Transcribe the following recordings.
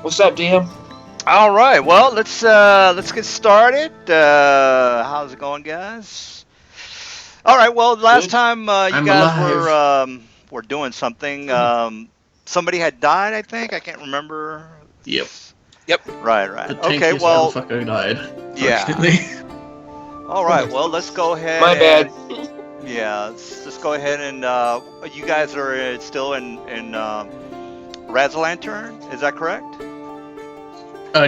What's up, DM? All right, well, let's get started. How's it going, guys? All right, well, last Good. time you I'm guys alive. were doing something. Somebody had died, I think. I can't remember. Yep. Yep. Right, The right. Okay, tankiest well, motherfucker died, yeah. fortunately. All right, well, let's go ahead My bad. and yeah, let's just go ahead and you guys are still in Raz Lantern, is that correct?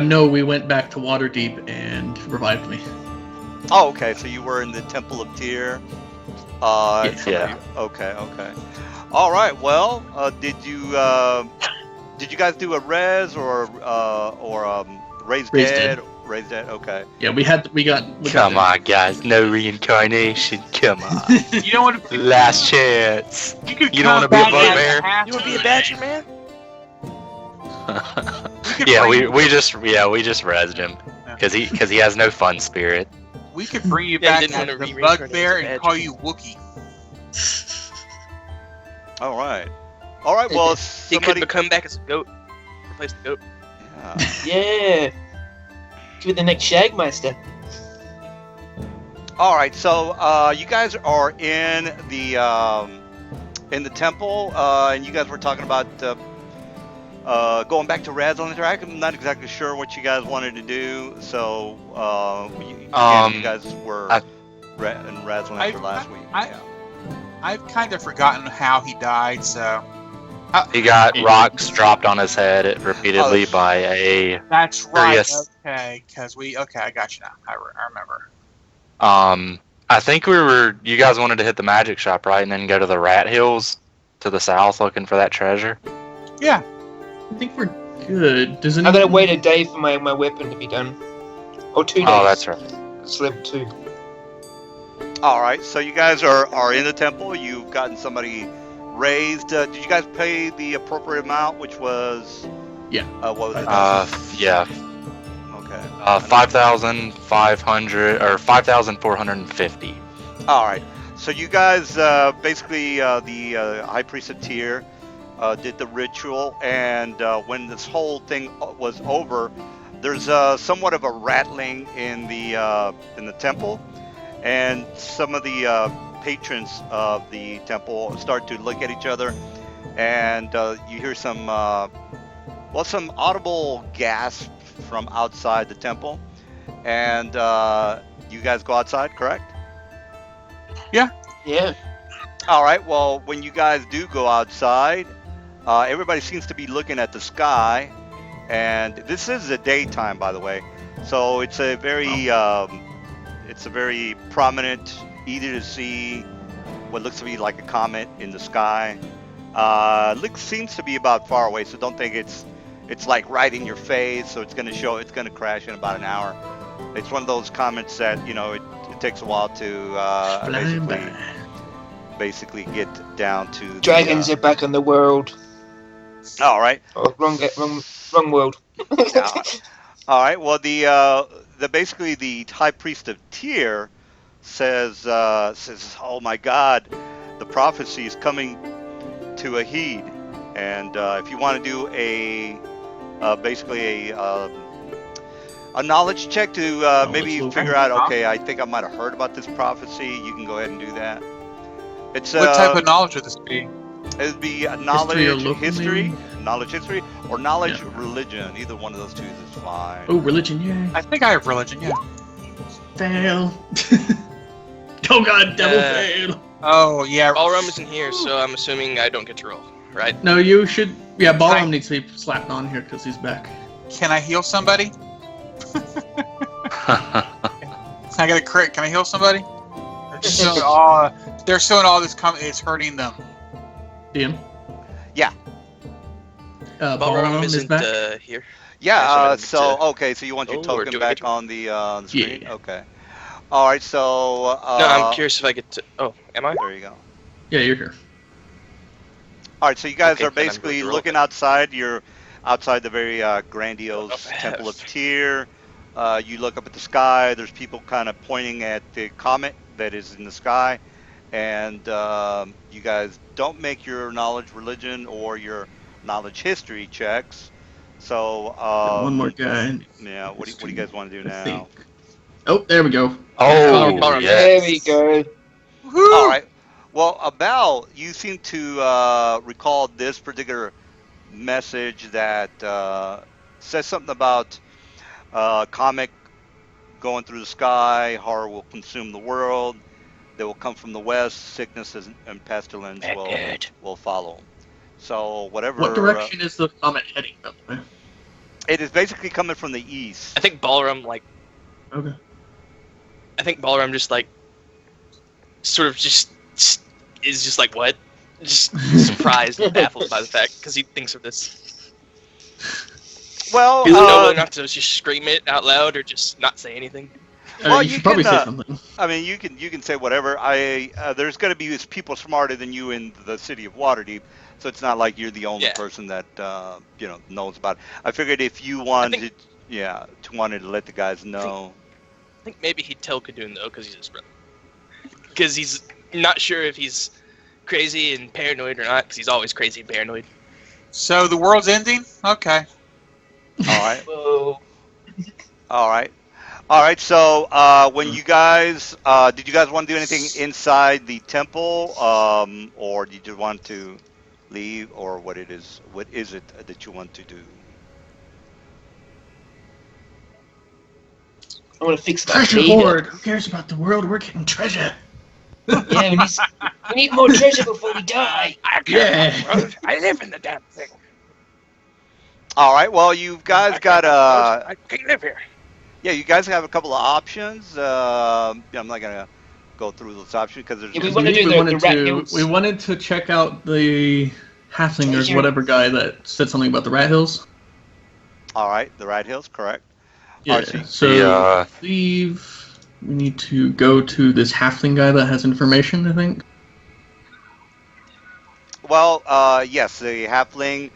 No, we went back to Waterdeep and revived me. Oh, okay. So you were in the Temple of Tyr. Yeah. Yeah. Okay. Okay. All right. Well, did you guys do a res or raise Raised dead? dead. Raise dead. Okay. Yeah, we got Come there. on, guys. No reincarnation. Come on. You don't want to. Last chance. You could You don't come want to be a back as bugbear? half- You want to be a badger, man? could Yeah, bring- we just rezzed him because he has no fun spirit. We could bring you Yeah, back you didn't as want to the reincarnate bugbear as a and call badger. you Wookie. All right. All right. Well, He could somebody. become back as a goat. Replace the goat. Yeah. Yeah. Give it the next Shagmeister. All right. So you guys are in the temple, and you guys were talking about going back to Raz Lantern. I'm not exactly sure what you guys wanted to do. So you guys were in Raz Lantern last week. Yeah. I've kind of forgotten how he died, so He got rocks dropped on his head repeatedly by a that's right. Curious. Okay, okay, I got you now. I remember. I think you guys wanted to hit the magic shop, right, and then go to the Rat Hills to the south looking for that treasure. Yeah. I think we're good. Does I'm anyone... gonna wait a day for my weapon to be done. Or 2 days. Oh, that's right. It's level 2. All right, so you guys are in the temple. You've gotten somebody raised. Did you guys pay the appropriate amount, which was? Yeah. What was it? Yeah. Okay. 5,500 or 5,450. All right. So you guys basically the High Priest of Tyr did the ritual, and when this whole thing was over, there's somewhat of a rattling in the temple, and some of the patrons of the temple start to look at each other, and you hear some audible gasp from outside the temple, and you guys go outside, correct? Yeah. All right. Well, when you guys do go outside, everybody seems to be looking at the sky, and this is the daytime, by the way. So it's a very prominent, easy to see, what looks to be like a comet in the sky. Seems to be about far away, so don't think it's like right in your face. So it's going to crash in about an hour. It's one of those comets that it takes a while to basically get down to the, Dragons are back in the world. all right. Oh, wrong world. All right. Well, the basically the High Priest of Tyr says, "Oh my God, the prophecy is coming to a heed, and if you want to do basically a knowledge check to maybe Knowledge figure out, okay, I think I might have heard about this prophecy. You can go ahead and do that. It's What type of knowledge would this be? it would be History or local history, maybe? knowledge history, or knowledge Yeah. religion. Either one of those two is fine. Oh, religion, yay. I think I have religion. Yeah. Fail. Oh god, double Uh, fail. Oh yeah. Ballroom isn't here, so I'm assuming I don't get to roll, right? No, you should... Yeah, Ballroom needs to be slapped on here because he's back. Can I heal somebody? I got a crit. Can I heal somebody? They're showing all this. It's hurting them. DM? Yeah. Ballroom is isn't back. here. Yeah. Actually, I Okay. So you want your Oh, or token do I back get to- on the screen? Yeah. Okay. All right. So. No, I'm curious if I get to. Oh, am I? There you go. Yeah, you're here. All right. So you guys Okay, are then I'm basically going to roll looking then. outside. You're outside the very grandiose I Temple have. of Tyr. You look up at the sky. There's people kind of pointing at the comet that is in the sky, and you guys don't make your knowledge religion or your knowledge history checks. So, One more guy. Yeah, what do you guys want to do I now? think. Oh, there we go. Oh, Balrog. There we yes. go. Woo! All right. Well, Abel, you seem to recall this particular message that says something about comet going through the sky, horror will consume the world. They will come from the west. Sickness and pestilence will follow. So What whatever. direction is the comet heading, by the way? It is basically coming from the east. I think Ballroom Okay. just like sort of just is just like what? Just surprised and baffled by the fact because he thinks of this. Well, He doesn't know whether or not to just scream it out loud or just not say anything. Well, you you should probably can, say something. I mean, you can say whatever. There's going to be people smarter than you in the city of Waterdeep, so it's not like you're the only Yeah. person that knows about it. I figured if you wanted, to let the guys know. I think maybe he'd tell Kadun though because he's his brother. Because he's not sure if he's crazy and paranoid or not. Because he's always crazy and paranoid. So the world's ending? Okay. All right, Whoa. all right, all right. So when you guys, did you guys want to do anything inside the temple, or did you want to leave, or what is it that you want to do? I want to fix my Treasure leader. hoard. Who cares about the world? We're getting treasure. Yeah, we need more treasure before we die. I Yeah. I live in the damn thing. All right. Well, you guys got I can live here. yeah, you guys have a couple of options. I'm not gonna go through those options because there's Yeah, we just- want to do the rat to. hills. We wanted to check out the halfling Treasure. or whatever guy that said something about the rat hills. all right. The Rat Hills, correct? Yeah. Archie. So I believe we need to go to this halfling guy that has information. I think. Well, yes, the Halfling,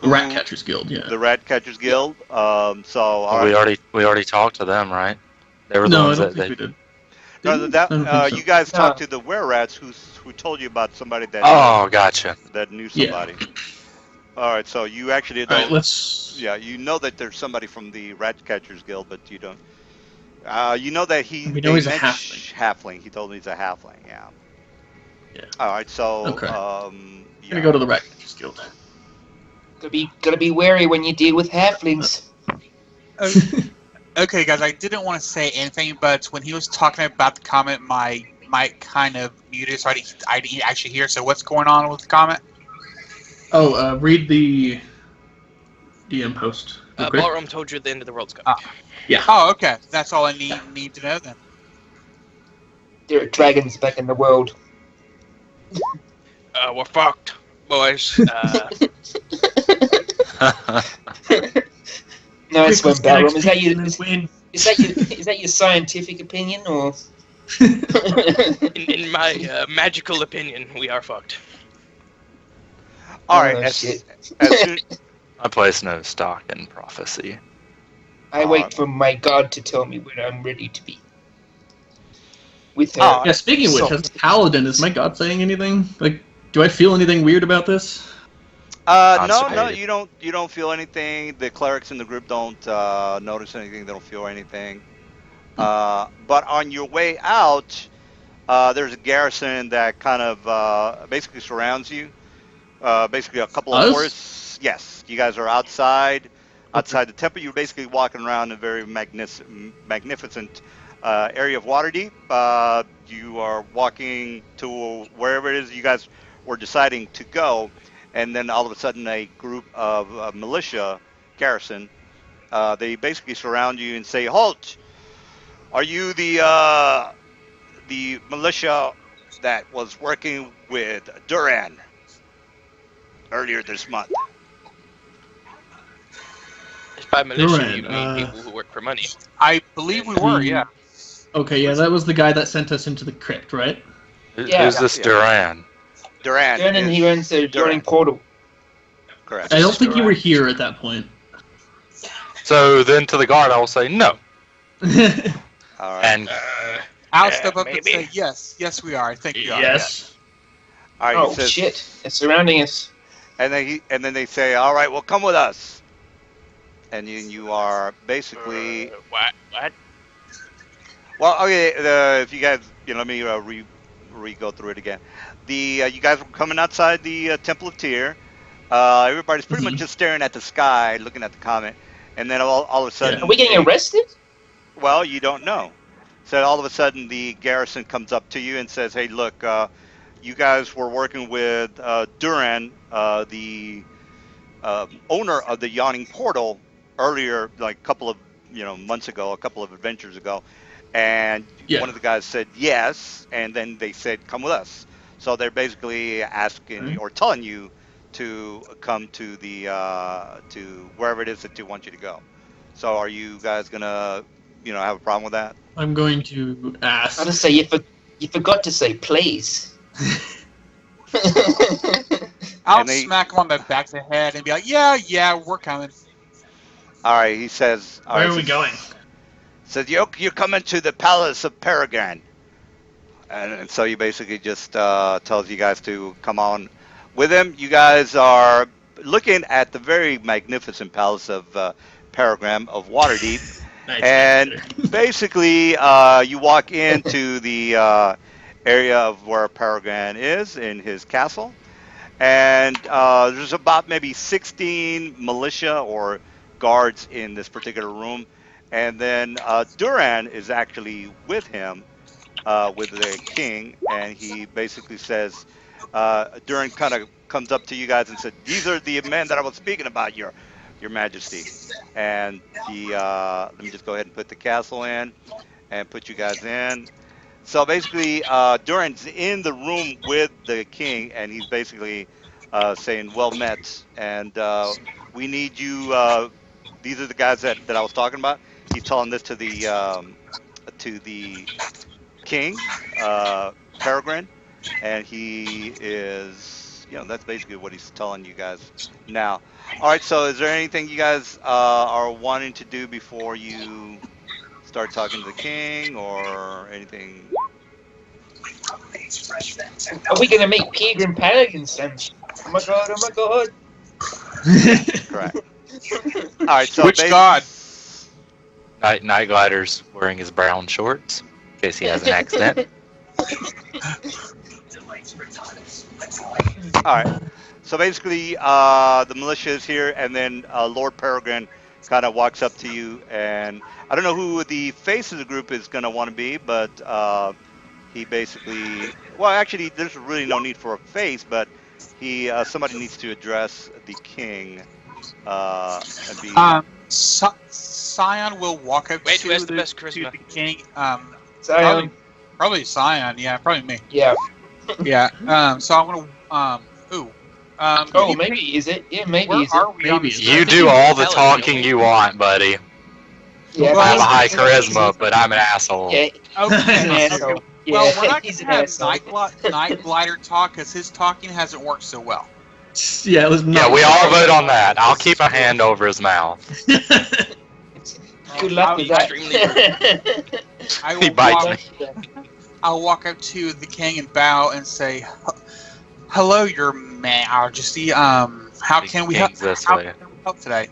The Rat Catchers Guild. Yeah. the Rat Catchers Guild. So all We right. already talked to them, right? They were the No, I ones don't that think we did. No, Did we? that I don't think so. you guys No. talked to the Were Rats who told you about somebody that Oh, gotcha. that knew Yeah. somebody. All right. So you actually All don't. right, let's. Yeah, you know that there's somebody from the Rat Catchers Guild, but you don't. You know that We know they he's a mentioned halfling. Halfling. He told me he's a halfling. Yeah. Yeah. All right. So. Okay. Yeah. Gonna go to the Rat Catchers Guild. Gotta be wary when you deal with halflings. Okay, guys, I didn't want to say anything, but when he was talking about the comment, my mic kind of muted, so I didn't actually hear. So what's going on with the comment? Oh, read the DM post. real quick. Ballroom told you the end of the world's coming. Oh, okay. That's all I need to know then. There are dragons back in the world. We're fucked, boys. Nice one, Balrum. Is that Win. is that your scientific opinion or? in my magical opinion, we are fucked. All right. Oh, as shit. soon, I place no stock in prophecy. I wait for my god to tell me when I'm ready to be with her. Oh, Yeah, speaking of which, So- as a paladin, is my god saying anything? Like, do I feel anything weird about this? no, Constipated. you don't feel anything. The clerics in the group don't notice anything. They don't feel anything. But on your way out, there's a garrison that kind of basically surrounds you. Basically, a couple of Us? horses. Yes, you guys are outside the temple. You're basically walking around a very magnificent area of Waterdeep. You are walking to wherever it is you guys were deciding to go, and then all of a sudden, a group of militia garrison. They basically surround you and say, "Halt! Are you the militia that was working with Duran earlier this month?" By militia, Duran, you mean people who work for money. I believe we were, yeah. Okay, yeah, that was the guy that sent us into the crypt, right? Yeah. Who's this Yeah. Duran? Duran. Duran, he is runs the Duran portal. correct. I don't think you were here at that point. So then to the guard, I will say no. All right. And I'll Yeah, step up maybe. and say, yes, we are. I think we are. Yes. All right. Oh he says, shit! They're surrounding us. And then they say, "All right, well, come with us." and you are basically What? What? well. Okay, if you guys, let me re go through it again. You guys were coming outside the Temple of Tyr. Everybody's pretty much Mhm. just staring at the sky, looking at the comet, and then all of a Yeah. Are sudden, we getting arrested? well, you don't know. So all of a sudden, the garrison comes up to you and says, "Hey, look, you guys were working with Duran, the owner of the Yawning Portal, earlier, like a couple of months ago, a couple of adventures ago, and Yeah. one of the guys said yes, and then they said come with us. So they're basically asking Okay. or telling you to come to the to wherever it is that you want you to go. So are you guys gonna have a problem with that? I'm going to I'll ask. just say you forgot to say please. I'll And they smack him on the back of the head and be like, yeah, we're coming. all right. He says, all Where right. are we going? Says you're coming to the palace of Paragon. And so he basically just tells you guys to come on with him. You guys are looking at the very magnificent palace of Paragram of Waterdeep, Nice and navigator. basically you walk into the area of where Paragram is in his castle, and there's about maybe 16 militia or guards in this particular room, and then Duran is actually with him with the king, and he basically says, Durin kind of comes up to you guys and said, "These are the men that I was speaking about, your Majesty." And let me just go ahead and put the castle in and put you guys in. So basically, Durin's in the room with the king, and he's basically saying, "Well met," and we need you. These are the guys that I was talking about. He's telling this to the king, Peregrine, and he is, that's basically what he's telling you guys now. All right, so is there anything you guys are wanting to do before you start talking to the king or anything? Are we gonna make Peregrine Paladins then? Oh my god! Oh my god! Correct. All right, so Which god? Night Glider's wearing his brown shorts in case he has an accident. all right. So basically, the militia is here, and then Lord Peregrine kind of walks up to you, and I don't know who the face of the group is going to want to be, but he basically, well, actually, there's really no need for a face, but somebody needs to address the king and be. Scion will walk up Wait, to who has the the, best to charisma? the king. Zion. Probably Scion. Yeah, probably me. Yeah. Yeah. So I want to. Ooh. Can Oh, you maybe pick- is it? Yeah, maybe Where is it? are we on Maybe. this? You think do we all the tell him, don't talking we? you want, buddy. Yeah, Well, I have a high he's charisma, but I'm an asshole. Yeah, Okay. he's an Okay. asshole. Yeah, Well, we're not he's going an to have asshole. Night Glider talk because his talking hasn't worked so well. Yeah, let's Yeah, not. we all vote on that. I'll keep a hand over his mouth. Good luck I'll- with I- that. I He will bites walk. me. I'll walk up to the king and bow and say, "Hello, your majesty. How can we help? King's this How way. can we help today?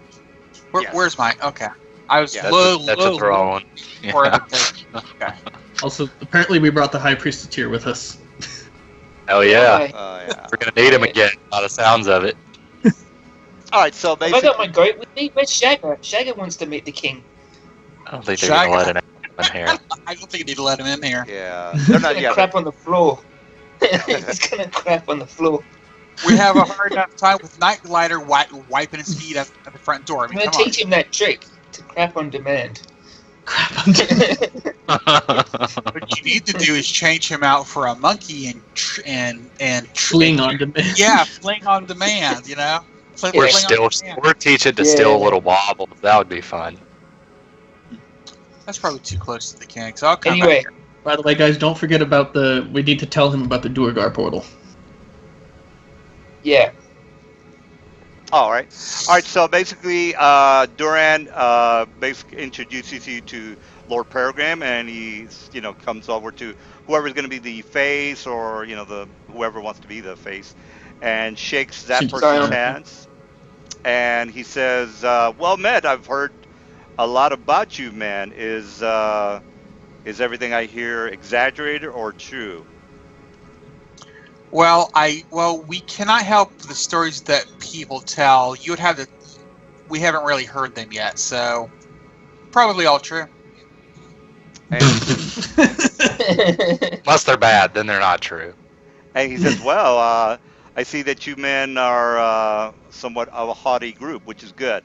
Yes. Where's my? Okay, I was Yeah. That's a throne. for Yeah. the Okay. Also, apparently we brought the High Priestess here with us. Hell yeah. Yeah. We're gonna need him again, by the sounds of it. All right, so Have I basically, got my goat with me? Where's Shagger? Shagger wants to meet the king. I don't think they're gonna let him in here. I don't think you need to let him in here. yeah, they're He's not gonna yet. crap on the floor. He's gonna crap on the floor. We have a hard enough time with Night Glider wiping his feet at the front door. I I'm mean, gonna come on. teach him that trick to crap on demand. Crap. I'm dead. What you need to do is change him out for a monkey and Fleeing on demand. yeah, fling on demand. You know. Fling We're fling on still demand. we're teaching to steal Yeah. little wobbles. That would be fun. That's probably too close to the king, so I'll come Anyway, back. By the way, guys, don't forget about we need to tell him about the Duergar portal. yeah. All right. So basically, Duran basically introduces you to Lord Peregrine, and he's comes over to whoever's going to be the face, or the whoever wants to be the face, and shakes that Shakes person's Zion. hands. and he says, "Well met. I've heard a lot about you, man. Is everything I hear exaggerated or true?" Well, we cannot help the stories that people tell. You would have to. We haven't really heard them yet, so probably all true. And he says, Unless they're bad, then they're not true. "Well, I see that you men are somewhat of a haughty group, which is good.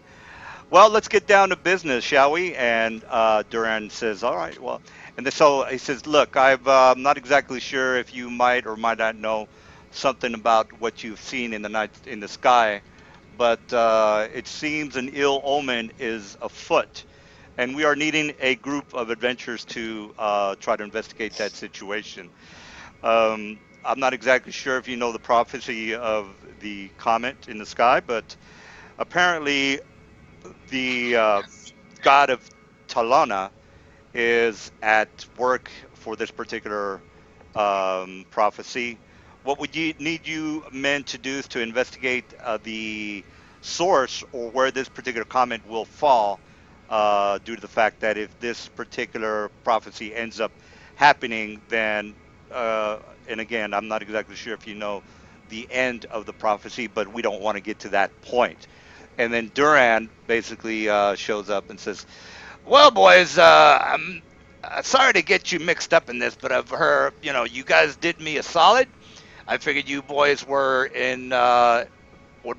Well, let's get down to business, shall we?" And Duran says, "All right, well." And so he says, "Look, I'm not exactly sure if you might or might not know something about what you've seen in the night in the sky, but it seems an ill omen is afoot, and we are needing a group of adventurers to try to investigate that situation. I'm not exactly sure if you know the prophecy of the comet in the sky, but apparently the god of Talana is at work for this particular prophecy. What would you need you men to do is to investigate the source or where this particular comment will fall, due to the fact that if this particular prophecy ends up happening, then, uh, and again, I'm not exactly sure if you know the end of the prophecy, but we don't want to get to that point. And then Duran basically shows up and says, "Well, boys, I'm sorry to get you mixed up in this, but I've heard, you guys did me a solid. I figured you boys were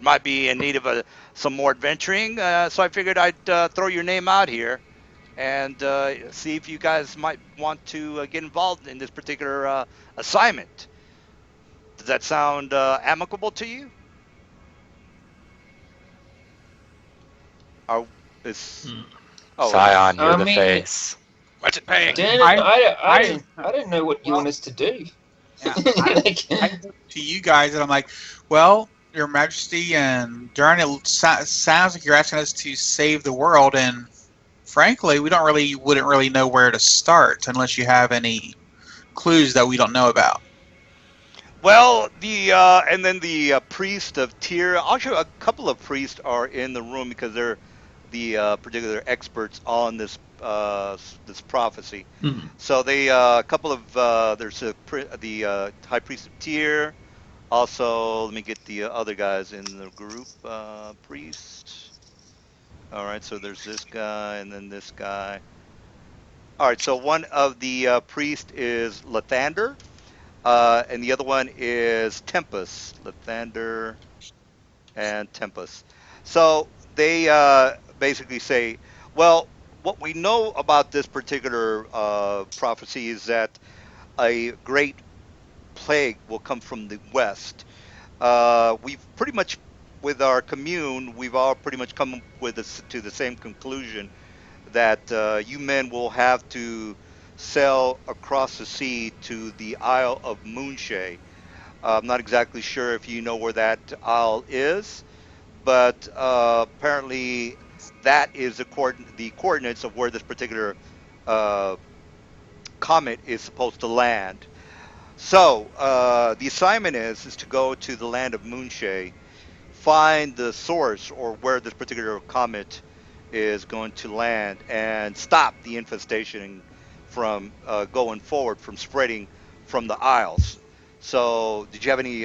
might be in need of some more adventuring, so I figured I'd throw your name out here and see if you guys might want to get involved in this particular assignment. Does that sound amicable to you? Are is Oh, Scion, you're I the mean, face. What's it paying? damn, I, I, I don't know what you well, want us to do. yeah, Like, I look to you guys, and I'm like, well, Your Majesty and Duran, it sounds like you're asking us to save the world, and frankly, wouldn't really know where to start unless you have any clues that we don't know about. well, and then the priest of Tyr. Actually, a couple of priests are in the room because they're the particular experts on this prophecy. Mhm. So they a couple of there's the high priest of Tyr. Also, let me get the other guys in the group. Priest. All right, so there's this guy and then this guy. All right, so one of the priests is Lathander. And the other one is Tempest, Lathander and Tempest. So they basically say, well, what we know about this particular prophecy is that a great plague will come from the west. We've pretty much, with our commune, we've all pretty much come with to the same conclusion that you men will have to sail across the sea to the Isle of Moonshay. I'm not exactly sure if you know where that isle is, but apparently that is the coordinates of where this particular uh, comet is supposed to land. So the assignment is to go to the land of Moonshay, find the source or where this particular comet is going to land, and stop the infestation from going forward, from spreading from the Isles. So, did you have any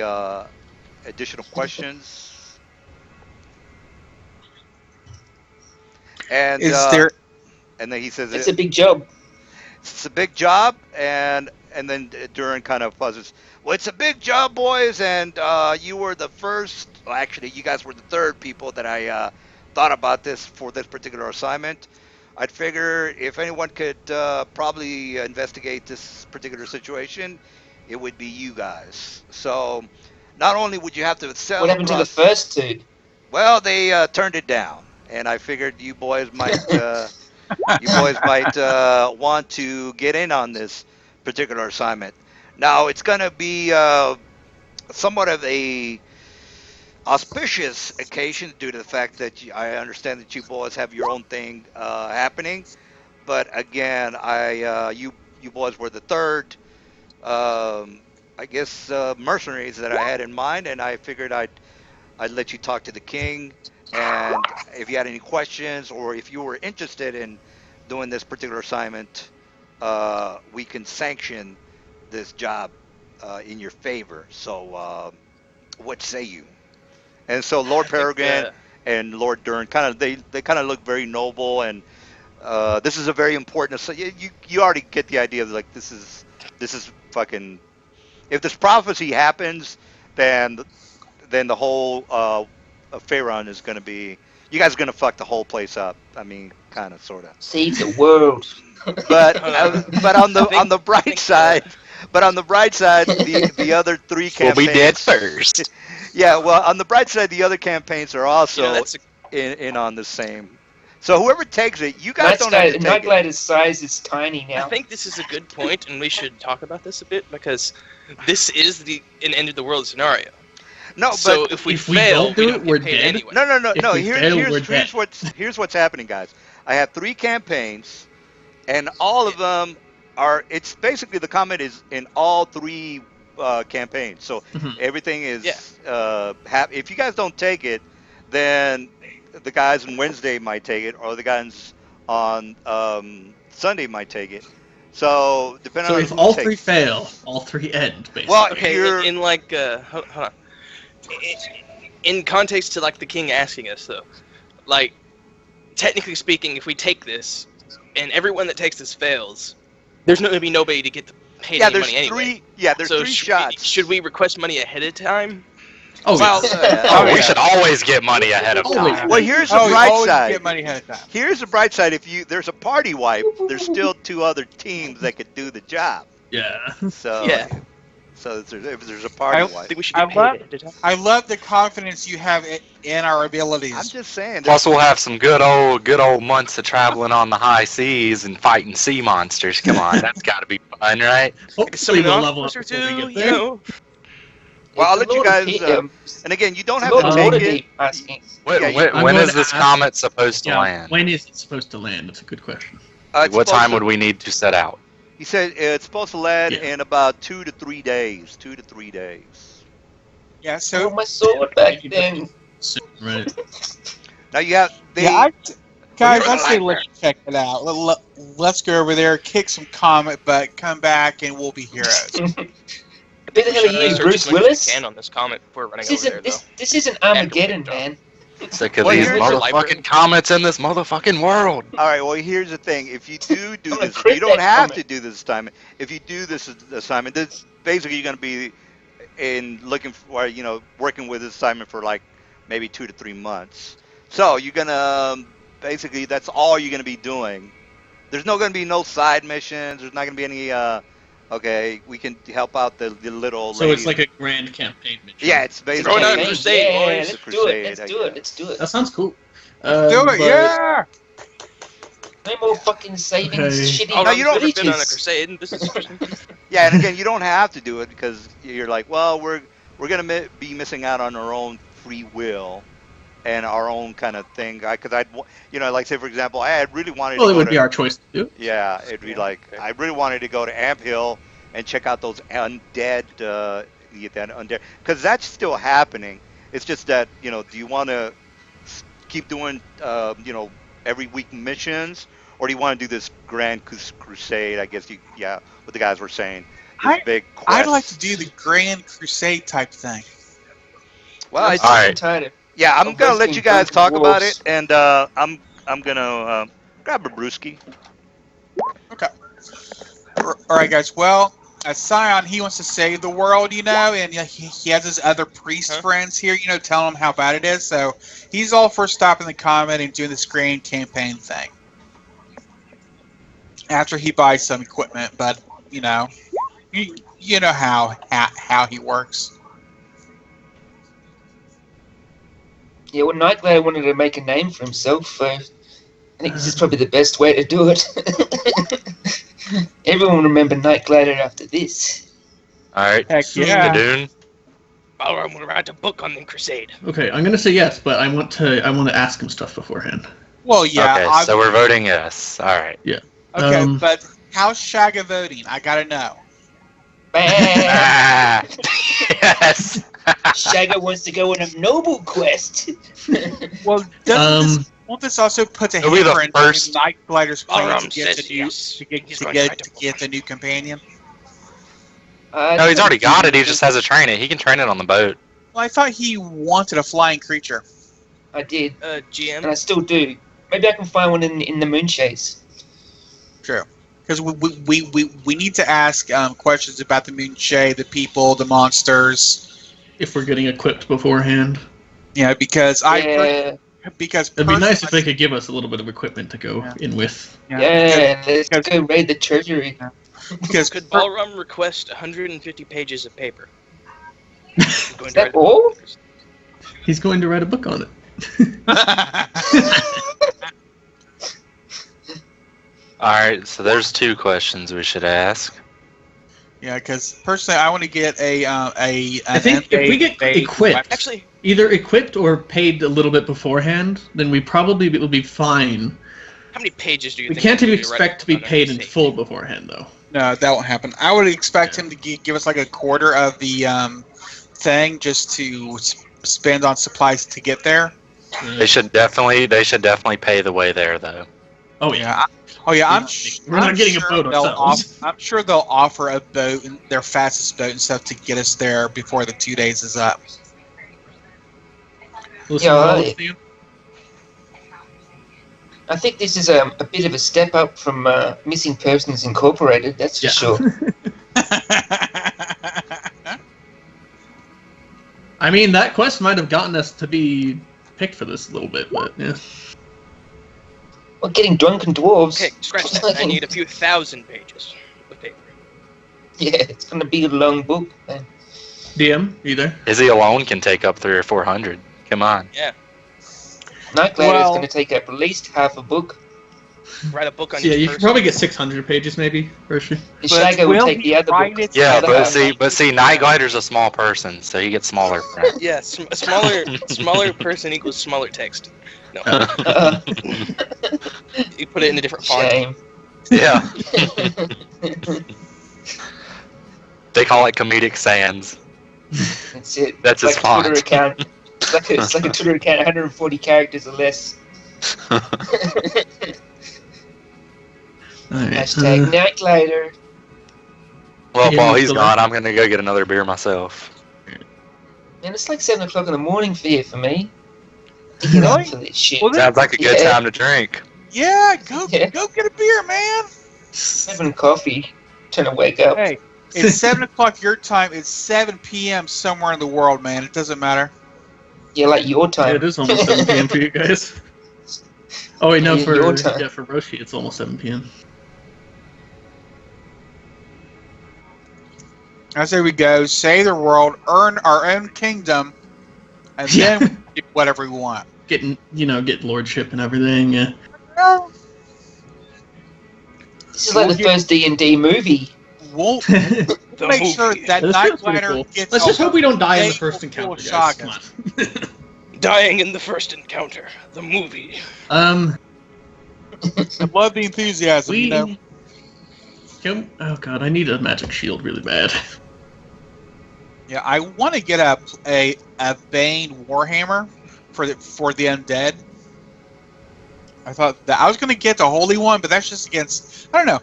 additional questions? And Is there and then he says it's a big job. it's a big job, and then Duran kind of pauses. Well, it's a big job, boys, and you were the first. Well, actually, you guys were the third people that I thought about this for this particular assignment. I'd figure if anyone could probably investigate this particular situation, it would be you guys. So, not only would you have to What sail happened to the across, first two? well, they turned it down, and I figured you boys might want to get in on this particular assignment. Now, it's going to be somewhat of a auspicious occasion due to the fact that I understand that you boys have your own thing happening. But again, you boys were the third, um, I guess, mercenaries that I had in mind, and I figured I'd let you talk to the king And if you had any questions or if you were interested in doing this particular assignment, we can sanction this job in your favor. So, what say you? And so, Lord I think Peregrine and Lord Dern they kind of look very noble, and this is a very important. So you already get the idea of like this is fucking. If this prophecy happens, then the whole Pharaoh is going to be. You guys are going to fuck the whole place up. I mean, kind of, sort of. Save the world. But on I think- the bright side, the other three We'll campaigns. be dead first. Yeah, well, on the bright side, the other campaigns are also You know, that's in on the same. So whoever takes it, you guys don't have to take Night it. Glider's size is tiny now. I think this is a good point, and we should talk about this a bit because this is an end of the world scenario. No, So but if we if we fail, don't do we it, don't we're get paid dead? anyway. no. If we fail, we're dead. Here's what's happening, guys. I have 3 campaigns, and all of them are. It's basically the comment is in all 3 campaigns. So Mhm. everything is. If you guys don't take it, then the guys on Wednesday might take it, or the guys on Sunday might take it. So depending So on if who all takes, 3 fail, all 3 end, basically. Well, Okay, you're- in like, hold on. In context to like the king asking us though, like technically speaking, if we take this and everyone that takes this fails, there's not going to be nobody to get paid yeah, any there's money anyway. 3. Yeah, there's So 3 shots. should we request money ahead of time? oh, Well, yes. Oh, yeah. we should always get money ahead of Always. time. Well, here's the Oh, bright always side. get money ahead of time. Here's the bright side. If there's a party wipe, there's still 2 other teams that could do the job. Yeah. So Yeah. So if there's a party I I wipe, think we should I get paid love- ahead of time. I love the confidence you have in our I'm abilities. just saying. Plus, we'll have some good old months of traveling on the high seas and fighting sea monsters. Come on, that's got to be fun, right? Hopefully Some we'll level up officer before we too, get you there. know. Well, I'll It's let you the Lord guys, of and again, you don't it's have the to Lord of take it. Waterdeep asking. When, Yeah, when, I'm when going is to this ask- comet supposed to Yeah, land? when is it supposed to land? That's a good question. It's What supposed time to- would we need to set out? He said it's supposed to land Yeah. in about 2 to 3 days. 2 to 3 days. Yeah, Oh, so my sword back then. Soon, right? Now you have guys, Well, I'd say let's check it out. Let's go over there, kick some comet butt, come back, and we'll be heroes. Who the We hell should are you, research Bruce as much as Willis? we can on this comet before running This over there, isn't though. this isn't Armageddon, Andrew man. Sick of Well, these here's the motherfucking library. comets in this motherfucking world. All right. Well, here's the thing. If you do I'm gonna this, crit you don't that have comet. to do this assignment. If you do this assignment, this basically you're going to be looking for working with this assignment for like maybe 2 to 3 months. So you're gonna basically that's all you're going to be doing. There's going to be no side missions. There's not going to be any. Okay, we can help out the little old So lady. it's like a grand campaign mission. Yeah, it's basically Going on a Hey, crusade, yeah, boys. let's It's a do it. crusade, Let's I do it. guess. Let's do it. That sounds cool. Do it, But- yeah! No more fucking saving Okay. shitty Oh, No, you don't- I've been on a villages. crusade, and this is interesting. Yeah, and again, you don't have to do it because you're like, well, we're gonna be missing out on our own free will and our own kind of thing. Because like say for example, I had really wanted Well, to it go would to be our choice to do. yeah, it'd be like I really wanted to go to Amp Hill and check out those undead, because that's still happening. It's just that do you want to keep doing every week missions, or do you want to do this grand crusade? I guess what the guys were saying. This big quest. I'd like to do the Grand Crusade type thing. Well, I'm I, sick All right. and tired of yeah, I'm of gonna let wrestling you guys broken talk about walls. it, and I'm gonna grab a brewski. All right, guys. Well, Scion, he wants to save the world, and he has his other priest Huh? friends here, telling him how bad it is. So he's all for stopping the comet and doing this grand campaign thing. After he buys some equipment, but you know how he works. Yeah, well, Nightglare wanted to make a name for himself. I think this is probably the best way to do it. Everyone will remember Nightglider after this. All right, Heck yeah. Dune. Oh, I'm gonna write a book on the crusade. Okay, I'm gonna say yes, but I want to ask him stuff beforehand. Well, yeah. Okay, so we're voting yes. All right. Okay, Um, but how's Shagga voting? I gotta know. Bah. Yes. Shagger wants to go on a noble quest. Well, won't this also put a It'll be the hamper in first- Night Glider's plan Balram to get says the new yes. to get, He's to going to get, find to a get the new companion? No, he's already got it. He just has to train it. He can train it on the boat. Well, I thought he wanted a flying creature. I did, and GM. I still do. Maybe I can find one in the moon chase. True. Because we need to ask questions about the Moonshade, the people, the monsters. If we're getting equipped beforehand. Yeah, because Yeah, It'd be nice if they could give us a little bit of equipment to go in with. yeah. Let's because- go raid the treasury. because Could Balram request 150 pages of paper? Is that all? He's going to write a book on it. All right, so there's 2 questions we should ask. Yeah, because personally, I want to get I think if we get equipped, Actually, either equipped or paid a little bit beforehand, then we probably will be fine. how many pages do you We think? can't we need expect to be write on paid in safety? full beforehand, though. No, that won't happen. I would expect him to give us like a quarter of the thing just to spend on supplies to get there. They should definitely pay the way there, though. Oh yeah. We're not getting a boat ourselves. I'm sure they'll offer a boat, their fastest boat and stuff, to get us there before the 2 days is up. Listen, Yeah, all of you. I think this is a bit of a step up from Missing Persons Incorporated, that's for Yeah. sure. I mean, that quest might have gotten us to be picked for this a little bit, but yeah. Well, getting drunken dwarves. Okay, scratch that. I need a few thousand pages of paper. Yeah, it's going to be a long book. Man. DM, either. Izzy alone can take up 300 or 400. Come on. Night Glider is Well- going to take up at least half a book. Write a book on Yeah, each you could person. probably get 600 pages, maybe, Hershey. The Shagger will take the other book. Yeah, Yeah, but see, Night Glider's a small person, so he gets smaller. Yeah, a smaller person equals smaller text. No, Uh, you put it in a different font. shame. Yeah. They call it comedic sans. That's it. That's It's his like a Twitter font. account. It's like a Twitter account, 140 characters or less. Alright. Hashtag Night Glider. Well, Yeah, while he's he's still gone, I'm gonna go get another beer myself. Man, it's like 7 o'clock in the morning for you, for me. To get up for this shit. Well, Sounds like a good Yeah. time to drink. Yeah, go Yeah. go get a beer, man. Having coffee, trying to wake up. Hey, it's 7 o'clock your time. It's 7 p.m. somewhere in the world, man. It doesn't matter. Yeah, like your Yeah, time. it is almost 7 p.m. for you guys. Oh wait, no, Yeah, for your time. for Roshi, it's almost 7 p.m. I say we go, save the world, earn our own kingdom, and then we do whatever we want. Get lordship and everything. Yeah. Well, This is like We'll the get- first D&D movie. we'll The make sure movie. that This Night feels pretty Glider cool. gets Let's just a hope we don't die in the faithful first encounter, full guys. shotgun. Come on. Dying in the first encounter. The movie. I love the enthusiasm, we. you know. Oh god, I need a magic shield really bad. Yeah, I want to get a Bane Warhammer for the undead. I thought that I was going to get the holy one, but that's just against. I don't know.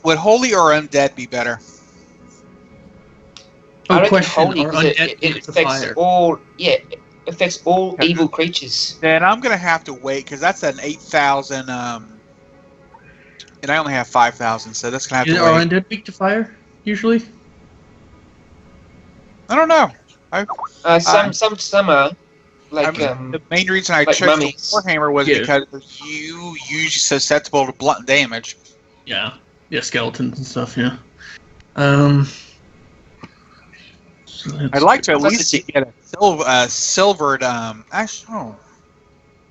Would holy or undead be better? I Oh, reckon question: holy, Are 'cause undead it weak to affects fire? all. Yeah, it affects all Okay. evil creatures. Then I'm going to have to wait because that's an 8,000. And I only have 5,000, so that's going to have to Are wait. undead weak to fire usually? I don't know. Some are like The main reason I like chose mummies. the Warhammer was Yeah. because you usually susceptible to blunt damage. Yeah, skeletons and stuff. Yeah. So I'd that's- like to at Plus least it's- get a silvered. Actually,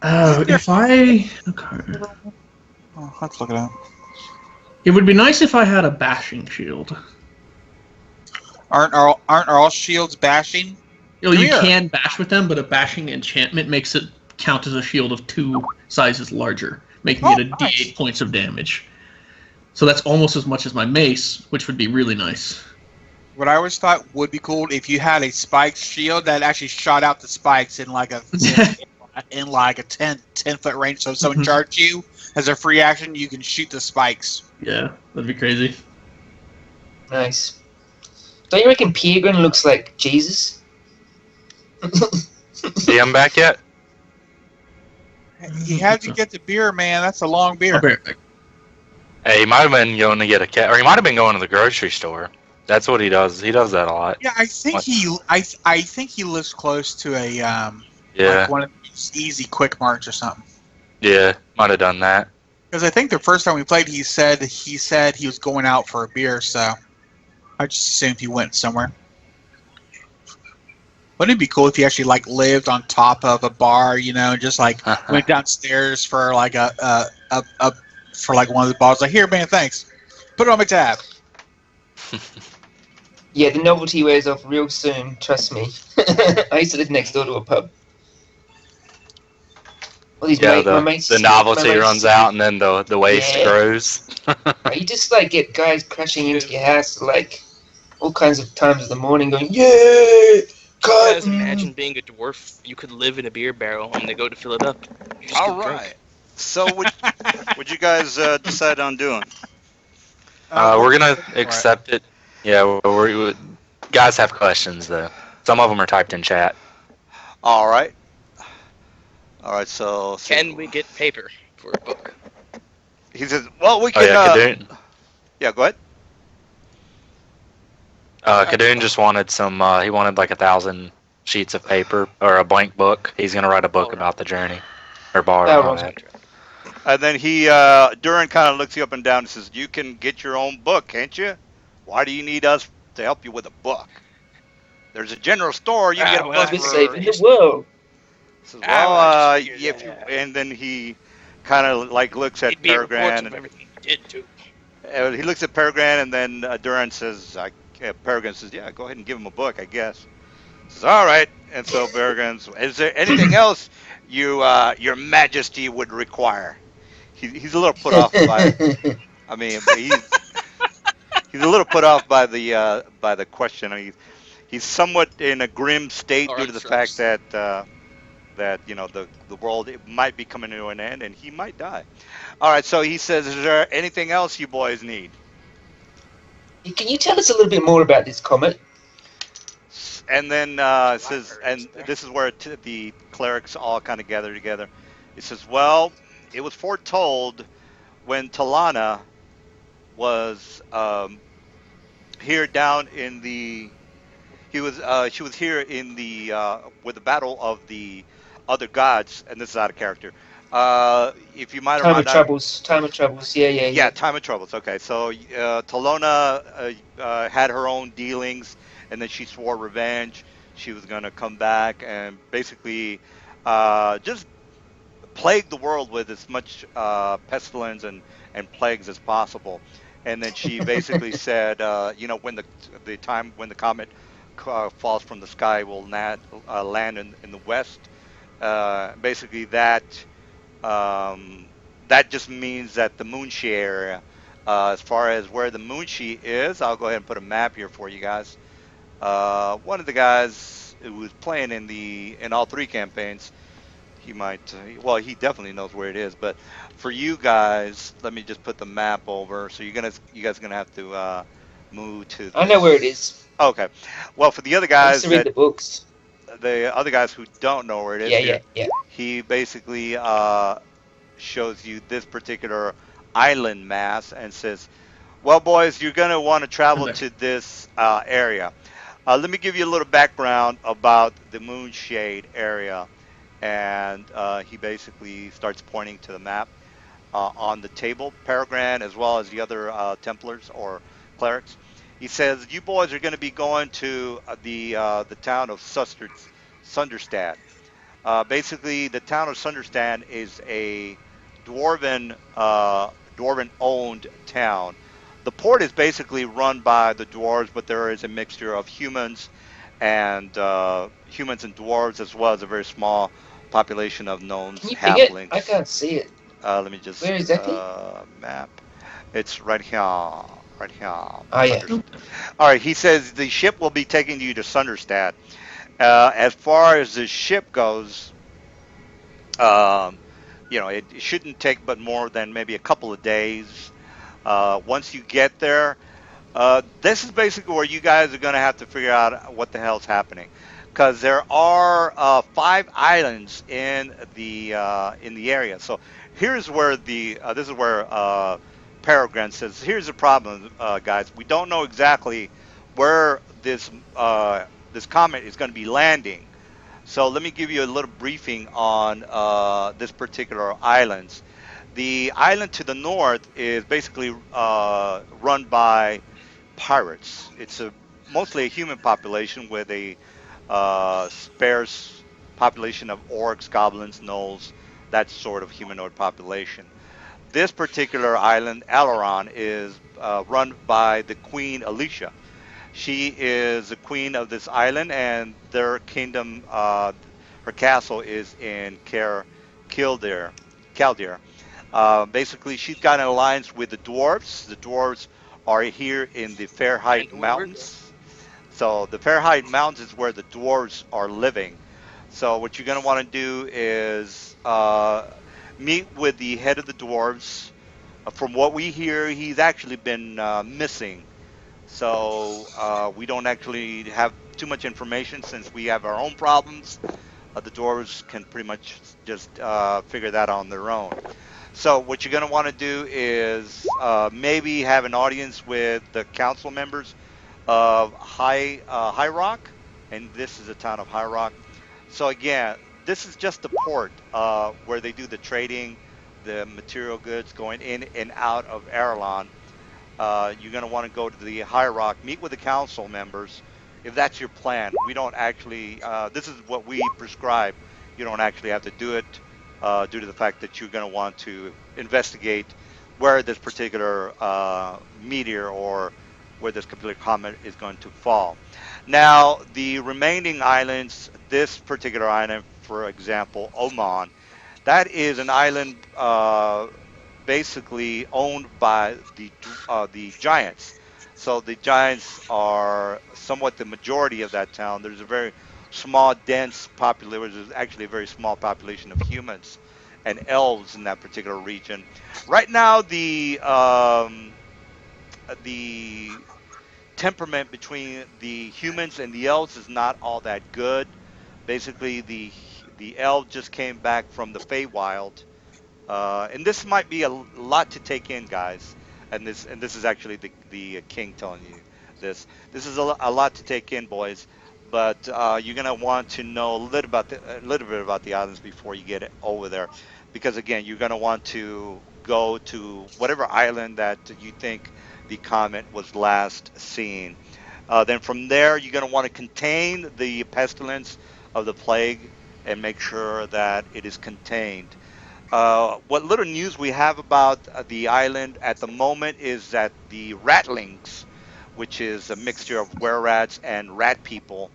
if I okay. I'll have to look it up. It would be nice if I had a bashing shield. Aren't all shields bashing? You know, you Here. can bash with them, but a bashing enchantment makes it count as a shield of 2 sizes larger, making Oh, it a nice. D8 points of damage. So that's almost as much as my mace, which would be really nice. What I always thought would be cool if you had a spike shield that actually shot out the spikes in like a in like a 10 foot range. So if someone charged you as a free action, you can shoot the spikes. Yeah, that'd be crazy. Nice. Don't you reckon Peregrine looks like Jesus? DM back yet? You had to get the beer, man. That's a long beer. I'll be right back. Hey, he might have been going to get a cat, or he might have been going to the grocery store. That's what he does. He does that a lot. Yeah, I think What? I think he lives close to a Yeah, like one of these easy quick marts or something. yeah, might have done that. Because I think the first time we played, he said he was going out for a beer, so I just assumed he went somewhere. Wouldn't it be cool if he actually like lived on top of a bar, you know, just like went downstairs for like a for like one of the bottles, like, here, man, thanks, put it on my tab. Yeah, the novelty wears off real soon, trust me. I used to live next door to a pub. All these Yeah, my mates, the novelty runs out, and then the waste Yeah. grows. You just like get guys crashing into your house like all kinds of times of the morning going, yeah, You guys cotton. imagine being a dwarf? You could live in a beer barrel and they go to fill it up. You just All get drunk. right. So what you guys decide on doing? We're gonna accept it. Yeah, we guys have questions though. Some of them are typed in chat. All right. All right. So Can we get paper for a book? he says, "Well, we Oh can." yeah, Kadoon. Yeah, go ahead. Kadoon just wanted some. He wanted like 1,000 sheets of paper or a blank book. He's gonna write a book about the journey, or borrow. That my was- bad. And then Duran kind of looks you up and down and says, "You can get your own book, can't you? Why do you need us to help you with a book? There's a general store. You can get a well, book We're for." saving the world. Says, well, I just if figured you, and then he kind of like looks at He'd be reports Peregrine, of everything you did too. and he looks at Peregrine, and then Duran says, Peregrine says, "Yeah, go ahead and give him a book, I guess." Says, "All right." And so Peregrine says, "Is there anything else your Majesty would require?" He's a little put off by. I mean, he's a little put off by the question. I mean, he's somewhat in a grim state Or due to the stressed. fact that you know the world it might be coming to an end and he might die. All right, so he says, "Is there anything else you boys need?" Can you tell us a little bit more about this comet? And then it says, and this is where the clerics all kind of gather together. It says, "Well, it was foretold when Talana was here down in the she was here in the with the battle of the other gods, and this is out of character. If you might or Time might of not, troubles. Time of troubles. Yeah. yeah, time of troubles. Okay, so Talona had her own dealings, and then she swore revenge. She was gonna come back and basically just plague the world with as much pestilence and plagues as possible. And then she basically said, you know, when the time when the comet falls from the sky will land in the west. Basically, that just means that the Moonshee area, as far as where the Moonshee is, I'll go ahead and put a map here for you guys. One of the guys who was playing in all three campaigns, he might, well, he definitely knows where it is. But for you guys, let me just put the map over. So you guys are gonna have to move to. I know where it is. Okay. Well, for the other I used guys to read the books. the other guys who don't know where it is, Yeah. he basically shows you this particular island mass and says, "Well, boys, you're gonna want to travel to this area. Let me give you a little background about the Moonshade area." And he basically starts pointing to the map on the table, Peregrine, as well as the other Templars or clerics. He says, "You boys are going to be going to the town of Sunderstad. Basically, the town of Sunderstad is a dwarven-owned town. The port is basically run by the dwarves, but there is a mixture of humans and dwarves, as well as a very small population of gnomes, Can you pick it? halflings." I can't see it. Let me just Where exactly? map. It's right here. Right here. Oh yeah. All right. He says the ship will be taking you to Sunderstad. As far as the ship goes, um, it shouldn't take but more than maybe a couple of days. Once you get there, this is basically where you guys are going to have to figure out what the hell's happening, because there are 5 islands in the area. So here's where this is where Peregrine says, "Here's the problem, guys. We don't know exactly where this comet is going to be landing. So let me give you a little briefing on this particular islands. The island to the north is basically run by pirates. It's mostly a human population with a sparse population of orcs, goblins, gnolls, that sort of humanoid population. This particular island, Alaron, is run by the Queen Alicia. She is the queen of this island, and their kingdom, her castle is in Kildare. Kildare. Basically, she's got an alliance with the dwarves. The dwarves are here in the And Fairheight Woodward. Mountains. So the Fairheight Mountains is where the dwarves are living. So what you're going to want to do is meet with the head of the dwarves. From what we hear, he's actually been missing. So we don't actually have too much information since we have our own problems. The dwarves can pretty much just figure that on their own. So what you're going to want to do is maybe have an audience with the council members of High Rock, and this is the town of High Rock. So again, this is just the port where they do the trading, the material goods going in and out of Aralon. You're going to want to go to the High Rock, meet with the council members. If that's your plan, we don't actually. This is what we prescribe. You don't actually have to do it due to the fact that you're going to want to investigate where this particular meteor or where this particular comet is going to fall. Now, the remaining islands, this particular island, for example, Oman, that is an island basically owned by the giants. So the giants are somewhat the majority of that town. There's a very small, dense population. There's actually a very small population of humans and elves in that particular region. Right now, the temperament between the humans and the elves is not all that good. Basically, the elf just came back from the Feywild, and this might be a lot to take in, guys. And this is actually the king telling you this. This is a lot to take in, boys. But you're gonna want to know a little bit about the islands before you get over there, because again, you're gonna want to go to whatever island that you think the comet was last seen. Then from there, you're gonna want to contain the pestilence of the plague and make sure that it is contained. What little news we have about the island at the moment is that the ratlings, which is a mixture of were rats and rat people,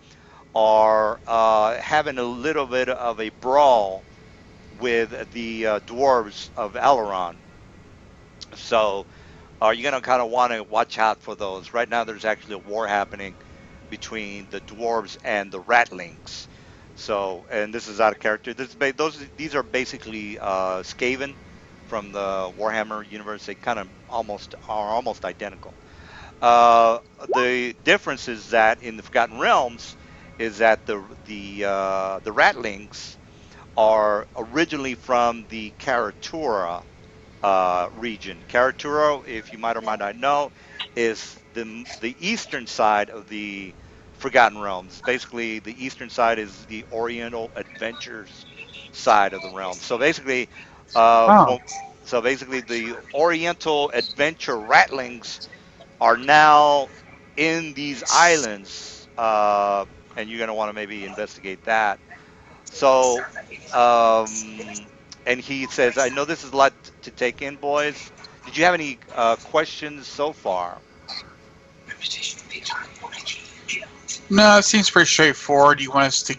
are having a little bit of a brawl with the dwarves of Alaron. So you're going to kind of want to watch out for those. Right now, there's actually a war happening between the dwarves and the ratlings. So, and this is out of character. These are basically Skaven from the Warhammer universe. They kind of almost identical. The difference is that in the Forgotten Realms is that the ratlings are originally from the Karatura region. Karaturo, if you might or might not know, is the eastern side of the Forgotten Realms. Basically, the eastern side is the Oriental Adventures side of the realm. So basically, uh, Oh, from, so basically, the Oriental Adventure Ratlings are now in these islands, and you're going to want to maybe investigate that. So, and he says, I know this is a lot to take in, boys. Did you have any questions so far? no, it seems pretty straightforward. You want us to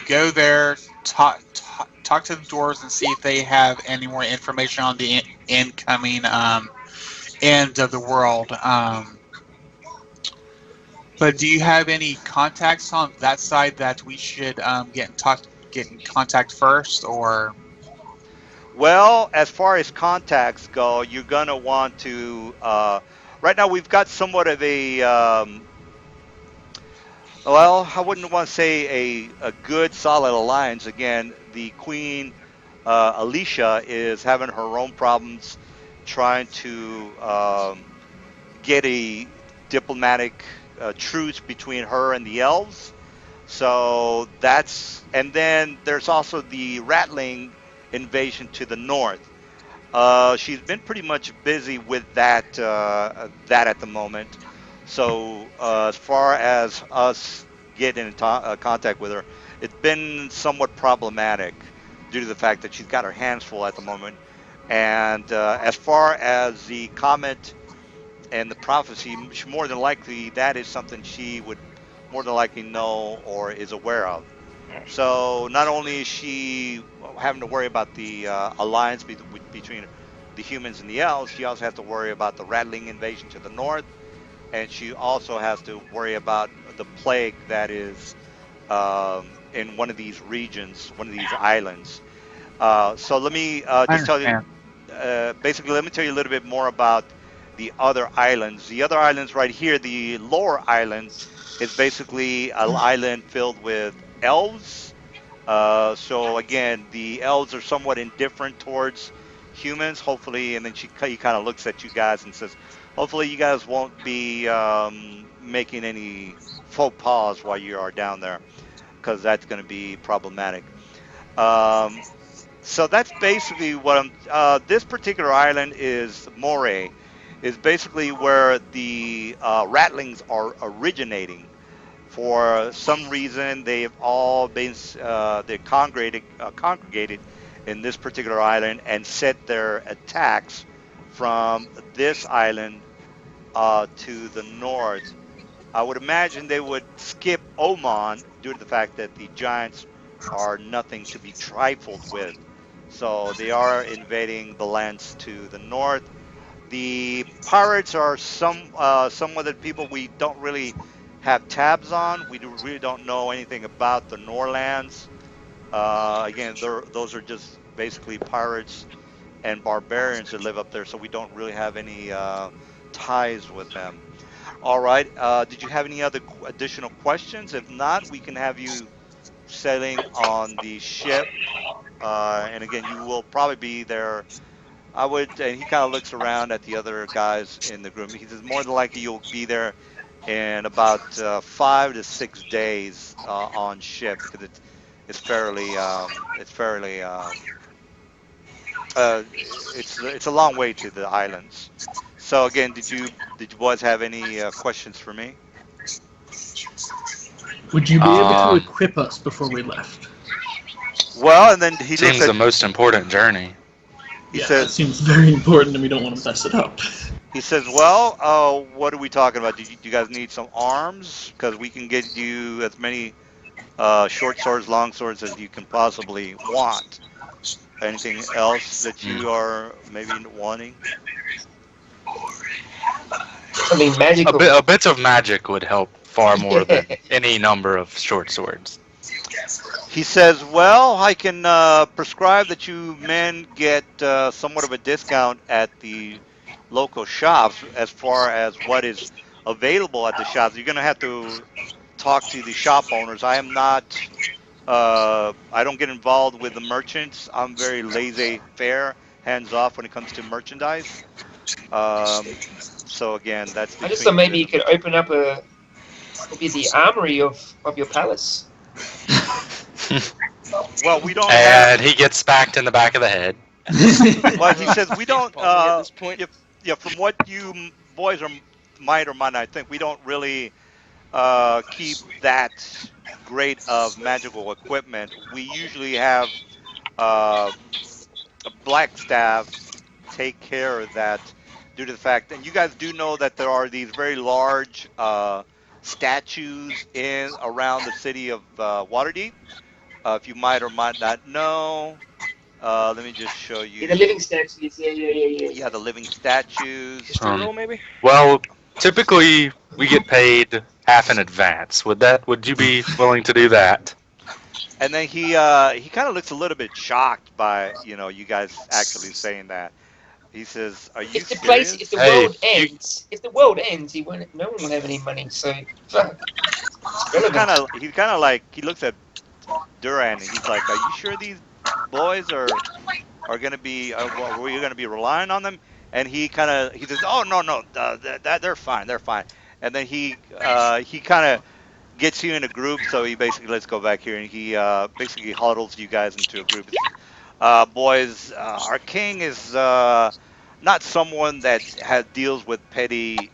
go there, talk to the dwarves, and see if they have any more information on the incoming end of the world. But do you have any contacts on that side that we should get in contact first, or Well, as far as contacts go, you're gonna want to. Right now, we've got somewhat of a. Well, I wouldn't want to say a good solid alliance. Again, the Queen Alicia is having her own problems trying to get a diplomatic truce between her and the elves. So that's, and then there's also the Ratling invasion to the north. She's been pretty much busy with that at the moment. So as far as us getting in contact with her, it's been somewhat problematic due to the fact that she's got her hands full at the moment. And as far as the comet and the prophecy, more than likely that is something she would more than likely know or is aware of. So not only is she having to worry about the alliance between the humans and the elves, she also has to worry about the rattling invasion to the north, and she also has to worry about the plague that is in one of these regions, one of these islands. So let me I just tell you, understand. basically, let me tell you a little bit more about the other islands. The other islands right here, the lower island, is basically an island filled with elves. So again, the elves are somewhat indifferent towards humans. Hopefully, and then he kind of looks at you guys and says, "Hopefully, you guys won't be making any faux pas while you are down there, because that's going to be problematic." Um, so that's basically what I'm. This particular island is Moray, is basically where the rattlings are originating. For some reason, they've all been congregated in this particular island and set their attacks from this island to the north. I would imagine they would skip Oman due to the fact that the giants are nothing to be trifled with. So they are invading the lands to the north. The pirates are some of the people we don't really have tabs on. Really don't know anything about the Norlands. Again, those are just basically pirates and barbarians that live up there, so we don't really have any ties with them. All right. Did you have any other additional questions? If not, we can have you sailing on the ship. And again, you will probably be there. I would, and he kind of looks around at the other guys in the group. He says more than likely you'll be there in about 5 to 6 days on ship because it's a long way to the islands. So again, did you boys have any questions for me? Would you be able to Um, equip us before we left? Well, and then he looks seems at the most important journey. he Yeah, that says seems very important, and we don't want to mess it up. he says, well, what are we talking about? Do you guys need some arms? Because we can get you as many short swords, long swords as you can possibly want. Anything else that Hmm. you are maybe wanting? Something magical. A bit of magic would help far more Yeah. than any number of short swords. He says, well, I can prescribe that you men get somewhat of a discount at the local shops as far as what is available at the shops. You're going to have to talk to the shop owners. I am not, I don't get involved with the merchants. I'm very laissez faire, hands off when it comes to merchandise. Um, so again, that's I just between thought you maybe and you the could open up maybe the armory of your palace. well, we don't have. And he gets smacked in the back of the head. Well, he says we don't. Pausing at this point. If yeah, from what you boys are might or might not think, we don't really keep that great of magical equipment. We usually have uh, a black staff take care of that due to the fact, and you guys do know that there are these very large statues in around the city of Waterdeep. If you might or might not know, let me just show you. Yeah, the living statues. Yeah. Yeah, the living statues. History roll, maybe? Well, typically we get paid half in advance. Would you be willing to do that? And then he kind of looks a little bit shocked by you guys actually saying that. He says, "Are you If the place, if the serious?" Hey, world ends, he won't. No one will have any money. So fuck, it's relevant. He's kind of like he looks at Duran and he's like, "Are you sure these boys are gonna be? Were you gonna be relying on them?" And he says, "Oh no, that they're fine, they're fine." And then he kind of gets you in a group. So he basically let's go back here and he basically huddles you guys into a group. He says, boys, our king is not someone that deals with petty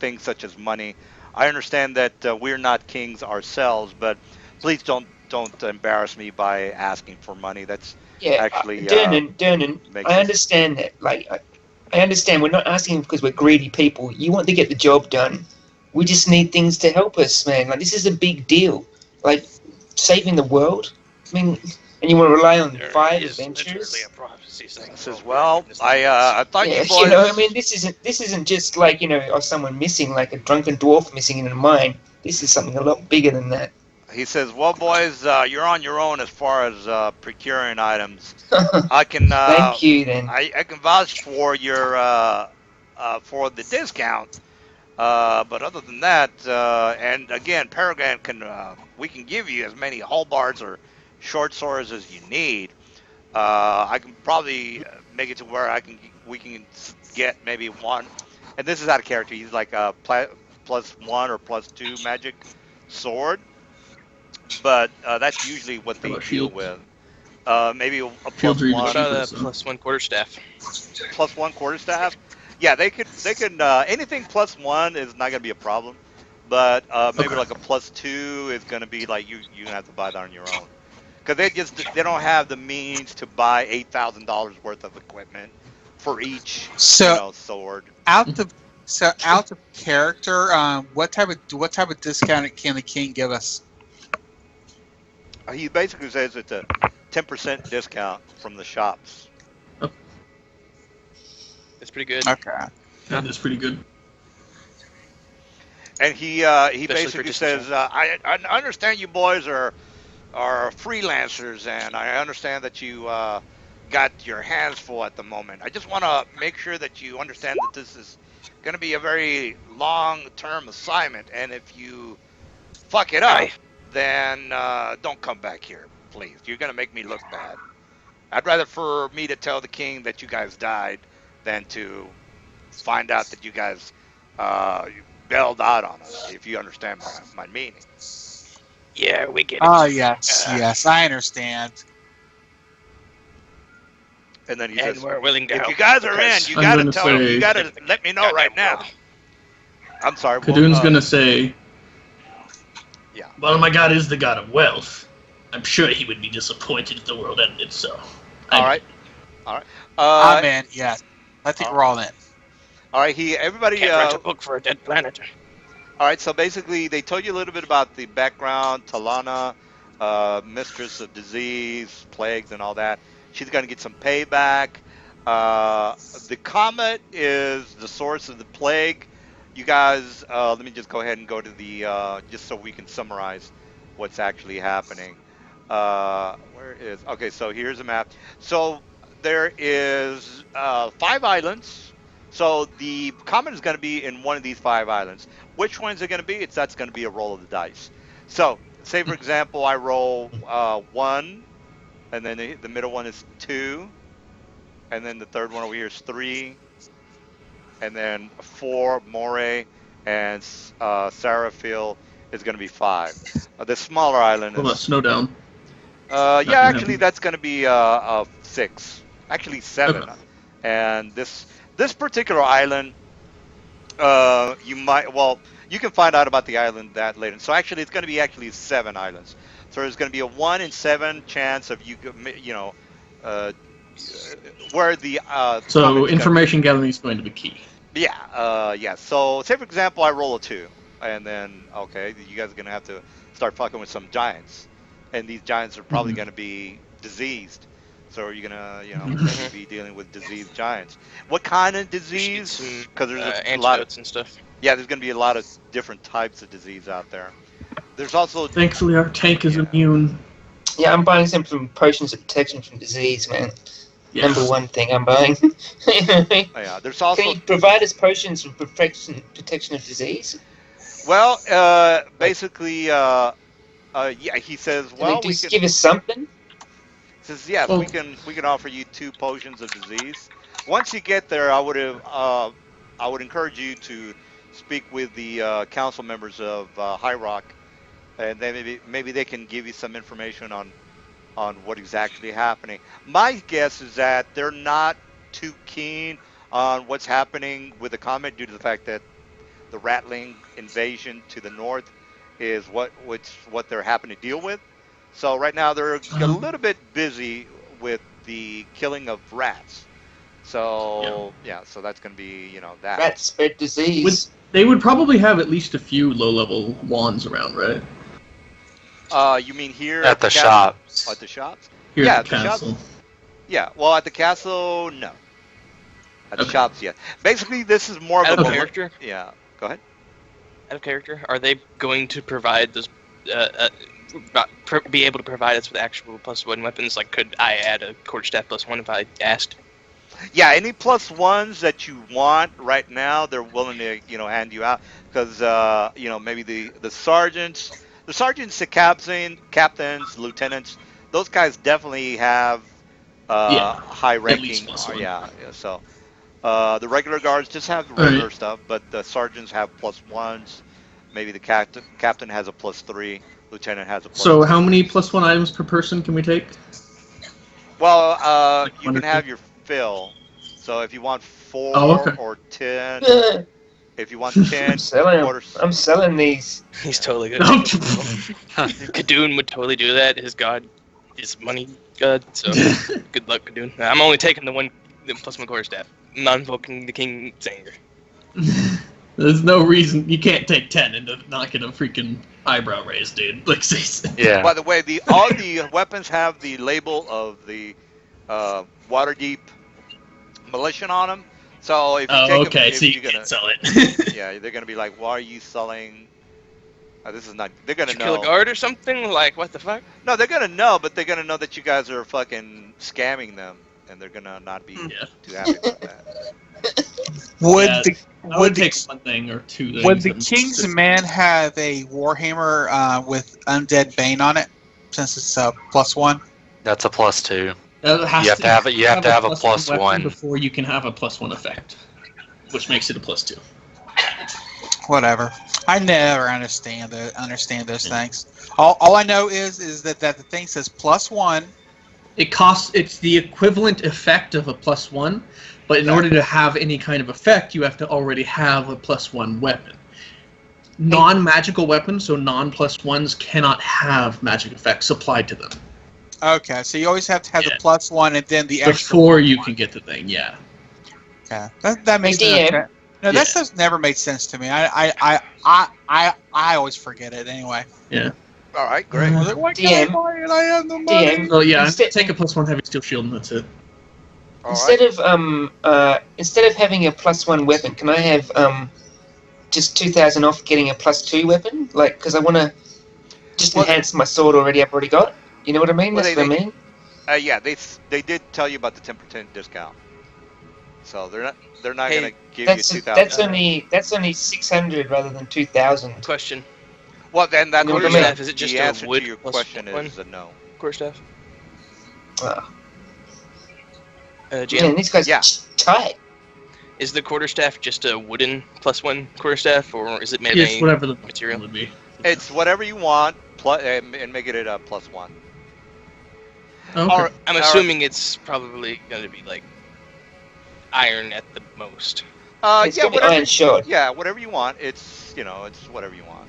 things such as money. I understand that we're not kings ourselves, but please don't embarrass me by asking for money. That's Yeah, actually Durnan, makes I us. understand that. Like, I understand. We're not asking because we're greedy people. You want to get the job done. We just need things to help us, man. Like, this is a big deal. Like, saving the world. I mean, and you want to rely on There 5 is literally adventurers? a prophecy saying, Says, "Oh, well, goodness, that I thought you Yeah, you know. I mean, boys. this isn't just like someone missing, like a drunken dwarf missing in a mine. This is something a lot bigger than that. He says, well, boys, you're on your own as far as procuring items. I can Thank you, then. I can vouch for your for the discount. But other than that, and again, Paragon can we can give you as many halberds or short swords as you need. I can probably make it to where we can get maybe one. And this is out of character. He's like a +1 or +2 magic sword, but that's usually what How they about deal shields? with. Maybe a Shields are even What +1. cheaper. about a So. +1 quarterstaff? +1 quarterstaff. Yeah, they could anything +1 is not gonna be a problem, but maybe Okay. like a +2 is gonna be like you're gonna have to buy that on your own because they don't have the means to buy $8,000 worth of equipment for each So sword. out of character, what type of discount can the king give us? He basically says it's a 10% discount from the shops, That's pretty good, Okay. That is pretty good. and he especially for basically distance says travel. I understand you boys are freelancers, and I understand that you got your hands full at the moment. I just want to make sure that you understand that this is going to be a very long-term assignment, and if you fuck it up, Aye. then don't come back here, please. You're going to make me look bad. I'd rather for me to tell the king that you guys died than to find out that you guys uh, bailed out on us, if you understand my meaning. Yeah, we get Oh it. yes, Uh, yes, I understand. And then he and says, we're willing to if help. you guys are in, because you I'm got to gonna tell him. You say got to let me know right goddamn now. world. I'm sorry. Well, Kadun's gonna say, yeah. Well, my god is the god of wealth. I'm sure he would be disappointed if the world ended, so. All right. All right. I'm in. Yes, I think all we're all in. right. Everybody. Can't write a book for a dead planet. All right. So basically, they told you a little bit about the background. Talana, mistress of disease, plagues, and all that. She's gonna get some payback. The comet is the source of the plague. You guys, let me just go ahead and go to the just so we can summarize what's actually happening. Where is okay? So here's a map. So there is 5 islands. So the comet is going to be in one of these 5 islands. Which ones are going to be? That's going to be a roll of the dice. So say for example, I roll 1, and then the middle one is 2, and then the third one over here is 3, and then 4 Moray, and Sarahfield is going to be 5. The smaller island "What about is Snowdown?" yeah, Not gonna actually happen. that's going to be 6, actually 7, Okay. and this particular island you can find out about the island that later. So actually it's going to be actually 7 islands. So there's going to be a 1 in 7 chance of uh, where the So comet's going to be. information gathering is going to be key. Yeah, yeah. So say for example, I roll a 2, and then okay, you guys are gonna have to start fucking with some giants, and these giants are probably Hmm. gonna be diseased. So you're gonna, Mhm. be dealing with disease giants. What kind of We should get disease? some Because there's a lot of antidotes and stuff. there's gonna be a lot of different types of disease out there. There's also Thankfully, our tank is Yeah. immune. Yeah, I'm buying some from potions of protection from disease, man. Yeah. Number one thing I'm buying. Can yeah. There's also you provide us potions of protection of disease? well, Like, basically, yeah. He says, can they well, we just can. give us something? Says yes, Well, we can offer you 2 potions of disease. Once you get there, I would encourage you to speak with the council members of High Rock, and then maybe they can give you some information on what exactly happening. My guess is that they're not too keen on what's happening with the comet due to the fact that the Ratling invasion to the north is what they're having to deal with. So right now they're a um, little bit busy with the killing of rats. yeah. So yeah, so that's going to be that. Rats spread disease. They would probably have at least a few low-level wands around, right? You mean here At the castle? shops. At the shops? Here Yeah, at at the the shops. castle. Yeah. Well, at the castle, no. At the Okay. shops, yeah. Basically, this is more of Out a of character, Yeah. Go ahead. out of character, are they going to provide those? Be able to provide us with actual +1 weapons? Like, could I add a quarterstaff +1 if I asked? Yeah, any +1s that you want right now, they're willing to hand you out because maybe the sergeants, the captains, lieutenants, those guys definitely have Yeah, high at least ranking. +1. Yeah. So the regular guards just have the All right. regular stuff, but the sergeants have +1s. Maybe the captain has a +3, lieutenant has a So, +3. how many +1 items per person can we take? Well, Like you one or can two? have your fill. So if you want Oh, 4 okay. or 10, I'm if you want 10 selling 'em. quarters, I'm selling these. He's totally good. No. Kadoon would totally do that. His god is money god. So good luck, Kadoon. I'm only taking the +1 quarterstaff. I'm not invoking the King's anger. There's no reason you can't take 10 and not get a freaking eyebrow raise, dude. Like, seriously. Yeah. by the way, all the weapons have the label of the Waterdeep militia on them. So if you Oh, take them, okay. So if you you're gonna, can't sell it. yeah, they're gonna be like, why are you selling? This is not. They're gonna Did you kill a know. guard or something? Like, what the fuck? No, they're gonna know, but they're gonna know that you guys are fucking scamming them, and they're gonna not be Yeah. too happy about that. Would Yeah, the I would would the, take one thing or two things. would the and King's just- Man have a Warhammer with Undead Bane on it? Since it's a +1. That's a +2. It has You have to have it. You have to have a +1 weapon +1. before you can have a +1 effect, which makes it a +2. Whatever. I never understand those things. All I know is that the thing says +1. It's the equivalent effect of a +1, but in order to have any kind of effect, you have to already have a +1 weapon. Non-magical weapons, so non-+1s, cannot have magic effects applied to them Okay, so you always have to have Yeah. the +1 and then the extra. before you can get the thing. Yeah. Okay, that makes Hey, no DM. sense. No, that stuff never made sense to me. I always forget it anyway. All right, great. I was like, why can't I DM. buy it? I have the money. DM. So yeah, Instead- take a +1 heavy steel shield, and that's it. All Instead right. of having a +1 weapon, can I have just 2,000 off getting a +2 weapon? Like, because I want to just Well- enhance my sword I've already got. You know what I mean? Well, That's what I mean. Yeah, they did tell you about the 10% discount. So they're not Hey, gonna give That's you 2,000. that's only 600 rather than 2,000. Question. Well, then that's You know what I the, mean? Quarterstaff, is it just the a answer wood to your plus question one? is a no. Quarterstaff? Oh, GM, man, these guys Yeah. are tight. is the quarterstaff just a wooden +1 quarterstaff, or is it made of Yes, any whatever the material? would be. It's whatever you want, and make it a +1. Oh, okay. Or I'm assuming it's probably going to be like iron at the most. It's yeah, got the whatever. iron shard. Yeah, whatever you want. It's it's whatever you want.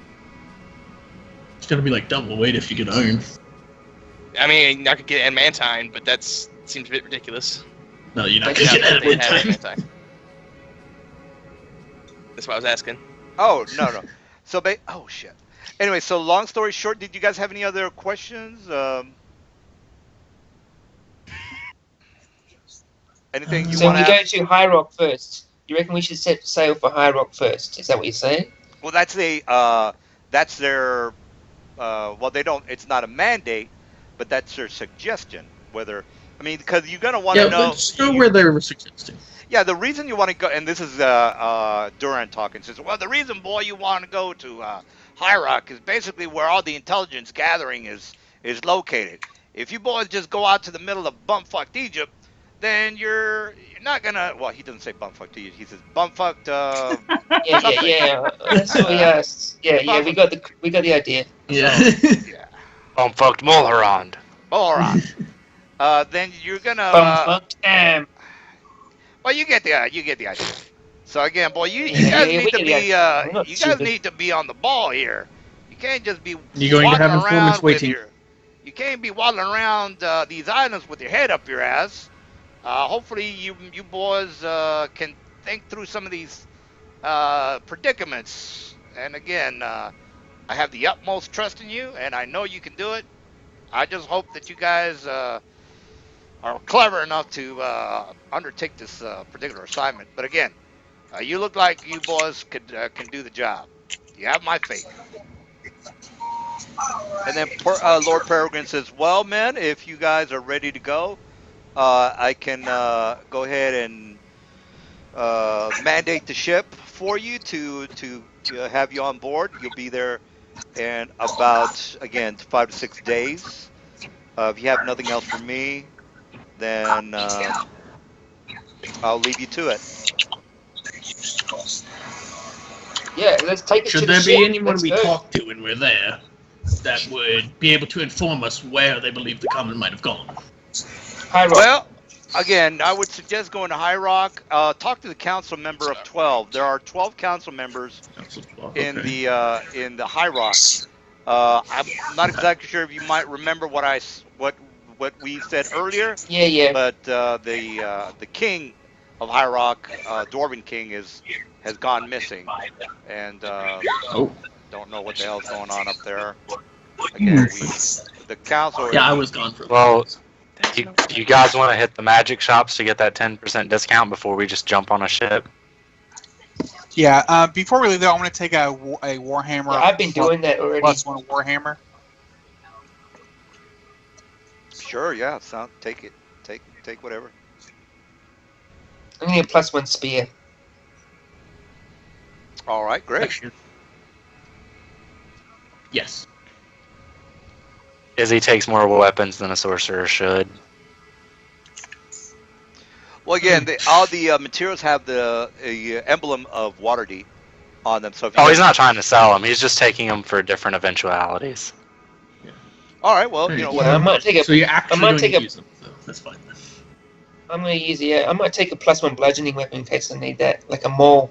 It's gonna be like double weight if you get iron. I mean, I could get adamantine, but that seems a bit ridiculous. No, you're not Like, gonna Yeah, get but they have adamantine. adamantine. That's what I was asking. Oh no. So oh shit. Anyway, so long story short, did you guys have any other questions? Anything you So want we to go add? to High Rock first. You reckon we should set sail for High Rock first? Is that what you're saying? Well, that's their well, they don't. It's not a mandate, but that's their suggestion. Whether I mean, because you're gonna want to Yeah, know. let's go where they were suggesting. Yeah, the reason you want to go, and this is Duran talking, says, well, the reason, boy, you want to go to High Rock is basically where all the intelligence gathering is located. If you boys just go out to the middle of bumfucked Egypt, then you're not gonna. Well, he doesn't say bumfucked Egypt. He says bumfucked something. That's what we asked. Yeah. We Bumfucked. got the idea. Yeah. Yeah. Bumfucked Mulherond. All right. Then you're gonna. Bumfucked. Well, you get the idea. So again, boy, you Yeah, guys yeah, need we to get the be idea. I'm not you guys stupid. need to be on the ball here. You can't just be You're going to have waddling informants around with waiting. you can't be waddling around these islands with your head up your ass. Hopefully you boys can think through some of these predicaments. And again, I have the utmost trust in you, and I know you can do it. I just hope that you guys are clever enough to undertake this particular assignment. But again, you look like you boys can do the job. You have my faith. And then Lord Peregrine says, well, men, if you guys are ready to go, I can go ahead and mandate the ship for you to have you on board. You'll be there in about, again, 5 to 6 days. If you have nothing else for me, then I'll leave you to it. Yeah, let's take it Should to the there ship. be anyone Let's we go. talk to when we're there that would be able to inform us where they believe the common might have gone? High Rock. Well, again, I would suggest going to High Rock. Talk to the council member of 12. There are 12 council members in the High Rock. I'm not exactly sure if you might remember what we said earlier, Yeah. but the king of High Rock, Dwarven King, has gone missing, and don't know what the hell's going on up there. Again, the council. Yeah, I was gone for. Well, you guys want to hit the magic shops to get that 10% discount before we just jump on a ship? Yeah. Before we leave, though, I want to take a Warhammer. Yeah, I've been doing that already. +1 Warhammer. Sure, yeah. Take it. Take whatever. I'm gonna get +1 spear. All right, great. Yes. Izzy takes more weapons than a sorcerer should. Well, again, all the materials have the emblem of Waterdeep on them. So if you Oh, he's not trying to sell them. He's just taking them for different eventualities. all right, well, Yeah, Yeah, I whatever. might take a. So you're actually might going take to a- use them, so that's fine. I'm gonna use I might take a +1 bludgeoning weapon in case I need that, like a maul,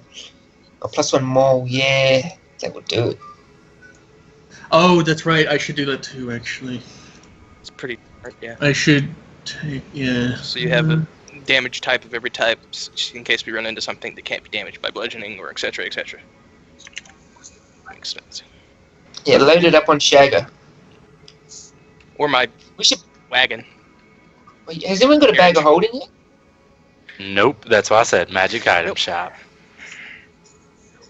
a +1 maul. Yeah, that would do it. Oh, that's right. I should do that too, actually. It's pretty hard, yeah. I should take, yeah. So you have a damage type of every type, in case we run into something that can't be damaged by bludgeoning or etc. etc. Makes sense. Yeah, load it up on Shagger. Or my We should. wagon. Wait, has anyone got a bag of holding yet? Nope, that's why I said magic item shop.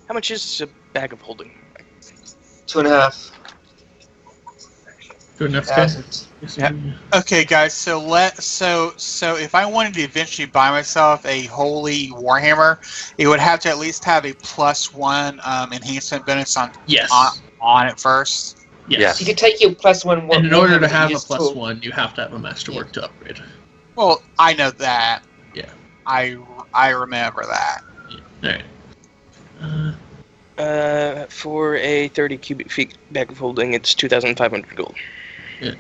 How much is a bag of holding? 2.5 Good enough, guys. thousand. Yeah. Okay, guys. So if I wanted to eventually buy myself a holy Warhammer, it would have to at least have a +1 enhancement bonus on Yes. it first. Yes. You could take your +1. And in order to Warhammer have a used +1, you have to have a masterwork to upgrade. Well, I know that. Yeah. I remember that. Alright. For a 30 cubic feet bag of holding, it's 2,500 gold. Yeah.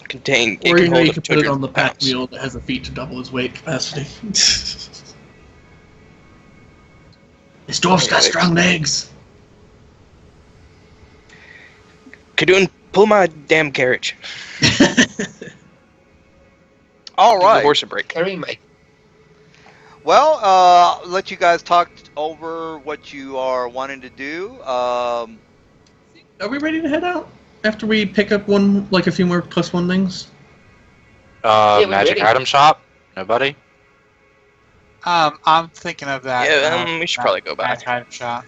Contain. Or it can hold you up can to put it on the 200 pack pounds. mule that has a feat to double his weight capacity. This dwarf's got strong legs. Kadun, pull my damn carriage. All Give the right. horse a break. Carry, mate. Well, I'll let you guys talk over what you are wanting to do. Are we ready to head out? After we pick up a few more +1 things? we're Magic ready. item shop? Nobody? I'm thinking of that. Yeah, we should that probably go back. magic item shop.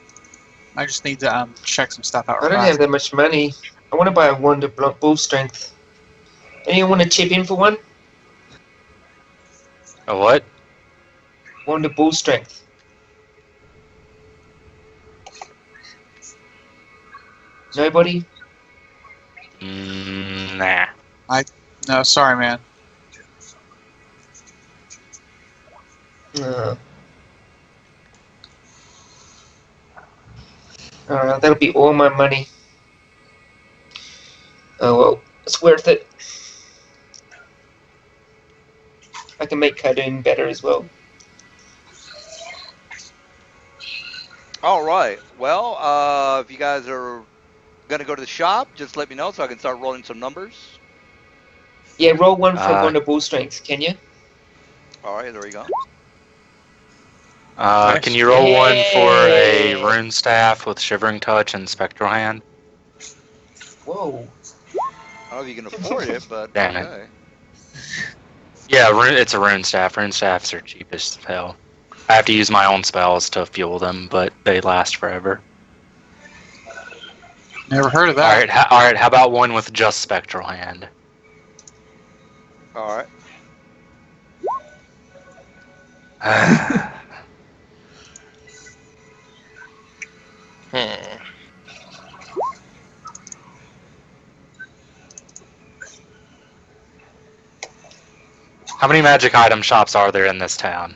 I just need to check some stuff out. I don't have that much money. I want to buy a wand of bull strength. Anyone want to chip in for one? A what? Wand of bull strength. Nobody? Nah. No, sorry, man. No. That'll be all my money. Oh well, it's worth it. I can make cartoon better as well. All right. Well, if you guys are gonna go to the shop, just let me know so I can start rolling some numbers. Yeah, roll one for wand of bull strength, can you? All right, there you go. Can you roll one for a Yay. rune staff with shivering touch and spectral hand? Whoa. I don't know if you can afford it, but Damn it. okay. Yeah, it's a rune staff. Rune staffs are cheap as hell. I have to use my own spells to fuel them, but they last forever. Never heard of All that. right, all right. How about one with just spectral hand? All right. How many magic item shops are there in this town?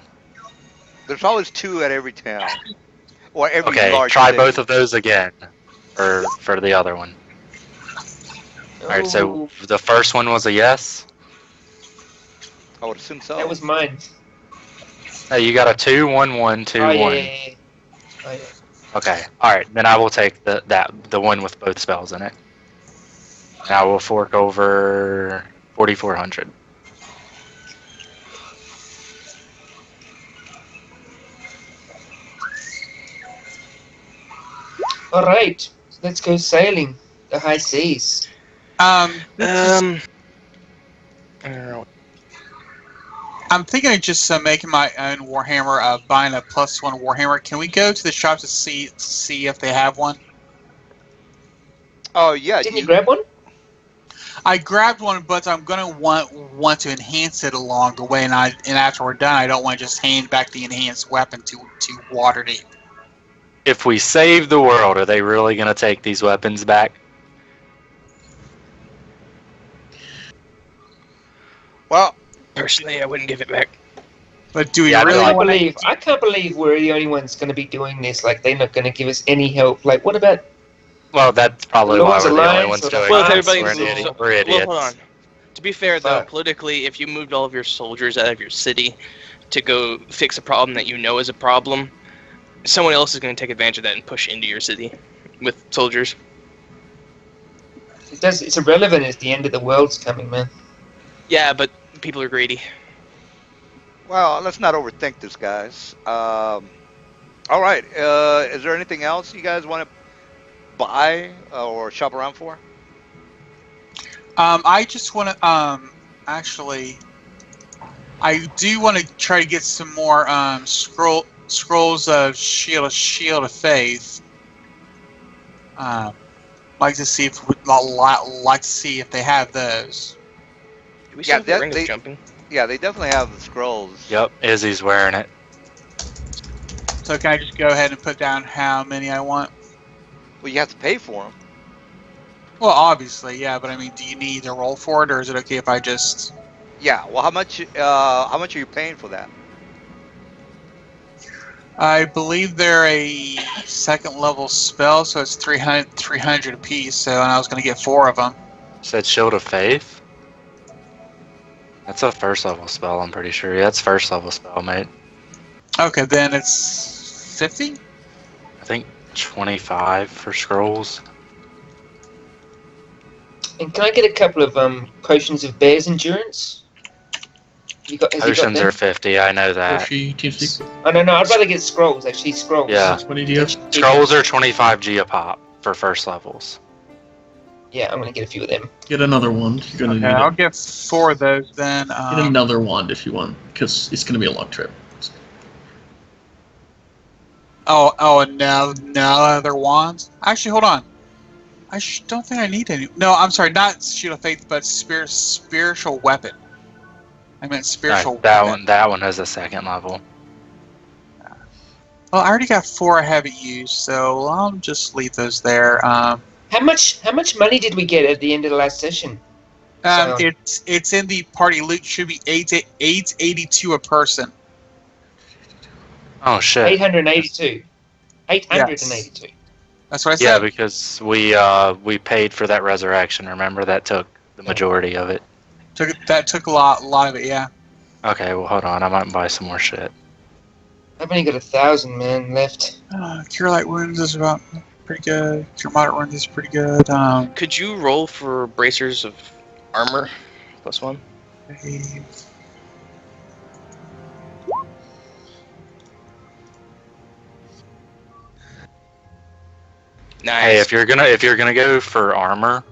There's always 2 at every town, or every Okay, large try city. both of those again, or for the other one. All right, so the first one was a yes. I would assume so. That was mine. Hey, you got a 2, 1, 1, 2, Oh, 1. yeah. Oh, yeah. Okay, all right. Then I will take the one with both spells in it. And I will fork over 4,400. All right, let's go sailing the high seas. I don't know. I'm thinking of just making my own Warhammer, buying a +1 Warhammer. Can we go to the shop to see if they have one? Oh yeah. Didn't you grab one? I grabbed one, but I'm gonna want to enhance it along the way, and after we're done, I don't want to just hand back the enhanced weapon to Waterdeep. If we save the world, are they really going to take these weapons back? Well, Personally, I wouldn't give it back. But do we Yeah, really I want to? can't believe we're the only ones going to be doing this. Like, they're not going to give us any help. Like, what about? Well, that's probably The why Lord's we're the only Alliance ones or the doing Well, if Hearts this. everybody, We're, or- we're idiots. Well, hold on. To be fair, though, Fuck. politically, if you moved all of your soldiers out of your city to go fix a problem that you know is a problem, someone else is going to take advantage of that and push into your city with soldiers. It's irrelevant as the end of the world's coming, man. Yeah, but people are greedy. well, let's not overthink this, guys. All right. Is there anything else you guys want to buy or shop around for? I just want to actually, I do want to try to get some more scrolls of Shield of Faith. Like to see if they have those. Do we Yeah, still have the ring they- of jumping? Yeah, they definitely have the scrolls. Yep, Izzy's wearing it. So can I just go ahead and put down how many I want? Well, you have to pay for them. Well, obviously, yeah, but I mean, do you need to roll for it, or is it okay if I just? Yeah. Well, how much are you paying for that? I believe they're a second level spell, so it's 300 apiece. So, and I was going to get 4 of them. Said Shield of Faith? That's a first level spell, I'm pretty sure. Yeah, it's first level spell, mate. Okay, then it's 50. I think 25 for scrolls. And can I get a couple of potions of bear's endurance? Has he got Potions them? are 50, I know that. Yoshi, TeamSpeak. Oh no, I'd rather get scrolls. Actually, scrolls. Yeah. What do you have? Scrolls are 25 Geopop for first levels. Yeah, I'm gonna get a few of them. Get another wand. You're gonna Okay, need I'll it. get 4 of those then. Get another wand if you want, because it's gonna be a long trip. and now they're wands. Actually, hold on. I don't think I need any. No, I'm sorry, not shield of faith, but spiritual weapon. I meant spiritual weapon. That one has a second level. Well, I already got 4 I haven't used, so I'll just leave those there. How much money did we get at the end of the last session? So- It's in the party loot. Should be 882 a person. Oh shit. 882. 882. That's what I Yeah, said. because we paid for that resurrection. Remember, that took the majority of it. That took a lot of it. Yeah. Okay, well hold on. I might buy some more shit. I've only got 1,000 man left. Cure light wounds is about pretty good. Cure moderate wounds is pretty good. Could you roll for bracers of armor +1? Nice. Hey, if you're gonna go for armor,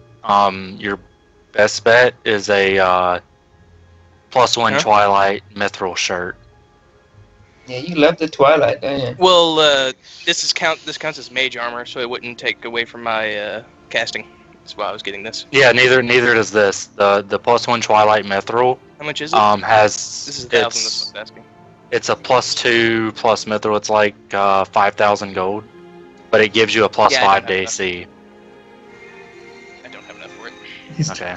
your best bet is a +1 Huh? Twilight Mithril shirt. Yeah, you love the Twilight, don't you? Well, this counts as mage armor, so it wouldn't take away from my casting. That's why I was getting this. Yeah, neither does this. The +1 Twilight Mithril How much is it? has This is 1,000. That's what I was asking. it's a +2 plus Mithril. It's like 5,000 gold, but it gives you a +5 Yeah, I don't to have AC. I don't have enough for it. Okay.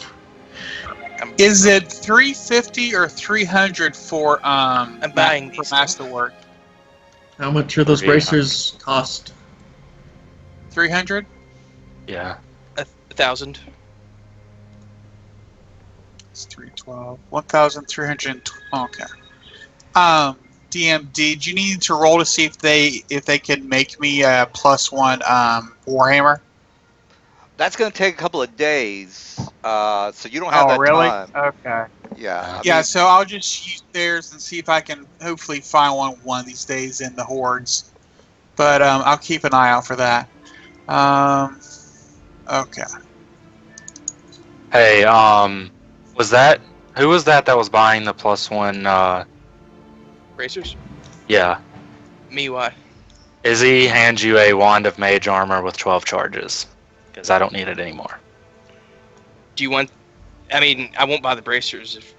Is it 350 or 300 for I'm buying for these. masterwork? How much are those 300. bracers cost? 300. Yeah. 1,000. It's 312. 1,300. Okay. DM, did you need to roll to see if they can make me a +1 Warhammer? That's going to take a couple of days, so you don't have that really? time. Okay. Yeah. Yeah, so I'll just use theirs and see if I can hopefully find one of these days in the hordes. But I'll keep an eye out for that. Okay. Hey, who was that was buying the +1? Bracers? Yeah. Me, why? Izzy hands you a wand of mage armor with 12 charges, because I don't need it anymore. Do you want? I mean, I won't buy the bracers if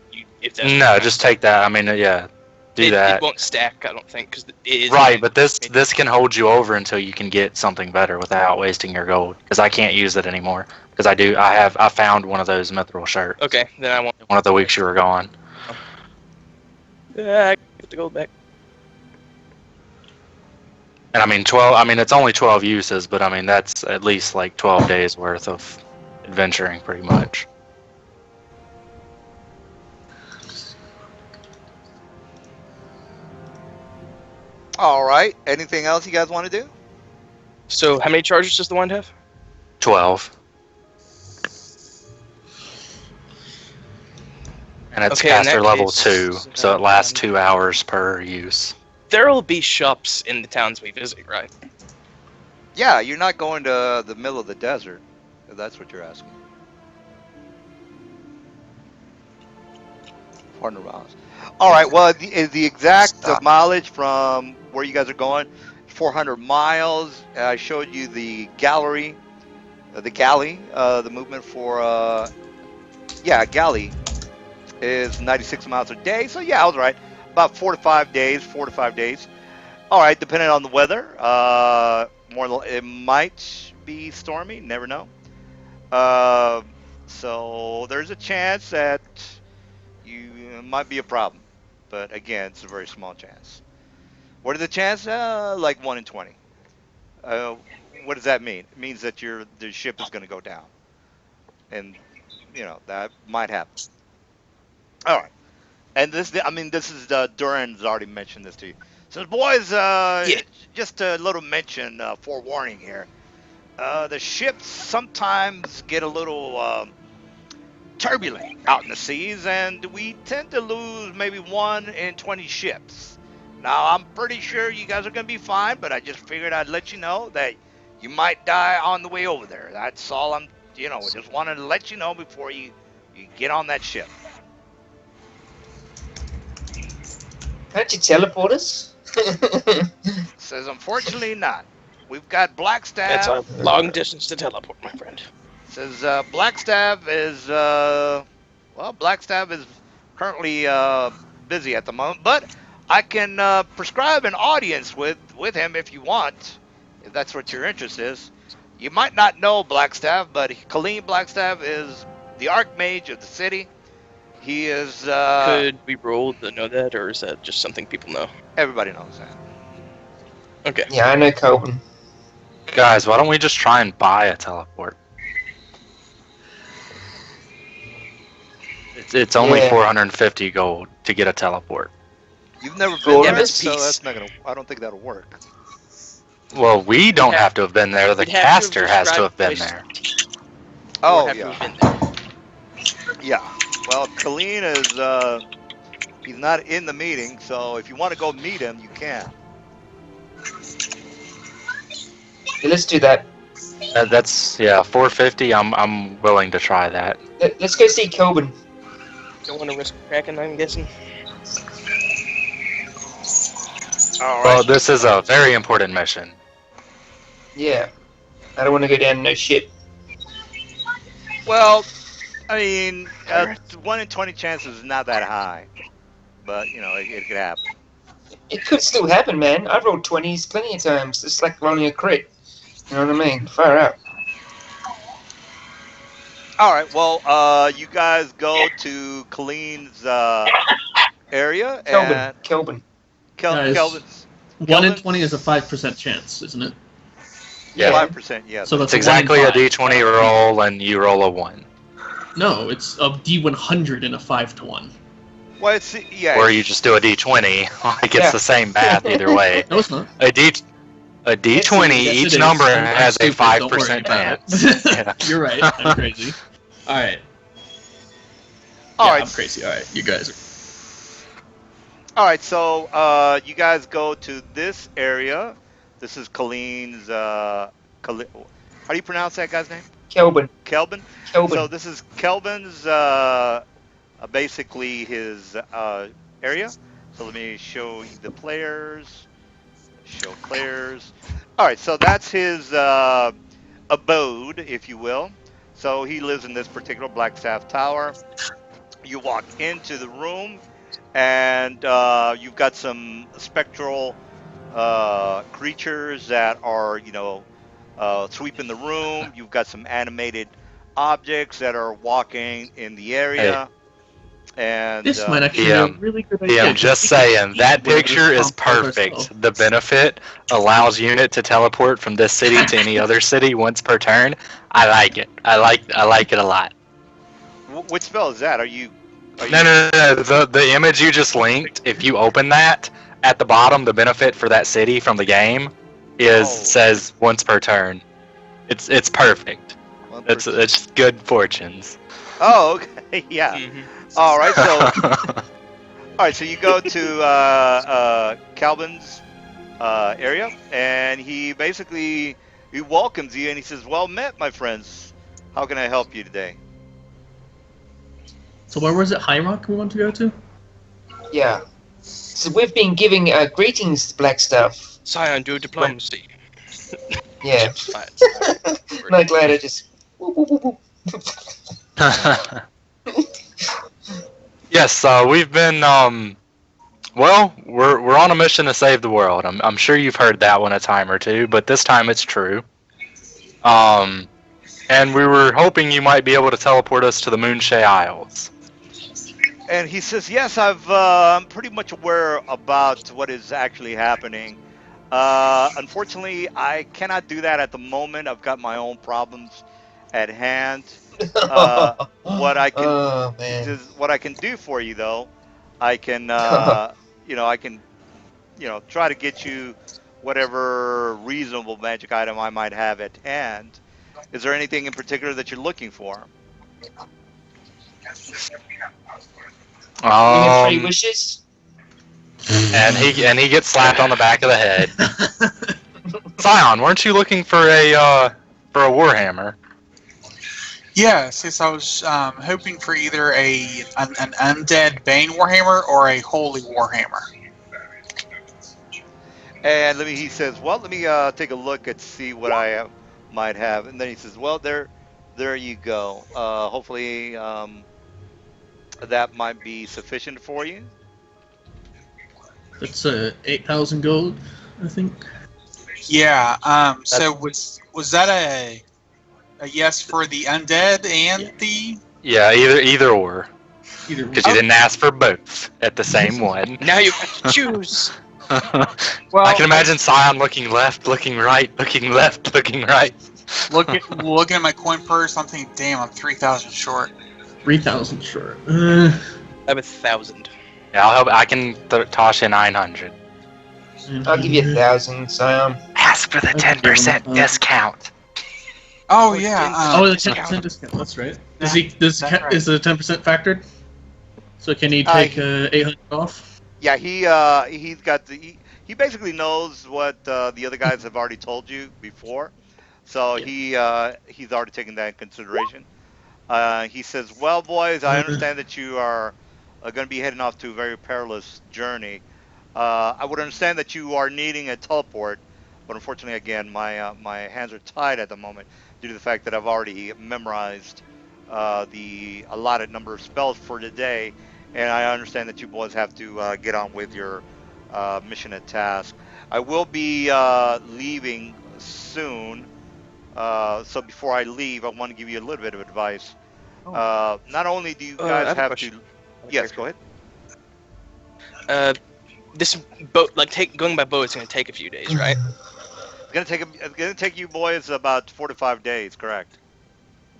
that's No, just take that. I mean, yeah, do that. It won't stack, I don't think, because it is Right, but this can hold you over until you can get something better without wasting your gold. Because I can't use it anymore. Because I found one of those mithril shirts. Okay, then I won't. One of the weeks you were gone. I get the gold back. And I mean 12. I mean it's only 12 uses, but I mean that's at least like 12 days worth of adventuring, pretty much. All right. Anything else you guys want to do? So, how many charges does the wand have? 12. And it's Okay, in caster that level case, 2, so it lasts 2 hours per use. There'll be shops in the towns we visit, right? Yeah, you're not going to the middle of the desert, if that's what you're asking. 400 miles. All right. Well, the exact mileage from where you guys are going, 400 miles. I showed you the galley, the movement for galley is 96 miles a day. So yeah, I was right. About 4 to 5 days. All right, depending on the weather. It might be stormy. Never know. So there's a chance that it might be a problem, but again, it's a very small chance. What is the chance? Like 1 in 20. What does that mean? It means that the ship is going to go down, and that might happen. All right, and this is Duran's already mentioned this to you. So boys, just a little mention, forewarning here. The ships sometimes get a little turbulent out in the seas, and we tend to lose maybe 1 in 20 ships. Now, I'm pretty sure you guys are going to be fine, but I just figured I'd let you know that you might die on the way over there. That's all just wanted to let you know before you get on that ship. Can't you teleport us? Says, unfortunately not. We've got That's a Blackstaff. long distance to teleport, my friend. Says Blackstaff is Blackstaff is currently busy at the moment, but I can prescribe an audience with him if you want, if that's what your interest is. You might not know Blackstaff, but Colleen Blackstaff is the Archmage of the city. He is. Could we roll to know that, or is that just something people know? Everybody knows that. Okay. Yeah, I know Colton. Guys, why don't we just try and buy a teleport? It's only Yeah. 450 gold to get a teleport. You've never Cool. been Yeah, there, but so peace. that's not gonna. I don't think that'll work. Well, we don't have- have to have been there. The we'd have to have caster has to have been described there. Oh have to yeah, have been there. yeah. Well, Colleen is. He's not in the meeting, so if you want to go meet him, you can. Yeah, let's do that. That's 450. I'm willing to try that. Let's go see Kelvin. Don't want to risk cracking, I'm guessing. All Well, this is a very important mission. Yeah. I don't want to go down no ship. Well, I mean, 1 in 20 chances is not that high, but you know it could happen. It could still happen, man. I've rolled 20s plenty of times. It's like rolling a crit. You know what I mean? Far out. All right. Well, you guys go to Colleen's area and Kelvin. Guys. Kelvin's 1 in 20 is a 5% chance, isn't it? Yeah. 5%. Yeah. So that's It's exactly a a 1 in 5. d20 roll, and you roll a 1. No, it's a D100 and a 5 to 1. Well, it's yeah. Or you just do a d20. Like, Yeah. it's the same math either way. No, it's not. A d20, Yes, each it number is. I'm has a stupid, don't worry 5% about chance. it. Yeah. You're right. I'm crazy. All right. All Yeah, right. I'm crazy. All right, you guys are. All right. So you guys go to this area. This is Colleen's. How do you pronounce that guy's name? Kelvin. Kelvin. Kelvin. So this is Kelvin's, basically his area. So let me show you the players. Show players. All right, so that's his abode, if you will. So he lives in this particular Blackstaff Tower. You walk into the room, and you've got some spectral creatures that are, sweeping the room. You've got some animated objects that are walking in the area. And This might actually be Yeah. a really good Yeah, idea. I'm just saying, that We're picture is responsible perfect. ourselves. The benefit allows unit to teleport from this city to any other city once per turn. I like it. I like it a lot. What spell is that? Are you? No. The image you just linked, if you open that, at the bottom, the benefit for that city from the game says once per turn. It's perfect. It's good fortunes. Oh, okay. Yeah. Mhm. All right. So you go to Calvin's area, and he basically welcomes you, and he says, "Well met, my friends. How can I help you today?" So where was it? High Rock we want to go to? Yeah. So we've been giving greetings to Black Stuff. Scion, do diplomacy. Yeah. Fine. No, glad I just. Whoop, whoop, whoop, whoop. Yes, we've been. We're on a mission to save the world. I'm sure you've heard that one a time or two, but this time it's true. And we were hoping you might be able to teleport us to the Moonshay Isles. And he says, "Yes, I'm pretty much aware about what is actually happening. Unfortunately, I cannot do that at the moment. I've got my own problems at hand. What I can, Oh man. what I can do for you, though, I can, try to get you whatever reasonable magic item I might have at hand. Is there anything in particular that you're looking for?" You have 3 Um, wishes? and he gets slapped on the back of the head. Scion, weren't you looking for a warhammer? Yeah, since I was hoping for either an undead Bane Warhammer or a Holy Warhammer. And he says, well, let me take a look and see what I might have. And then he says, well, there you go. Hopefully that might be sufficient for you. That's 8,000 gold, I think. Yeah. So was that a yes for the undead and Yeah. the? Yeah, either or. Either Because you didn't ask for both at the same one. Now you have to choose. Well, I can imagine Scion looking left, looking right, looking left, looking right. looking at my coin purse, I'm thinking, damn, I'm 3,000 short. 3,000 short. I'm 1,000. Yeah, I'll help. I can toss you 900. I'll give you 1,000, Scion. Ask for the Okay, 10% well, discount. Oh yeah. Oh, the 10% discount. That's right. Yeah, Is that's right. the 10% factored? So can he take 800 off? Yeah, he's got he basically knows what the other guys have already told you before, so he's already taken that in consideration. He says, "Well, boys, I understand that you are going to be heading off to a very perilous journey. I would understand that you are needing a teleport, but unfortunately, again, my hands are tied at the moment due to the fact that I've already memorized the allotted number of spells for today, and I understand that you boys have to get on with your mission and task. I will be leaving soon, so before I leave, I want to give you a little bit of advice. Not only do you I guys have a have question. to, yes, go ahead. This boat, going by boat, is going to take a few days, right? It's gonna take you boys about 4 to 5 days, correct?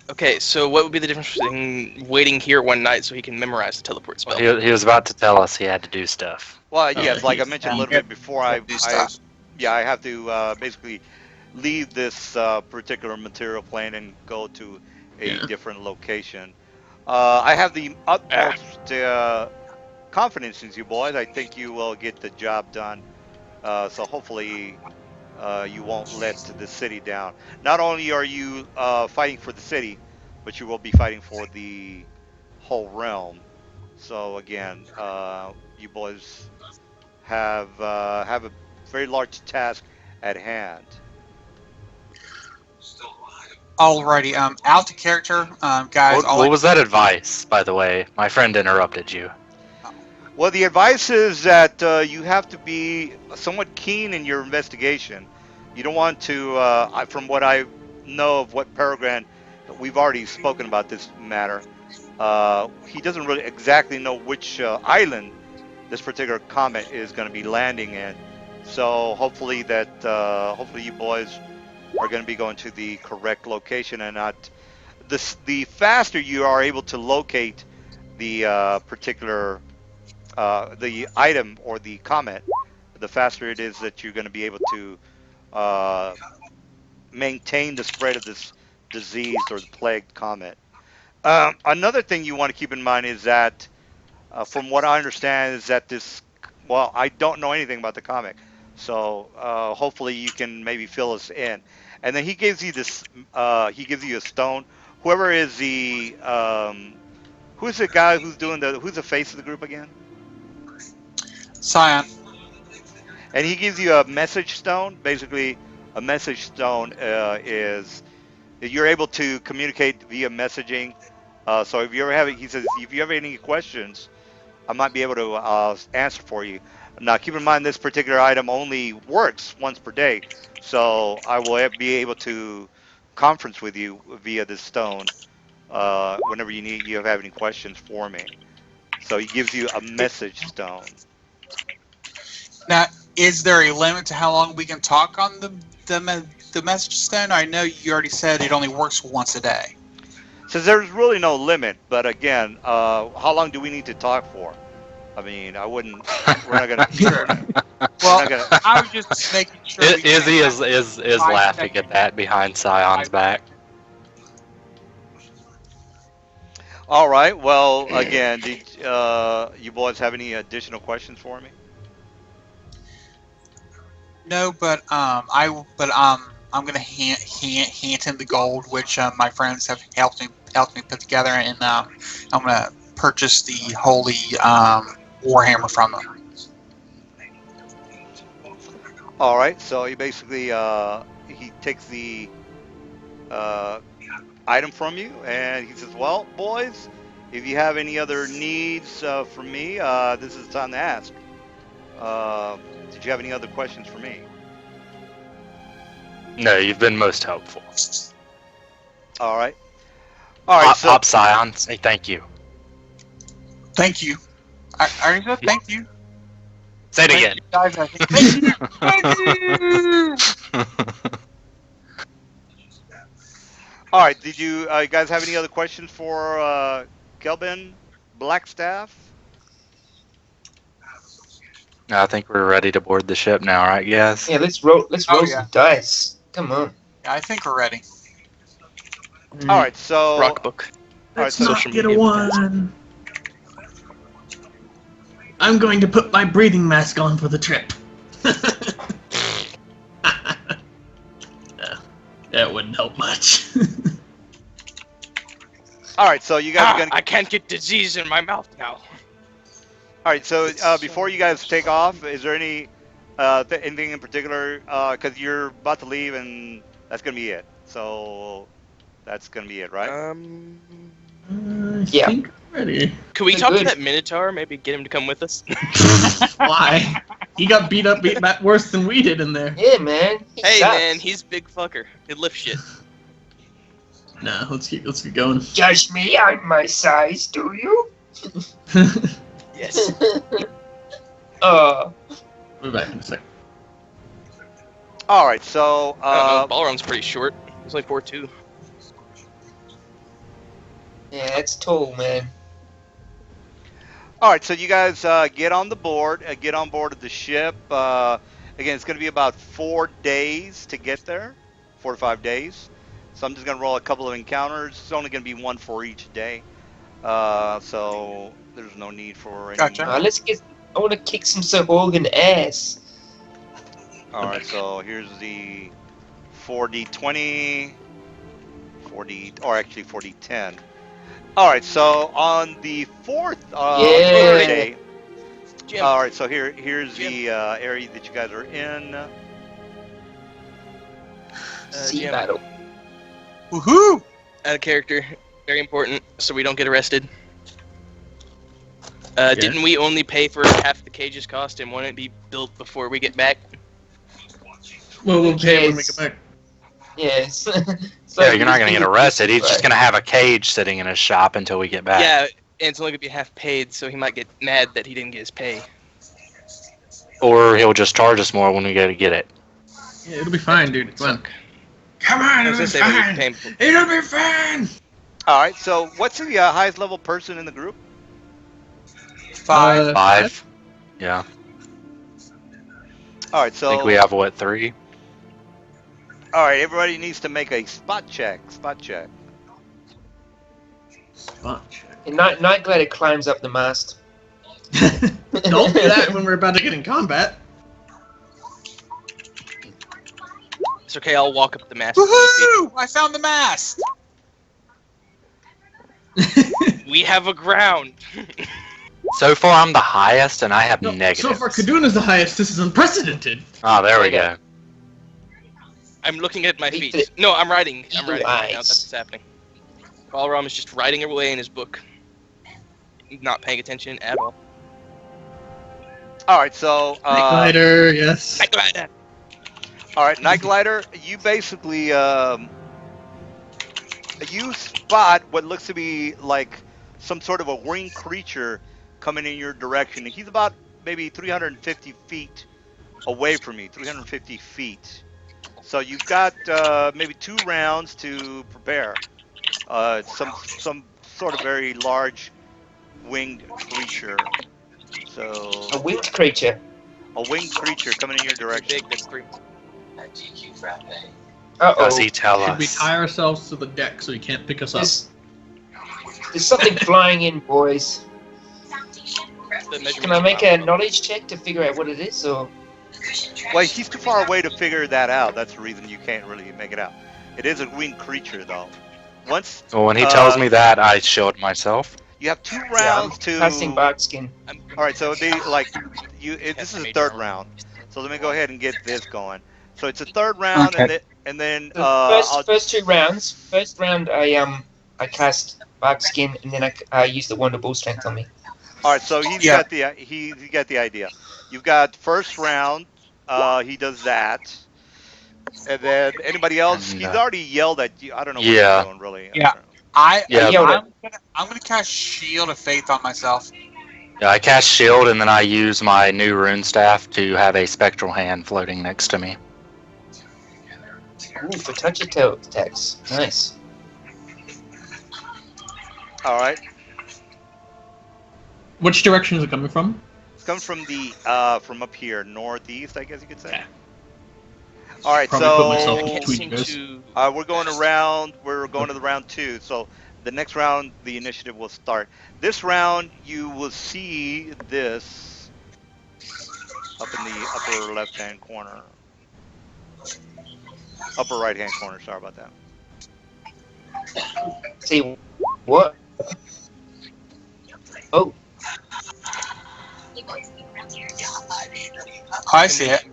Okay, so what would be the difference between waiting here one night so he can memorize the teleport spell? He was about to tell us he had to do stuff. Well, yes, like I he's- mentioned a yeah. little bit before, I Do stuff. I have to basically leave this particular material plane and go to a Yeah. different location. I have the utmost confidence in you boys. I think you will get the job done. So hopefully you won't let the city down. Not only are you fighting for the city, but you will be fighting for the whole realm. So again, you boys have a very large task at hand. Alrighty. Out of character, guys. What was that advice, by the way? My friend interrupted you. Well, the advice is that you have to be somewhat keen in your investigation. You don't want to, from what I know of what Peregrine, we've already spoken about this matter. He doesn't really exactly know which island this particular comet is going to be landing in. So hopefully you boys are going to be going to the correct location and not. The faster you are able to locate the particular the item or the comet, the faster it is that you're going to be able to uh, maintain the spread of this diseased or the plagued comet. Another thing you want to keep in mind is that, from what I understand, is that this. Well, I don't know anything about the comic, so hopefully you can maybe fill us in. And then he gives you this. He gives you a stone. Whoever is the who's the guy who's doing who's the face of the group again? Scion. And he gives you a message stone. Basically, a message stone is that you're able to communicate via messaging. So if you ever have, he says, if you have any questions, I might be able to answer for you. Now, keep in mind this particular item only works once per day, so I will be able to conference with you via this stone whenever you have any questions for me. So he gives you a message stone. Now, is there a limit to how long we can talk on the message stone? I know you already said it only works once a day. Says there's really no limit, but again, how long do we need to talk for? I mean, I wouldn't. We're not gonna. Sure. We're Well, not gonna. I was just making sure. Izzy is laughing at that behind Scion's back. All right. Well, again, did you boys have any additional questions for me? No, but I'm gonna hand him the gold, which my friends have helped me put together, and I'm gonna purchase the holy warhammer from them. All right, so he basically he takes the item from you, and he says, "Well, boys, if you have any other needs from me, this is the time to ask. Did you have any other questions for me?" No, you've been most helpful. All right. All right. So Pop Scion, say thank you. Thank you. I already said thank you. Say it Thank again. you guys. I think thank you. Thank you. all right. Did you guys have any other questions for Kelvin Blackstaff? I think we're ready to board the ship now, right, guys? Yeah, let's roll. Let's Oh, roll yeah. some dice. Come on. Yeah, I think we're ready. All right. So Rock book. all right. Let's So not social get a media 1. I'm going to put my breathing mask on for the trip. That wouldn't help much. all right. So you guys are gonna. I can't get disease in my mouth now. All right. So before you guys take off, is there any anything in particular? Because you're about to leave, and that's gonna be it. So that's gonna be it, right? I Yeah. think I'm ready. Could we You're talk good. to that Minotaur? Maybe get him to come with us. Why? He got beat back worse than we did in there. Yeah, man. He Hey sucks. man, he's a big fucker. He lift shit. Nah, let's get going. Judge me on my size, do you? Yes. We're back in a sec. All right. So I don't know. Balrog's pretty short. He's only 4'2". yeah, that's tall, man. all right. So you guys get on the board. Get on board of the ship. Again, it's going to be about 4 days to get there. 4 to 5 days. So I'm just going to roll a couple of encounters. It's only going to be one for each day. So there's no need for any. Gotcha. Let's get. I want to kick some Sir Horgan ass. All right. So here's the 4d20, 4d, or actually 4d10. All right. So on the fourth Yeah. day. Jim. All right. So here's Jim. the area that you guys are in. Sea Jim. battle. Woohoo! Out of character. Very important, so we don't get arrested. Didn't we only pay for half the cage's cost, and won't it be built before we get back? Well, we'll pay when we Yes. get back. Yes. Yeah, you're not going to get arrested. He's just going to have a cage sitting in his shop until we get back. Yeah, and it's only gonna be half paid, so he might get mad that he didn't get his pay. Or he'll just charge us more when we go to get it. Yeah, it'll be fine, dude. Come on. Suck. Come on, I it'll was be gonna say fine. we pay him. It'll be fine. All right. So what's the highest level person in the group? 5. 5. Yeah. All right. I So think we have, what, 3? all right. Everybody needs to make a spot check. Spot check. Spot check. And Night Glider climbs up the mast. Don't do that when we're about to get in combat. It's okay, I'll walk up the mast. Woohoo! I found the mast. We have a ground. So far, I'm the highest, and I have No, negatives. so far, Kaduna's the highest. This is unprecedented. Oh, there we Yeah. go. I'm looking at my Eat feet. No, I'm writing. I'm Eagle writing right now. eyes. That's what's happening. Balram is just writing away in his book. Not paying attention at all. All right. So Night Glider, yes. Night Glider. all right, Night Glider. You basically you spot what looks to be like some sort of a winged creature coming in your direction. He's about maybe 350 feet away from you. 350 feet. So you've got maybe 2 rounds to prepare. Some sort of very large winged creature. So A winged creature. a winged creature coming in your direction. Big, that's 3. Uh-oh. Does he tell Should we us? tie ourselves to the deck so he can't pick us up? There's something flying in, boys. The measurement Can I make a problem. knowledge check to figure out what it is, or? Well, he's too far away to figure that out. That's the reason you can't really make it out. It is a winged creature, though. Once Well, when he tells me that, I shield myself. you have 2 rounds to. Casting bark skin. All right, so they like you. This is the 3rd round. So let me go ahead and get this going. So it's a third round, Okay. and then The I'll, first 2 rounds. First round, I cast Bark Skin, and then I use the Wonder Ball Strength on me. all right. So he's Yeah. got the he got the idea. You've got first round. He does that, and then anybody else? And, He's already yelled at you. I don't know what yeah. he's doing really. Yeah. I yelled at. I'm gonna cast Shield of Faith on myself. Yeah, I cast shield and then I use my new rune staff to have a spectral hand floating next to me. Ooh, for touch attacks. Nice. All right. Which direction is it coming from? It's coming from the from up here, northeast, I guess you could say. Okay. All right, Probably put myself so in Can't between seem you guys. to. we're going around. We're going to the round 2. So the next round, the initiative will start. This round, you will see this up in the upper left-hand corner, upper right-hand corner. Sorry about that. See what? Oh, I see it.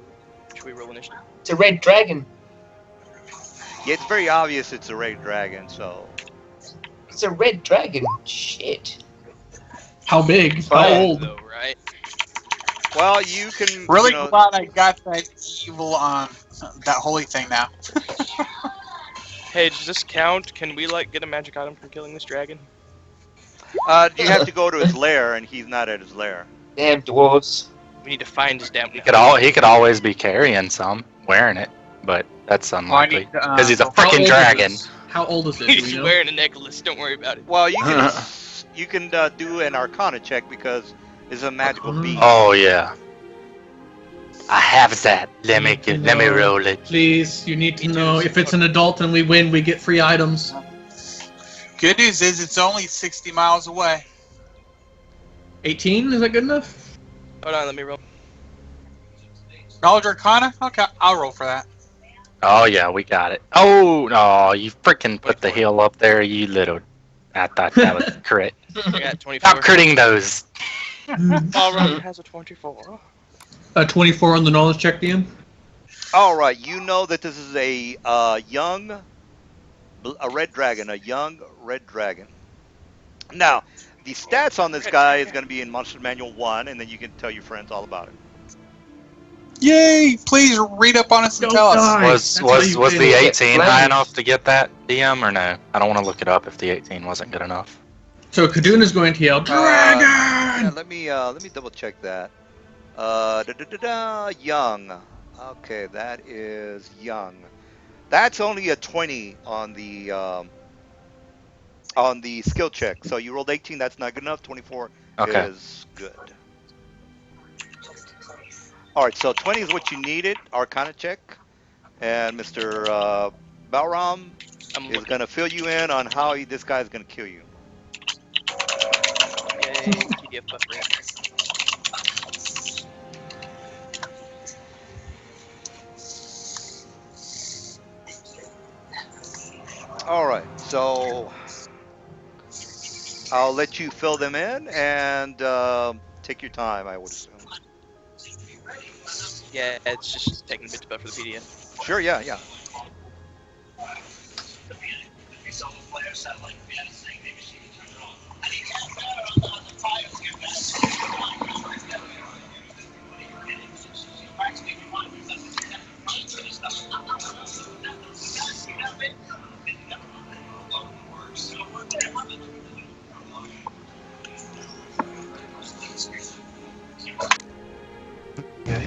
Should we roll initiative? it's a red dragon. Yeah, it's very obvious it's a red dragon. So It's a red dragon. Shit. How big? How Fire. old? Though, right? well, you can Really you know, glad I got that evil that holy thing now. Hey, does this count? Can we like get a magic item from killing this dragon? you have to go to his lair, and he's not at his lair. Damn dwarves. We need to find his damn. He could always be carrying some, wearing it, but that's unlikely because he's a How freaking old is dragon. this? How old is it? Do He's we know? wearing a necklace. Don't worry about it. Well, you can do an Arcana check because it's a magical Arcana. beast. Oh yeah, I have that. Let me No. roll it. Please, you need to Me too. know. If it's an adult and we win, we get free items. Good news is it's only 60 miles away. 18? Is that good enough? Hold on, let me roll. Knowledge Arcana? Okay, I'll roll for that. Oh yeah, we got it. Oh no, you freaking put the heal up there, you little. I thought that was a crit. I got 24. Stop critting those. All right, has a 24. 24 on the knowledge check, DM. All right, you know that this is a red dragon, a young red dragon. Now, the stats on this guy is going to be in Monster Manual 1, and then you can tell your friends all about it. Yay! Please read up on us and Don't tell us. die. Was That's how you the fail. 18 high enough to get that DM or no? I don't want to look it up if the 18 wasn't good enough. So Kadun is going to yell, Yeah, Dragon! let me double check that. Young. Okay, that is young. That's only a 20 on the skill check. So you rolled 18. That's not good enough. 24 Okay. is good. All right, so 20 is what you needed. Arcana check, and Mr. Balram I'm is looking. going to fill you in on how this guy's going to kill you. Yay, PDF buffer. All right, so I'll let you fill them in and take your time, I would assume. Yeah, it's just taking a bit to buffer the PDF. Sure, yeah.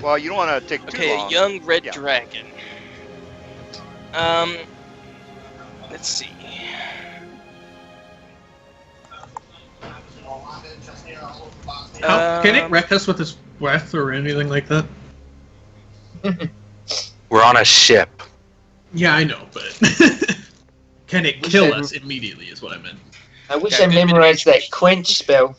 Well, you don't want to take too Okay, long. young red Yeah. dragon. Let's see. Can it wreck us with its breath or anything like that? We're on a ship. Yeah, I know, but can it kill us immediately? Is what I meant. I wish Yeah, I good bit of memorized that experience. quench spell.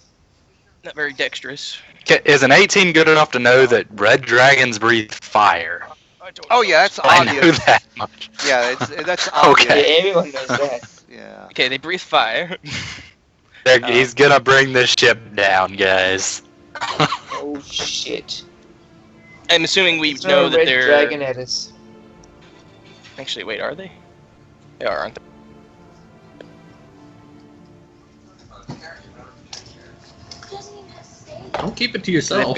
Not very dexterous. Is an 18 good enough to know that red dragons breathe fire? I don't Oh know. yeah, that's I know obvious. that much. Yeah, that's obvious. Yeah, Okay. everyone knows that. Yeah. Okay, they breathe fire. He's gonna bring this ship down, guys. Oh shit. I'm assuming we Throw know a that red they're. dragon at us. Actually, wait, are they? They are, aren't they? Don't keep it to So yourself.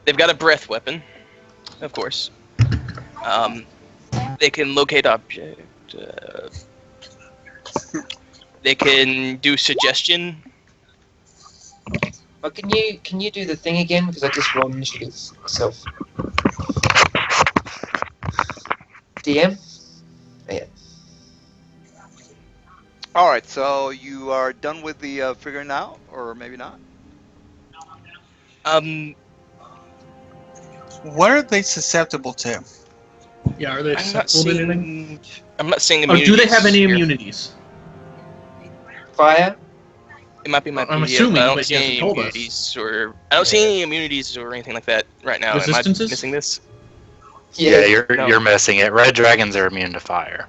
they've got a breath weapon, of course. They can locate object. They can do suggestion. Oh, can you do the thing again? Because I just rolled initiative myself. DM? Oh, yeah. All right, so you are done with the figuring out, or maybe not? What are they susceptible to? Yeah, are they I'm not susceptible to anything? seeing. I'm not seeing Or immunities. do they have any here. immunities? Fire? It might be my I'm PDF, assuming, but I don't but see he hasn't any told us. immunities I don't see any immunities or anything like that right now. Am I Resistances? missing this? Yeah, No. you're missing it. Red dragons are immune to fire.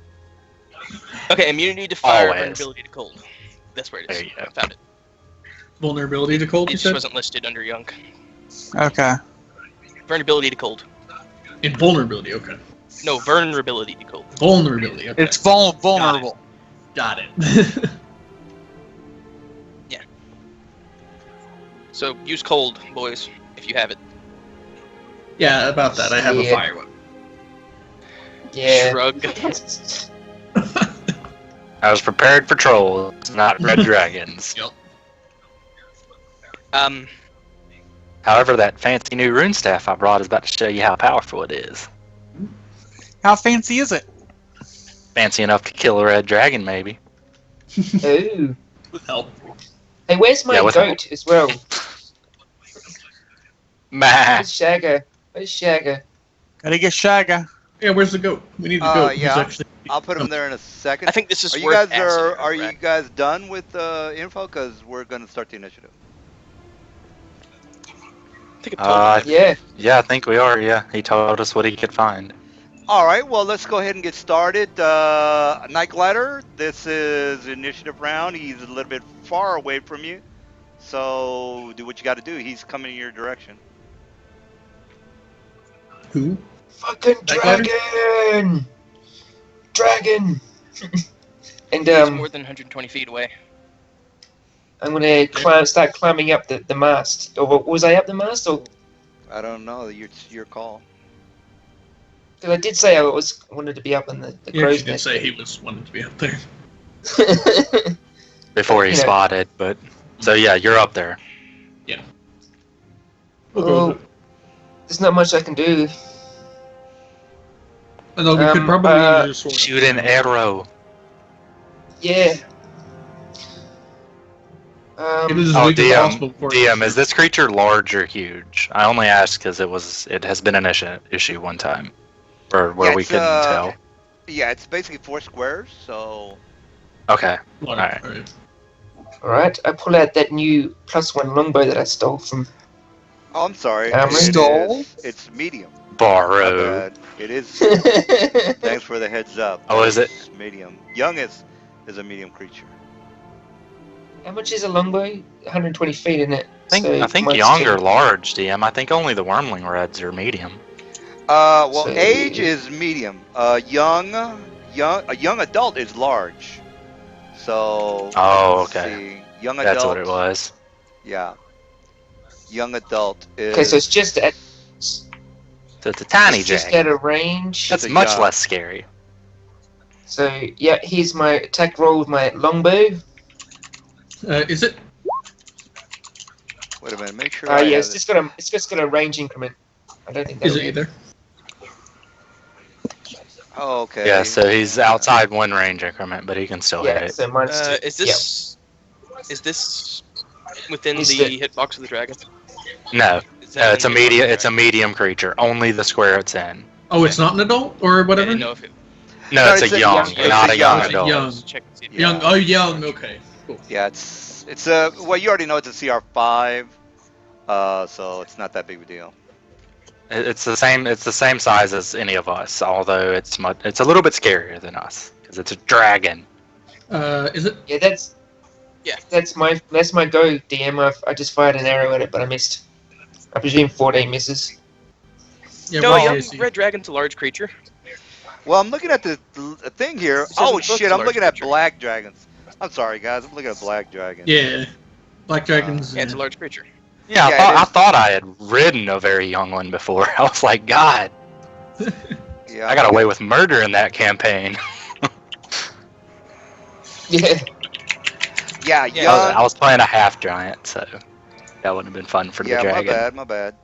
Okay, immunity to fire, Always. vulnerability to cold. That's where it is. There you go. I found it. Vulnerability to cold, It you just said? wasn't listed under Young. Okay. Vulnerability to cold. Invulnerability, okay. No, vulnerability to cold. Vulnerability, okay. It's vulnerable. Got it. So use cold, boys, if you have it. Yeah, about that. I have a Yeah. fire weapon. Yeah. Shrug. I was prepared for trolls, not red dragons. However, that fancy new rune staff I brought is about to show you how powerful it is. How fancy is it? Fancy enough to kill a red dragon, maybe. Ooh. With help. Hey, where's my Yeah, with goat as well? Meh. Where's Shagger? Where's Shagger? Gotta get Shaga. Yeah, where's the goat? We need the goat. He's Yeah. actually... I'll put him there in a second. I think this is Are you worth guys asking, are you correct? guys done with the info? Because we're gonna start the initiative. I think it totally Yeah. Yeah, I think we are, yeah. He told us what he could find. All right, well, let's go ahead and get started. Night Glider, this is initiative round. He's a little bit far away from you, so do what you got to do. He's coming in your direction. Who? Fucking That glider? dragon! Dragon! And He's more than 120 feet away. I'm gonna start climbing up the mast. Or was I up the mast? Or I don't know. It's your call. because I did say I wanted to be up in the He crow's actually did nest. say he was wanting to be up there. Before he You know. spotted, but... So yeah, you're up there. We'll go Oh, with it. there's not much I can do. Although we could probably use a sword. Shoot an arrow. Yeah. It is Oh, legally possible for DM, is this creature large or huge? I only asked because it has been an issue one time, or where Yeah, we it's, couldn't tell. Yeah, it's basically 4 squares, so... Okay. Alright. Alright, I pull out that new +1 longbow that I stole from. Oh, I'm sorry. Stole? It's medium. My Borrow. bad. It is... Thanks for the heads up. Oh, is it? It's medium. Young is a medium creature. How much is a longbow? 120 feet, isn't it? I think young or large, DM. I think only the wormling reds are medium. Well, So- age is medium. A young adult is large. So. Oh, let's okay. see. Young adult. That's what it was. Yeah. Young adult is. Okay, so it's just at So it's a tiny it's just dragon. at a range. That's It's a much young. less scary. So yeah, here's my attack roll with my longbow. Is it? Wait a minute. Make sure. I Yeah, have it's just got a range increment. I don't think that Is it either? Oh, okay. Yeah, so he's outside one range increment, but he can still hit Yeah, it. so minus 2. Is this within Is the the- hitbox of the dragon? No, Is that it's a in the hitbox of the it's a dragon? medium creature. Only the square it's in. Oh, it's not an adult or I whatever? didn't know if it. No, No, it's it's a a young, young- not it's a a young young. adult. Young. Let's check and see if Yeah. Young. Oh, young. Okay. Cool. Yeah, it's a. Well, you already know it's a CR5. So it's not that big of a deal. It's the same. It's the same size as any of us, although it's a little bit scarier than us because it's a dragon. Is it? Yeah, that's Yeah. That's my go, DM. I just fired an arrow at it, but I missed. I presume 14 misses. Yeah, No, what's young the AC? red dragon's a large creature. Well, I'm looking at the thing here. It says Oh in the book shit! it's a I'm large looking at creature. black dragons. I'm sorry, guys. I'm looking at black dragons. Yeah, Black Dragons. Yeah, it's a large creature. Yeah, Yeah, it I is. thought I had ridden a very young one before. I was like, God, Yeah, I got away with murder in that campaign. Yeah. Yeah, Yeah. young. I was playing a half giant, so that would have been fun for the Yeah, dragon. my bad.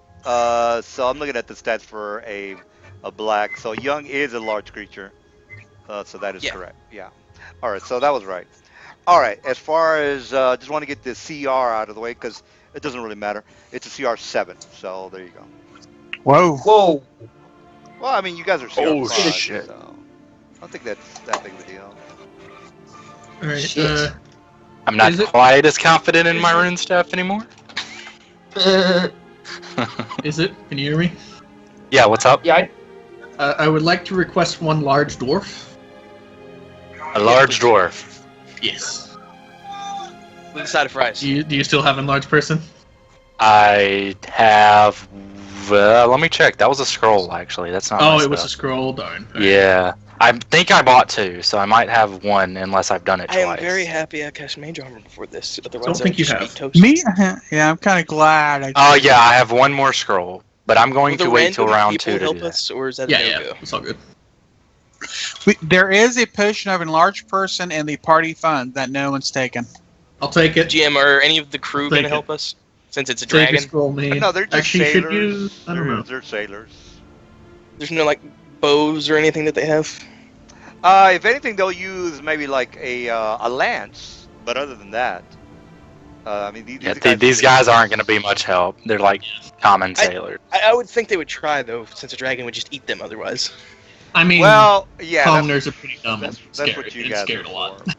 So I'm looking at the stats for a black. So young is a large creature. So that is Yeah. correct. Yeah. All right. So that was right. All right. As far as just want to get the CR out of the way because it doesn't really matter. It's a CR7. So there you go. Whoa. Whoa. Well, I mean, you guys are Oh, CR5, shit. so I don't think that's that big of a deal. All right. Shit. I'm not Is it- quite as confident in is my it- rune staff anymore. Is it? Can you hear me? Yeah, what's up? Yeah, I would like to request one large dwarf. A large dwarf. Yes. With a side of rice. Do you still have a large person? I have. Let me check. That was a scroll, actually. That's not. Oh, my it was a stuff. scroll. Darn. All right. Yeah, I think I bought two, so I might have one unless I've done it I twice. am very happy I cast mage armor before this. Otherwise, Don't I think would you just have. be toast. Me? Yeah, I'm kind of glad. Oh yeah, I have one more scroll, but I'm going Will the to wait till random round people 2 to help do that. us, or is that Yeah, a yeah. no-go? It's all good. There is a potion of enlarged person in the party fund that no one's taken. I'll take it. GM, are any of the crew Take going to it. help us? Since it's a Take a dragon? scroll, But man. no, they're just Actually, sailors. should you? I don't know. They're sailors. There's no, like, bows or anything that they have? If anything, they'll use maybe like a lance. But other than that, I mean, These guys aren't going to be much help. They're like common sailors. I would think they would try, though, since a dragon would just eat them otherwise. I mean, Well, yeah, commoners are pretty dumb that's and that's scary. what you and guys scared are a lot. for.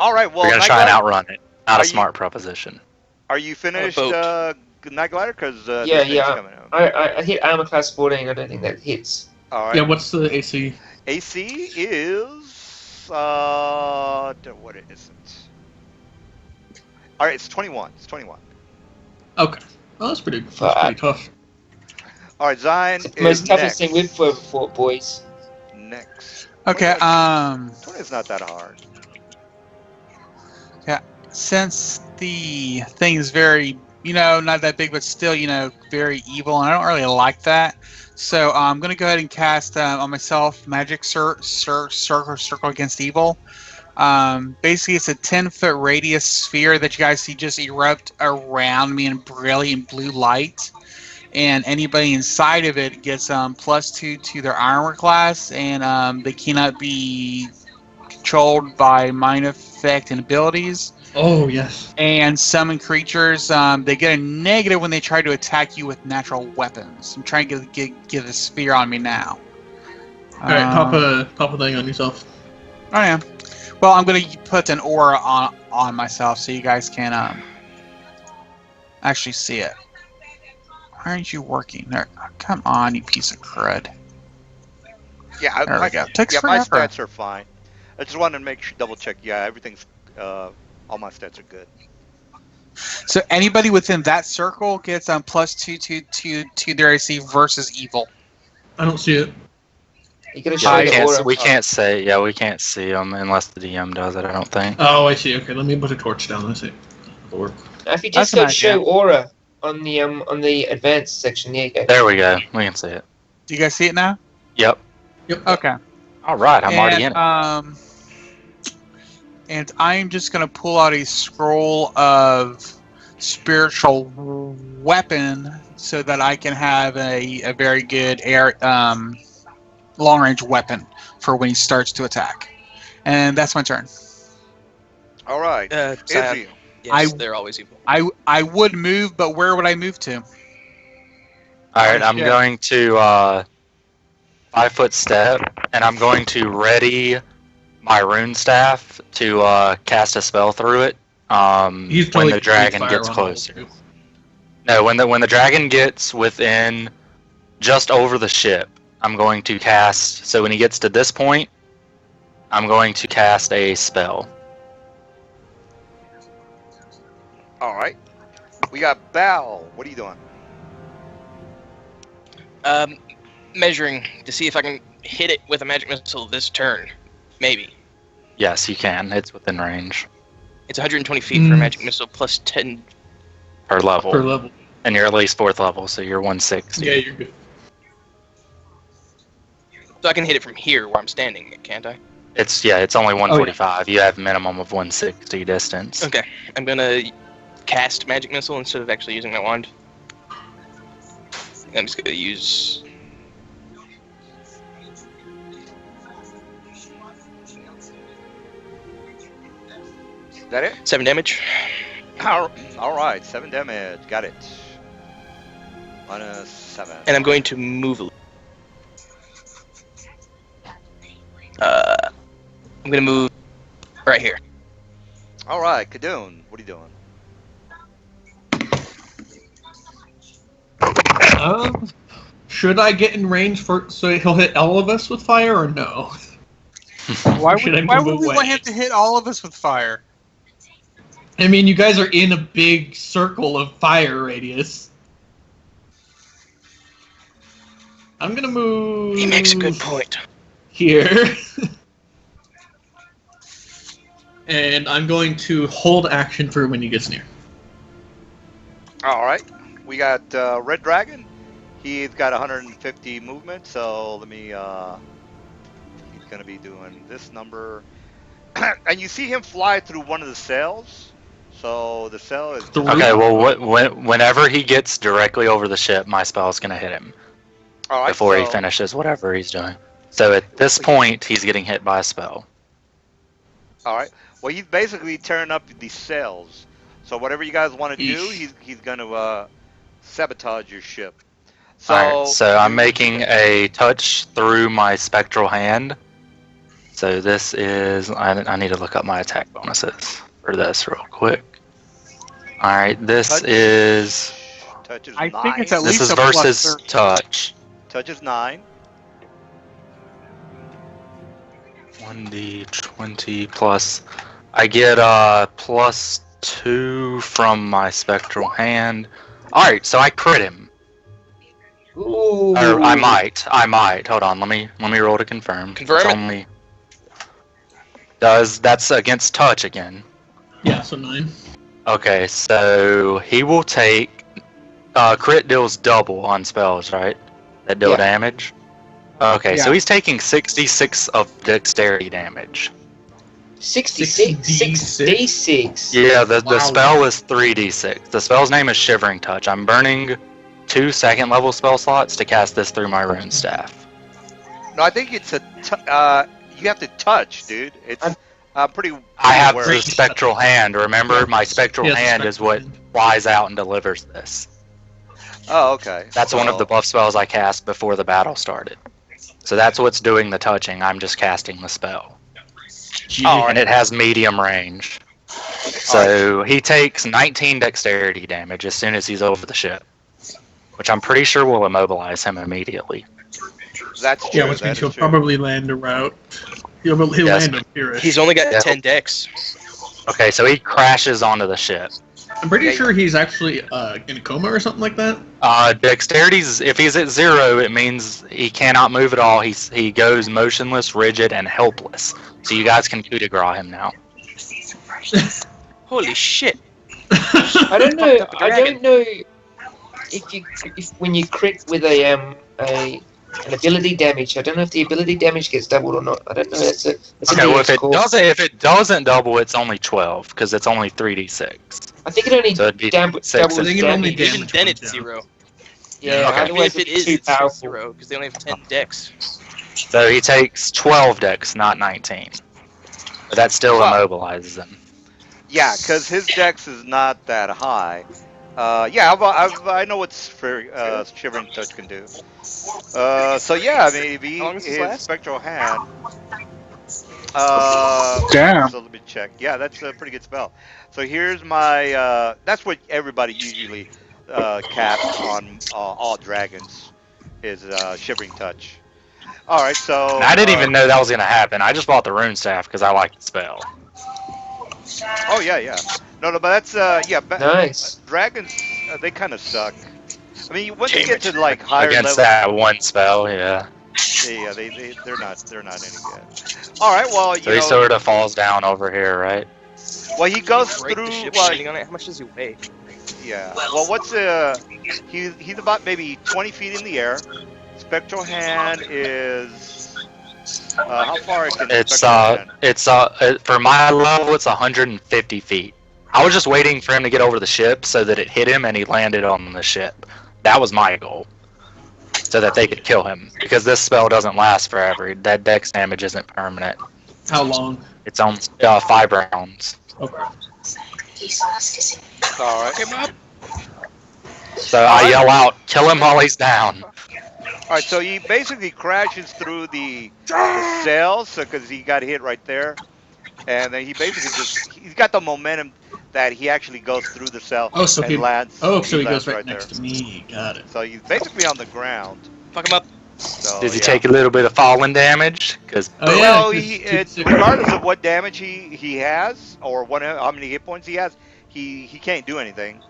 All right, well, We're going to try and Night outrun it. Not Are a you- smart proposition. Glider, are you finished, boat. Night Glider? Because Yeah, this thing's yeah. coming out. I hit armor class 14. I don't think that hits. All right. Yeah, what's the AC? AC is what it isn't. All right, it's 21. It's 21. Okay. Well, that's pretty Fuck. tough. All right, Zion It's the is most toughest next. thing we've fought, boys. Next. Okay, 20 is not that hard. since the thing is very, not that big, but still, very evil, and I don't really like that. So I'm going to go ahead and cast on myself Magic Circle Against Evil. Basically, it's a 10-foot radius sphere that you guys see just erupt around me in brilliant blue light. And anybody inside of it gets +2 to their armor class, and they cannot be controlled by mind effect and abilities. Oh, yes. And summon creatures, they get a negative when they try to attack you with natural weapons. I'm trying to get a sphere on me now. Alright, pop a thing on yourself. Oh yeah. Well, I'm gonna put an aura on myself so you guys can actually see it. Why aren't you working? There, come on, you piece of crud. Yeah, There we go. Takes my forever. stats are fine. I just wanted to double check. Yeah, everything's all my stats are good. So anybody within that circle gets +2 to their AC versus evil. I don't see it. You gotta Yeah, show we your can't, aura. we can't say. Yeah, we can't see them unless the DM does it. I don't think. Oh, I see. Okay, let me put a torch down. Let's see. That'll work. If you just That's an go show idea. aura on the advanced section, yeah, you go. There we go. We can see it. Do you guys see it now? Yep. Yep. Okay. All right. I'm already in it. And I'm just gonna pull out a scroll of spiritual weapon so that I can have a very good long range weapon for when he starts to attack. And that's my turn. All right. Scion. Izzy. Yes, they're always evil. I would move, but where would I move to? All right. I'm shit. going to 5-foot step, and I'm going to ready my rune staff to cast a spell through it. He's When totally the dragon fire gets on closer. all of you. No, when the dragon gets within just over the ship, I'm going to cast. So when he gets to this point, I'm going to cast a spell. All right. We got Bal. What are you doing? measuring to see if I can hit it with a magic missile this turn. Maybe. Yes, you can. It's within range It's 120 feet for a magic missile plus 10. per level. Per level. And you're at least 4th level, so you're 160. Yeah, you're good. So I can hit it from here where I'm standing, can't I? It's only 145. You have minimum of 160 distance. Okay. I'm gonna cast magic missile instead of actually using my wand. I'm just gonna use. Is that it? 7 damage. All right, 7 damage. Got it. -7. And I'm going to move. I'm gonna move right here. All right, Kadoon, what are you doing? Should I get in range so he'll hit all of us with fire or no? Why Should I would move we away? want him to hit all of us with fire? I mean, you guys are in a big circle of fire radius. I'm gonna move. He makes a good point. Here. And I'm going to hold action for when he gets near. All right, we got Red Dragon. He's got 150 movement, so let me. He's gonna be doing this number, and you see him fly through one of the cells. So the cell is. Okay, well, whenever he gets directly over the ship, my spell's gonna hit him All right, before he so- finishes whatever he's doing. So at this point, he's getting hit by a spell. All right. Well, he's basically tearing up these cells. So whatever you guys want to do, Eesh. he's gonna sabotage your ship. So, Alright, so I'm making a touch through my spectral hand. So this is, I need to look up my attack bonuses for this real quick. Alright, this Touch. is, touch is I 9. think it's at this least is a plus versus 30. touch. Touch is 9. 1d20 plus, I get plus 2 from my spectral hand. Alright, so I crit him. Ooh. Or I might. Hold on, let me roll to confirm. Confirm It's it. only that's against touch again. Yeah, so 9. Okay, so he will take crit deals double on spells, right? That deal Yeah. damage. Okay, so Yeah. he's taking 66 of dexterity damage. 66. 6d6. Yeah, the Wow. spell is 3d6. The spell's name is Shivering Touch. I'm burning 2 second level spell slots to cast this through my rune staff. No, I think it's you have to touch, dude. It's pretty. I have aware. the spectral hand. Remember, my spectral Yeah, the hand is spectral what hand. flies out and delivers this. Oh, okay. That's one of the buff spells I cast before the battle started. So that's what's doing the touching. I'm just casting the spell. Oh, And it has medium range. So he takes 19 dexterity damage as soon as he's over the ship. Which I'm pretty sure will immobilize him immediately. That's true. Yeah, which that means is he'll true. probably land a route. He'll Yes. land a Pyrrhish. He's only got Yeah. 10 dex. Okay, so he crashes onto the ship. I'm pretty Yeah, sure he's actually in a coma or something like that. Dexterity's, if he's at 0, it means he cannot move at all. He goes motionless, rigid, and helpless. So you guys can coup de grace him now. Holy shit. I don't know. Fucked up I dragon. don't know if when you crit with an ability damage. I don't know if the ability damage gets doubled or not. I don't know. That's a Okay, well nuanced call. if it doesn't double, it's only 12 because it's only 3d6. I think it only So it'd be doubles 6. I think it only damage. damage Even then went it's down. 0. Yeah, Okay. Even otherwise if it it'd be is, too it's still powerful. 0, because they only have 10 dex. So he takes 12 dex, not 19. But that still Wow. immobilizes him. Yeah, because his dex is not that high. Yeah, I know what Shivering Touch can do. So yeah, maybe How long does this his last? spectral hand. Damn. So let me check. Yeah, that's a pretty good spell. So here's my. That's what everybody usually casts on all dragons is Shivering Touch. All right, so. And I didn't even know that was going to happen. I just bought the rune staff because I like the spell. Oh yeah. No, but that's yeah. Nice. Dragons, they kind of suck. I mean, once you Damn get it. to like higher Against level, that one spell, yeah. they're not any good. All right, well, So he sort of falls down over here, right? well, he goes Break the through. ship Well, standing on it. How much does he weigh? yeah. Well, what's he's about maybe 20 feet in the air. Spectral hand is how far it can It's spectral hand? for my level, it's 150 feet. I was just waiting for him to get over the ship so that it hit him and he landed on the ship. That was my goal, so that they could kill him. Because this spell doesn't last forever. That dex damage isn't permanent. How long? It's on 5 rounds. Okay. All right. Come up. So I yell out, "Kill him while he's down!" All right. So he basically crashes through the sails because he got hit right there, and then he basically he's got the momentum that he actually goes through the sail Oh, so and he lands. Oh, so he lands goes right there. next to me. Got it. So he's basically on the ground. Fuck him up. So, Does he yeah. take a little bit of falling damage? Because Oh, yeah, Well, 'cause it's two- regardless of what damage he has or how many hit points he has, he can't do anything.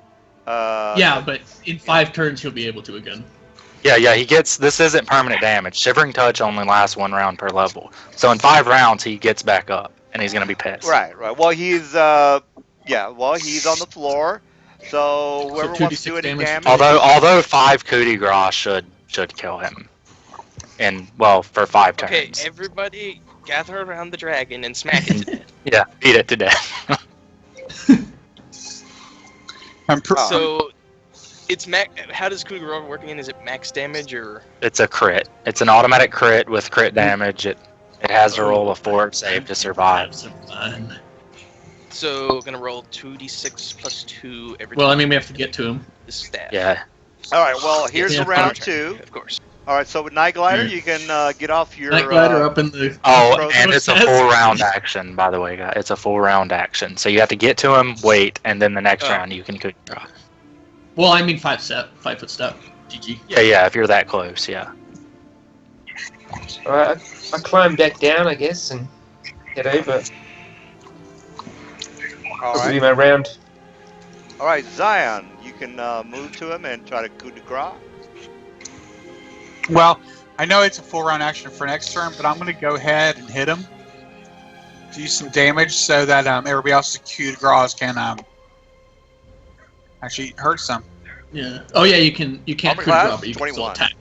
Yeah, but in 5 turns he'll be able to again. yeah, he gets. This isn't permanent damage. Shivering Touch only lasts 1 round per level. So in 5 rounds he gets back up, and he's gonna be pissed. Right. Well, he's he's on the floor. So whoever wants to do 2d6 any damage. damage. Although 5 coup de grace should kill him. And for 5 turns. Okay, everybody gather around the dragon and smack it to death. Yeah, beat it to death. So, it's how does coup de grace work again? Is it max damage or? It's a crit. It's an automatic crit with crit damage. It has to roll a 4 save to survive. So gonna roll 2d6 plus 2 every Well, I time. mean, we have to get to him. The staff. Yeah. All right. Well, here's Yeah, round contract. 2. Of course. All right. So with Night Glider, Mm. you can get off your. Night Glider up in the. Oh, and it's a says. full round action, by the way, guys. It's a full round action. So you have to get to him, wait, and then the next Oh. round you can coup de grace. Well, I mean 5 foot step. GG. Yeah, if you're that close, yeah. All right, I climb back down, I guess, and head over. All That'll be right. my round. All right, Zion, you can move to him and try to coup de grace. Well, I know it's a full round action for next turn, but I'm going to go ahead and hit him. Do some damage so that everybody else's coup de grace can actually hurt some. Yeah. Oh yeah, you can't Armor coup de class, grace, but you can still 21. attack.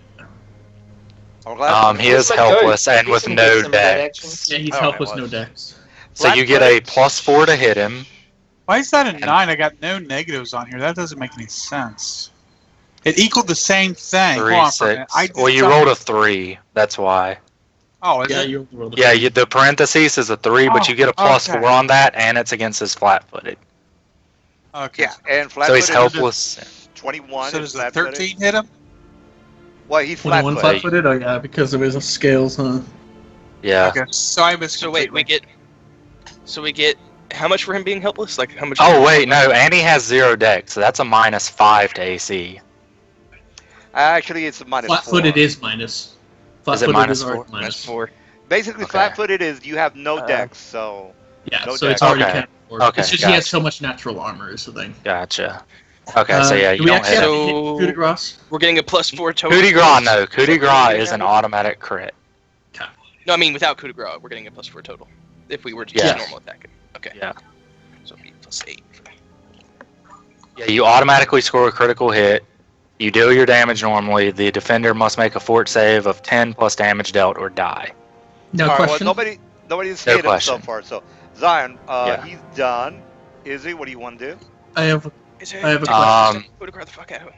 I'm glad. He is Where's my goat? helpless and He's with gonna get no some of that dex. action. Yeah, he's Oh, helpless, it no was. dex. So you get a +4 to hit him. Why is that a 9? I got no negatives on here. That doesn't make any sense. It equaled the same thing. 3, Hold on for a minute. 6. Well, you rolled a 3. That's why. Oh, is Yeah, it? you rolled a Yeah, the parentheses is a 3, but you get a +4 okay. on that, and it's against his flat-footed. Okay. Yeah, and So he's flat-footed. helpless. 21. So is does the flat-footed. 13 hit him? Well, he's 21 flat-footed. flat-footed. Oh yeah, because of his scales, huh? Yeah. Okay. So I missed. So wait, we get how much for him being helpless? Like how much? Oh wait, no, and he has 0 dex, so that's a -5 to AC. Actually, it's a -4. Flat-footed is minus. Is it Flat-footed minus already 4? minus. -4. Basically, Okay. flat-footed is you have no dex, so Yeah, No so dex. it's already Okay. kind of. Okay, It's just he has gotcha. so much natural armor is the thing. Gotcha. Okay, so yeah, do you we don't actually hit have him. to hit So- coup de grace? We're getting a +4 total. Coup de grace, no. Coup de grace Damage? is an automatic crit. No, I mean without coup de grace, we're getting a +4 total. If we were to Yeah. use normal attacking. Okay. Yeah. So it'd be +8. Yeah, you automatically score a critical hit. You deal your damage normally. The defender must make a fort save of 10 plus damage dealt or die. No All right, question. well, nobody's No hit him so question. far. So Zion, Yeah. he's done. Izzy, what do you want to do? I have a I have a question. coup de grace the fuck out.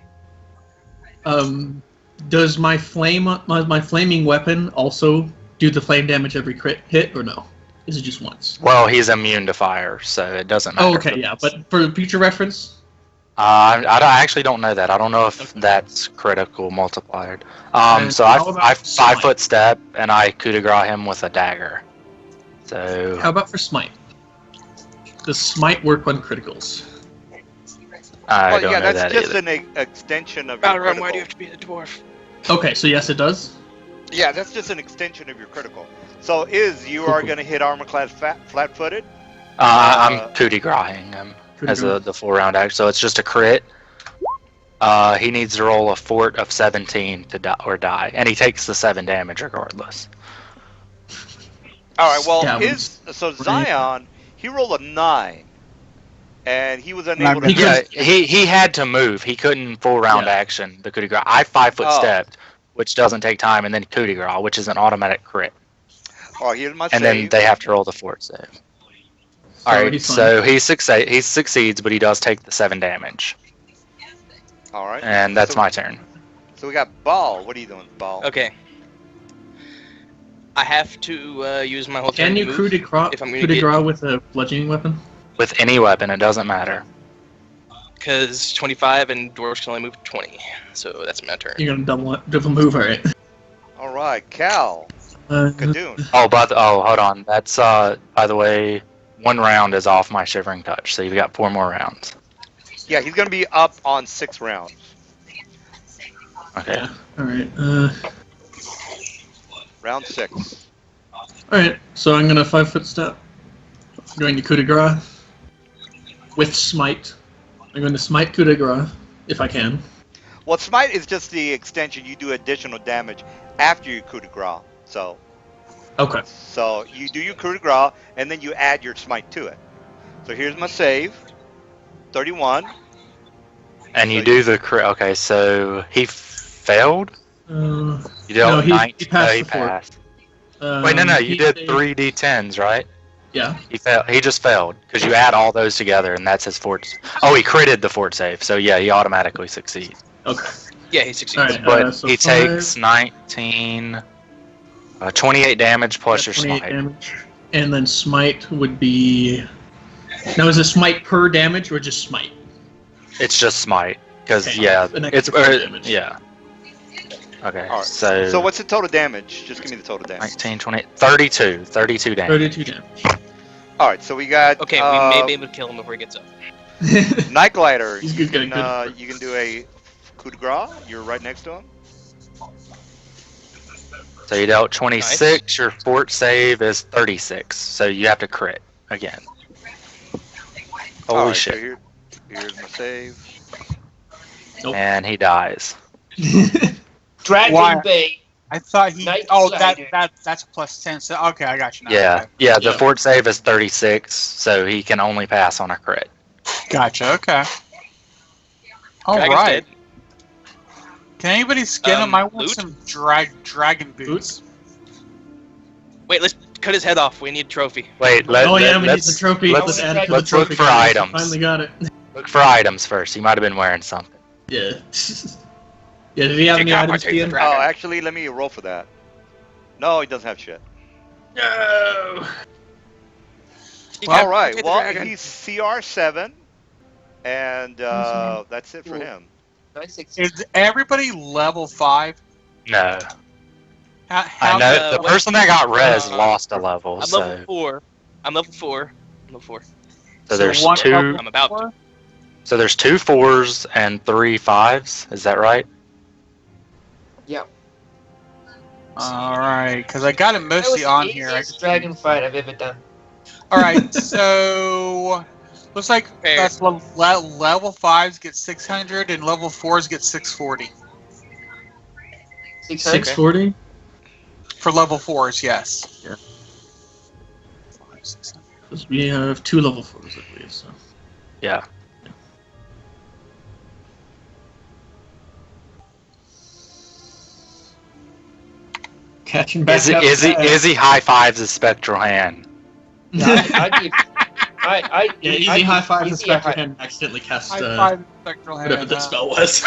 Does my flaming weapon also do the flame damage every crit hit or no? Is it just once? Well, he's immune to fire, so it doesn't matter. Oh, okay, yeah. But for future reference, I actually don't know that. I don't know if that's critical multiplied. So how about I smite? 5 foot step and I coup de grace him with a dagger. So how about for smite? Does smite work on criticals? I Well, don't yeah, know that's that just either. an extension of your Battle run, critical. why do you have to be the dwarf? Okay, so yes, it does. Yeah, that's just an extension of your critical. So you are going to hit armor class flat-footed. I'm coup de gracing him Coup de as grace. the full round action. So it's just a crit. He needs to roll a fort of 17 to die, and he takes the 7 damage regardless. All right. Well, Yeah, so Zion, he rolled a 9, and he was unable to. He Yeah, couldn't- he had to move. He couldn't full round Yeah. action the coup de grace. I 5-foot Oh. stepped, which doesn't take time, and then coup de grace, which is an automatic crit, Oh, here's my and save. then they have to roll the fort save. All right, he's fine. so he succeeds, but he does take the 7 damage, All right. and that's So- my turn. So we got Ball. What are you doing, Ball? Okay. I have to use my whole turn Can to you move coup de grace, if I'm coup gonna de get grace with a bludgeoning weapon? With any weapon, it doesn't matter. because 25 and dwarves can only move 20, so that's my turn. You're gonna double move, alright. All right, Cal. Kadoon. Hold on. That's by the way, 1 round is off my shivering touch, so you've got 4 more rounds. Yeah, he's gonna be up on 6 rounds. Okay. Yeah. Alright. Round 6. Alright, so I'm gonna 5-foot step. Going to coup de grace. With smite. I'm going to smite coup de grace, if I can. Well, Smite is just the extension. You do additional damage after your coup de grace. So Okay. you do your coup de grace, and then you add your Smite to it. So here's my save. 31. And you So do the crit. Okay, so he failed. Uh, You dealt No, he 19. passed he the fort. passed. Wait, no, you he did saved- 3d10s, right? Yeah. He failed. He just failed because you add all those together, and that's his fort. Oh, he critted the fort save, so yeah, he automatically succeeds. Okay. Yeah, he succeeds. Alright, But so he 5, takes 19, 28 damage plus your 28 smite. damage. And then smite would be... Now, is it smite per damage or just smite? It's just smite because Okay, yeah, an it's extra damage. yeah. Okay, All right. so So what's the total damage? Just give me the total damage. 19, 20, 32 damage. 32 damage. All right. So we got. Okay, we may be able to kill him before he gets up. Night Glider. He's You gonna can, good. you can do a coup de grace. You're right next to him. So you dealt 26. Your fort save is 36. So you have to crit again. All Holy right, so shit! here's my save. Nope. And he dies. Dragon Why? Bait. I thought he. Night Oh, Glider. that's a +10. So okay, I got you now. Yeah, Okay. yeah. The Yeah. fort save is 36, so he can only pass on a crit. Gotcha. Okay. All Dragon's right. dead. Can anybody skin him? I want loot? some dragon boots. Wait, let's cut his head off. We need a trophy. Wait, Oh yeah, we need let's the trophy. let's- add it to let's the look trophy for card. items. Finally got it. look for items first. He might have been wearing something. Yeah. Yeah, did he have any items, Decapitate the Ian? dragon. Oh, actually, let me roll for that. No, he doesn't have shit. No. All right. Decapitate the Well, dragon. he's CR7, and that's it for Cool. him. Nice. Is everybody level 5? No, How I know Uh, the what- person that got res uh, lost a level. I'm So, level 4. I'm level 4. I'm level 4. so there's one two. level I'm about to. 4? So there's 2 4s and 3 5s. Is that right? Yeah. All right, because I got it That was mostly the on here. easiest dragon fight I've ever done. All right, so looks like Fair. that's level 5s get 600 and level 4s get 640 600. 640? for level 4s. Yes. Yeah. 600. Because we have 2 level 4s, I believe, so. Yeah. Catching back up. Is he high fives his spectral hand? I give. Yeah, easy I high five easy and Spectre high- Hand accidentally cast High five spectral hand. whatever the spell was.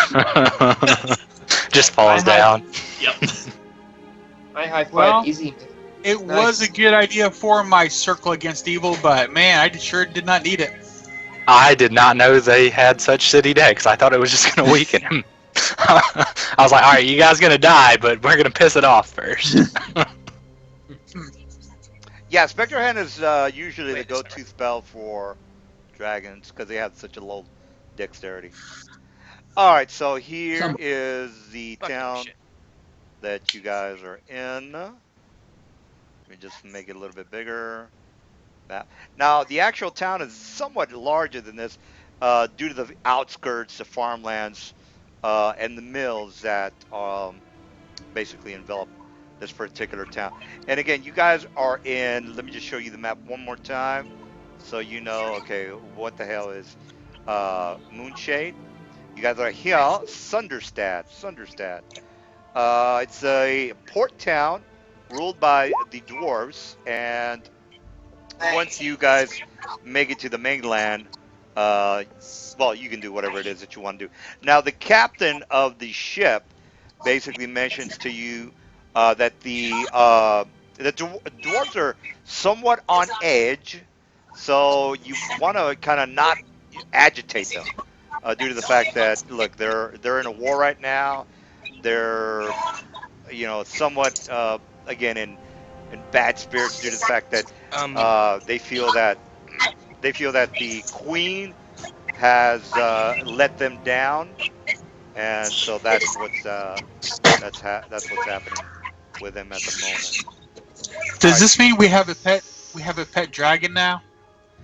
Just falls I- down. Yep. I high five Well, easy. It Nice. was a good idea for my circle against evil, but man, I sure did not need it. I did not know they had such shitty decks. I thought it was just gonna weaken him. I was like, all right, you guys gonna die, but we're gonna piss it off first. Yeah, Spectre Hand is usually the Wait, go-to spell for dragons because they have such a low dexterity. All right, so here is the Fucking town shit. that you guys are in. Let me just make it a little bit bigger. Now, the actual town is somewhat larger than this due to the outskirts, the farmlands, and the mills that basically envelop this particular town. And again, you guys are in. Let me just show you the map one more time, so you know. Okay, what the hell is Moonshade? You guys are here, Sunderstad. Sunderstad. It's a port town ruled by the dwarves, and once you guys make it to the mainland, uh, well, you can do whatever it is that you want to do. Now, the captain of the ship basically mentions to you that the dwarves are somewhat on edge, so you want to kind of not agitate them due to the fact that look, they're in a war right now. They're somewhat again in bad spirits due to the fact that they feel that the queen has let them down, and so that's what's happening with them at the moment. Does this mean we have a pet? We have a pet dragon now?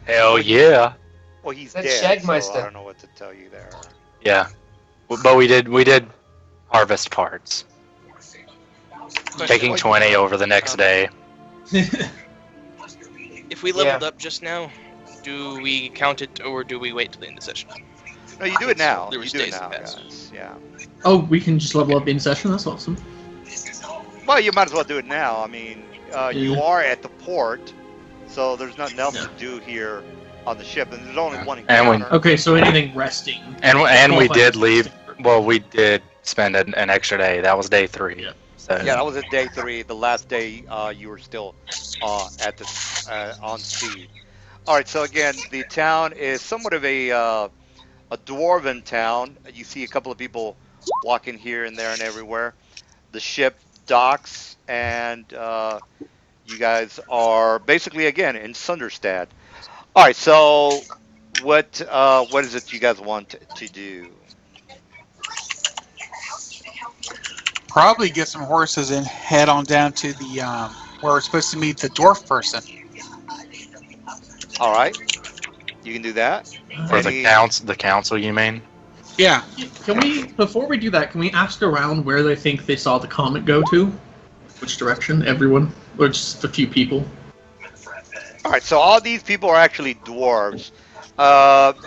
Hell Well, yeah. Well, he's That's dead, so I Shagmeister. don't know what to tell you there. Yeah. But we did harvest parts. Taking 20 over the next day. If we leveled up just now, do we count it or do we wait till the end of the session? No, you do it now. There You was do it days now, that passed. guys. Yeah. Oh, we can just level up in session. That's awesome. Well, you might as well do it now. I mean, you Yeah. are at the port, so there's nothing else Yeah. to do here on the ship, and there's only one And when- encounter. Okay, so anything resting. And we qualifies did as leave. resting. Well, we did spend an extra day. That was day 3. Yeah. So Yeah, that was at day 3. The last day you were still at the on sea. All right, so again, the town is somewhat of a dwarven town. You see a couple of people walking here and there and everywhere. The ship docks, and you guys are basically again in Sunderstad. All right, so what is it you guys want to do? Probably get some horses and head on down to the where we're supposed to meet the dwarf person. All right, you can do that. for Any- the council, you mean? Yeah. Can we, before we do that, can we ask around where they think they saw the comet go to? Which direction? Everyone? Or just a few people? All right, so all these people are actually dwarves.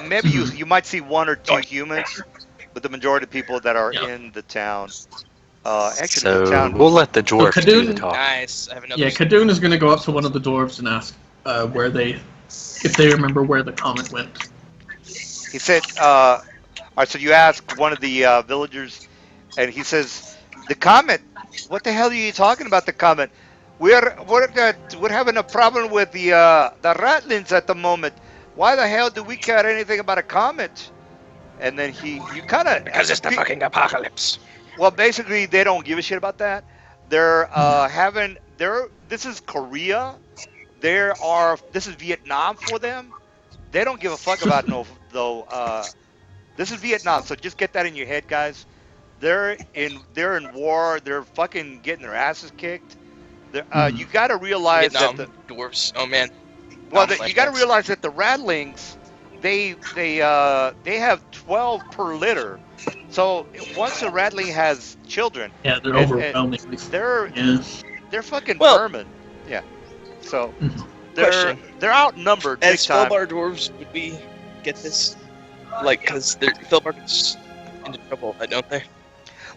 Maybe you might see one or two humans, but the majority of people that are Yeah. in the town. Actually, So the town. we'll let the dwarves do the Kadun- talk. Nice. I have another. Yeah, Kadun is going to go up to one of the dwarves and ask if they remember where the comet went. He said, all right, so you ask one of the villagers, and he says, the comet. What the hell are you talking about, the comet? We're having a problem with the ratlings at the moment. Why the hell do we care anything about a comet? And then you kind of Because it's the fucking apocalypse. Well, basically, they don't give a shit about that. They're this is Korea. This is Vietnam for them. They don't give a fuck about this is Vietnam, so just get that in your head, guys. They're in war. They're fucking getting their asses kicked. You got to realize Vietnam that dwarves. Oh man. you got to realize that the ratlings, they have 12 per litter. So once a ratling has children, Yeah, they're And- overwhelmingly. they're fucking Well- vermin. Yeah. So Mhm. they're outnumbered big As time. Felbar dwarves, would we get this? Like, because Felbar gets into trouble, don't they?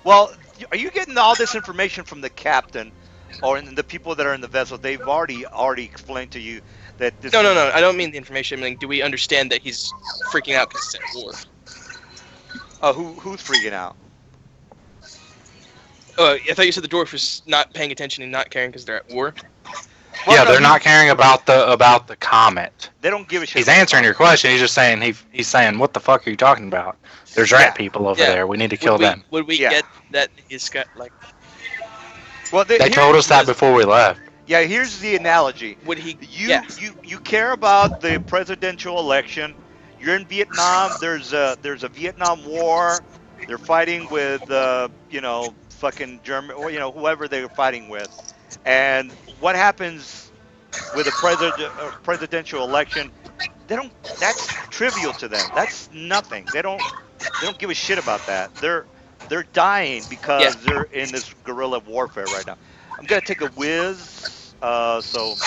Well, are you getting all this information from the captain or the people that are in the vessel? They've already explained to you that this. No. I don't mean the information. I mean, do we understand that he's freaking out because it's at war? Who's freaking out? I thought you said the dwarf was not paying attention and not caring because they're at war. Well, Yeah, no, they're not caring about the comet. They don't give a shit. He's about answering the your question. He's just saying he's saying, what the fuck are you talking about? There's rat people over Yeah. there. We need to kill them. Would we Yeah. get that he's got like? Well, They told us that yes. before we left. Yeah, here's the analogy. Would he? You care about the presidential election. You're in Vietnam. There's a Vietnam War. They're fighting with fucking German or whoever they're fighting with. And what happens with a presidential election? That's trivial to them. That's nothing. They don't give a shit about that. they're dying because Yeah. they're in this guerrilla warfare right now. I'm gonna take a whiz. So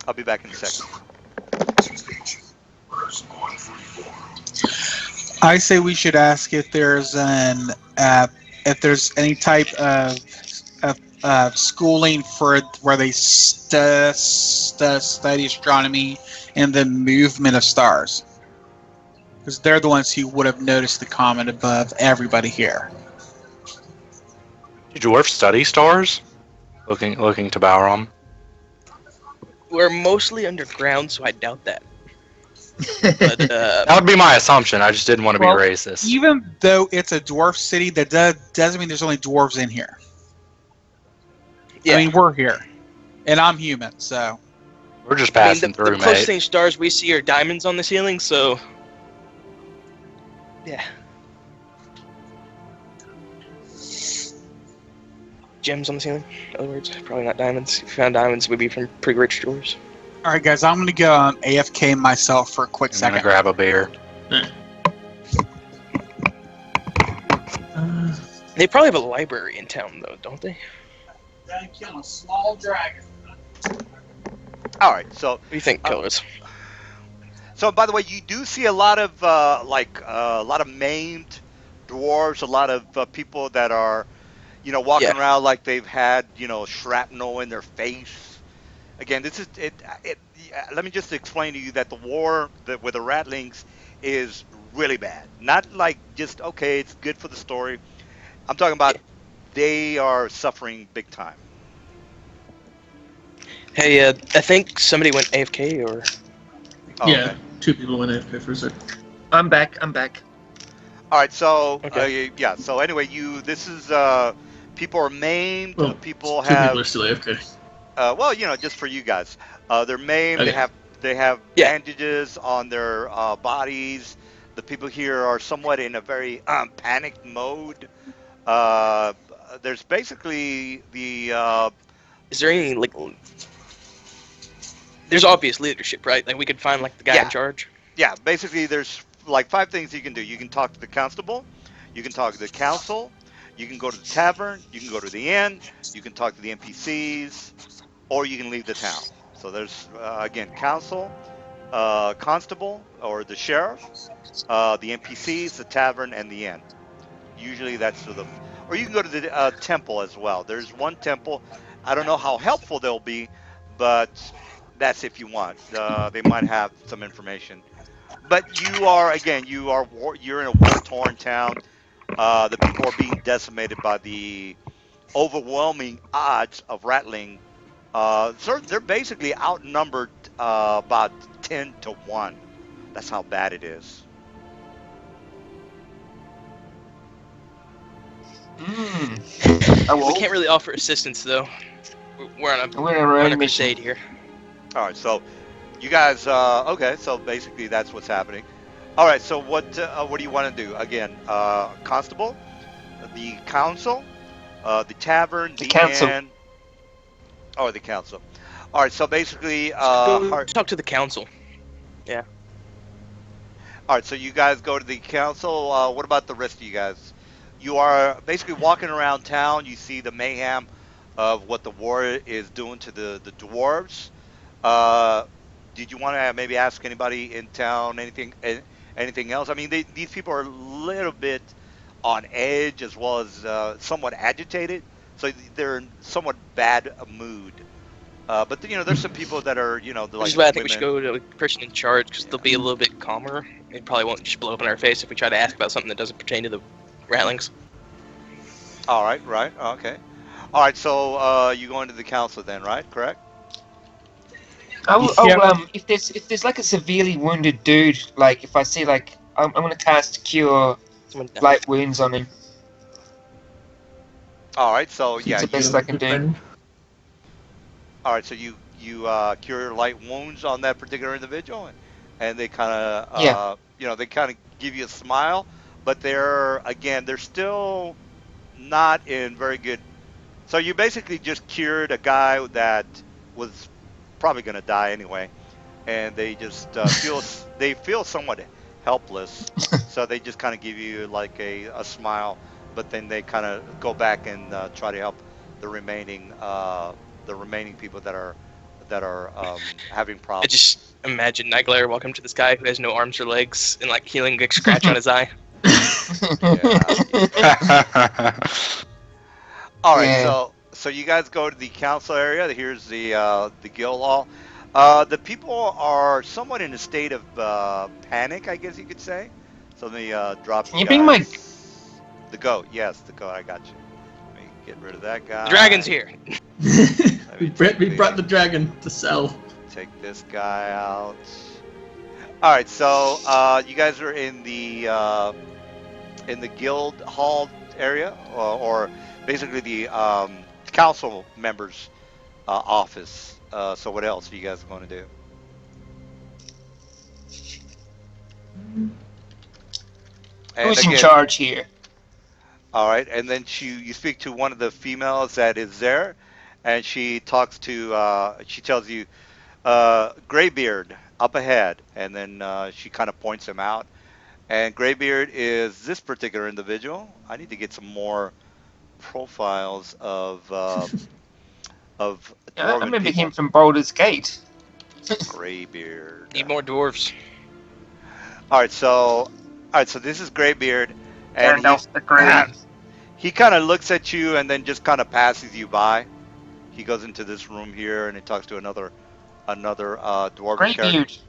I'll be back in a second. I say we should ask if there's if there's any type of schooling for where they study astronomy and the movement of stars, because they're the ones who would have noticed the comet above everybody here. Do dwarves study stars? Looking to Balram. We're mostly underground, so I doubt that. But That would be my assumption. I just didn't want to Well, be racist. Even though it's a dwarf city, that doesn't mean there's only dwarves in here. yeah, I mean, we're here, and I'm human, so We're just I mean, passing the through, closest mate. thing stars we see are diamonds on the ceiling. So yeah, gems on the ceiling. In other words, probably not diamonds. If you found diamonds, we'd be from pretty rich dwarves. all right, guys, I'm gonna go on AFK myself for a quick I'm gonna second. grab a beer. They probably have a library in town, though, don't they? Kill a small dragon. All right, so What do you think, Killers? so by the way, you do see a lot of a lot of maimed dwarves, a lot of people that are, walking Yeah. around like they've had, shrapnel in their face. Again, this is it. Let me just explain to you that the war with the ratlings is really bad. Not like just okay, it's good for the story. I'm talking about they are suffering big time. Hey, I think somebody went AFK, or Oh, Yeah, okay. 2 people went AFK for a sec. I'm back. All right. So Okay. yeah. So anyway, this is people are maimed. Well, People 2 people have are still AFK. well, just for you guys, they're maimed. Okay. They have Yeah. bandages on their bodies. The people here are somewhat in a very panicked mode. Uh, there's basically the is there any like? There's obvious leadership, right? Like we could find like the guy Yeah. in charge. yeah, basically there's like 5 things you can do. You can talk to the constable, you can talk to the council, you can go to the tavern, you can go to the inn, you can talk to the NPCs, or you can leave the town. So there's again council, constable or the sheriff, the NPCs, the tavern, and the inn. Usually that's or you can go to the temple as well. There's one temple. I don't know how helpful they'll be, but that's if you want. They might have some information. But you're in a war-torn town. The people are being decimated by the overwhelming odds of rattling. So they're basically outnumbered about 10-1. That's how bad it is. We can't really offer assistance though. We're on We're a, on our we're on own a mission. crusade here. All right, so you guys, okay, so basically that's what's happening. All right, so what do you want to do? Again, constable, the council, the tavern, the council. inn, or the council. All right, so basically, Go talk to the council. all right, so you guys go to the council. What about the rest of you guys? You are basically walking around town. You see the mayhem of what the war is doing to the dwarves. Did you want to maybe ask anybody in town anything else? I mean, these people are a little bit on edge as well as somewhat agitated, so they're in somewhat bad mood. But there's some people that are they're Which like is why I think we women. should go to the person in charge because they'll be a little bit calmer. They probably won't just blow up in our face if we try to ask about something that doesn't pertain to the rattlings. All right, right, okay. All right, so you go into the council then, right? Correct. If there's like a severely wounded dude, like if I see like I'm gonna cast cure Someone died. light wounds on him. All right, so yeah, It's the best I can do. all right, so you cure light wounds on that particular individual, and they kind of they kind of give you a smile, but they're still not in very good. So you basically just cured a guy that was probably going to die anyway, and they just feel somewhat helpless, so they just kind of give you like a smile. but then they kind of go back and try to help the remaining people that are having I problems. just imagine Nightglare walking up to this guy who has no arms or legs and like healing a scratch on his eye. All right, Yeah. so you guys go to the council area. Here's the guild hall. The people are somewhat in a state of panic, I guess you could say. So let me drop Can you you bring my- guys. The goat, yes, the goat. I got you. Let me get rid of that guy. The dragon's here. we brought the dragon to sell. Take this guy out. All right, so you guys are in the guild hall area, or basically the council members' office. So what else are you guys going to do? And Who's in again- charge here? All right, and then you speak to one of the females that is there, and she talks to she tells you Graybeard up ahead, and then she kind of points him out. And Graybeard is this particular individual. I need to get some more profiles of I dwarven remember people. him from Baldur's Gate. Graybeard. Need more dwarves. All right, so this is Graybeard, and Gandalf the Grey. he kind of looks at you and then just kind of passes you by. He goes into this room here and he talks to another dwarven character,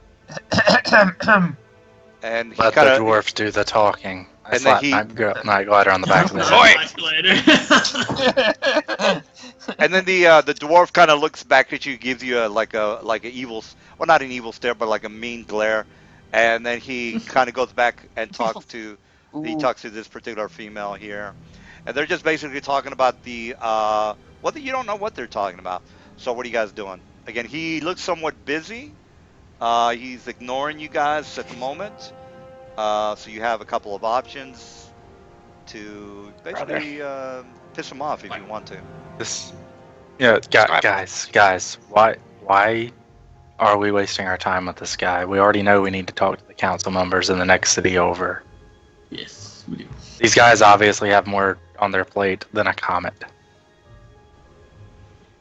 Greybeard. and he Let the kind of dwarfs do the talking. I And then slap he- Nightglider on the back of the Oi! head. and then the dwarf kind of looks back at you, gives you like a evil, well, not an evil stare, but like a mean glare, and then he kind of goes back and talks to this particular female here, and they're just basically talking about the whether you don't know what they're talking about. So what are you guys doing? Again, he looks somewhat busy. He's ignoring you guys at the moment. So you have a couple of options to basically piss him off if you want to. This, guys, why are we wasting our time with this guy? We already know we need to talk to the council members in the next city over. Yes, we do. These guys obviously have more on their plate than a comet.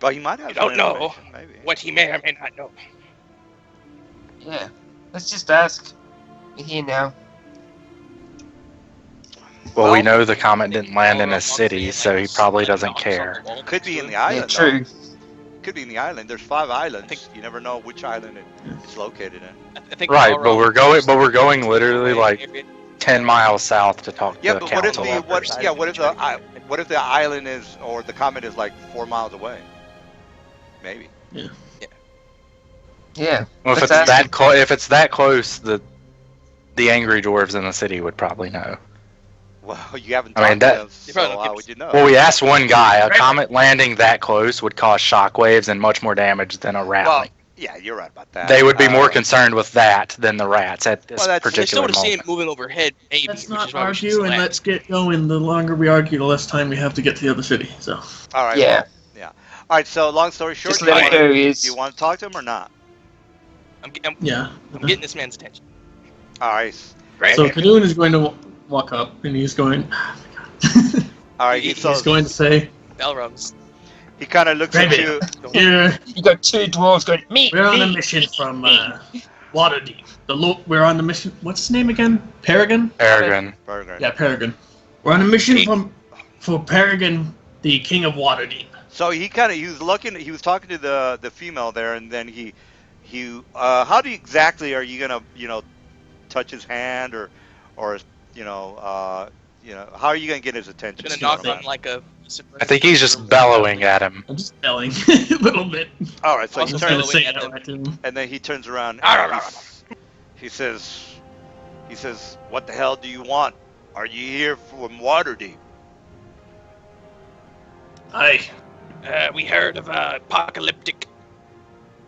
Well, he might have. You don't some know information, maybe. what he may or may not know. Yeah. Let's just ask. We're here now. Well, we Well, know the comet didn't land in a city, so he probably doesn't care. Could be in the Yeah, island. true. Could be in the island. There's 5 islands. think- You never know which island it's located in. I think Right, Balrog but we're going literally away like area. 10 miles south to talk Yeah, to the but what if council the members. what if the island is, or the comet is like 4 miles away? Maybe. Yeah. Well, if let's it's ask that him. if it's that close, the angry dwarves in the city would probably know. Well, you haven't I mean, talked to that- them, You probably so don't how give would you know? Well, we asked one guy. A comet landing that close would cause shockwaves and much more damage than a rat. Well, yeah, you're right about that. They would be more Uh, concerned with that than the rats at this Well, that's- They still particular would have seen moment. it moving overhead, maybe. Let's which not is why we should argue and select. let's get going. The longer we argue, the less time we have to get to the other city. So All right. Yeah. Well, yeah. All right. So, long story short, Just do you let it wanna- go. do Is you want to talk to him or not? I'm yeah. getting this man's attention. All right. So Kadoon is going to walk up and he's going. All right. He's So going to say, Balrog's. he kind of looks at Maybe. you. "Here, you got 2 dwarves going. Me. we're on a me. mission from Waterdeep. We're on the mission. What's his name again? Peregrine. Peregrine. Burger. Yeah, Peregrine. We're on a mission Pete. for Peregrine, the King of Waterdeep. So he was talking to the female there, and then he how exactly are you gonna touch his hand or how are you gonna get his attention? Gonna You know knock what I'm on like a. I think he's just bellowing at him. I'm just yelling a little bit. asking? All right, so I'm he just going turns to say at that them. right to him. and then he turns around. Arr, And he says, "What the hell do you want? Are you here from Waterdeep?" Aye. We heard of a apocalyptic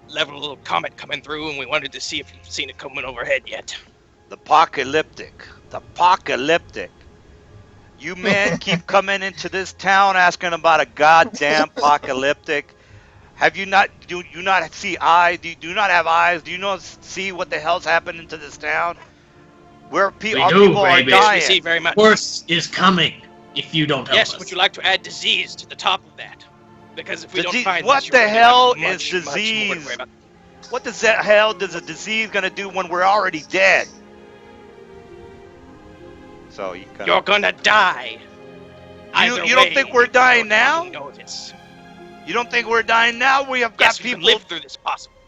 level comet coming through, and we wanted to see if you've seen it coming overhead yet. The apocalyptic. You men keep coming into this town asking about a goddamn apocalyptic. Have you not? Do you not see eyes? Do you not have eyes? Do you not see what the hell's happening to this town? Where We our do, people are baby. Yes, dying. we see very much. Worse is coming. If you don't help Yes, us. would you like to add disease to the top of that? Because if we don't find What this, the you're going to hell have is much more to disease? worry about. What does that hell does a disease gonna do when we're already dead? So you kind You're of. gonna die. You don't think we're dying now? Know this. You don't think we're dying now? We have got Yes, you people. can live through this possibly.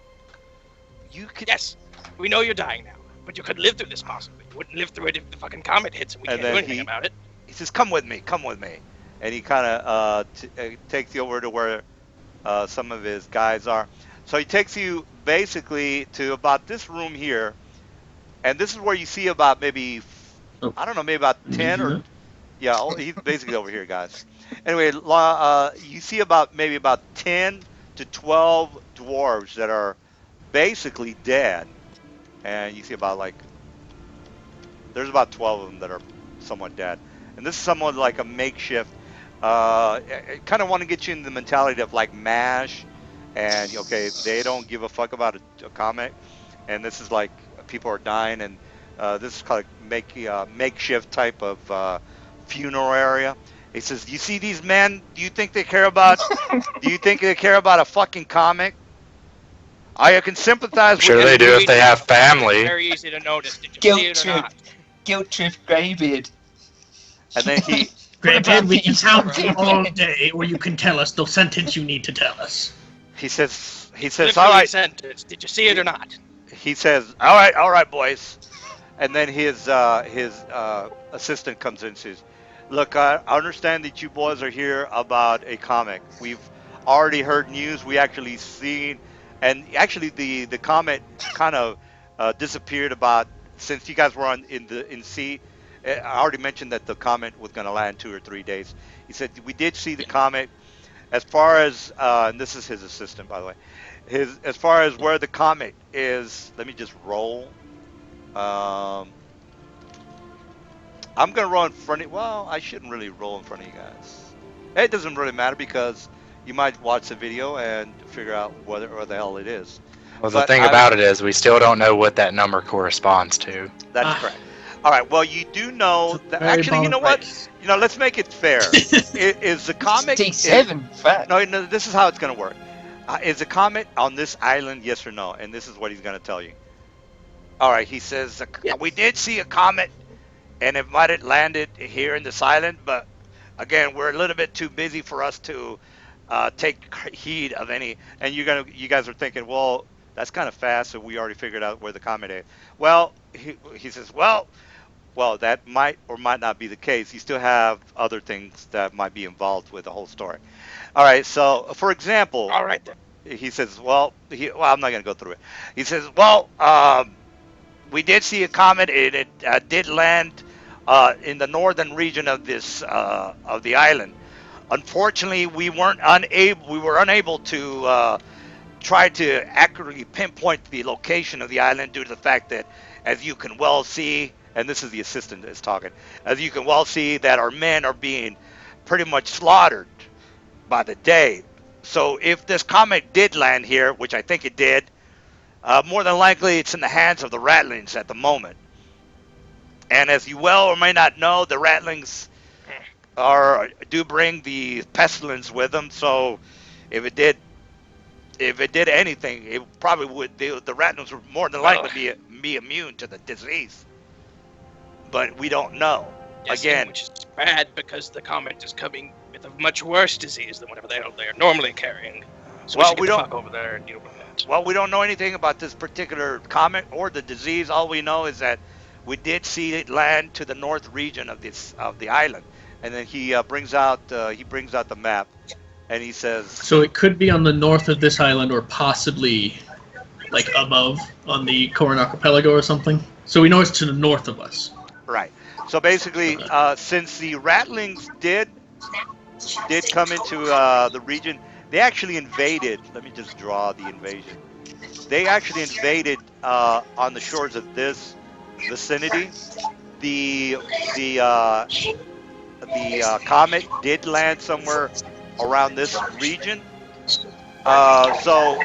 You could. Yes, we know you're dying now, but you could live through this possibly. You wouldn't live through it if the fucking comet hits and we And can't do then anything about it. He says, "Come with me, come with me," and he kind of takes you over to where some of his guys are. So he takes you basically to about this room here, and this is where you see about maybe I don't know, maybe about 10 or yeah, he's basically over here, guys. Anyway, you see about maybe about 10 to 12 dwarves that are basically dead, and you see about like there's about 12 of them that are somewhat dead, and this is somewhat like a makeshift. I kind of want to get you in the mentality of like MASH, and okay, they don't give a fuck about a comic, and this is like people are dying, and this is kind of makeshift type of funeral area. He says, "You see these men? Do you think they care about? Do you think they care about a fucking comic? I can sympathize Sure with they you." do if they have family. Very easy to notice. Did you see Guilt it or trip. not? Guilt trip, Greybeard. And then he Grandad, we can He's count fucking all dead. day, or you can tell us the sentence you need to tell us. says, Literally "All right." sentence. Did you see it or not? He says, all right, boys." And then his assistant comes in and says, "Look, I understand that you boys are here about a comic. We've already heard news. We actually seen, and actually the comet kind of disappeared about since you guys were in sea. I already mentioned that the comet was going to land 2 or 3 days. He said we did see the comet. As far as and this is his assistant, by the way. As far as where the comet is, let me just roll. I'm gonna roll in front of. Well, I shouldn't really roll in front of you guys. It doesn't really matter because you might watch the video and figure out where the hell it is. Well, the But thing about it is we still don't know what that number corresponds to. That's Ah. correct. All right. Well, you do know that. Very Actually, you know bottom what? right. Let's make it fair. Is the comet? D7, fact. No, this is how it's gonna work. Is the comet on this island? Yes or no? And this is what he's gonna tell you. All right. He says we did see a comet, and it might have landed here in this island, but again, we're a little bit too busy for us to take heed of any. And you guys are thinking, well, that's kind of fast, so we already figured out where the comet is. Well, he says, well, that might or might not be the case. You still have other things that might be involved with the whole story. All right, so for example, All right then. he says, well, I'm not going to go through it. He says, well, we did see a comet. It did land in the northern region of this of the island. Unfortunately, we were unable to try to accurately pinpoint the location of the island due to the fact that, as you can well see, and this is the assistant that's talking, as you can well see that our men are being pretty much slaughtered by the day. So if this comet did land here, which I think it did, more than likely it's in the hands of the Ratlings at the moment. And as you well or may not know, the Ratlings do bring the pestilence with them. So if it did anything, it probably would. The Ratlings would more than likely be immune to the disease. But we don't know. Yes, Again, which is bad because the comet is coming with a much worse disease than whatever they are normally carrying. So Well, we we should get don't- the fuck over there and deal with that. well, we don't know anything about this particular comet or the disease. All we know is that we did see it land to the north region of the island. And then he brings out the map, and he says, So it could be on the north of this island, or possibly like above on the Corin Archipelago or something. So we know it's to the north of us. right. So basically, since the Ratlings did come into the region, they actually invaded. Let me just draw the invasion. They actually invaded on the shores of this vicinity. The comet did land somewhere around this region. So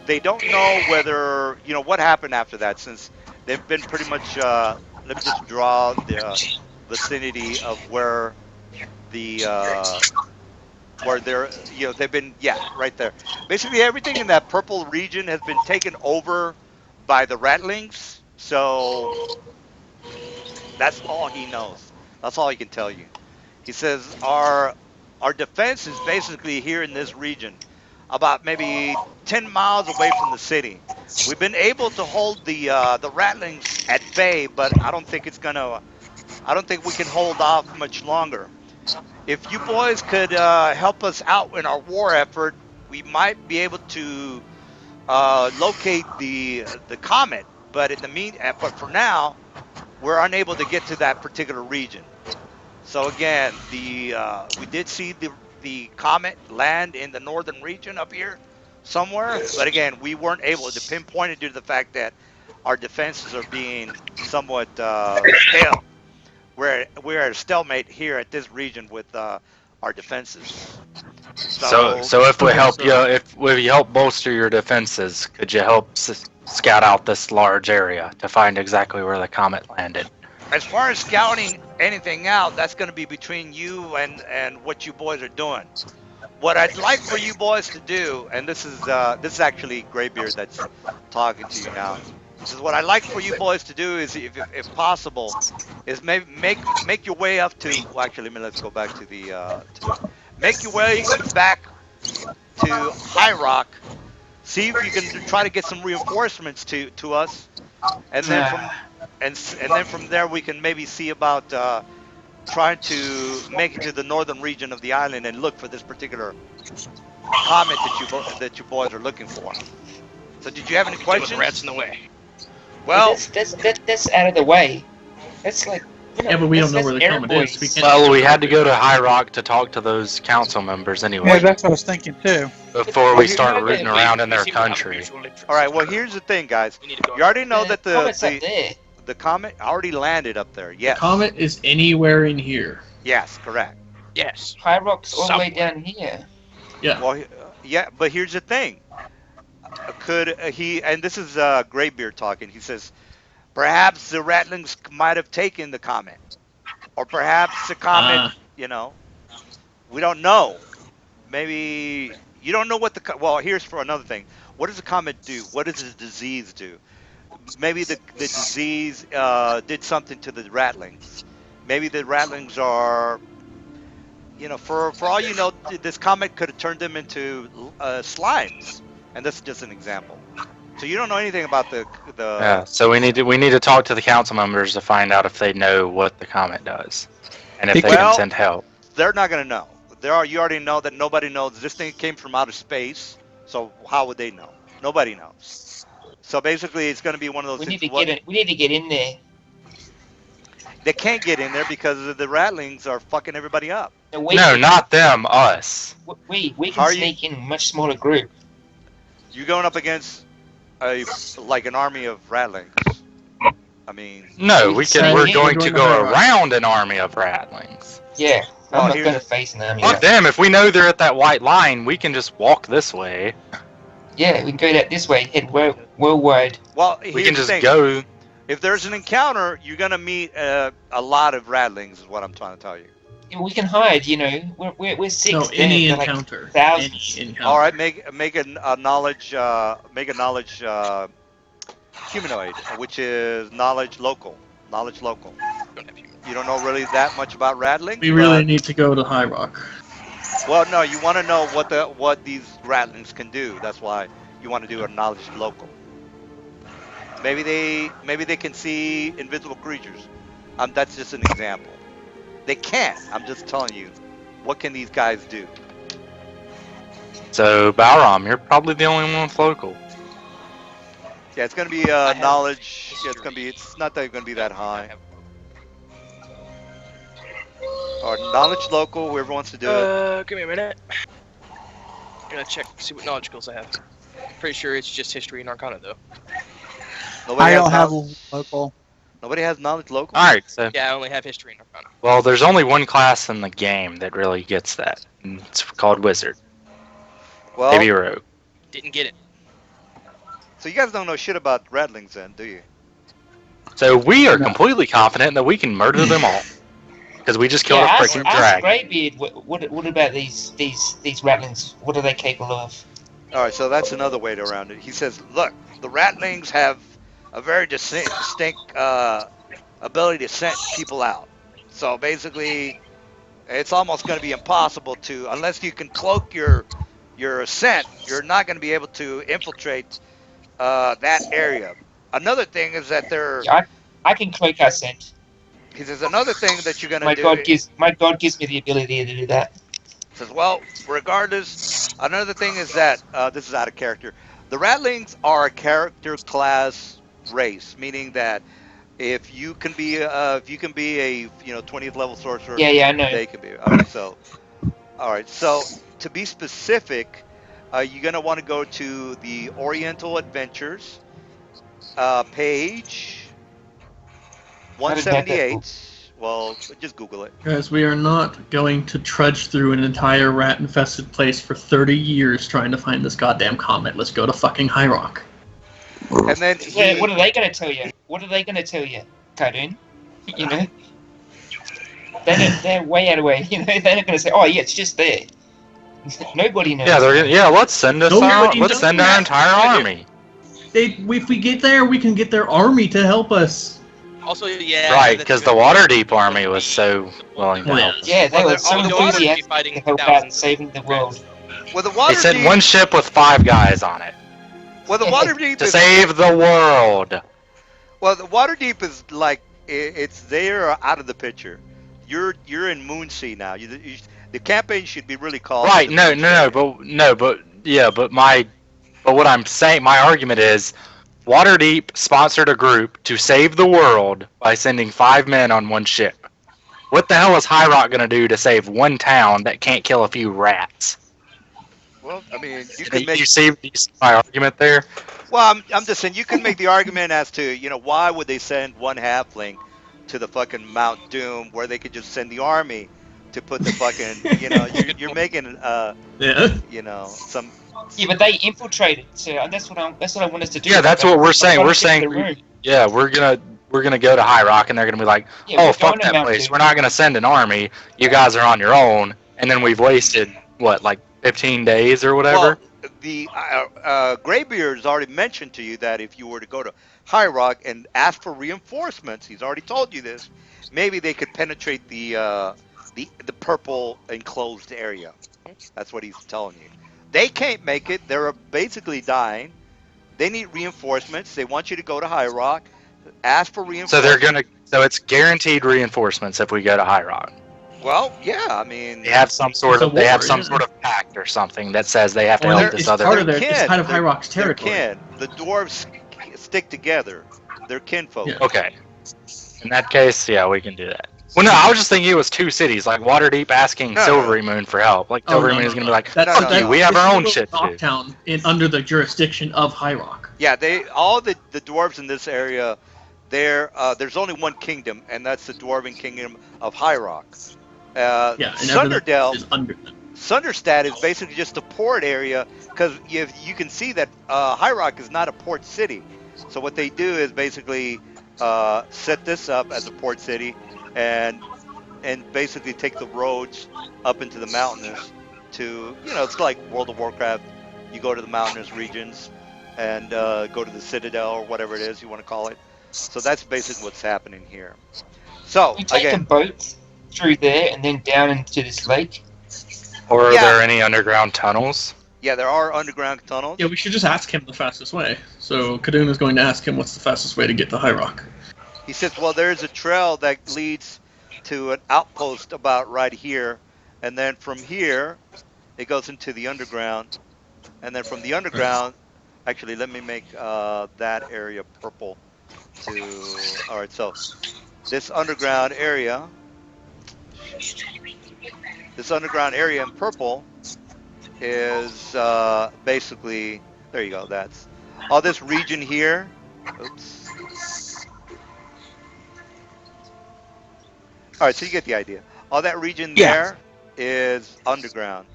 they don't know whether what happened after that, since they've been pretty much. Let me just draw the vicinity of where the where they're they've been right there. Basically everything in that purple region has been taken over by the ratlings. So that's all he knows. That's all he can tell you. He says our defense is basically here in this region, about maybe 10 miles away from the city. We've been able to hold the ratlings at bay, but I don't think it's gonna. I don't think we can hold off much longer. If you boys could help us out in our war effort, we might be able to locate the comet. But but for now, we're unable to get to that particular region. So again, we did see the comet land in the northern region up here somewhere, but again, we weren't able to pinpoint it due to the fact that our defenses are being somewhat stale. We're at a stalemate here at this region with our defenses. So if we Okay, help so- you, if we help bolster your defenses, could you help scout out this large area to find exactly where the comet landed? As far as scouting anything out, that's going to be between you and what you boys are doing. What I'd like for you boys to do, and this is actually Graybeard that's talking to you now. He says, what I'd like for you boys to do is, if possible, is maybe make your way up to. Well, actually, let's go back to make your way back to High Rock. See if you can try to get some reinforcements to us, and then from there we can maybe see about trying to make it to the northern region of the island and look for this particular comet that you boys are looking for. So, did you have any With questions? rats in the way. Well, That's out of the way. That's like. Yeah, but we don't know that's where the comet airboys. is. We can't- Well, we had to go to High Rock to talk to those council members Yeah, anyway that's what I was thinking too. before we Well, start you know rooting that around in their We seem to have a country. mutual interest. all right. Well, here's the thing, guys. We need to go. You already know that Comet's up the there. the comet already landed up there. The Yes. comet is anywhere in here. Yes, correct. Yes. High Rock's all the way Somewhere. down here. Yeah. Well, yeah, but here's the thing. Could he? And this is Graybeard talking. He says, perhaps the ratlings might have taken the comet, or perhaps the comet. We don't know. Maybe you don't know what well. Here's for another thing. What does the comet do? What does the disease do? Maybe the disease did something to the ratlings. Maybe the ratlings are, for all you know, this comet could have turned them into slimes, and that's just an example. So you don't know anything about the. Yeah, so we need to talk to the council members to find out if they know what the comet does, and if they Well- can send help. They're not gonna know. You already know that nobody knows. This thing came from outer space, so how would they know? Nobody knows. So basically, it's gonna be one of those We things. need to get it. We need to get in there. They can't get in there because the ratlings are fucking everybody up. No, we No, can- not them, us. we How are can you- sneak in a much smaller group. You're going up against an army of ratlings. I mean, No, We we're can- going we're to going go to High Rock. around an army of ratlings. Yeah, Well, I'm not here's- going to face an army. Fuck them. If we know they're at that white line, we can just walk this way. Yeah, we can go that this way, head worldwide. well, We here's can the just thing. go. If there's an encounter, you're gonna meet a lot of ratlings. Is what I'm trying to tell you. We can hide. We're six. No, they're- any they're like encounter. thousands. Any encounter. All right, make a knowledge humanoid, which is knowledge local. Knowledge local. Don't have human. You don't know really that much about ratlings. We really but- need to go to High Rock. Well, no, you want to know what these ratlings can do. That's why you want to do a knowledge local. Maybe they can see invisible creatures. That's just an example. They can't. I'm just telling you. What can these guys do? So, Balram, you're probably the only one with local. Yeah, it's gonna be I have knowledge. Yeah, history. it's not that gonna be that I high. have- Or knowledge local. Whoever wants to do it. Give me a minute. I'm gonna check, see what knowledge skills I have. Pretty sure it's just history and arcana though. Nobody I has don't have knowl- local. Nobody has knowledge local. All right. So, Yeah, I only have history and arcana. well, there's only one class in the game that really gets that. And it's called Wizard. Well, Maybe Rogue. Didn't get it. so you guys don't know shit about ratlings, then, do you? So we are No. completely confident that we can murder them all. because we just killed Yeah, a ask, freaking ask dragon. Greybeard. What about these rattlings? What are they capable of? All right, so that's another way to around it. He says, look, the ratlings have a very distinct ability to scent people out. So basically, it's almost going to be impossible to, unless you can cloak your scent, you're not going to be able to infiltrate that area. Another thing is that Yeah, I can cloak our scent. he says, another thing that you're going to My do, God gives me the ability to do that. says, well, regardless, another thing is that this is out of character. The Ratlings are a character class race, meaning that if you can be a 20th level sorcerer, Yeah, I know. they can be. All right, so to be specific, you're gonna want to go to the Oriental Adventures page I didn't have that book. 178. Well, just Google it. Guys, we are not going to trudge through an entire rat-infested place for 30 years trying to find this goddamn comet. Let's go to fucking High Rock. And then Yeah, what are they going to tell you? What are they going to tell you, Cartoon? You know, they're way out of way. You know, they're not going to say, "Oh, yeah, it's just there." Nobody knows. Yeah, let's send us out. Nobody Let's knows send our that. entire army. If we get there, we can get their army to help us. Also, yeah. Right, that's because the gonna Waterdeep army was so willing to Oh, yeah. help us. Yeah, they Well, were they're so all the Waterdeep enthusiastic fighting to help out thousands in of saving the world. well, the They sent Waterdeep. one ship with 5 guys on it Well, the Waterdeep to is. save the world. Well, the Waterdeep is like it's there out of the picture. You're in Moonsea now. The campaign should be really called. Right? the No, Moonsea. but what I'm saying, my argument is, Waterdeep sponsored a group to save the world by sending 5 men on one ship. What the hell is High Rock gonna do to save one town that can't kill a few rats? Well, I mean, you Do can make. you see my argument there? Well, I'm just saying you can make the argument as to why would they send one halfling to the fucking Mount Doom where they could just send the army to put the fucking you're making Yeah. some. Yeah, but they infiltrated. So that's what I want us to do. Yeah, that's what we're saying. I'm We're trying to get to the saying, room. yeah, we're gonna go to High Rock, and they're gonna be like, Yeah, oh, we're fuck going to that Mount place. Doom. We're not gonna send an army. You guys are on your own, and then we've wasted what, like 15 days or whatever. Well, the Greybeard's already mentioned to you that if you were to go to High Rock and ask for reinforcements, he's already told you this. Maybe they could penetrate the purple enclosed area. That's what he's telling you. They can't make it. They're basically dying. They need reinforcements. They want you to go to High Rock, ask for reinforcements. So it's guaranteed reinforcements if we go to High Rock. Well, yeah, I mean, They have some sort It's a of war, sort of pact or something that says they have to Well, help it's this other. part of their. kin. It's part of High They're- Rock's they're territory. kin. The dwarves stick together. They're kinfolk. Yeah. Okay. In that case, yeah, we can do that. Well, no, I was just thinking it was 2 cities, like Waterdeep asking No. Silvery Moon for help. Like Oh, Silvery no, Moon no, is gonna no. be like, That's, No, fuck no, you, no. we have it's our a own little shit to do. Knocktown under the jurisdiction of High Rock. Yeah, all the dwarves in this area, there's only one kingdom, and that's the dwarven kingdom of High Rock. Yeah, and everything Sunderdale, is under them. Sunderstad is basically just a port area because you can see that High Rock is not a port city. So what they do is basically set this up as a port city and basically take the roads up into the mountainous to it's like World of Warcraft. You go to the mountainous regions and go to the Citadel or whatever it is you want to call it. So that's basically what's happening here. So We take a again, boat through there and then down into this lake. Or are Yeah. there any underground tunnels? yeah, there are underground tunnels. Yeah, we should just ask him the fastest way. So Kaduna is going to ask him what's the fastest way to get to High Rock. He says, well, there's a trail that leads to an outpost about right here. And then from here, it goes into the underground. And then from the underground, actually, let me make that area purple. All right, so this underground area in purple is basically, there you go, that's all this region here. Oops. All right, so you get the idea. All that region Yeah. there is underground.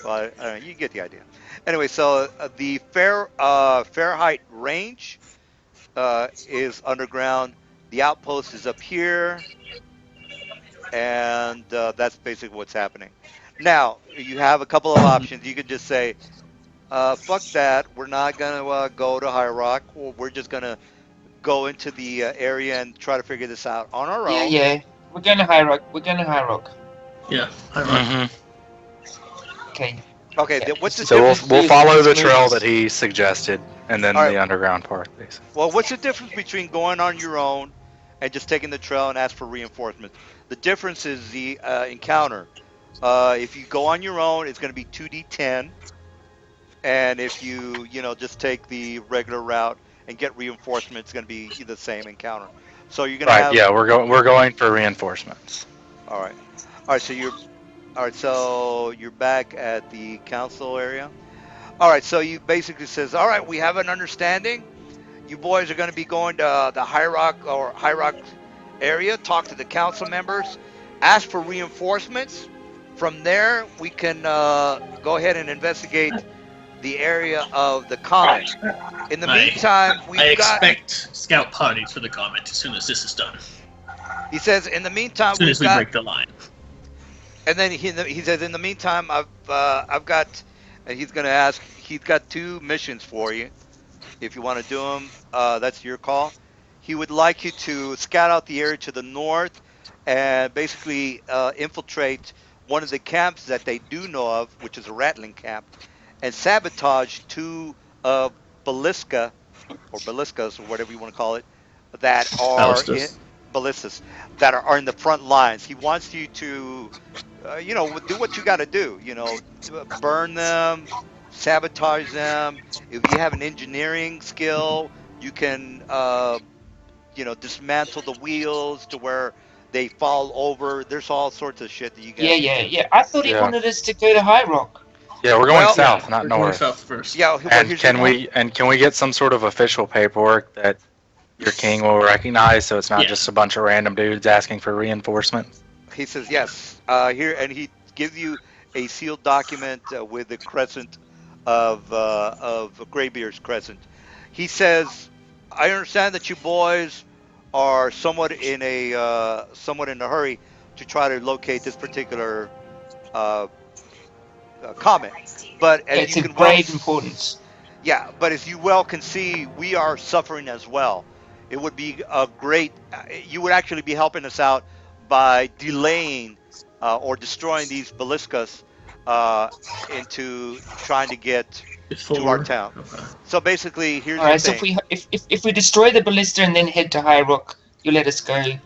Well, you get the idea. Anyway, so the Fahrenheit range is underground. The outpost is up here, and that's basically what's happening. Now you have a couple of options. You could just say, "Fuck that! We're not gonna go to High Rock, or we're just gonna go into the area and try to figure this out on our Yeah, own." yeah. We're going to High Rock. We're going to High Rock. Yeah, I like. Okay. Okay, Yeah, what's the So we'll difference? we'll follow the Let's move trail this. that he suggested, and then All right. the underground part, basically. Well, what's the difference between going on your own and just taking the trail and ask for reinforcements? The difference is the encounter. If you go on your own, it's going to be 2d10, and if you just take the regular route and get reinforcements, it's going to be the same encounter. So you're going to Right. have. Yeah, we're going for reinforcements. All right. All right. So you're back at the council area. All right. So you basically says, all right, we have an understanding. You boys are going to be going to the High Rock area, talk to the council members, ask for reinforcements. From there, we can go ahead and investigate the area of the comet. In the meantime, I we've got. expect scout parties for the comment as soon as this is done. He says, in the meantime, As soon we've as we got. break the line. And then he says, in the meantime, I've got. And he's going to ask. He's got 2 missions for you. If you want to do them, that's your call. He would like you to scout out the area to the north and basically infiltrate one of the camps that they do know of, which is a rattling camp, and sabotage 2 ballistas, or whatever you want to call it, that are Ballistas. ballistas that are in the front lines. He wants you to, do what you got to do. Burn them, sabotage them. If you have an engineering skill, you can, dismantle the wheels to where they fall over. There's all sorts of shit that you Yeah, guys can yeah, do. yeah. I thought he Yeah. wanted us to go to High Rock. Yeah, we're going Well, south, not We're going north. south first. Yeah. Well, And here's the can we get some sort of official paperwork that your king will recognize, so it's not Yeah. just a bunch of random dudes asking for reinforcements? He says yes. Here, and he gives you a sealed document with the crescent of Graybeard's crescent. He says, "I understand that you boys are somewhat in a hurry to try to locate this particular uh, comet, but Yeah, as it's you of can well, grave importance. yeah, but as you well can see, we are suffering as well. It would be a great. You would actually be helping us out by delaying or destroying these ballistas into trying to get to our Before. town. Okay. So basically, here's All the right. So thing. if we destroy the ballista and then head to High Rock, you let us go, and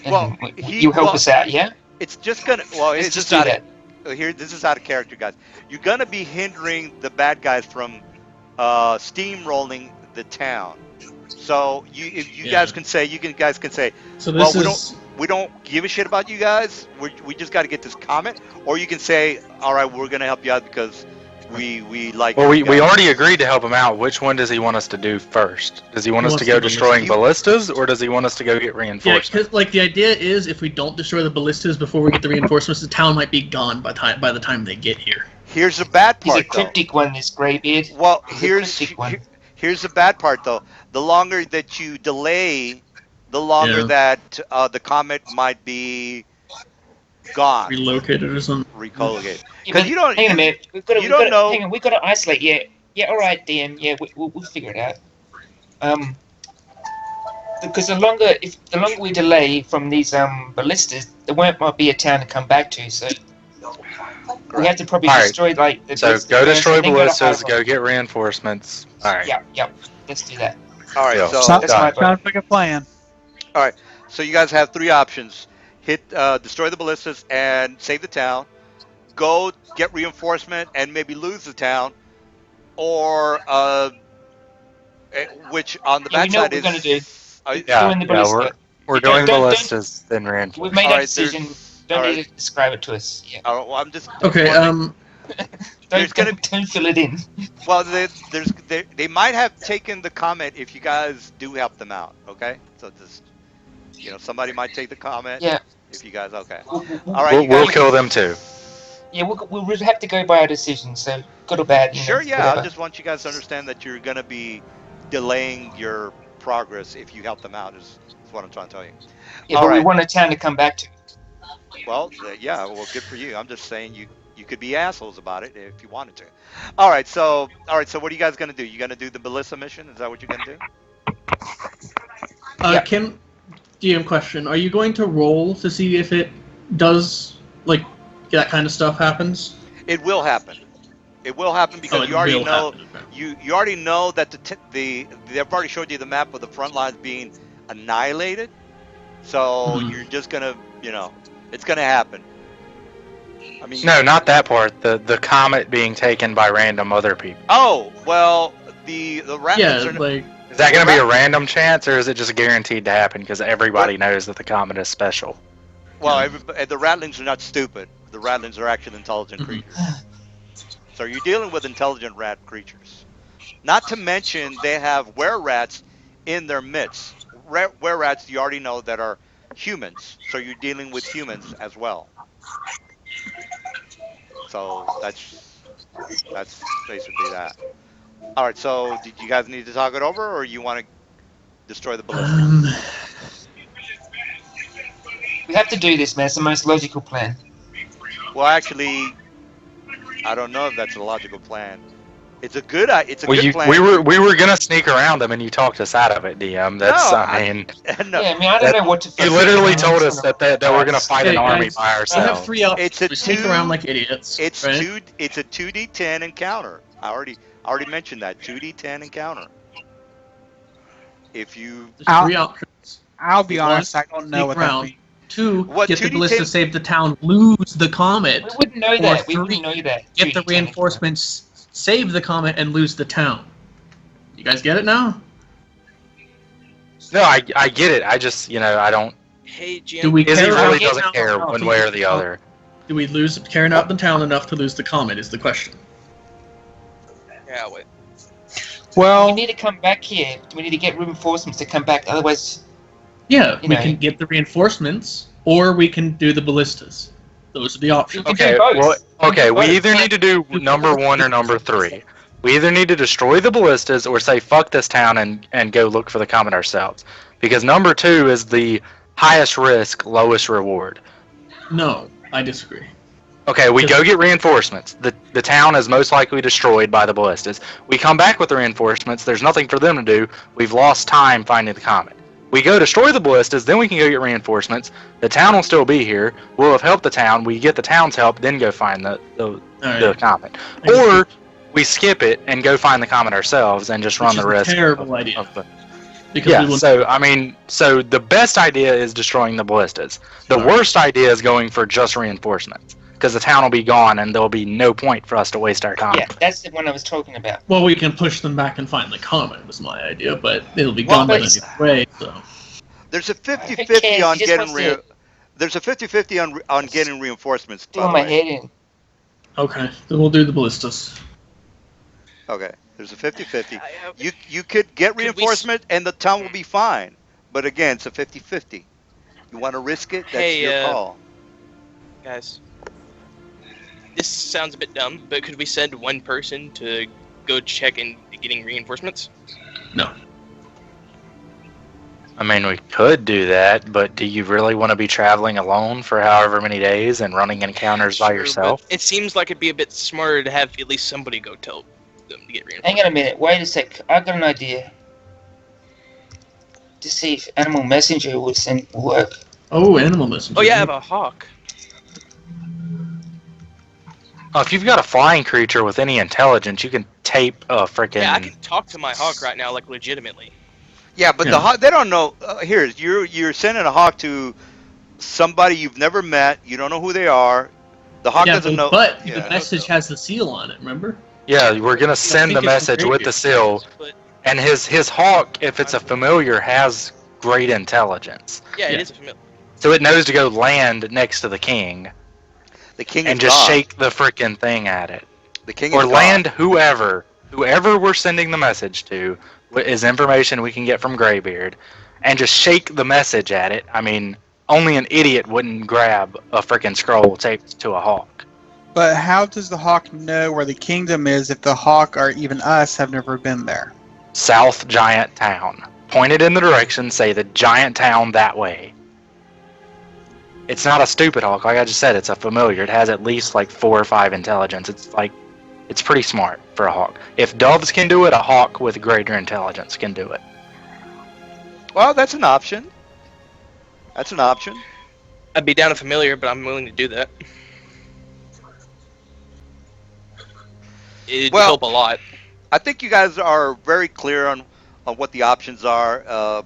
Well, you help us out. Yeah. it's just gonna. Well, Let's it's just just do out that. of here. This is out of character, guys. You're gonna be hindering the bad guys from steamrolling the town. So if you Yeah. guys can say, guys can say, So well, this we don't give a shit about you guys. We just got to get this comet. Or you can say, all right, we're gonna help you out because we like. Well, you we guys. already agreed to help him out. Which one does he want us to do first? Does he want us to wants go the destroying ballistas. ballistas, or does he want us to go get Yeah, reinforcements? because like the idea is, if we don't destroy the ballistas before we get the reinforcements, the town might be gone by the time they get here. Here's the bad He's a part, though. cryptic one, this Greybeard. Well, He's a cryptic one. here's the bad part, though. The longer that you delay, the longer Yeah. that the comet might be gone, Relocated or something. recollocated. Yeah, 'Cause but you don't- hang on a you- minute. We've got to. you don't know- Hang on. We've got to isolate. Yeah. Yeah. All right, DM. Yeah. We'll figure it out. Because the longer we delay from these ballistas, there might be a town to come back to. So we have to probably Alright, destroy like the So ballistas go first, destroy and then go to High ballistas, Rock. go get reinforcements. All right. Yep. Let's do that. All right, Yeah. so That's my vote. Sounds like a plan. So you guys have 3 options: destroy the ballistas and save the town, go get reinforcement and maybe lose the town, or which on the Yeah, we bad know side what we're gonna do. Yeah, Doing the yeah, ballista. we're doing Don't- ballistas, then We've reinforcements. made All our right, there's- decision. Don't all need right. to describe it to us. Yeah. well, I'm just Okay. wondering- there's gonna- Don't fill it in. well, they might have taken the comment if you guys do help them out. Okay, so just somebody might take the comment. Yeah. If you guys okay. We'll, All right, We'll, you guys. we'll kill them too. Yeah, we'll have to go by our decision. So good or bad. Sure, yeah. Whatever. I just want you guys to understand that you're gonna be delaying your progress if you help them out. Is That's what I'm trying to tell you. Yeah, All but we right. want a town to come back to. Well, yeah. Well, good for you. I'm just saying you could be assholes about it if you wanted to. All right. So what are you guys gonna do? You gonna do the Melissa mission? Is that what you're gonna do? Yeah. Can DM question? Are you going to roll to see if it does like that kind of stuff happens? It will happen. It will happen because it you already will know happen, okay. you already know that they've already showed you the map of the front lines being annihilated. So Mhm. you're just gonna it's gonna happen. I mean, No, not that part. The comet being taken by random other people. oh well, the ratlings Yeah, are like Is that going to be a random chance, or is it just guaranteed to happen because everybody knows that the comet is special? well, the ratlings are not stupid. The ratlings are actually intelligent Mhm. creatures. So you're dealing with intelligent rat creatures. Not to mention they have were-rats in their midst. Were-rats you already know that are humans. So you're dealing with humans as well. So that's basically that. All right. So did you guys need to talk it over, or you want to destroy the ballistas? We have to do this, man. It's the most logical plan. Well, actually, I don't know if that's a logical plan. It's a good. It's a Well, good we plan. were gonna sneak around them, and you talked us out of it, DM. That's No, I mean, no. Yeah, I mean, I don't know what to. you fucking literally do. told us that we're gonna fight an Hey, army guys, by we ourselves. have three options. It's a We sneak around like idiots. It's right? It's a 2d10 encounter. I already mentioned that 2d10 encounter. If you There's three options. I'll be One, honest, I don't know sneak what around. that means. 2, What, get the 2d10 ballista, save the town, lose the comet. We wouldn't know Or that. We 3, wouldn't know that. get the 3D10. reinforcements, save the comet, and lose the town. You guys get it now? No, I get it. I just I don't. Hey, GM. Do we Izzy care really about doesn't the care town one to way or lose the comet? other. Do we care about the town enough to lose the comet? Is the question. Yeah, wait. We Well, need to come back here. We need to get reinforcements to come back. Otherwise, Yeah, You we know. can get the reinforcements, or we can do the ballistas. Those are the we options. can Okay, do both. well, We can okay, do we both. either need to do number 1 or number 3. We either need to destroy the ballistas or say fuck this town and go look for the comet ourselves. Because number 2 is the highest risk, lowest reward. No, I disagree. Okay, we go get reinforcements. The town is most likely destroyed by the ballistas. We come back with the reinforcements. There's nothing for them to do. We've lost time finding the comet. We go destroy the ballistas, then we can go get reinforcements. The town will still be here. We'll have helped the town. We get the town's help, then go find the Alright. comet. I Or we skip it and go find the comet ourselves and just run Which the is a risk. terrible idea. Of the, Because yeah, we will so the best idea is destroying the ballistas. The Sure. worst idea is going for just reinforcements. Because the town will be gone and there'll be no point for us to waste our time. Yeah, that's the one I was talking about. Well, we can push them back and find the comet, was my idea, but it'll be Well, gone by but then way, so. there's a Who 50-50 cares? on He just getting wants to there's a 50-50 on getting reinforcements. By fill the my way. head in. Okay, then we'll do the ballistas. Okay, there's a 50-50. You could get Could we reinforcement and the town will be fine. But again, it's a 50-50. You want to risk it? That's Hey, your call. Guys, this sounds a bit dumb, but could we send one person to go check in getting reinforcements? No. I mean, we could do that, but do you really want to be traveling alone for however many days and running encounters by Sure, yourself? but it seems like it'd be a bit smarter to have at least somebody go tell them to get reinforcements. Hang on a minute. Wait a sec. I've got an idea. To see if Animal Messenger would work. Oh, animal messenger. Oh yeah, I have a hawk. Oh, if you've got a flying creature with any intelligence, you can tape a freaking. Yeah, I can talk to my hawk right now, like legitimately. Yeah, but Yeah. the hawk, they don't know. You're sending a hawk to somebody you've never met. You don't know who they are. The hawk Yeah, doesn't know. but Yeah. the message has the seal on it, remember? Yeah, we're gonna send think the it's message with the seal, But and his hawk, if it's a familiar, has great intelligence, yeah, Yeah. it is a familiar. so it knows to go land next to the king The king and is just gone. shake the freaking thing at it, The king or is land gone. whoever we're sending the message to is information we can get from Greybeard, and just shake the message at it. I mean, only an idiot wouldn't grab a freaking scroll taped to a hawk. but how does the hawk know where the kingdom is if the hawk or even us have never been there? South Giant Town. point it in the direction, say the giant town that way. It's not a stupid hawk, like I just said, it's a familiar. It has at least like 4 or 5 intelligence. It's pretty smart for a hawk. If doves can do it, a hawk with greater intelligence can do it. Well, that's an option. That's an option. I'd be down a familiar, but I'm willing to do that. It'd Well- help a lot. I think you guys are very clear on what the options are.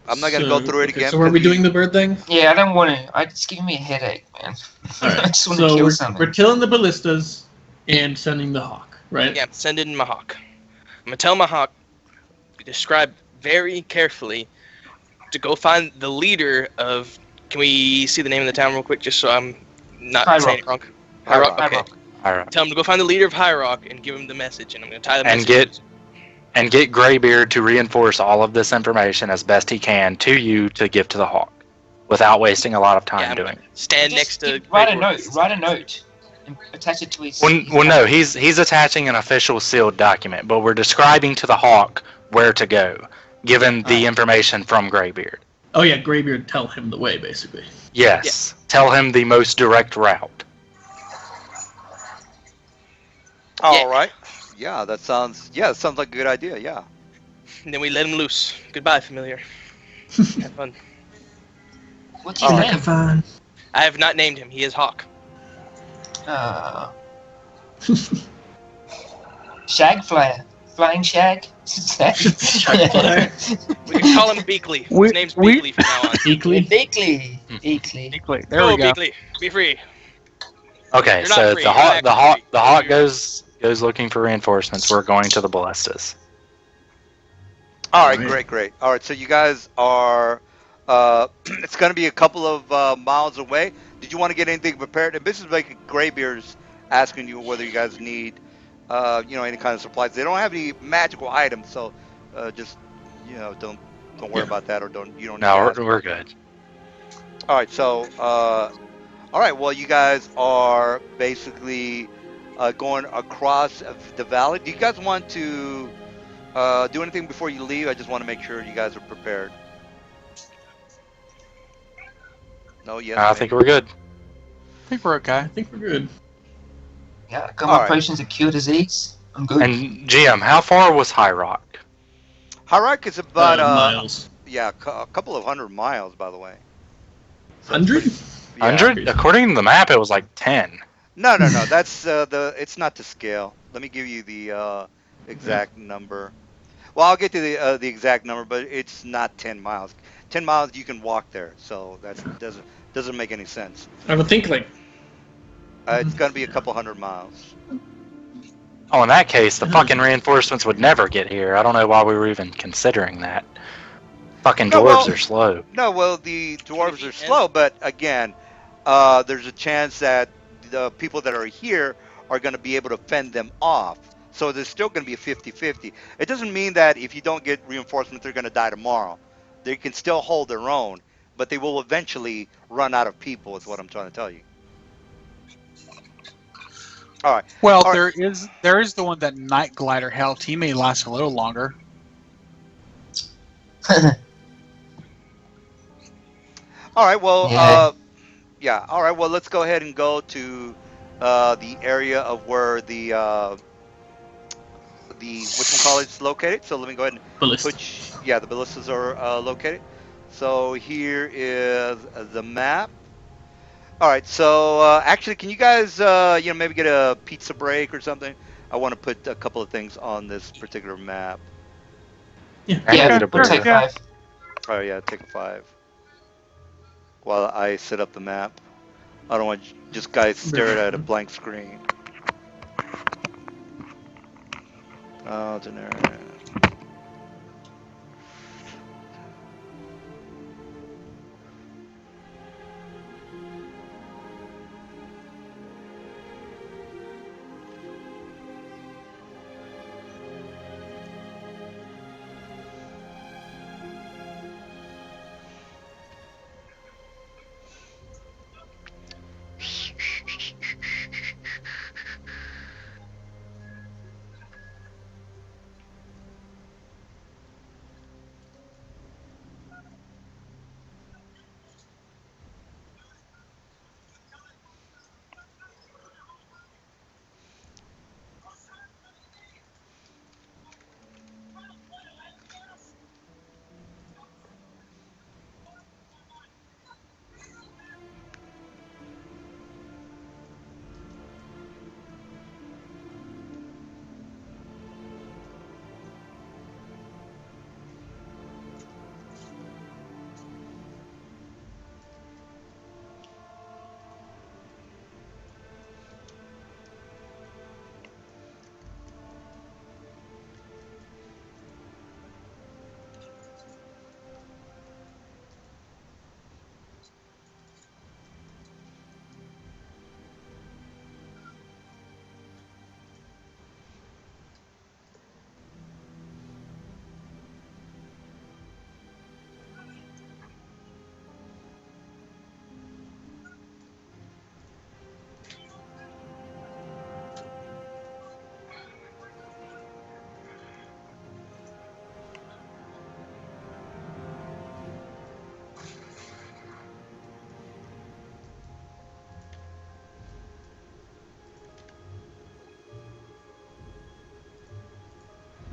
I'm not going to go through it again. So are we because doing the bird thing? Yeah, I don't want to. It's giving me a headache, man. All right. I just want to So kill we're something. killing the ballistas and sending the hawk, right? Yeah, send in my hawk. I'm gonna tell my hawk, describe very carefully, to go find the leader of. Can we see the name of the town real quick, just so I'm not High saying it Rock. wrong? High Rock. High Okay. Rock. Alright. Tell him to go find the leader of High Rock and give him the message, and I'm gonna tie the And message. get Greybeard to reinforce all of this information as best he can to you to give to the hawk, without wasting a lot of time Yeah, I'm doing gonna it. stand next to. Write a Greybeard. note. Write a note. And attach it to his. Well, no, he's attaching an official sealed document, but we're describing to the hawk where to go, given the information from Greybeard. Oh yeah, Greybeard, tell him the way, basically. Yes, tell him the most direct route. All right. Yeah, that sounds like a good idea. Yeah. And then we let him loose. Goodbye, familiar. Have fun. What's his All name? Fine. I have not named him. He is Hawk. Shagflyer. Flying Shag? Shagflyer. We can call him Beakley. His name's Beakley from now on. Eekly. Beakley. Beakley. There Go, we go. Beakley. Be free. Okay, You're not so free, the you're hawk actually free. the hawk goes looking for reinforcements. We're going to the ballistas. All right, Right. great. All right, so you guys are. It's going to be a couple of miles away. Did you want to get anything prepared? And this is like Greybeard's asking you whether you guys need, any kind of supplies. They don't have any magical items, so just don't worry about that, or you don't. No, need to ask. we're good. All right, so all right. Well, you guys are basically going across the valley. Do you guys want to do anything before you leave? I just want to make sure you guys are prepared. No, yes. I think we're good. I think we're okay. I think we're good. Yeah, got All my right. potions of cure disease. I'm good. And GM, how far was High Rock? Harak is about miles. a couple of 100 miles, by the way. 100? Yeah. 100? According to the map, it was like 10. No. That's it's not to scale. Let me give you the exact number. Well, I'll get to the exact number, but it's not 10 miles. 10 miles you can walk there, so that doesn't make any sense. I would think like It's gonna be a couple 100 miles. Oh, in that case, the fucking reinforcements would never get here. I don't know why we were even considering that. Fucking No, dwarves well- are slow. No, well, the dwarves be are 10? slow, but again, there's a chance that the people that are here are going to be able to fend them off. So there's still going to be a 50-50. It doesn't mean that if you don't get reinforcements, they're going to die tomorrow. They can still hold their own, but they will eventually run out of people, is what I'm trying to tell you. All right. Well, All right. there is the one that Night Glider helped. He may last a little longer. All right. Well, Yeah. All right. Well, let's go ahead and go to the area of where the whatchamacallit is located. So let me go ahead and ballista. the ballistas are located. So here is the map. All right. So actually, can you guys maybe get a pizza break or something? I want to put a couple of things on this particular map. Yeah. I Yeah, need a we'll take burger. 5. Oh yeah, take a 5. While I set up the map. I don't want just guys staring at a blank screen. Oh, Daenerys.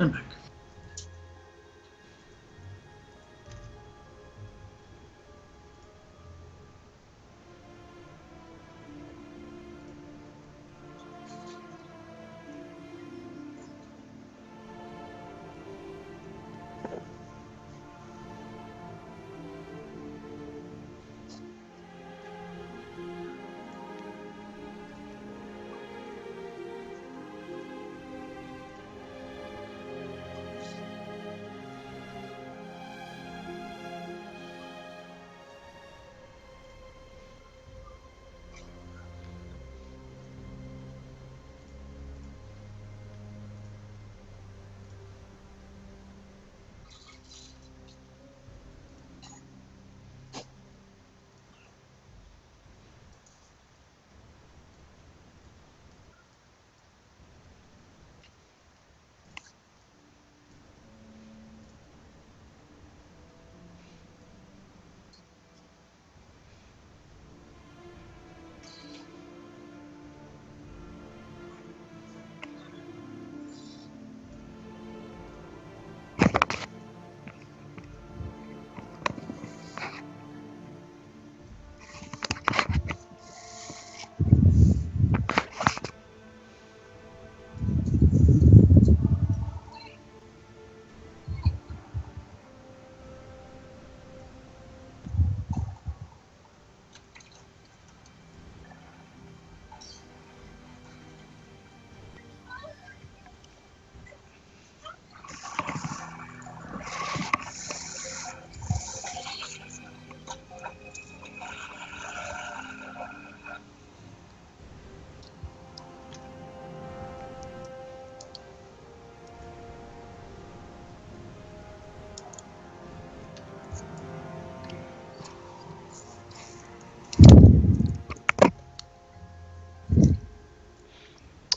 I'm back.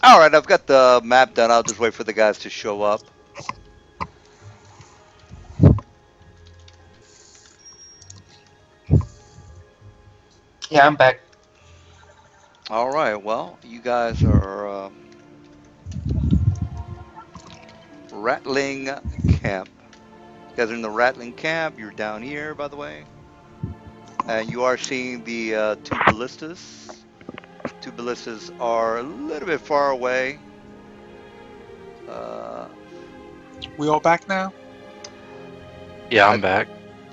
All right, I've got the map done. I'll just wait for the guys to show up. Yeah, I'm back. All right. Well, you guys are Rattling Camp. You guys are in the Rattling Camp. You're down here, by the way, and you are seeing the two ballistas. Two ballistas are a little bit far away. We all back now? Yeah, I'm back.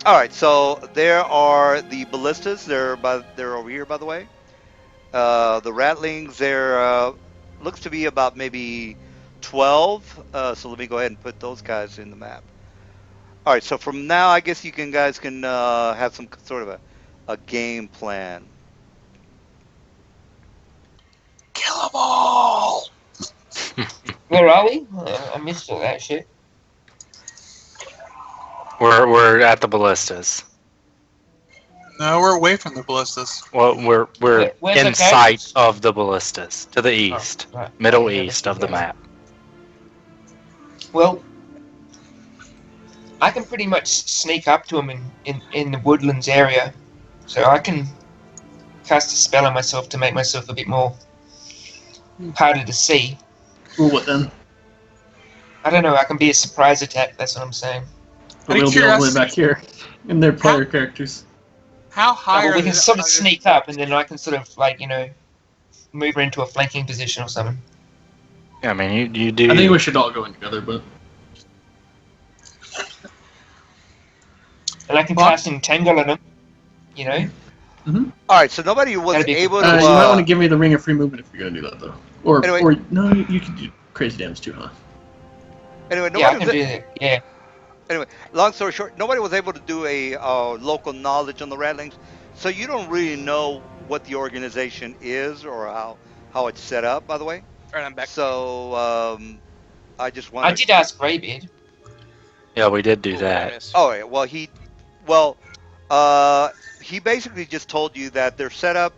All right, so there are the ballistas. They're over here, by the way. The Rattlings. There looks to be about maybe 12. So let me go ahead and put those guys in the map. All right, so from now, I guess you guys can have some sort of a game plan. Kill them all! Where are we? I missed all that shit. We're at the ballistas. No, we're away from the ballistas. Well, we're Where's in the sight ghosts? of the ballistas, to the east, Oh, right. middle Yeah, east of the yeah. map. Well, I can pretty much sneak up to him in the woodlands area, so I can cast a spell on myself to make myself a bit more harder to see. Well, what then? I don't know. I can be a surprise attack. That's what I'm saying. But Out of we'll be all the way curiosity- back here in their player characters. How high No, are but we can the, sort of are the- sneak up, and then I can sort of move her into a flanking position or something. Yeah, I mean, you do. I think we should all go in together, but And I can Well, cast Entangle on them. You know. All right, so nobody was That'd be able good. to. you might want to give me the ring of free movement if you're gonna do that, though. Or, Anyway. or no, you can do crazy damage too, huh? Anyway, Yeah, I nobody can was, do that. Yeah. anyway, long story short, nobody was able to do a local knowledge on the Rattlings, so you don't really know what the organization is or how it's set up. By the way, All right, I'm back. so I just wanted. I did ask Greybeard. Yeah, we did do Ooh, what'd I that. miss? Oh, yeah, he basically just told you that they're set up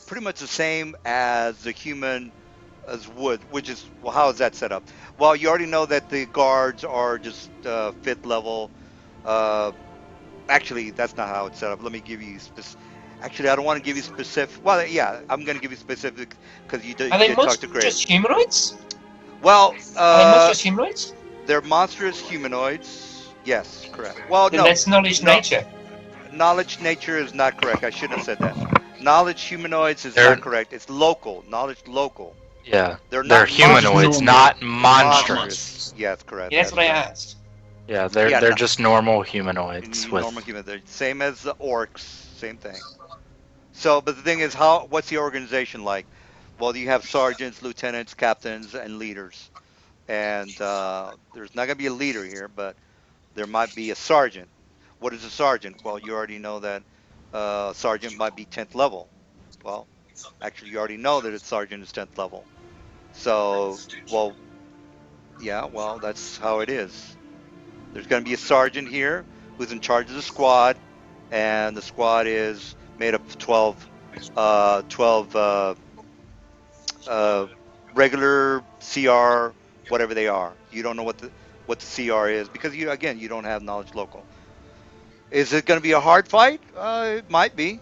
pretty much the same as the human as wood, which is, well, how is that set up? Well, you already know that the guards are just 5th level. Actually, that's not how it's set up. Let me give you Actually, I don't want to give you specific. Well, yeah, I'm going to give you specific because you did Are they talk to monsters Greg. just humanoids? Well, Are they monstrous humanoids? They're monstrous humanoids. Yes, correct. Well, Then no, that's knowledge no. nature. Knowledge nature is not correct. I shouldn't have said that. Knowledge humanoids is They're- not correct. It's local. Knowledge local. Yeah. They're They're not humanoids, normal. not monstrous. monstrous. Yes, correct. Yeah, that's what I correct. asked. Yeah, they're Yeah, they're no- just normal humanoids with Normal human. They're same as the orcs. Same thing. So, but the thing is, what's the organization like? Well, you have sergeants, lieutenants, captains, and leaders. And there's not going to be a leader here, but there might be a sergeant. What is a sergeant? Well, you already know that sergeant might be 10th level. Well, actually, you already know that a sergeant is 10th level. So, well, yeah, well, that's how it is. There's going to be a sergeant here who's in charge of the squad, and the squad is made up of 12 regular CR, whatever they are. You don't know what the CR is because you don't have knowledge local. Is it going to be a hard fight? It might be.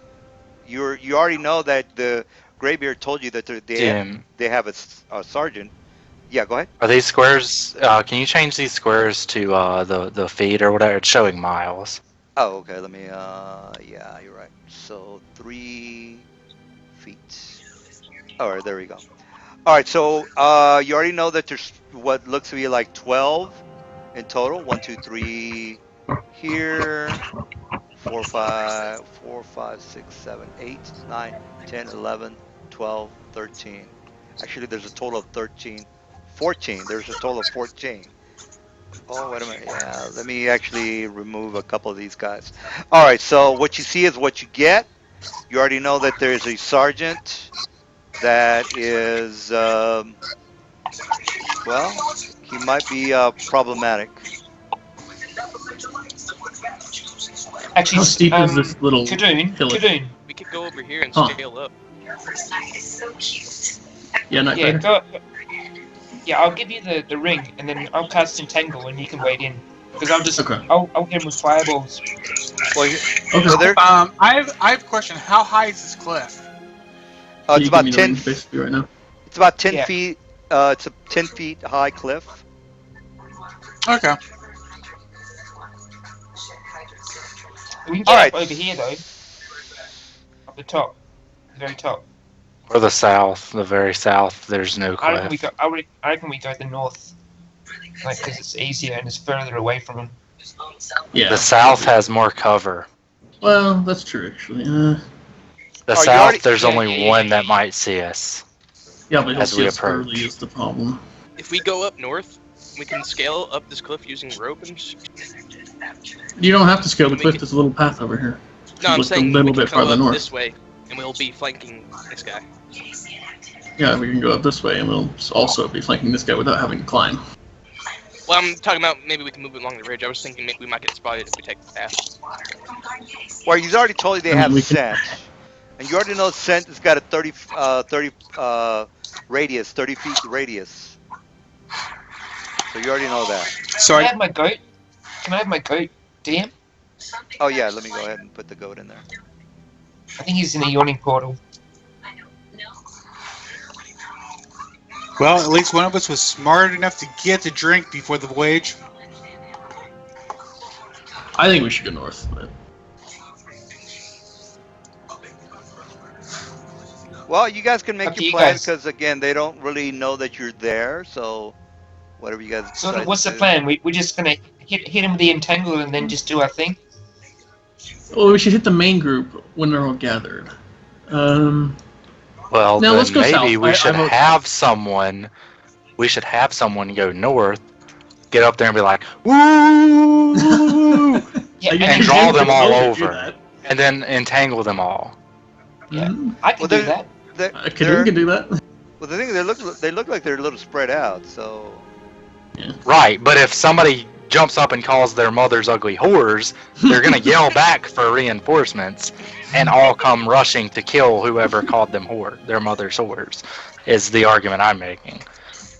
You already know that the Greybeard told you that Jim. they have a sergeant. Yeah, go ahead. Are these squares? Can you change these squares to the feet or whatever? It's showing miles. Oh, okay. Let me. Yeah, you're right. So 3 feet. All right, there we go. All right, so you already know that there's what looks to be like 12 in total. 1, 2, 3 here. 4, 5, 6, 7, 8, 9, 10, 11, 12, 13. Actually, there's a total of 13, 14. There's a total of 14. Oh, wait a minute. Yeah, let me actually remove a couple of these guys. All right, so what you see is what you get. You already know that there's a sergeant that is, well, he might be problematic. Actually, How steep is this little Kadoon, hill? Kadoon. We could go over here and Huh. scale up. Yeah, not Yeah, better. Yeah, I'll give you the ring, and then I'll cast Entangle, and you can wade in. Because I'll just Okay. I'll hit him with fireballs. Well, Okay. so there, I have a question. How high is this cliff? Can it's you about give me the 10. range basically right now? It's about 10 Yeah. feet. It's a 10 feet high cliff. Okay. We can All get right. up over here though, up the top, the very top. Or the south, the very south. There's no I reckon we cliff. go. I reckon we go the north, like because it's easier and it's further away from them. Yeah. The south has more cover. Well, that's true actually. The you south, already- there's Yeah, only yeah, one yeah. that might see us. Yeah, but he'll As we see us approach. early is the problem. If we go up north, we can scale up this cliff using rope and. You don't have to scale the We cliff. can- There's a little path over here. No, I'm Look a saying little we can bit come farther up north. this way, and we'll be flanking this guy. Yeah, we can go up this way, and we'll also be flanking this guy without having to climb. Well, I'm talking about maybe we can move along the ridge. I was thinking maybe we might get spotted if we take the path. Well, he's already told you they I mean, have we can- scent. And you already know scent has got a 30 radius, 30 feet radius. So you already know that. So Can I have my goat? Can I have my goat, DM? Oh, yeah, let me go ahead and put the goat in there. I think he's in a yawning portal. well, at least one of us was smart enough to get the drink before the voyage. I think we should go north. But Well, you guys can Up make to your you plans guys. because, again, they don't really know that you're there. So whatever you guys So decide what's to the do. plan? We're just gonna hit him with the entangle and then just do our thing. well, we should hit the main group when they're all gathered. Well, No, then let's go maybe south. we I should vote have someone. We should have someone go north, get up there and be like, "Woo!" Yeah, you and can draw do them that. all Those who do over. that. and then entangle them all. Yeah. Mhm. I can Well, do then- that. Canoe can do that. Well, the thing is, they look like they're a little spread out. So Right, but if somebody jumps up and calls their mothers ugly whores, they're gonna yell back for reinforcements, and all come rushing to kill whoever called them their mother's whores. Is the argument I'm making.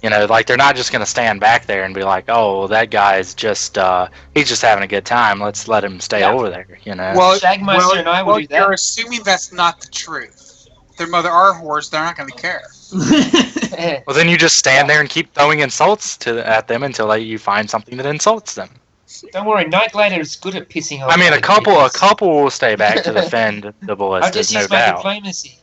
You know, like they're not just gonna stand back there and be like, "Oh, that guy's just he's just having a good time. Let's let him stay Yeah. over there." You know. Shagmeister and I will do that. You're assuming that's not the truth. Their mother are whores. They're not going to care. Well, then you just stand there and keep throwing insults at them until you find something that insults them. Don't worry, Night Glider is good at pissing off. I mean, a other couple people. will stay back to defend the I'll ballistas, just no use my doubt. diplomacy.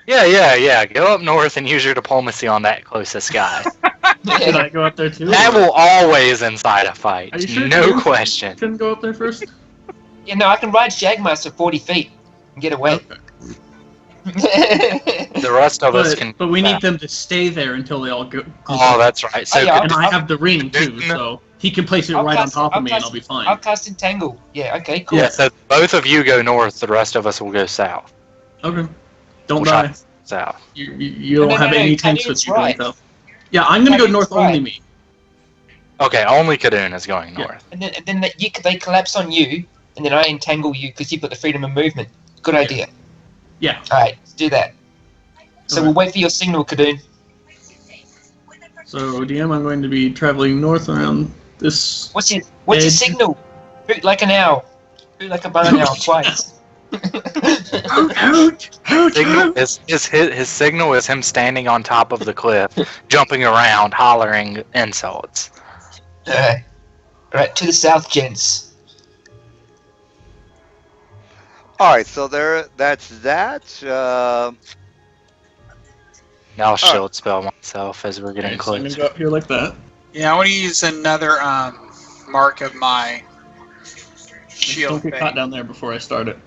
Yeah. Go up north and use your diplomacy on that closest guy. Should I go up there too? That will always incite a fight. Are you sure No you question. shouldn't go up there first? Yeah, no, I can ride Jagmaster 40 feet and get away. Okay. The rest of us can. But we need them to stay there until they all go. Oh, that's right. So Oh, yeah, And I have the ring too, so he can place it I'll right cast- on top I'll of me, and cast- I'll be fine. I'll cast Entangle. Yeah, okay, cool. yeah. So both of you go north. The rest of us will go south. Okay. Don't We'll die. try south. You don't No, have no, any no, tanks with Kadun's you right. going south. Yeah, I'm gonna go Kadun's north. right. Only me. Okay, only Kadun is going Yeah. north. And then they collapse on you, and then I entangle you because you've got the freedom of movement. Good idea. Yeah. All right, let's do that. So Okay. we'll wait for your signal, Kadun. So DM, I'm going to be traveling north around this. What's your Edge. signal? Hoot like an owl. Hoot like a barn owl twice. His signal is him standing on top of the cliff, jumping around, hollering insults. Alright, to the south, gents. All right, so that's that. Now I'll shield spell myself as we're getting Okay, so I'm close. gonna go up here like that. Yeah, I want to use another mark of my Don't shield get thing. caught down there before I start it.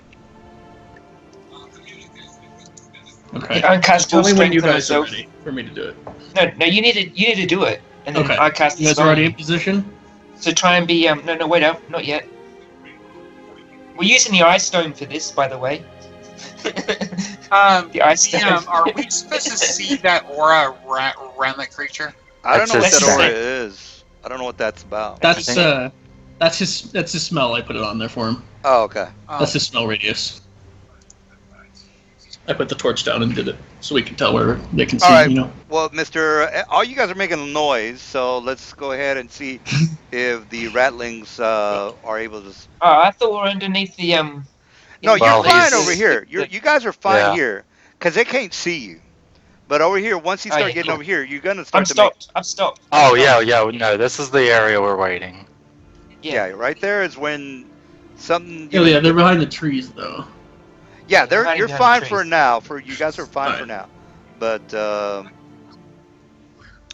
Okay. I cast Tell full me when you strength on guys are myself. ready for me to do it. No, you need to do it, and then Okay. I cast the You guys spell. already in position? So try and be no wait up, not yet. We're using the ice stone for this, by the way. The ice stone. Are we supposed to see that aura around that creature? I don't know what That's that his aura thing. is. I don't know what that's about. That's his smell. I put it on there for him. Oh, okay. That's his smell radius. I put the torch down and did it so we can tell where they can see. All right. You know. Well, all you guys are making a noise, so let's go ahead and see if the rattlings are able to. Oh, I thought we were underneath the No, Well, you're fine he's- over here. You guys are fine Yeah. here, because they can't see you. But over here, once you Oh, start yeah, getting cool. over here, you're gonna I'm start to make. stopped. I'm stopped. Oh yeah. No, this is the area we're waiting. Yeah, right there is when something. Oh yeah, they're behind the trees though. Yeah, hiding you're behind fine the for trees. now. For you guys are fine for Alright. now. But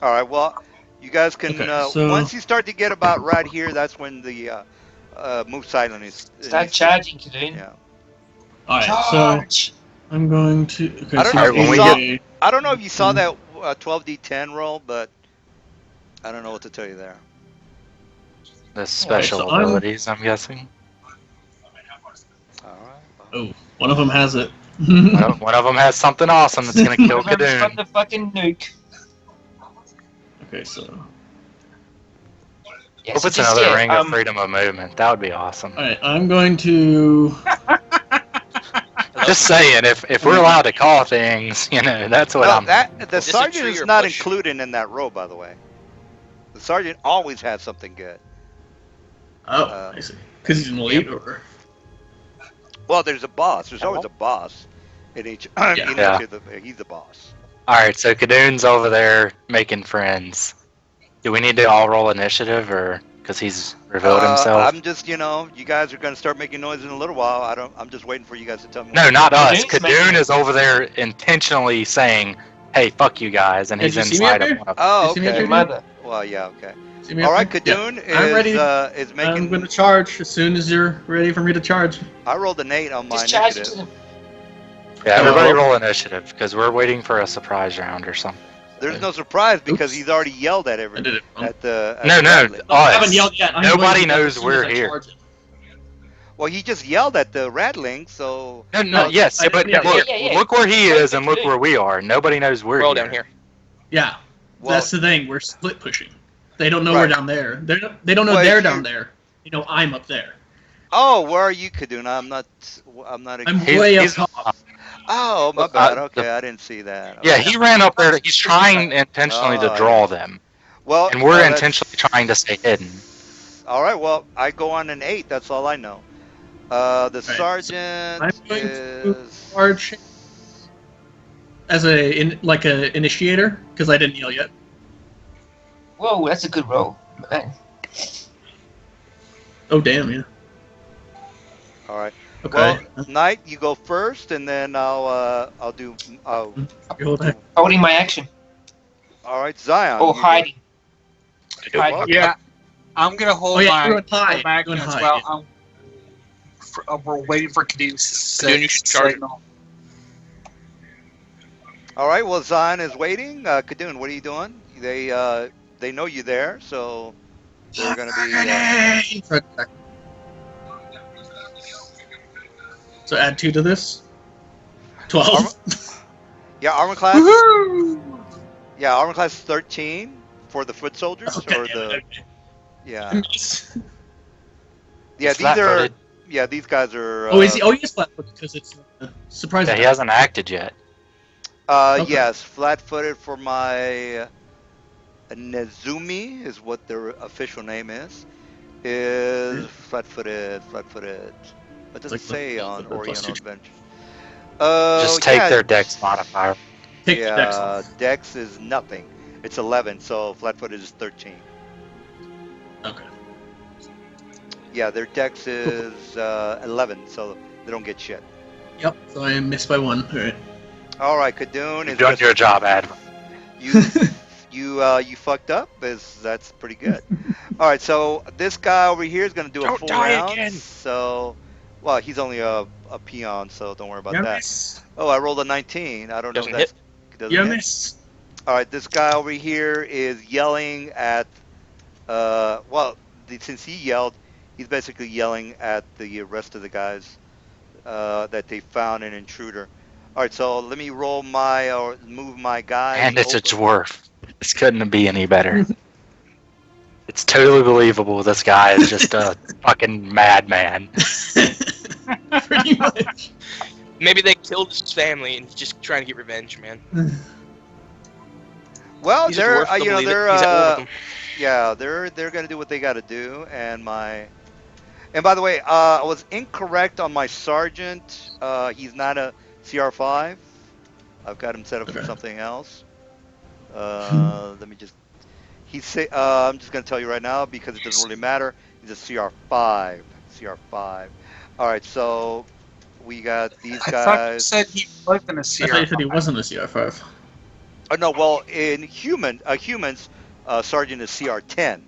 all right, well, you guys can Okay, so- once you start to get about right here, that's when the move silent is. Start charging, Kadun. Yeah. All right, so Charge! I'm going to. Okay, I don't so know if when you we saw. get- I don't know if you saw that 12d10 roll, but I don't know what to tell you there. The special so I'm- abilities, I'm guessing. All right. Oh, one of them has it. One of them has something awesome that's gonna kill Got Kadun. the fucking nuke. Okay, so Yeah, Hope so it's just, another yeah, ring of freedom of movement. That would be awesome. all right, I'm going to. Just saying, if we're allowed to call things, that's what No, I'm. the This is a sergeant tree is or not bush? included in that row, by the way. The sergeant always has something good. Oh, I see. Because he's an elite, or Well, there's a boss. There's always a boss in each. in Yeah. each of the, he's the boss. All right, so Kadun's over there making friends. Do we need to all roll initiative, or because he's revealed himself? I'm just, you guys are gonna start making noise in a little while. I'm just waiting for you guys to tell me. No, what- not us. Kadun's making- Kadun is over there intentionally saying, "Hey, fuck you guys," and Did he's you see me up inside of here? one of. Oh, You see me up okay. here? Mother. Well, yeah, okay. see me All up right, there? Kadun I'm ready. is I'm making. going to charge as soon as you're ready for me to charge. I rolled an 8 on my Just charge initiative. into them. Yeah, everybody Oh. roll initiative because we're waiting for a surprise round or something. There's no surprise because Oops. he's already yelled at I every did it wrong. at the. At No, the no, rattling. I haven't us. yelled yet. I'm Nobody going to knows as soon we're as I here. charge it. Well, he just yelled at the rattling, so. No, No, yes, I- but yeah, look, yeah. look where he Wait, is and look Kadun. where we are. Nobody knows we're Roll here. down here. Yeah, Well, that's the thing. We're split pushing. They don't know Right. we're down there. They don't know Well, they're if down you- there. I'm up there. Oh, where are you, Kaduna? I'm not. I'm He's- way up he's- top. Oh, my Well, bad. the- Okay, I didn't see that. Yeah, Okay. he ran up there. He's trying intentionally to Oh, draw yeah. them, Well, and we're that's- intentionally trying to stay hidden. All right. Well, I go on an 8. That's all I know. The so sergeant I'm going to is. charge. as like a initiator because I didn't yell yet. Whoa, that's a good roll. Man. Oh damn, yeah. All right. Okay. Well, Knight, you go first, and then I'll do. You hold that. Holding my action. All right, Zion. Oh, you go. hiding. Hiding. Well, Yeah, I'm gonna hold Oh, yeah, my you're doing hide. hold my action You're doing as hide, well. yeah. We're waiting for Caduceus Kadun, you should charge. signal. All right. Well, Zion is waiting. Kadun, what are you doing? They know you there, so they're gonna be. So add 2 to this. 12. Yeah, armor class. Woohoo! Yeah, armor class 13 for the foot soldiers, Okay, or the okay. yeah. Nice. Yeah, He's these are. flat-footed. Yeah, these guys are. Oh, is he? Oh, he is flat-footed because it's surprising. Yeah, he hasn't acted yet. Okay. Yes, flat-footed for my Nezumi is what their official name is. Is flat-footed. What does it Like say on the plus Oriental 2. Adventure? Just take yeah, their dex modifier. Take the dex off. Dex is nothing. It's 11, so flat-footed is 13. Okay. Yeah, their dex is 11, so they don't get shit. Yep. So I missed by 1. All right. All right, Kadun You've is done just- your job, Admiral. You fucked up. That's pretty good. All right, so this guy over here is gonna do a Don't full die round. again. So, well, he's only a peon, so don't worry about You that. miss. Oh, I rolled a 19. I don't Doesn't know if that's doesn't You hit. miss. All right, this guy over here is yelling at. Since he yelled, he's basically yelling at the rest of the guys that they found an intruder. All right, so let me roll move my guy. And it's a over. dwarf. This couldn't be any better. It's totally believable this guy is just a fucking madman. Pretty much. Maybe they killed his family and he's just trying to get revenge, man. Well, He's a they're dwarf, they'll you know believe it. they're He's at war with them. yeah they're gonna do what they got to do, and by the way, I was incorrect on my sergeant. He's not a CR5. I've got him set up for Okay. something else. Let me just. I'm just gonna tell you right now because it doesn't really matter. He's a CR5. CR5. All right, so we got these I thought you guys. said he wasn't a I thought you said he CR. wasn't a CR5. Oh no, well in humans, sergeant is CR10.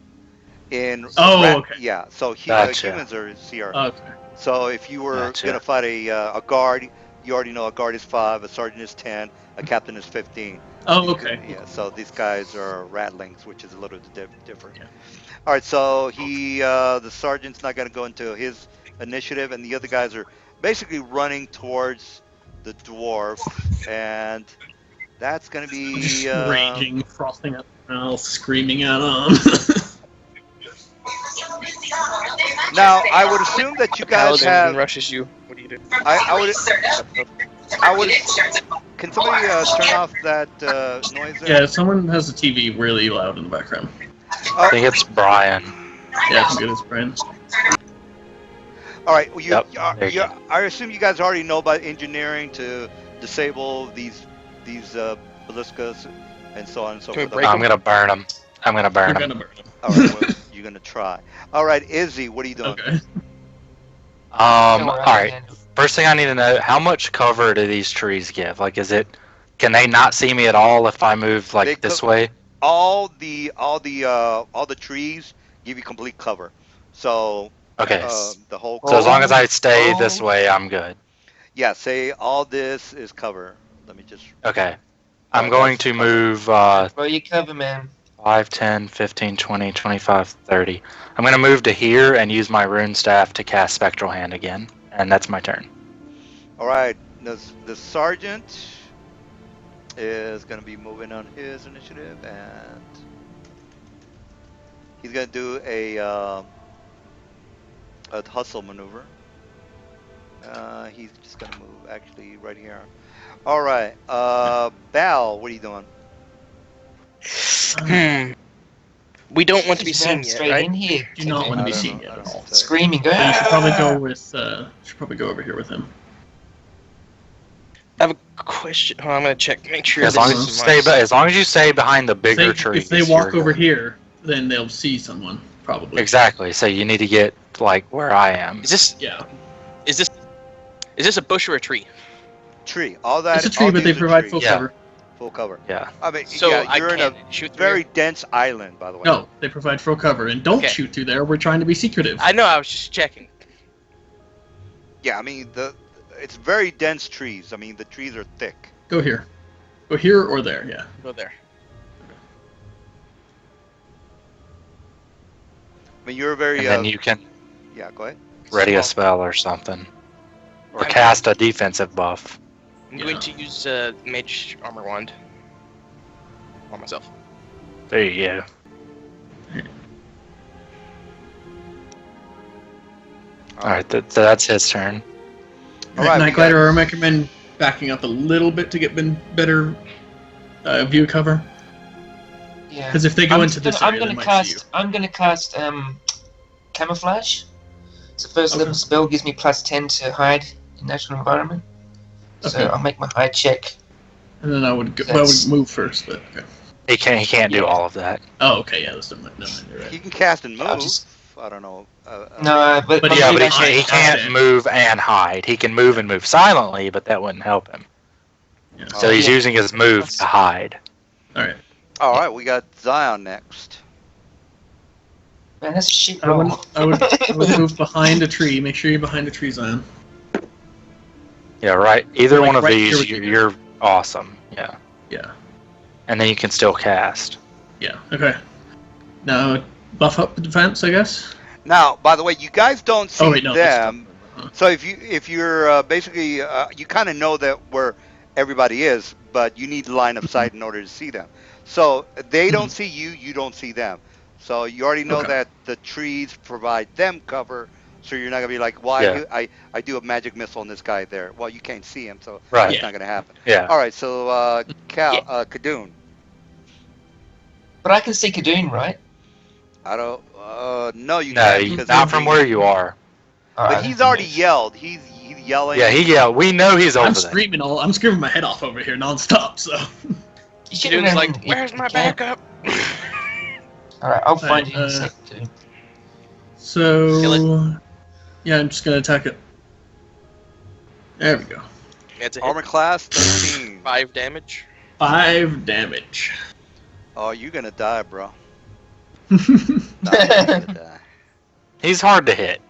In Oh, rat, okay. yeah. So Gotcha. humans are CR. Okay. So if you were Gotcha. gonna fight a guard, you already know a guard is 5, a sergeant is 10, a captain is 15. Oh, okay. Yeah. So these guys are ratlings, which is a little different. Yeah. All right. So the sergeant's not gonna go into his initiative, and the other guys are basically running towards the dwarf, and that's gonna be Just raging, frothing at the mouth, screaming at him. Now, I would assume that you guys Paladin have. rushes you. What do you do? I would. Can somebody turn off that noise there? Yeah, someone has the TV really loud in the background. I think it's Brian. Yeah, I think it is Brian. All right. Well, Yep, there you go. I assume you guys already know about engineering to disable these ballistas and so on and so Can we forth. break I'm gonna burn him. I'm gonna burn We're him. gonna burn him. All right. Well, you're gonna try. All right, Izzy, what are you doing? Okay. Don't worry, Alright. man. First thing I need to know, how much cover do these trees give? Like, can they not see me at all if I move, They like, this way? All the trees give you complete cover. So Okay. the whole. So as long as I stay Oh. this way, I'm good. Yeah. Say all this is cover. Let me just. Okay. Alright, I'm going that's to cover. move Well, you cover, man. 5, 10, 15, 20, 25, 30. I'm going to move to here and use my rune staff to cast Spectral Hand again. And that's my turn. All right. The sergeant is going to be moving on his initiative, and he's going to do a hustle maneuver. He's just going to move actually right here. All right. Bal, what are you doing? We don't want to be Just seen ran yet, straight right? in here. Do not want to I be don't seen know, yet I at don't all. know. Screaming. So you should probably go with. Should probably go over here with him. I have a question. Oh, I'm gonna check. Make sure. As long this as you is my- stay, as long as you stay behind the bigger trees. If they walk you're over good. here, then they'll see someone probably. Exactly. So you need to get like where I am. Is this Yeah, is this a bush or a tree? Tree. All that. it's a tree, all but they these are provide trees. full Yeah. cover. Full cover. Yeah. I mean, So yeah, I you're in a can't shoot through very here? dense island, by the way. No, they provide full cover, and don't Okay. shoot through there. We're trying to be secretive. I know. I was just checking. Yeah, I mean it's very dense trees. I mean the trees are thick. Go here, or there. Yeah. Go there. I mean you're very. And then you can Yeah, go ahead. ready a Small. spell or something, or I'm cast a defensive buff. I'm Yeah. going to use mage armor wand on myself. There you go. All right, so that's his turn. All right, we Night got- Glider, I recommend backing up a little bit to get better view cover. Yeah. Because if they go into this I'm area, they gonna might cast. see you. I'm gonna cast camouflage. It's the first Okay. level spell, gives me +10 to hide in natural environment. So Okay. I'll make my hide check. And then I would That's- move first, but okay. He can't do Yeah. all of that. Oh, okay, yeah, that's no, you're right. You can cast and move. I'll just- I don't know. No, but But my Yeah, but movement- he can't move and hide. He can move and move silently, but that wouldn't help him. Yeah. So he's yeah. using his move to hide. All right. All right, we got Zion next. Man, that's a shit I would, roll. I would move behind a tree. Make sure you're behind a tree, Zion. Yeah, right. Either Like one of right here these, with you. you're awesome. Yeah, Yeah. and then you can still cast. Yeah. Okay. Now buff up the defense, I guess. Now, by the way, you guys don't see Oh wait, no. that's them. tough. So if you're basically you kind of know that where everybody is, but you need line of sight in order to see them. So they don't see you, you don't see them. So you already know Okay. that the trees provide them cover. So you're not gonna be like, well, Yeah. I do a magic missile on this guy there. Well, you can't see him, so Right. that's Yeah. not gonna happen. Yeah. All right, so Kadoon. But I can see Kadoon, right? I don't. No, you No, can't you, because not from where you are. But Alright, he's then already yes. yelled. He's yelling. Yeah, we know he's over I'm there. screaming I'm screaming my head off over here nonstop. So. You should Dude's have like, known "Where's my camp." backup?" Alright, I'll find you in a uh, sec, dude. So. Yeah, I'm just gonna attack it. There we go. That's a hit. Armor class 13. 5 damage. 5 damage. Oh, you're gonna die, bro. I'm No, you're gonna die. He's hard to hit.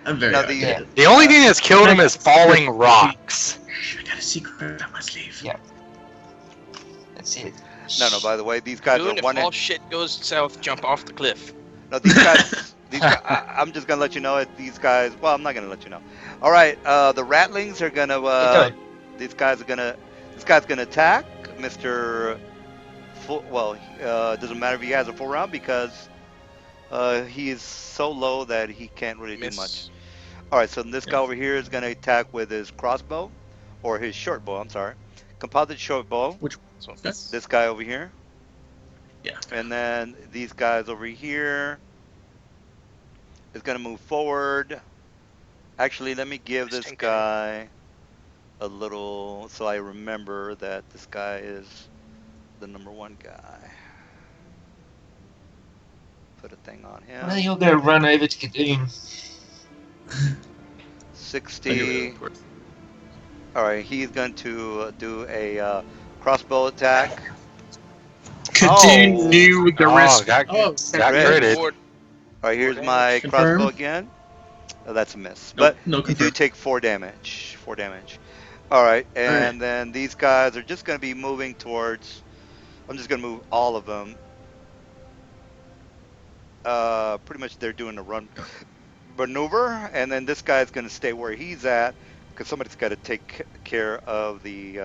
very Now hard the- to hit. The only thing that's killed him is falling rocks. I got a secret on my sleeve. Yeah. That's it. No. By the way, these guys Doing are if one. all shit goes south, jump off the cliff. No, these guys. I'm just gonna let you know it. These guys. Well, I'm not gonna let you know. All right. The ratlings are gonna. Hey, These guys are gonna. This guy's gonna attack Mr. Full. Well, it doesn't matter if he has a full round because he is so low that he can't really Miss. do much. All right. So this guy over here is gonna attack with his crossbow, or his short bow. I'm sorry, composite short bow. So That's- This guy over here. Yeah. And then these guys over here is going to move forward. Actually, let me give this Stink guy a little so I remember that this guy is the #1 guy. Put a thing on him. Well, you're gonna run over to Kadoon. 60. All right, he's going to do a crossbow attack. Continue with the Oh, risk. got Oh, critted. Board. All right, here's Four my damage. crossbow Confirm. again. Oh, that's a miss. No, But no you do confirm. take 4 damage. 4 damage. All right, and then these guys are just going to be moving towards. I'm just going to move all of them. Pretty much they're doing a run maneuver, and then this guy's going to stay where he's at because somebody's got to take care of the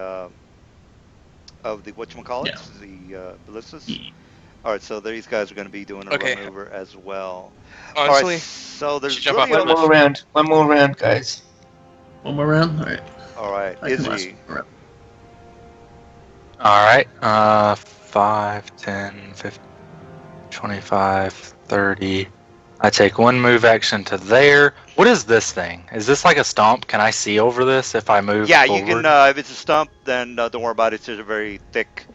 whatchamacallit, the ballistas. Yeah. All right, so these guys are going to be doing a Okay. run maneuver as well. Honestly, All right, so there's should jump really off One the more round. One more round, guys. One more round? Alright. all right, I can last Izzy. one more round. All right. 5, 10, 15, 25, 30, I take 1 move action to there. What is this thing? Is this like a stomp? Can I see over this if I move Yeah, forward? you can. If it's a stump, then don't worry about it. It's just a very thick.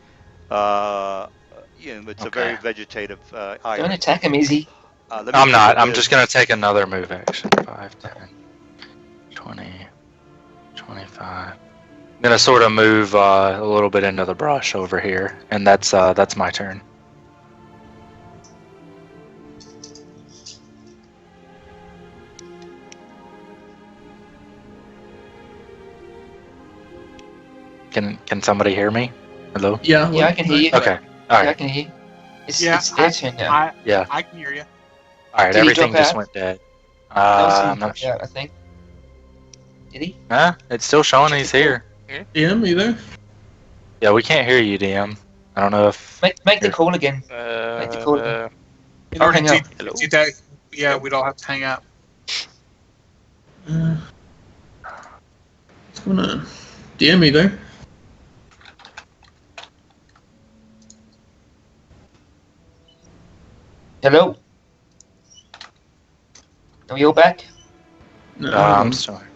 It's a very Okay. vegetative Don't item. attack him, Izzy. Let me I'm see not. what I'm it just is. going to take another move action. 5, 10, 20, 25. I'm going to sort of move a little bit into the brush over here, and that's my turn. Can somebody hear me? Hello? Yeah. Yeah, I can hear you. Okay. All Yeah, I right. can hear you. Yeah, It's their turn now. Yeah. I can hear you. All right. Did he Everything drop just out? went dead. Nelson I'm not dropped sure. out, I think. Did he? Huh? It's still showing he's here. DM, you there? Yeah, we can't hear you, DM. I don't know if. Make the Here. call again. Make the call again. In I'll order hang to up. Hello? do that, yeah, we'd all have to hang out. What's going on? DM, you there? Hello? Are we all back? No, hold on. I'm sorry.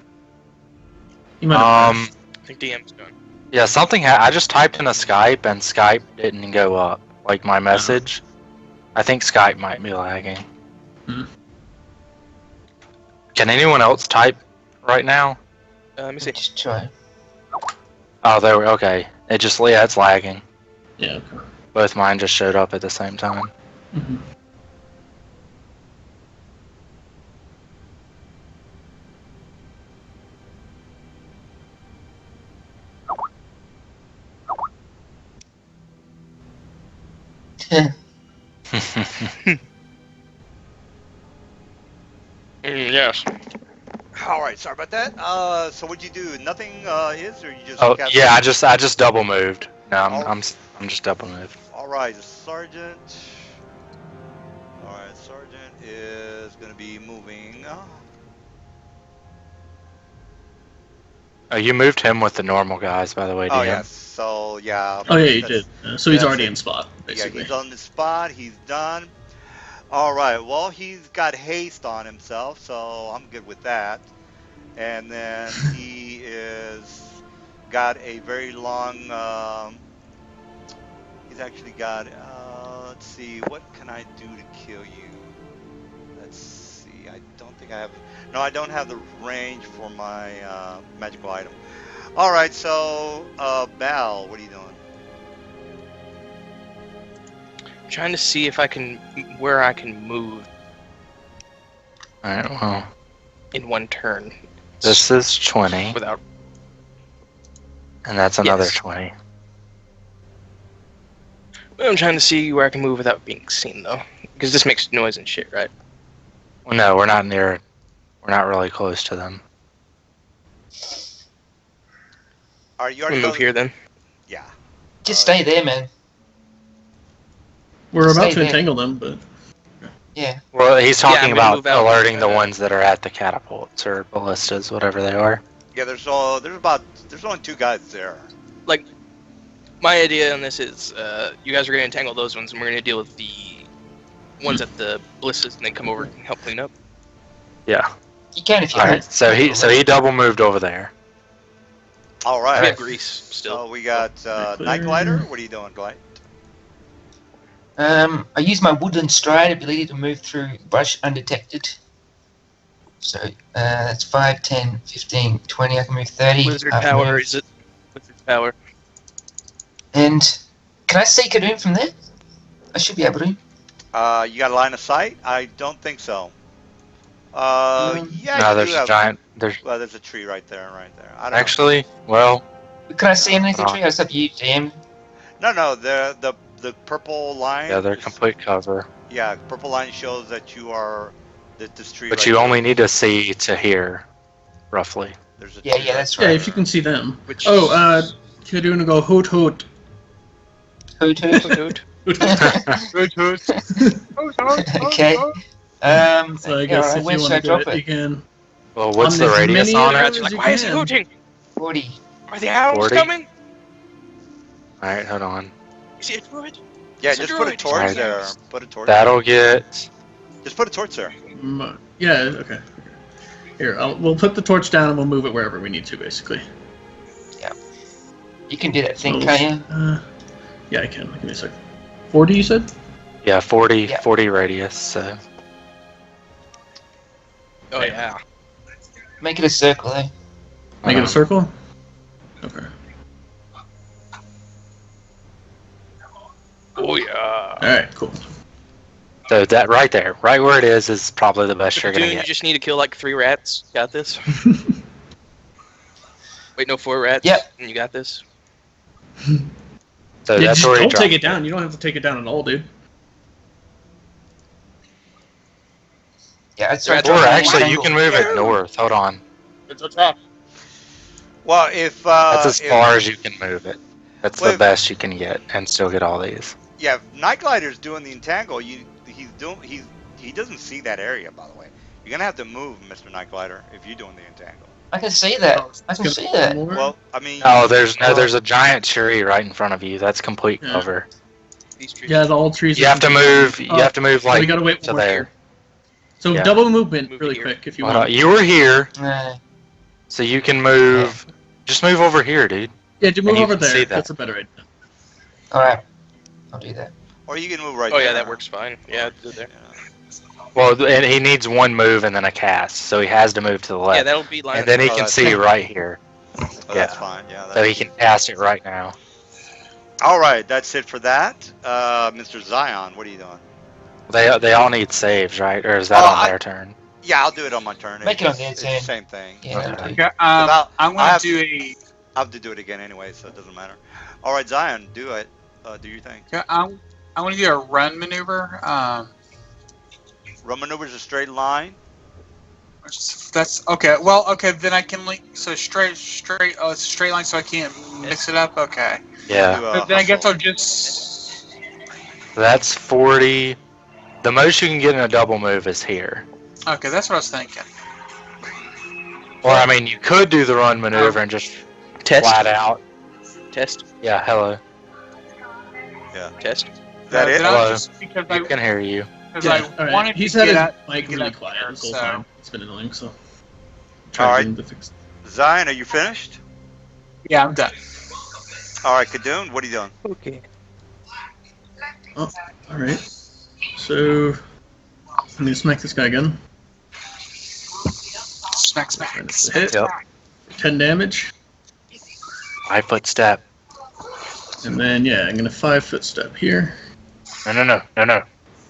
You might have crashed. I think DM's gone. Yeah, I just typed in a Skype and Skype didn't go up. Like my message. I think Skype might be lagging. Hmm. Can anyone else type right now? Let me see. Just try. Oh, there we okay. It's lagging. Yeah. Both mine just showed up at the same time. Mm-hmm. Yes. All right, sorry about that. So what'd you do? Nothing is, or you just? Oh cast yeah, it? I just double moved. No, Oh. I'm just double moved. All right, the sergeant. All right, sergeant is gonna be moving. Oh, you moved him with the normal guys, by the way, DM. Oh yes. So yeah. Oh yeah, you that's- did. So he's that's already it. in spot, Yeah, basically. he's on the spot. He's done. All right. Well, he's got haste on himself, so I'm good with that. And then he is got a very long. He's actually got. Let's see. What can I do to kill you? Let's see. I don't think I have. No, I don't have the range for my magical item. All right. So, Bal, what are you doing? I'm trying to see if I can where I can move Alright, well, in one turn. this is 20, Without. and that's another Yes. 20. I'm trying to see where I can move without being seen, though, because this makes noise and shit, right? Well, no, we're not really close to them. Are you I'm already gonna move here then. Yeah. Just stay there, man. We're about Stay to there. entangle them, but Yeah. Well, he's Yeah, talking I'm gonna about move out. alerting the ones that are at the catapults or ballistas, whatever they are. Yeah. There's only 2 guys there. My idea on this is, you guys are gonna entangle those ones, and we're gonna deal with the ones at the ballistas, and then come over and help clean up. Yeah. You can if you All right. want. So he double moved over there. All We right. have grease still. So we got Nightglider. What are you doing, Glide? I use my woodland stride ability to move through brush undetected. So that's 5, 10, 15, 20. I can move 30. Lizard I've power, moved. is it? Lizard power. And can I see Kadoon from there? I should be able to. You got a line of sight? I don't think so. Yeah, No, you there's do a have. giant. There's Well, there's a tree right there. I don't know. actually, well, Can I see underneath the Oh. tree? It's up to you, DM. No. The purple line. yeah, they're is- complete cover. Yeah, purple line shows that you are this tree. But right you there. only need to see to hear, roughly. There's a Yeah, tree yeah, that's yeah, right. if you can see them. Which Kaduna go hoot hoot. Hoot, hoot. Dude. Hoot, hoot. Okay. So I yeah, guess alright, if where you should want I to drop get it, you it? can. Well, what's On the as radius many on it? arrows You're as like, you why is he can. hooting? 40. Are the arrows 40? coming? All right, hold on. Is he a druid? Yeah, It's a just put a droid. torch Right. there. Put a torch. That'll get Just put a torch there. Yeah. Okay. Here, we'll put the torch down and we'll move it wherever we need to, basically. You can do that thing, So, can't you? Yeah, I can. Give me a second. 40, you said? Yeah, 40, Yeah. 40 radius. So Oh yeah. Make it a circle, eh? Make it a circle? Okay. Oh yeah. Alright, cool. So that right there, right where it is probably the best you're gonna Dude, you get. just need to kill like 3 rats. Got this. Wait, no, 4 rats. Yep. And you got this. So Yeah, that's just where you don't drop. take it down. You don't have to take it down at all, dude. Yeah, it's Or right. Or actually, you can move it north. Hold on. It's a trap. Well, if That's as if- far as you can move it. That's Well, the best you can get, and still get all these. yeah, if Nightglider's doing the entangle, he doesn't see that area. By the way, you're gonna have to move, Mr. Nightglider, if you're doing the entangle. I can see that. I can see that. Well, I mean, Oh, there's a giant tree right in front of you. That's complete Yeah. cover. These trees. Yeah, the all trees. You are have to completely- move. You have to move so we like gotta wait to one more there. turn. So Yeah. double movement Move really here. quick if you Hold want. on, you were here, Nah. so you can move. Just move over here, dude. Yeah, to move you over can see there. that. That's a better idea. All right. I'll do that. or you can move right Oh there. yeah, that works fine. Yeah, do there. Well, and he needs one move and then a cast, so he has to move to the Yeah, left, that'll be line. and then he Oh, can that's see fine. right here, Oh, Yeah. that's fine. Yeah. so he That's... can cast it right now. All right, that's it for that. Mr. Zion, what are you doing? They all need saves, right? Or is that Oh, on I- their turn? Yeah, I'll do it on my turn. Make it on It's their the turn. same thing. Yeah. Okay. I'll do. Okay, I'll I'm gonna have- do a. I have to do it again anyway, so it doesn't matter. All right, Zion, do it. Do your thing. Okay, I'm gonna do a run maneuver. Run maneuver's a straight line. That's okay. Well, okay, then I can link. So straight. Oh, it's a straight line, so I can't mix it up. Okay. Yeah, Do, But then I guess hustle. I'll just. that's 40. The most you can get in a double move is here. Okay, that's what I was thinking. Or I mean, you could do the run maneuver and just Test. flat out. Test. Yeah, hello. Test. Is that it? Then I'll Hello. just because I can hear you. because Yeah, I alright. wanted He's to had get his at. mic get really up quiet there, this whole so- time. It's been annoying, so. Alright. To fix. Zion, are you finished? Yeah, I'm done. All right, Kadoon, what are you doing? Okay. Alright. So. I'm gonna smack this guy again. Smack, smack. That's a hit. Yep. 10 damage. 5-foot step. And then, yeah, I'm gonna 5-foot step here. No.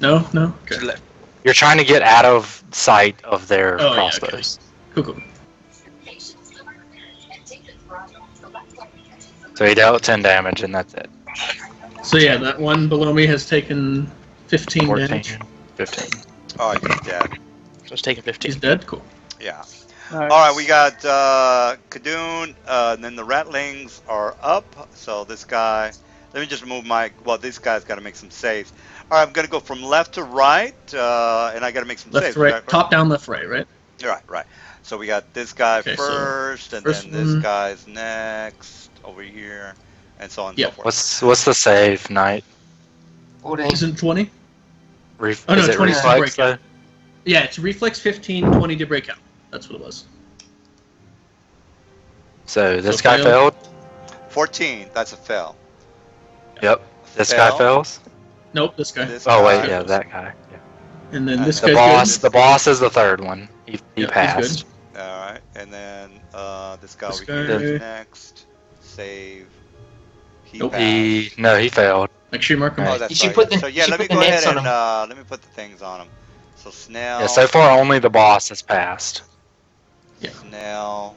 No? To Okay. the left. You're trying to get out of sight of their Oh, yeah, crossbows. Cool. So he dealt 10 damage, and that's it. So, yeah, that one below me has taken 15 14, damage. 15. Oh, he's dead. So it's taking 15. He's dead? Cool. Yeah. All right, we got Kadoon, and then the Ratlings are up. So this guy, let me just remove my. Well, this guy's got to make some saves. All right, I'm gonna go from left to right, and I got to make some Left saves. to right. Correct? Top, down, left, right? Right. So we got this guy Okay, so first, and first then this one- guy's next over here, and so on and Yeah. so forth. What's the save, Knight? 14. Isn't 20? Oh, Oh, no, is it 20 is reflex, breakout. though? Yeah, it's reflex 15, 20 to break out. That's what it was. So this So guy failed. failed? 14. That's a fail. Yep. This guy fails? Nope, this guy. This Oh, wait, guy- yeah, that guy. Yeah. And then And this the The guy's boss, the boss is the third one. He Yeah, he's passed. good. All right, and then this guy This over here guy- is next. Save. He Nope. passed. He failed. Make sure you mark him. Oh, Right. that's You should right. put the- so you yeah, should let me put the go nets ahead on and let me put the things on him. So Snell. Yeah, so far only the boss has passed. Yeah. Snell.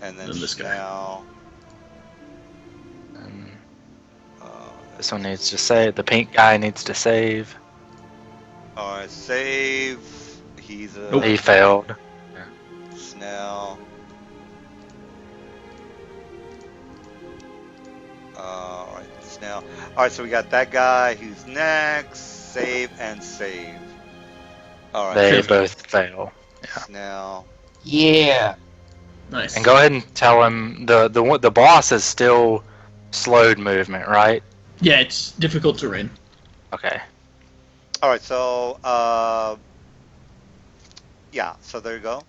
And then And this guy. Snell. And Uh, this one needs to save. The pink guy needs to save. all right, save. He's a Nope. He failed. Snell. All right, Snell. All right, so we got that guy who's next. Save and save. All right, They Perfect. both fail. Snell. Yeah. Nice. And go ahead and tell him the boss is still slowed movement, right? Yeah, it's difficult terrain. Okay. All right, so yeah, so there you go.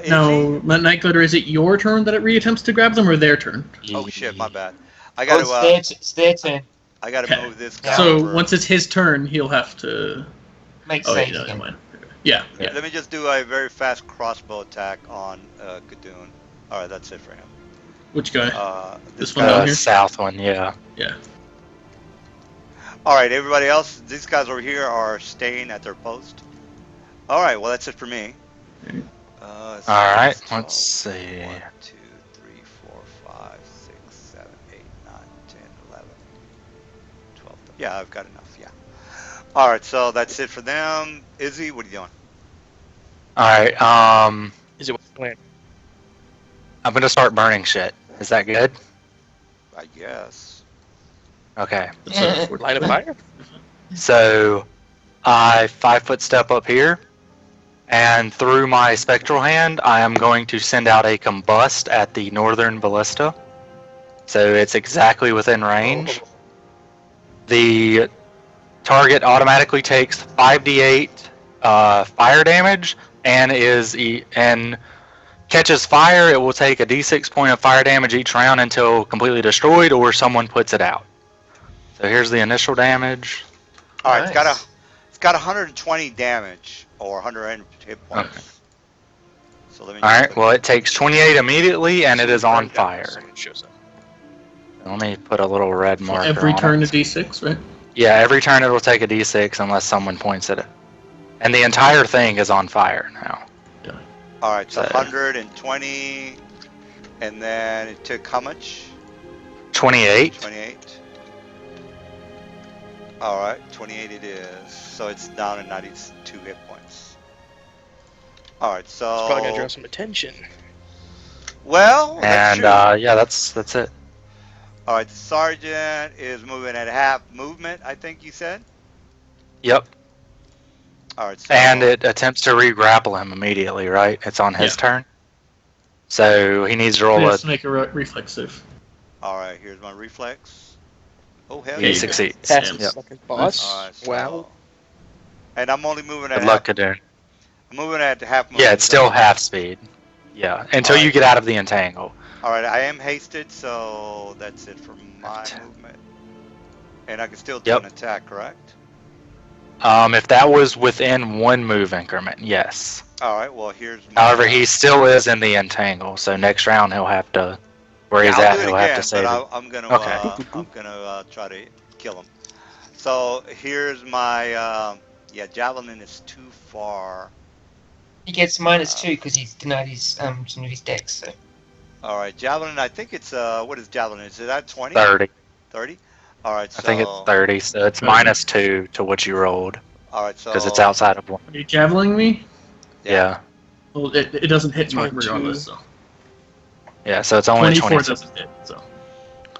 Izzy? Now, Night Glitter, is it your turn that it reattempts to grab them, or their turn? Oh shit, my bad. I Oh, gotta it's their turn. I gotta Okay. move this guy So over. once it's his turn, he'll have to. Make Oh, saves yeah, no, again. never mind. Yeah, yeah. Let me just do a very fast crossbow attack on Gadoon. All right, that's it for him. Which guy? This one guy. down here? South one, yeah. Yeah. All right, everybody else, these guys over here are staying at their post. All right, well that's it for me. All right, let's 12, see. 1, 2, 3, 4, 5, 6, 7, 8, 9, 10, 11, 12. Yeah, I've got enough. Yeah. All right, so that's it for them. Izzy, what are you doing? All right, Is it plan? I'm gonna start burning shit. Is that good? I guess. Okay. Line of fire? So I 5-foot step up here, and through my spectral hand, I am going to send out a combust at the northern ballista. So it's exactly within range. The target automatically takes 5d8 fire damage, and and catches fire. It will take a d6 point of fire damage each round until completely destroyed, or someone puts it out. So here's the initial damage. All right, Nice. it's got 120 damage or 100 hit points. Okay. So let me. All right. Well, it takes 28 immediately, and it is on fire. Someone shows up. Let me put a little red So marker every on turn it. a d6, right? Yeah, every turn it will take a d6 unless someone points at it. And the entire thing is on fire now. All right, so So- 120, and then it took how much? 28. 28. All right, 28 it is. So it's down to 92 hit points. All right, so. It's probably gonna draw some attention. Well, that's And true. yeah, that's it. All right, the sergeant is moving at half movement, I think you said. Yep. All right, so. And it attempts to re-grapple him immediately, right? It's on his turn. So he needs to He roll has a. to make a reflex save. All right, here's my reflex. Oh hell He yeah! succeeds. Passes Yep. like a boss. All right, so- Wow. And I'm only moving at Good luck, Kadoon. I'm moving at half movement. Yeah, it's still half speed. Yeah, until you Alright. get out of the entangle. All right, I am hasted, so that's it for my movement. And I can still do Yep. an attack, correct? If that was within one move increment, yes. All right, well here's. My, However, he still is in the entangle, so next round he'll have to. Where he's I'll at, do it he'll again, have to save but it. I'm gonna. Okay. I'm gonna try to kill him. So here's my. Yeah, javelin is too far. He gets -2 because he's denied his some of his dex. So All right, javelin. I think it's what is javelin? Is that 20? 30. 30. All right, so. I think it's 30, so it's -2 to what you rolled All right, so. because it's outside of one. Are you javeling me? Yeah. Well, it doesn't hit me 22. regardless. So Yeah, so it's only 24 26. doesn't hit. So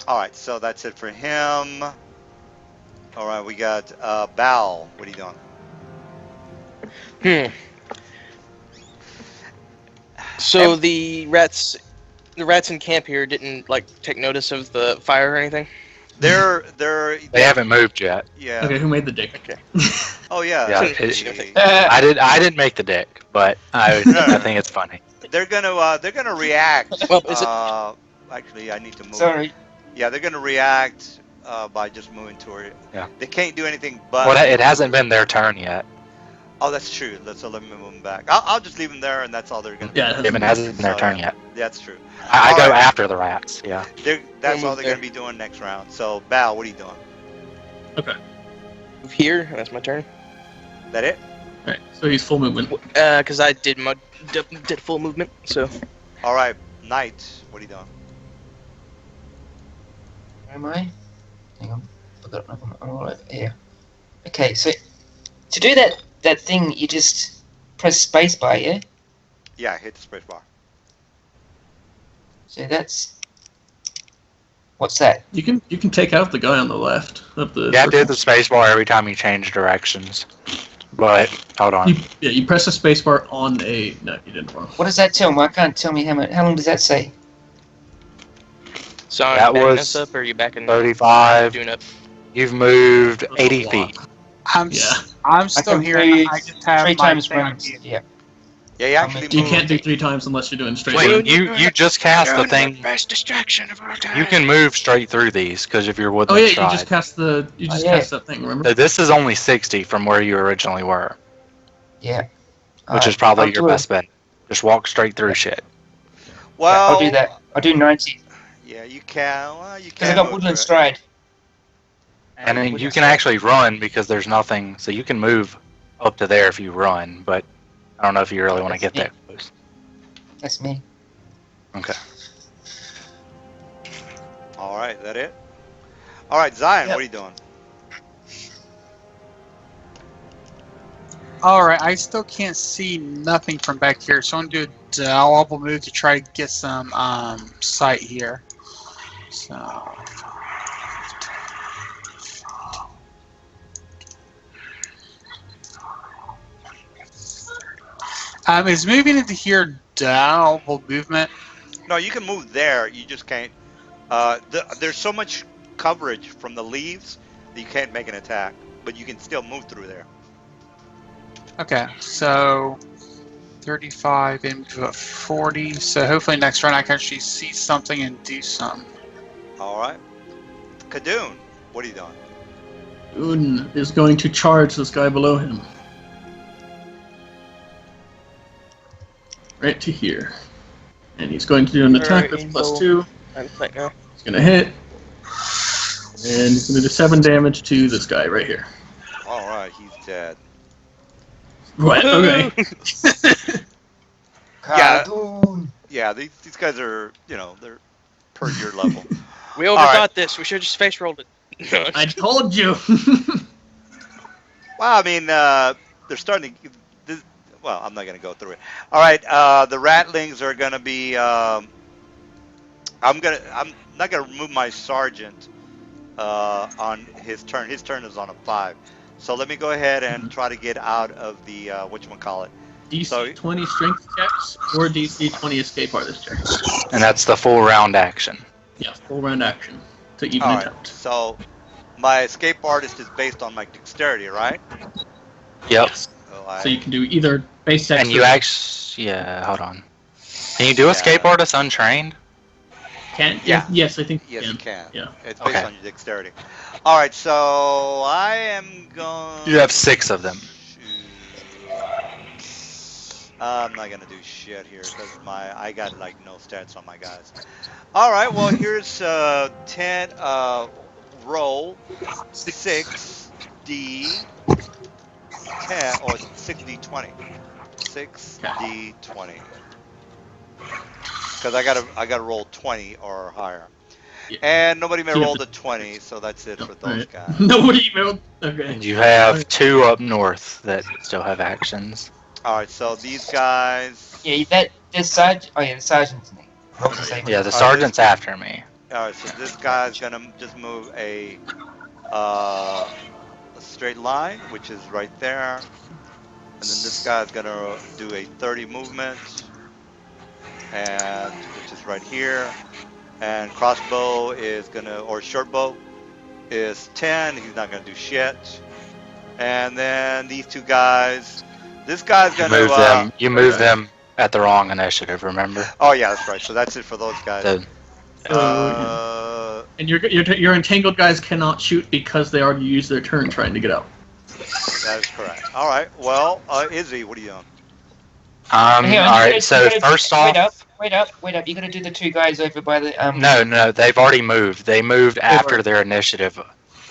All right, so that's it for him. All right, we got Bal. What are you doing? So the rats in camp here didn't like take notice of the fire or anything. They haven't moved yet. Yeah. okay, who made the dick? Okay. Oh yeah. Yeah, they- I didn't make the deck, but I think it's funny. They're gonna react. Well, is it- Actually, I need to move. sorry. Yeah, they're gonna react by just moving toward it. Yeah. They can't do anything but. Well, it hasn't been their turn yet. Oh, that's true. So let me move them back. I'll just leave them there, and that's all they're gonna. Yeah, do. It hasn't been their So, turn yeah, yet. That's true. I All go right. after the rats. Yeah. That's We'll all move they're gonna be doing next round. So Bal, what are you doing? Move here. That's my turn. That it? Alright, so he's full movement. Because I did did full movement. So All right, Knight, what are you doing? Where am I? Hang on. I'm all over here. Okay, so to do that thing, you just press spacebar, yeah? Yeah, hit the space bar. So that's what's that? You can take out the guy on the left of the. Yeah, I did the circle. spacebar every time you change directions. But hold on. You press a spacebar on a. No, you didn't wrong. What does that tell me? I can't tell me how long does that say? so I'm That backing was us up, or are you backing 35. doing up? You've moved That's a 80 lot. feet. I'm Yeah. I'm I still can here. And move I just have 3 my times thing on runs. mute. Yeah. Yeah, you I'll actually make- You move. can't do 3 times unless you're doing straight. Wait, line. you just cast the Ruin thing. best distraction of our time. You can move straight through these because of your Oh woodland yeah, stride. you just cast the yeah. cast that thing. Remember? So this is only 60 from where you originally were, Yeah. which is Alright, probably I'll your do best bet. Just walk straight through shit. Well, I'll do that. I'll do 90. Yeah, you can. Well, you Because I can got move Woodland through it. Stride. And then Woodland you can Stride. actually run because there's nothing, so you can move up to there if you run, but I don't know if you really want to get that close. That's me. Okay. All right, that it? All right, Zion, Yep. what are you doing? Alright, I still can't see nothing from back here, so I'm going to do a double move to try to get some sight here. So. Is moving into here double movement? No, you can move there. You just can't. There's so much coverage from the leaves that you can't make an attack, but you can still move through there. Okay, so 35 and 40. So hopefully next run I can actually see something and do something. All right. Kadoon, what are you doing? Un is going to charge this guy below him. Right to here. And he's going to do an attack that's +2. I'm playing now. He's going to hit. And he's going to do 7 damage to this guy right here. All right, he's dead. What? Okay. Yeah. Cartoon. Yeah, these guys are, they're per your level. We overthought this. We should have just face rolled it. I told you. Well, I mean, they're starting to. Well, I'm not going to go through it. All right, the ratlings are going to be. I'm not going to remove my sergeant on his turn. His turn is on a 5. So let me go ahead and try to get out of the whatchamacallit. DC So- 20 strength checks or DC 20 escape artist checks. And that's the full round action. Yeah, full round action to even All it right. out. So my escape artist is based on my dexterity, right? Yep. Yes. So So you can do either base checks And you or actually, yeah, hold on. Can you do Yeah. escape artist untrained? can. Yeah. Yes, I think yes, you you can. can. Yeah. It's based Okay. on your dexterity. All right. So I am going. You have 6 of them. I'm not gonna do shit here because I got like no stats on my guys. All right, well here's 10 roll 6d 10 or 6d20 6d20 because I gotta roll 20 or higher. Yeah. And nobody may Yeah, roll but- the 20, so that's it No, for those alright. guys. Nobody rolled. Okay. And you have 2 up north that still have actions. All right, so these guys. Yeah, the sergeant. Oh yeah, the sergeant's me. Rolls the same. Yeah, the this- sergeant's after me. All right, so this guy's gonna just move a straight line, which is right there, and then this guy's gonna do a 30 movement, and which is right here, and crossbow is gonna, or short bow is 10. He's not gonna do shit, and then these two guys. This guy's You gonna move them. You move them at the wrong initiative. Remember? Oh yeah, that's right. So that's it for those guys. So, And your entangled guys cannot shoot because they already used their turn trying to get out. That is correct. All right. Well, Izzy, what are you doing? all right. So first off, Wait up. You gotta do the 2 guys over by the no, they've already moved. They moved after their initiative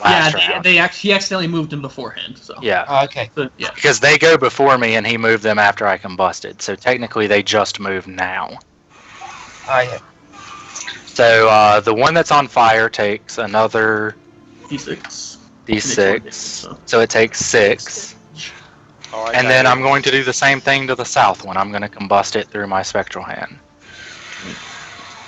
last round. He accidentally moved him beforehand. So Yeah, Oh, okay. So, yeah. because they go before me and he moved them after I combusted. So technically, they just moved now. Oh yeah. So the one that's on fire takes another D6. d6. So it takes 6. All right. And then I'm going to do the same thing to the south one. I'm going to combust it through my spectral hand.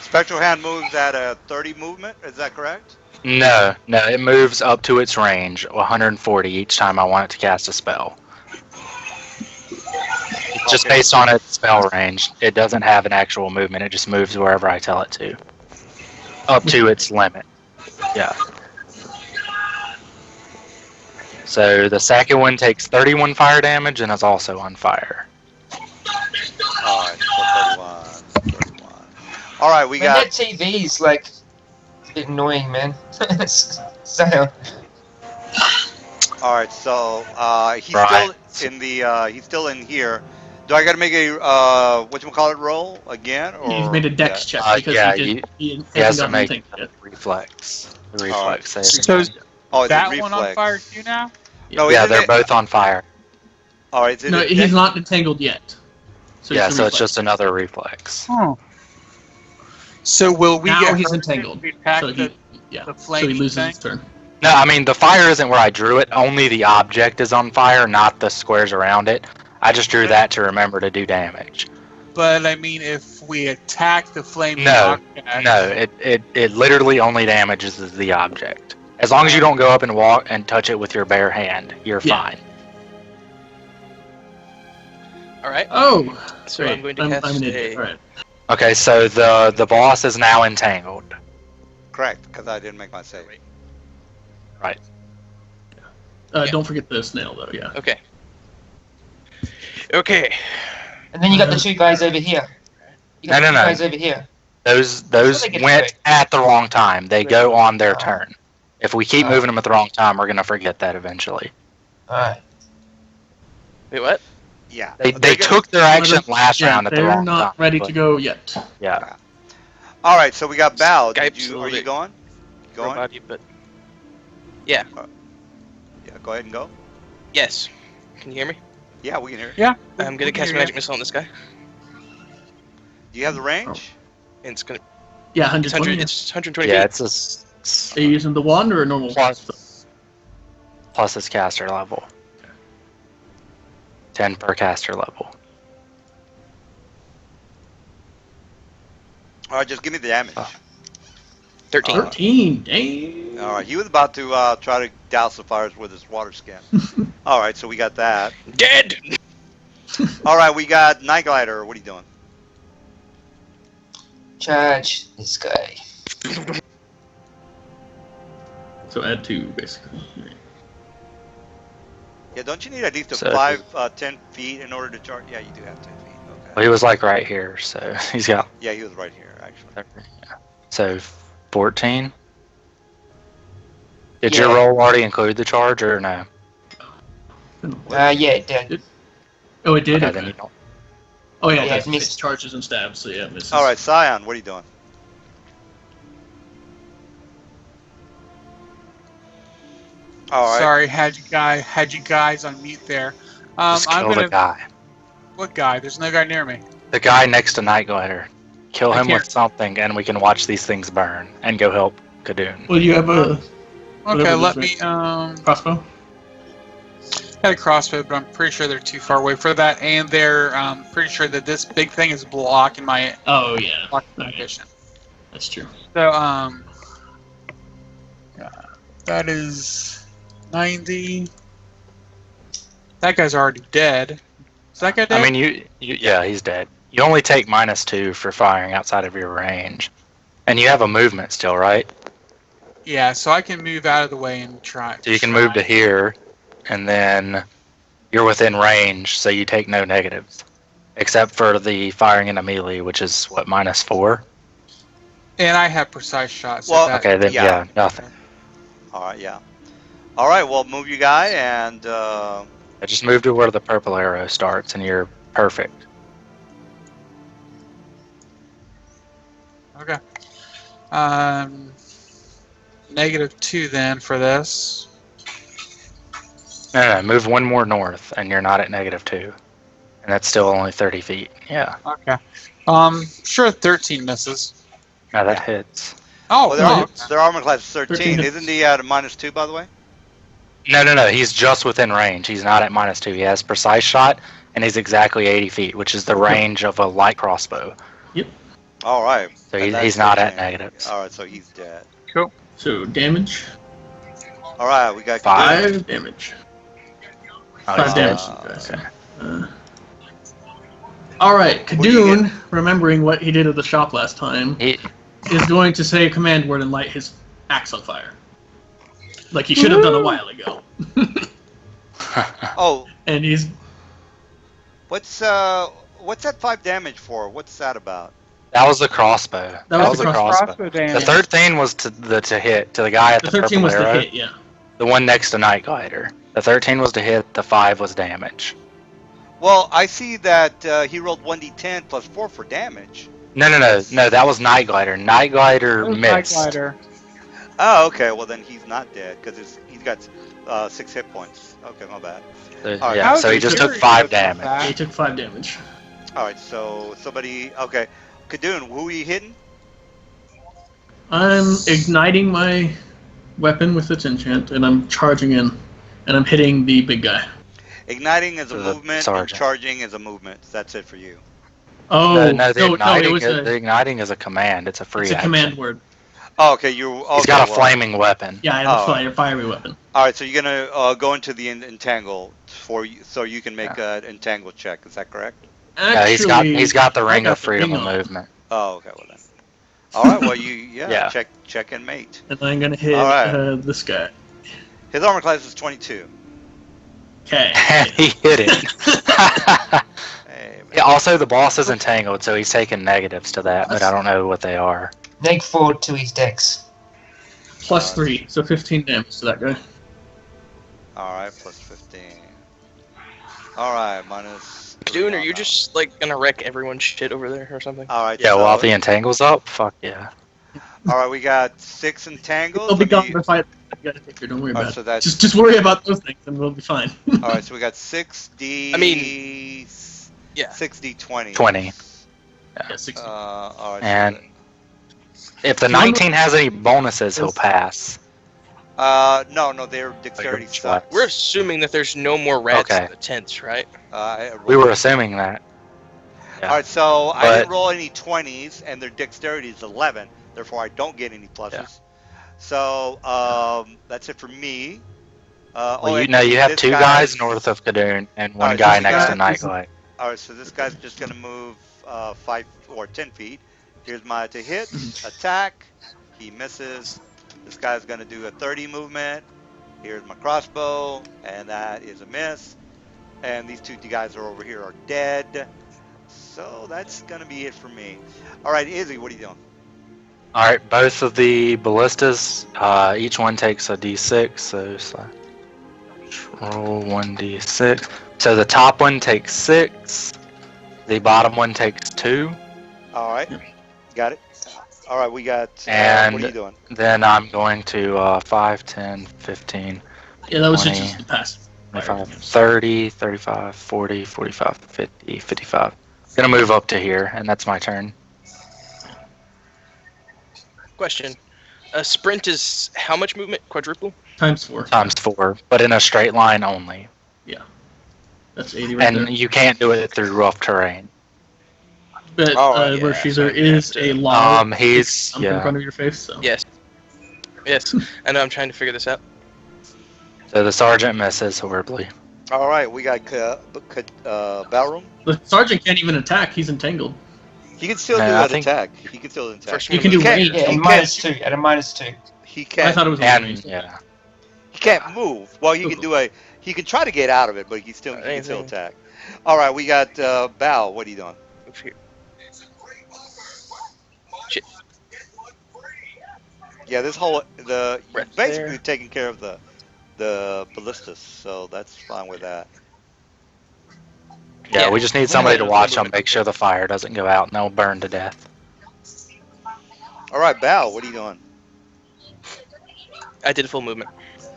Spectral hand moves at a 30 movement. Is that correct? No, it moves up to its range, 140 each time I want it to cast a spell. It's just Okay. based on its spell range. It doesn't have an actual movement. It just moves wherever I tell it to. Up to its limit. Yeah. So the second one takes 31 fire damage and is also on fire. Alright, so 31. Alright, we Man, got. that TV is like a bit annoying, man. So, Alright, so he's Right. still in the he's still in here. Do I gotta make a whatchamacallit roll again? Or He's made a dex check because yeah, he He has hasn't to gotten make anything yet. reflex. The Alright. reflex save. So is Oh, is that it one on reflex? fire too now? No, Yeah, isn't they're it- both on fire. Alright, is No, it he's not entangled yet. So Yeah, it's a so it's reflex. just another reflex. Oh. So will we now get he's hurt entangled. if we attack So the so he flaming loses thing? his turn. No, I mean, the fire isn't where I drew it. Only the object is on fire, not the squares around it. I just drew that to remember to do damage. But I mean, if we attack the flaming No, object, No, it literally only damages the object. As long as you don't go up and walk and touch it with your bare hand, you're Yeah. fine. All right. Oh, So great. I'm going to cast I'm an idiot. a. All right. Okay, so the boss is now entangled. correct? Because I didn't make my save. Right. Yeah. Don't forget the snail, though. Yeah. Okay. Okay. and then you got the two guys over here. You got No, the no, two no. guys over here. Those they get went away. at the wrong time. They go on their Oh. turn. If we keep Oh. moving them at the wrong time, we're gonna forget that eventually. Alright. Wait, what? Yeah. They They're took their action last Yeah, round at the they're wrong not time. ready but- to go yet. Yeah. All right, so we got Bao. Skype's Are a you bit going? Going? Roboty, but Yeah, go ahead and go. yes. Can you hear me? Yeah, we can hear. yeah, I'm gonna we can cast hear magic you. missile on this guy. Do you have the range? And it's gonna. Yeah, It's 120. It's 120 Yeah, feet. Are you using the wand or a normal? plus his caster level. 10 per caster level. All right, just give me the damage. 13. 13. Dang. All right, he was about to try to douse the fires with his water skin. All right, so we got that. Dead. All right, we got Night Glider. What are you doing? Charge this guy. So add 2, basically. Yeah, don't you need at least a So- 10 feet in order to charge? Yeah, you do have 10 feet. Okay. Well, he was like right here, so he's got. Yeah, he was right here, actually. Yeah. So 14. Did your Yeah. roll already include the charge or no? Yeah, it did. Oh, it did? Okay, Okay. then you don't. Oh, yeah, Yeah, it it missed. missed charges and stabs, so yeah, it misses. All right, Scion, what are you doing? All right. Sorry, had you guys on mute there. Just I'm kill gonna. the guy. What guy? There's no guy near me. The guy next to Night Glider. Kill I him can't- with something, and we can watch these things burn and go help Kadoon. Well, you have a Okay, Whatever let this me. crossbow? Had a crossbow, but I'm pretty sure they're too far away for that, and they're pretty sure that this big thing is blocking my Oh, yeah. blocking Okay. vision. That's true. So that is 90. That guy's already dead. Is that guy dead? I mean, yeah, he's dead. You only take -2 for firing outside of your range, and you have a movement still, right? yeah. So I can move out of the way and try. So you can move to here, and then you're within range, so you take no negatives, except for the firing into melee, which is what -4. And I have precise shots. So Well, that, Okay, then Yeah. yeah, nothing. All right, yeah. All right, well, move your guy, and I just move to where the purple arrow starts, and you're perfect. Okay. -2 then for this. No, move one more north, and you're not at -2, and that's still only 30 feet. Yeah, Okay. Sure, 13 misses. no, that hits. Oh, well, no. their armor class is 13. 13. Isn't he at a -2, by the way? No, he's just within range. He's not at -2. He has precise shot, and he's exactly 80 feet, which is the range of a light crossbow. All right. So and that's he's not at 13. negatives. All right, so he's dead. So damage, All right, we got 5 damage. Oh, 5 he's damage. dead. Okay. All right, What do you Kadoon, remembering what he did at the shop last time, He, is going to say a command word and light his axe on fire. Like he should have done a while ago. Oh, and he's what's that 5 damage for? What's that about? That was the crossbow. That was the the crossbow. Crossbow The damage. 13 was to hit to the guy at the the 13 purple was the arrow, hit. Yeah. the one next to Night Glider. The 13 was to hit. The 5 was damage. Well, I see that he rolled 1d10 plus 4 for damage. No. That was Night Glider. Night Glider That was Night missed. Glider. Oh, okay. Well, then he's not dead because he's got 6 hit points. Okay, my bad. Alright. Yeah, so he just took 5 damage. Yeah, he took 5 damage. All right. So somebody. Okay, Kadoon, who are you hitting? I'm igniting my weapon with its enchant, and I'm charging in, and I'm hitting the big guy. Igniting is a The movement, and sergeant. charging is a movement. That's it for you. Oh, No, the igniting, it was the igniting is a command. It's a free it's a action. command word. Oh, okay. Okay, He's got a well, flaming weapon. Yeah, I have a fiery weapon. All right. So you're gonna go into the entangle so you can make an entangle check. Is that correct? Actually, Yeah, he's got the I ring got of the freedom ring of on. movement. Oh, okay. Well then. All right. Well, Yeah. check and mate. And I'm gonna hit All right. this guy. His armor class is 22. Okay. And he hit it. Hey, man. Yeah, also, the boss is entangled, so he's taking negatives to that, but I don't know what they are. Neg 4 to his dex. Plus 3, so 15 damage to that guy. All right. Plus 15. All right. Minus. Dune, are you just like gonna wreck everyone's shit over there or something? All right. Yeah, so, while the entangle's up, fuck yeah. All right. We got 6 entangles. They'll be and gone the- if I get a picture. Don't worry All right, about so it. that's Just worry about those things, and we'll be fine. all right. So we got 6d. I mean, yeah. 6d20. 20. Yeah, 60. All right. And if the No, no. 19 has any bonuses, he'll pass. no, their dexterity Like, sucks. We're assuming that there's no more rats Okay. in the tents, right? We were assuming that. Yeah. All right, so I But- didn't roll any 20s, and their dexterity is 11. Therefore, I don't get any pluses. Yeah. So that's it for me. Well, and you have this 2 guys north of Kadoon and one Alright, so guy this next guy- to Nightlight. All right, so this guy's just gonna move 5 or 10 feet. Here's my to hit, attack. He misses. This guy's gonna do a 30 movement. Here's my crossbow, and that is a miss. And these 2 guys are over here are dead. So that's gonna be it for me. All right, Izzy, what are you doing? Alright, both of the ballistas, each one takes a d6, so roll 1d6. So the top one takes 6, the bottom one takes 2, All right, got it. All right, we got. And- what are you doing? then I'm going to 5, 10, 15, Yeah, that was 20, just the passive. 25, 30, 35, 40, 45, 50, 55. Gonna move up to here, and that's my turn. Question. A sprint is how much movement? Quadruple? Times 4. Times 4, but in a straight line only. That's 80 right And there. you can't do it through rough terrain. But Oh, where yeah, she's so there you is have to- a log He's, in yeah. front of your face, so. Yes. Yes. I know. I'm trying to figure this out. So the sergeant misses horribly. All right, we got Ballroom. The sergeant can't even attack, he's entangled. He can still No, do I that think- attack. He can still attack. First You can do can't- range. Yeah, he and -2. At a -2. He I can't. thought it was And, range. yeah. He can't move. Well, he can do He can try to get out of it, but he can still attack. All right, we got Bal. What are you doing? Move here. Yeah, this whole Right basically there. taking care of the ballistas, so that's fine with that. Yeah, Yeah. we just need somebody to watch them, make sure the fire doesn't go out, and they'll burn to death. All right, Bal. What are you doing? I did a full movement.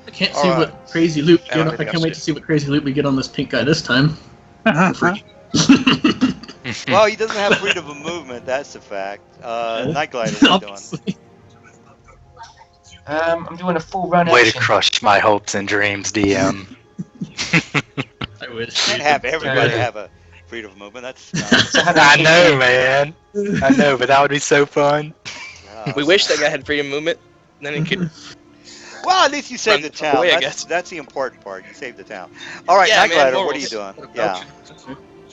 I can't All see right. what crazy loot we I don't get. think I can't else wait to. to see what crazy loot we get on this pink guy this time. For free. Well, he doesn't have freedom of movement. That's a fact. Night Glider. What are you doing? Obviously. I'm doing a full run Way to action. crush my hopes and dreams, DM. I wish. Can't have everybody have a freedom of movement. That's not, I know, man. I know, but that would be so fun. We wish that guy had freedom of movement. Then he could. Well, at least you saved the Run town. away, I That's, guess. that's the important part. You saved the town. All right, Yeah, Night man, Glider. morals. What are you doing? Yeah.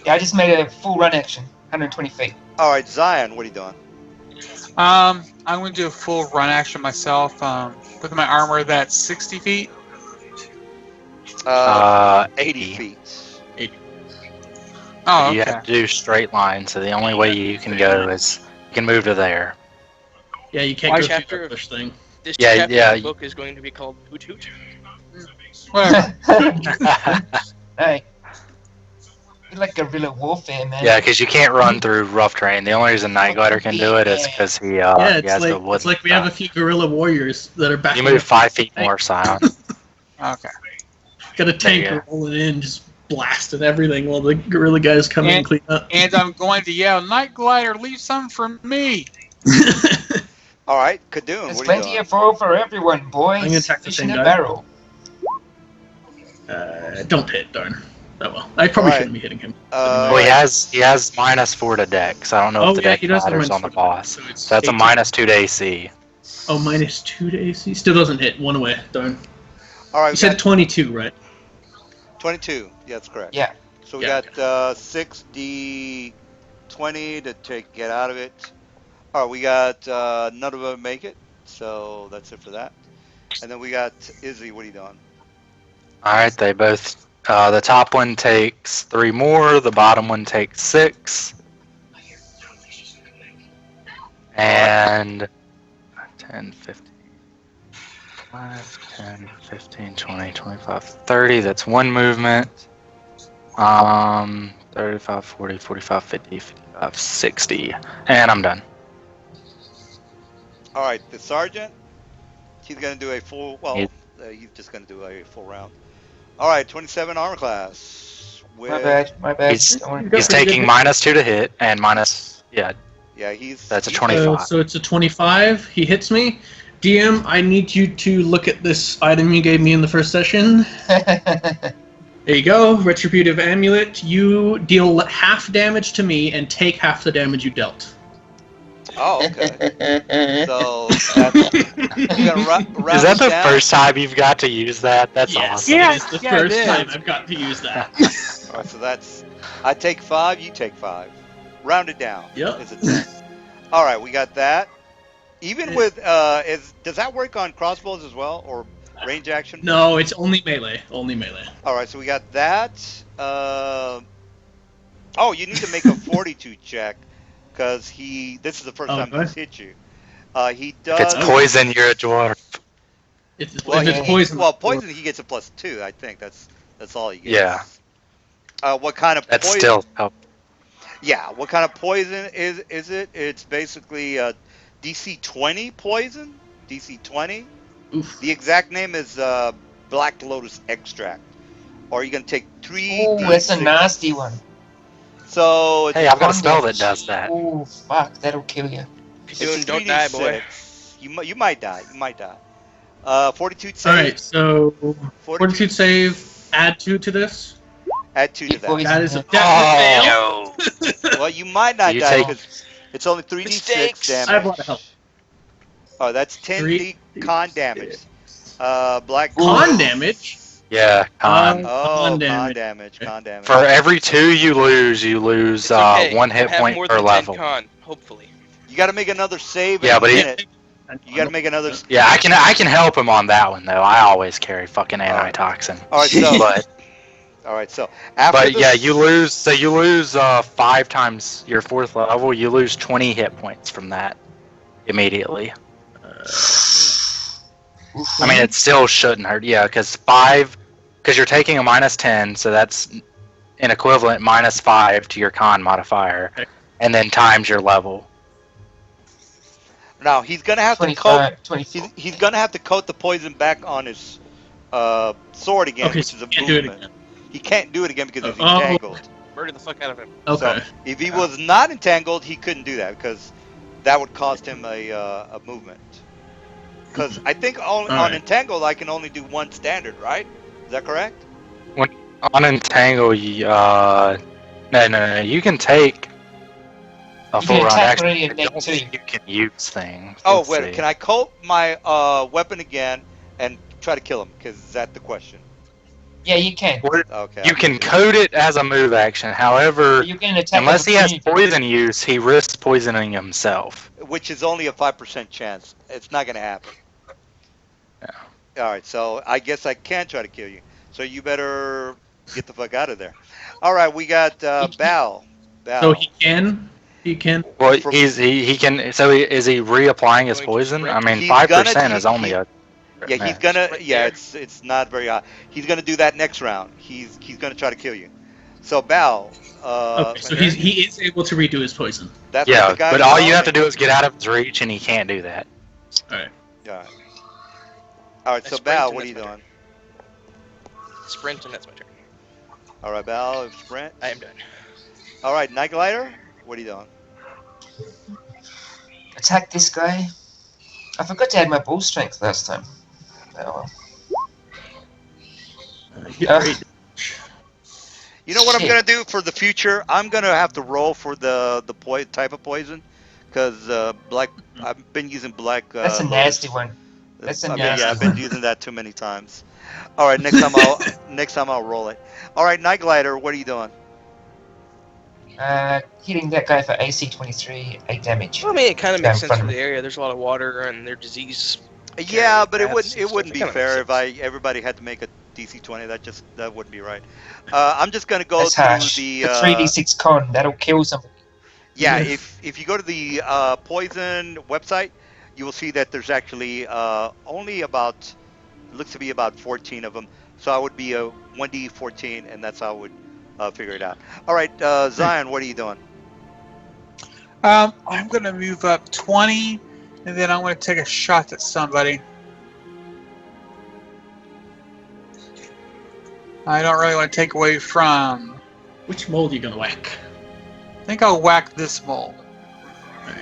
Yeah, I just made a full run action. 120 feet. All right, Zion. What are you doing? I'm going to do a full run action myself. With my armor, that's 60 feet. 80 feet. Oh, You okay. have to do straight line, so the only way you can go is you can move to there. Yeah, you can't Why go chapter through of- that bush thing. This Yeah, chapter yeah, of the book is going to be called Hoot Hoot. Whatever. Hey, you like guerrilla warfare, man. Yeah, because you can't run through rough terrain. The only reason Night Glider can do it is because he Yeah, he it's has the like wood. it's like we have a few guerrilla warriors that are back. You move 5 feet more, Scion. Okay. Got a tank you rolling in, just blasting everything while the guerrilla guys come in and clean up. And I'm going to yell, Night Glider, leave some for me. All right, Kadoon, There's what are you plenty doing? of food for everyone, boys. I'm gonna attack the Fish same in a guy. barrel. Don't hit, darn. Oh well, I probably Alright. shouldn't be hitting him. Well, he has -4 to dex. I don't know Oh, if the yeah, deck he does have matters on -4 the to boss. so it's So that's a 18. -2 to AC. Oh, -2 to AC. Still doesn't hit. One away. Darn. All right, You we said got 22, right? 22. Yeah, that's correct. Yeah. So we Yeah. got 6d20 to get out of it. All right, we got none of them make it, so that's it for that. And then we got Izzy. What are you doing? All right, they both. The top one takes 3 more. The bottom one takes 6. And 10, 15, 5, 10, 15, 20, 25, 30. That's one movement. 35, 40, 45, 50, 55, 60. And I'm done. All right, the sergeant. He's gonna do a full. Well, Yeah. he's just gonna do a full round. All right, 27 armor class. With, My bad. My bad. He's- Don't worry. He's taking -2 to hit and minus. Yeah, Yeah, he's. That's a he's- 25. So it's a 25. He hits me. DM, I need you to look at this item you gave me in the first session. There you go. Retributive Amulet. You deal half damage to me and take half the damage you dealt. Oh, okay. So that's, you're gonna round Is that it the down? first time you've got to use that? That's Yes, awesome. Yeah, it is the yeah, it first is. time I've got to use that. All right, so that's. I take 5. You take 5. Round it down. Yep. Is it 10? All right, we got that. Even with does that work on crossbows as well, or range action? No, it's only melee. Only melee. All right, so we got that. Oh, you need to make a fortitude check because this is the first time Okay. he's hit you. He If does. it's poison, you're a dwarf. If Well, it's yeah. poison. Well, poison he gets a +2. I think that's all he gets. Yeah. What kind of That's poison? still help. Yeah. What kind of poison is it? It's basically DC 20 poison. DC 20. Oof. The exact name is Black Lotus extract. Or you're gonna take 3. Oh, that's a nasty one. So it's Hey, I've got a spell Bondage. that does that. Oh, fuck. That'll kill you. It's Don't die, boy. 3d6. You might die. You might die. Fortitude save. All right, so Fortitude save. Add 2 to this. Add 2 to You that. poison That is a him. definite fail. Well, you might not You die take- because it's only 3d6 Mistakes. damage. I have a lot of help. Oh, that's 10d con damage. Black Con damage. Yeah, con. Oh, Con con damage. damage. Con damage. For every 2 you lose It's okay. 1 hit I have point more per than level. 10 con, hopefully. You got to make another save. Yeah, in but a he- minute. You got to make another. Yeah, I can help him on that one though. I always carry fucking antitoxin. All right, so But all right, so after but this, yeah, you lose. So you lose 5 times your 4th level. You lose 20 hit points from that immediately. I mean, it still shouldn't hurt. Yeah, because you're taking a -10, so that's an equivalent -5 to your con modifier, Okay. and then times your level. now he's gonna have to coat. 25, 24. He's gonna have to coat the poison back on his sword again, Okay, which so is a you can't do it movement. again. He can't do it again because he's Oh. entangled. Murder the fuck out of him. Okay. If he was not entangled, he couldn't do that because that would cost him a movement. Because I think on Alright. entangled I can only do 1 standard, right? Is that correct? On entangle, no. You can take a You full can round attack action. ready I and make don't 2. think you can use things. Oh Let's wait, see. can I coat my weapon again and try to kill him? Because is that the question? Yeah, you can. Okay. You can code it as a move action. However, You can attack unless he has opportunity. poison use, he risks poisoning himself. Which is only a 5% chance. It's not gonna happen. Yeah. All right, so I guess I can try to kill you. So you better get the fuck out of there. All right, we got Bal. So he can. Well, From- he can. So is he reapplying his Going to poison? I sprint? mean, He's 5% gonna- is only a. Yeah, he's man. gonna. Right Yeah, there. it's not very high. He's gonna do that next round. He's gonna try to kill you. So Bal, Okay, so he is able to redo his poison. that's Yeah, what the guy but was all you have to telling do is get out of his reach, and he can't do that. All right. me. Yeah. All right, I so sprint Bal, and what are you that's my doing? Sprint, and that's my turn. All right, Bal, sprint. I am done. All right, Night Glider, what are you doing? Attack this guy. I forgot to add my ball strength last time. Oh well. Get Ugh. ready. You know what I'm Shit. gonna do for the future? I'm gonna have to roll for the type of poison, because black. I've been using black. That's a lotus. nasty one. That's a I've nasty been one. using that too many times. All right, next time I'll roll it. All right, Night Glider, what are you doing? Hitting that guy for AC 23, 8 damage. Well, I mean, it kind of Down makes sense front for of the area. There's a lot of water, and their disease. Yeah, but it paths and wouldn't be stuff. It kinda fair makes if everybody had to make a DC 20. That wouldn't be right. I'm just gonna go That's through harsh. the. The 3d6 con, that'll kill something. Yeah, if you go to the poison website, you will see that there's actually only about, it looks to be about 14 of them. So I would be a 1d14, and that's how I would figure it out. All right, Zion, what are you doing? I'm gonna move up 20, and then I'm gonna take a shot at somebody. I don't really want to take away from. Which mold are you gonna whack? I think I'll whack this mole. Alright.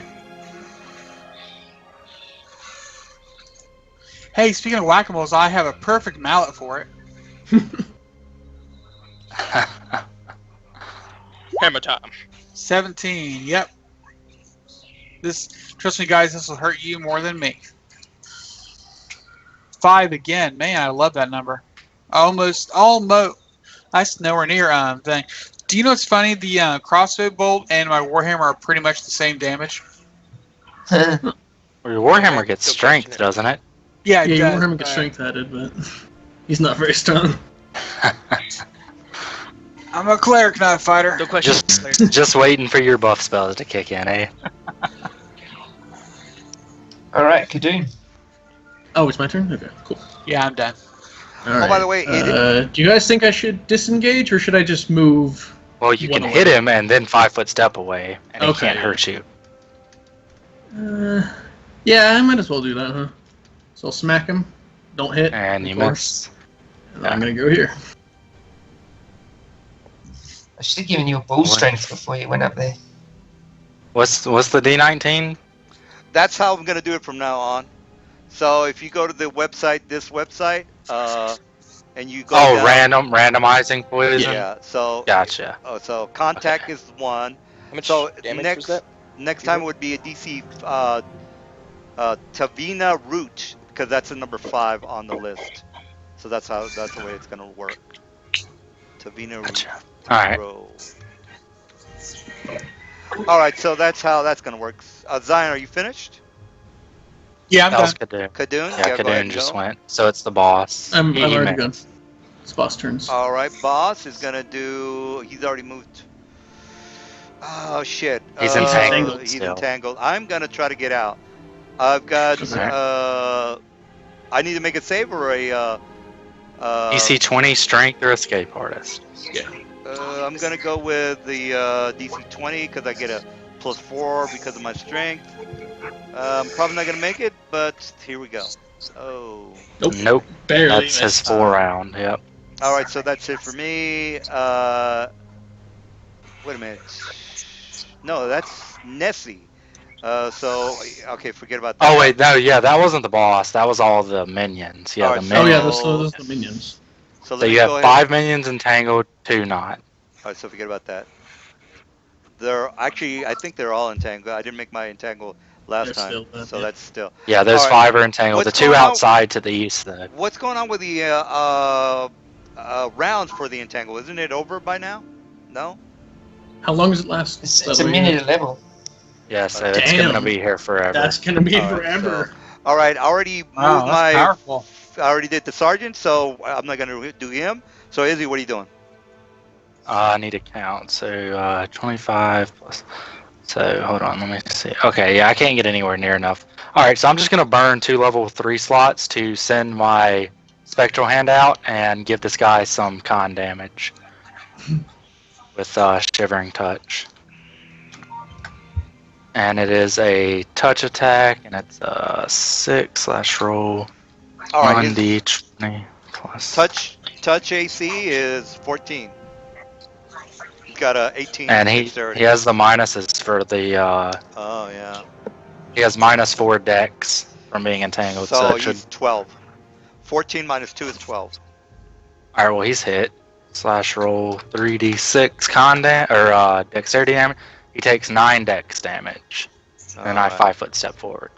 Hey, speaking of whack-a-moles, I have a perfect mallet for it. Hammer time. 17. Yep. Trust me, guys, this will hurt you more than me. 5 again. Man, I love that number. Almost. That's nowhere near thing. Do you know what's funny? The crossbow bolt and my warhammer are pretty much the same damage. Well, your Warhammer gets Still strength, question it. doesn't it? Yeah, it Yeah, you does, want him to get but strength added, but he's not very strong. I'm a cleric, not a fighter. No question. Just waiting for your buff spells to kick in, eh? Alright, Kadoon. Oh, it's my turn? Okay, cool. Yeah, I'm done. Alright. by the way, do you guys think I should disengage, or should I just move? Well, you can One hit away. him and then 5-foot step away, and he Okay. can't hurt you. Yeah, I might as well do that, huh? So I'll smack him. Don't hit. And you of course. miss. And then I'm gonna go here. I should have given you a ball strength before you went up there. What's the D19? That's how I'm gonna do it from now on. So if you go to the website, this website, and you go Oh, down, randomizing poison? yeah. So Gotcha. so contact is one. How much So damage was that? Next time would be a DC Tavina root, because that's the number 5 on the list. So that's the way it's gonna work. Tavina root. Gotcha. Alright. Row. All right, so that's how that's gonna work. Zion, are you finished? Yeah, I'm That done. was Kadoon. Kadoon? Yeah, go ahead Kadoon and just go. went. So it's the boss. I'm He already missed. done. It's boss turns. All right, boss is gonna do. He's already moved. Oh shit. He's entangled He's still. entangled. I'm gonna try to get out. I've got. Alright. I need to make a save or a. DC 20 strength or escape artist. I'm gonna go with the DC 20 because I get a +4 because of my strength. I'm probably not gonna make it, but here we go. Oh. Nope. Barely. That's his missed. 4 round. Yep. All right, so that's it for me. Wait a minute. No, that's Nessie. Okay, forget about that. Oh wait, no, yeah, that wasn't the boss. That was all the minions. Yeah, Alright, the so- Oh minions. yeah, those are the minions. So, let So me you have go ahead. 5 minions entangled, 2 not. All right, so forget about that. They're actually, I think they're all entangled. I didn't make my entangle last They're time, still, so yeah. that's still. Yeah, those Alright. 5 are entangled. What's The 2 going on- outside to the east, though. What's going on with the rounds for the entangle? Isn't it over by now? No. How long does it last? It's That a way, minute a level. Yeah, so it's Damn. gonna be here forever. That's gonna be All right, forever. All right, I already moved Wow, that's powerful. I already did the sergeant, so I'm not gonna do him. So Izzy, what are you doing? I need to count. So 25 plus. So hold on, let me see. Okay, yeah, I can't get anywhere near enough. All right, so I'm just gonna burn 2 level 3 slots to send my spectral hand out and give this guy some con damage with shivering touch. And it is a touch attack, and it's a 6/roll All right, his 1d20 plus. touch AC is 14. He's got a 18 And he dexterity. has the minuses for the. Oh yeah. He has -4 dex from being entangled, so So it should. he's 12. 14 minus 2 is 12. All right, well he's hit. /roll 3d6 dexterity damage. He takes 9 dex damage, and I Alright. 5-foot step forward.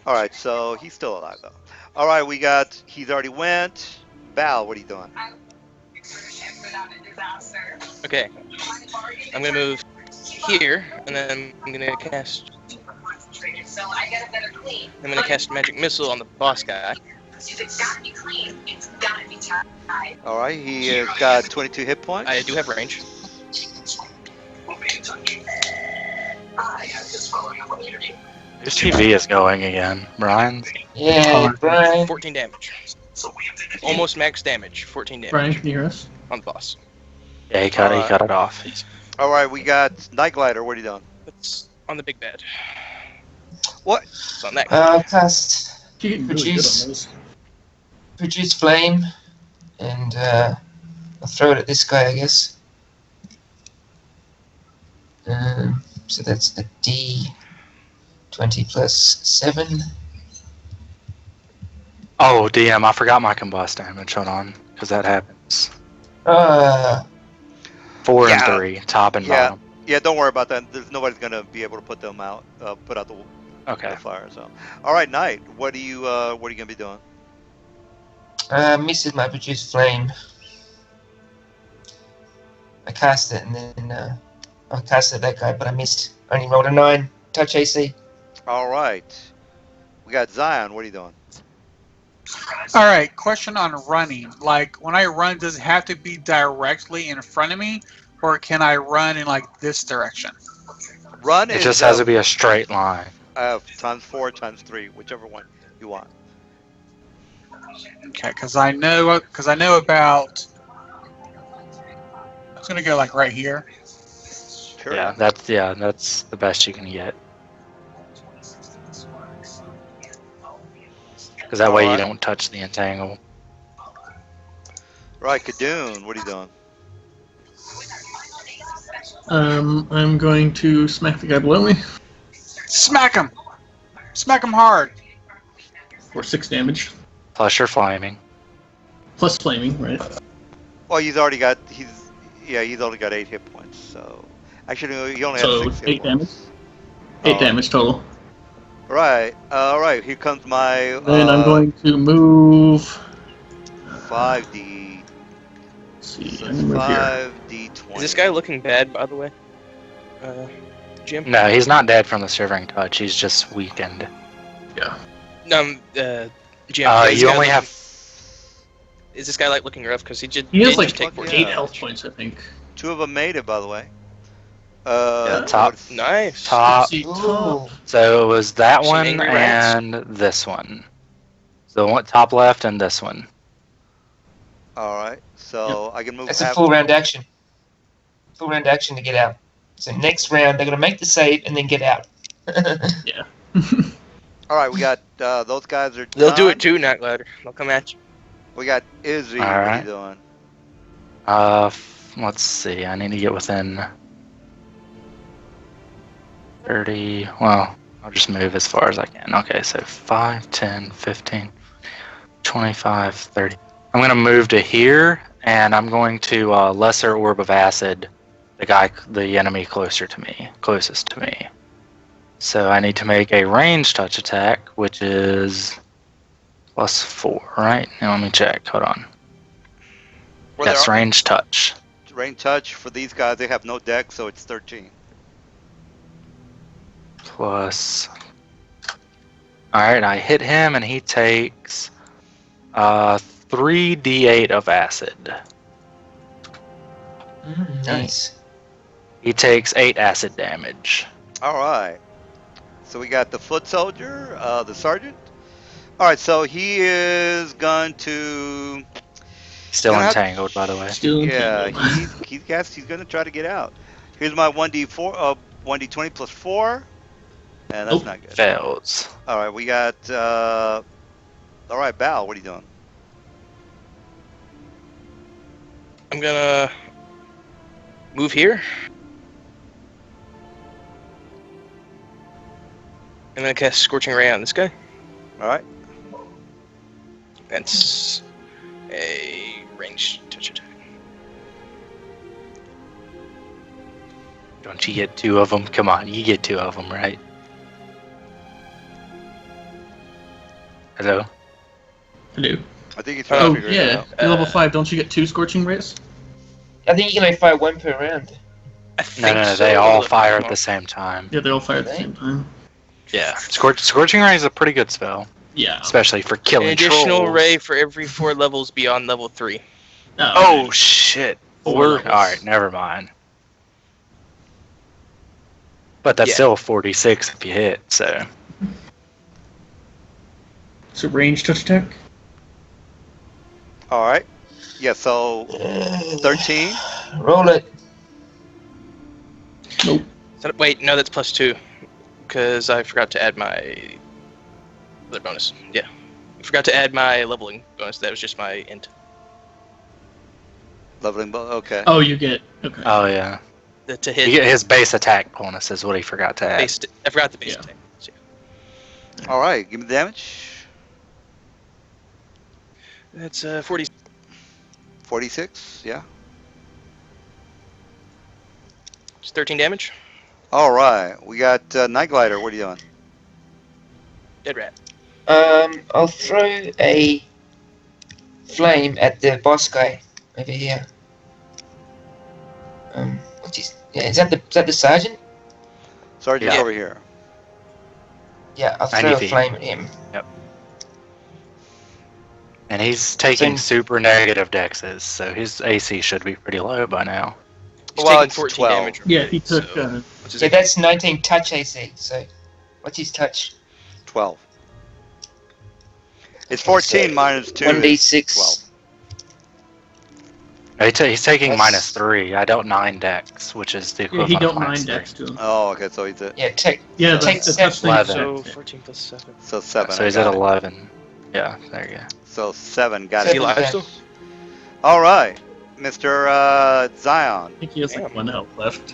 All right, so he's still alive though. All right, he's already went. Val, what are you doing? Okay. I'm gonna move here, and then I'm gonna cast. I'm gonna cast magic missile on the boss guy. All right, he has got 22 hit points. I do have range. Whose TV is going again, Brian? Yeah, Brian. 14 damage. Almost max damage. 14 damage Brian, can you hear us? on the boss. Yeah, he cut it off. All right, we got Night Glider. What are you doing? It's on the big bed. What? It's on that. Cast You're getting really good on Produce. those. produce flame, and I'll throw it at this guy, I guess. So that's a D20 plus 7. Oh, DM, I forgot my combust damage. Hold on, because that happens. 4 and Yeah. 3, top and Yeah. bottom. Yeah, don't worry about that. There's nobody's gonna be able to put them out, put out the Okay. fire. So, all right, Night. What are you gonna be doing? Misses my produce flame. I cast it, and then I cast it at that guy, but I missed. Only rolled a 9. Touch AC. All right, we got Zion. What are you doing? All right, question on running. Like, when I run, does it have to be directly in front of me, or can I run in like this direction? Run It is just has to be a straight line. times 4 times 3, whichever one you want. Okay, because I know about. I was gonna go like right here. Sure. Yeah, that's the best you can get. Because that way you Alright. don't touch the entangle. Right, Kadoon. What are you doing? I'm going to smack the guy below me Smack him! Smack him hard! for 6 damage. Plus you're flaming. Plus flaming, right? Well, he's only got 8 hit points. So actually, he only So, has 6 hit 8 damage? points. 8 damage total. Right. All right. Here comes my. Then I'm going to move. 5D. Let's see, So I'm it's gonna move here. 5D20. Is this guy looking bad, by the way? Jim? No, he's not dead from the shivering touch. He's just weakened. Jim. You only have. Is this guy like looking rough? Because he did. He has did like just take fuck 14 8 yeah. health points, I think. 2 of them made it, by the way. top. Nice. Top. See, Ooh. So it was that Some one angry rats. and this one. So the one top left and this one. All right. So I can move. That's a full round action. Full round action to get out. So next round, they're going to make the save and then get out. Yeah. All right. We got those guys are. They'll do done. it too, Night Glider. They'll come at you. We got Izzy. All What are right. you doing? Let's see. I need to get within 30. Well, I'll just move as far as I can. Okay, so 5, 10, 15, 25, 30. I'm going to move to here, and I'm going to Lesser Orb of Acid the enemy closest to me. So I need to make a range touch attack, which is +4, right? Now let me check. Hold on. Well, Yes, they're- range touch. Rain touch for these guys. They have no deck, so it's 13. Plus. Alright, I hit him and he takes 3d8 of acid. Nice. He takes 8 acid damage. All right. So we got the foot soldier, the sergeant. All right, so he is going to. Still Gonna have- entangled, by the way. Still Yeah, entangled. he's going to try to get out. Here's my 1d4, 1d20 plus 4, and that's Oh, not good. Fails. All right, we got. All right, Bal, what are you doing? I'm gonna move here. I'm gonna cast Scorching Ray on this guy. All right. That's a ranged touch attack. Don't you get 2 of them? Come on, you get 2 of them, right? Hello? Hello. I think he's trying Oh, to figure it yeah. out. You're level 5. Don't you get 2 Scorching Rays? I think you can only fire one per round. I No, think no, so. they all Look, fire at the same time. Yeah, they all fire at the same time. Yeah. Scorching Ray is a pretty good spell, Yeah. especially for An killing additional trolls. ray for every 4 levels beyond level 3. Oh, shit. 4 levels. Alright, never mind. But that's Yeah. still 46 if you hit, so. So range touch attack? All right. Yeah, so 13. Roll it. Nope. Wait, no, that's plus 2. Because I forgot to add my other bonus. Yeah. I forgot to add my leveling bonus. That was just my int. Leveling bow. Okay. Oh, you get. Okay. Oh, yeah. To You hit get his base attack bonus is what he forgot to add. base. I forgot the base Yeah. attack. So, All right. Give me the damage. that's 40. 46. Yeah. It's 13 damage. All right. We got Night Glider. What are you doing? Dead rat. I'll throw a flame at the boss guy over here. Is that the sergeant? Sergeant's Yeah. over here. Yeah, I'll 90 throw a feet. flame at him. And he's taking Same. super negative dexes, so his AC should be pretty low by now. He's Well, taking it's 14 12. damage. Yeah, he took. So, which is Yeah, that's 19 touch AC. So, what's his touch? 12. It's 14 minus 2. 1d6. 12. He's taking That's- minus 3. I don't 9 dex, which is the Yeah, equivalent he of don't minus 9 3. dex to him. Oh, okay. So he's at Yeah, take. Yeah, So take that's the touch thing. 11. so 14 plus 7. so 7. So I he's at got it. 11. Yeah, there you go. So 7. Got Is he it. alive still? All right, Mr. Zion. I think he has like Damn. 1 health left.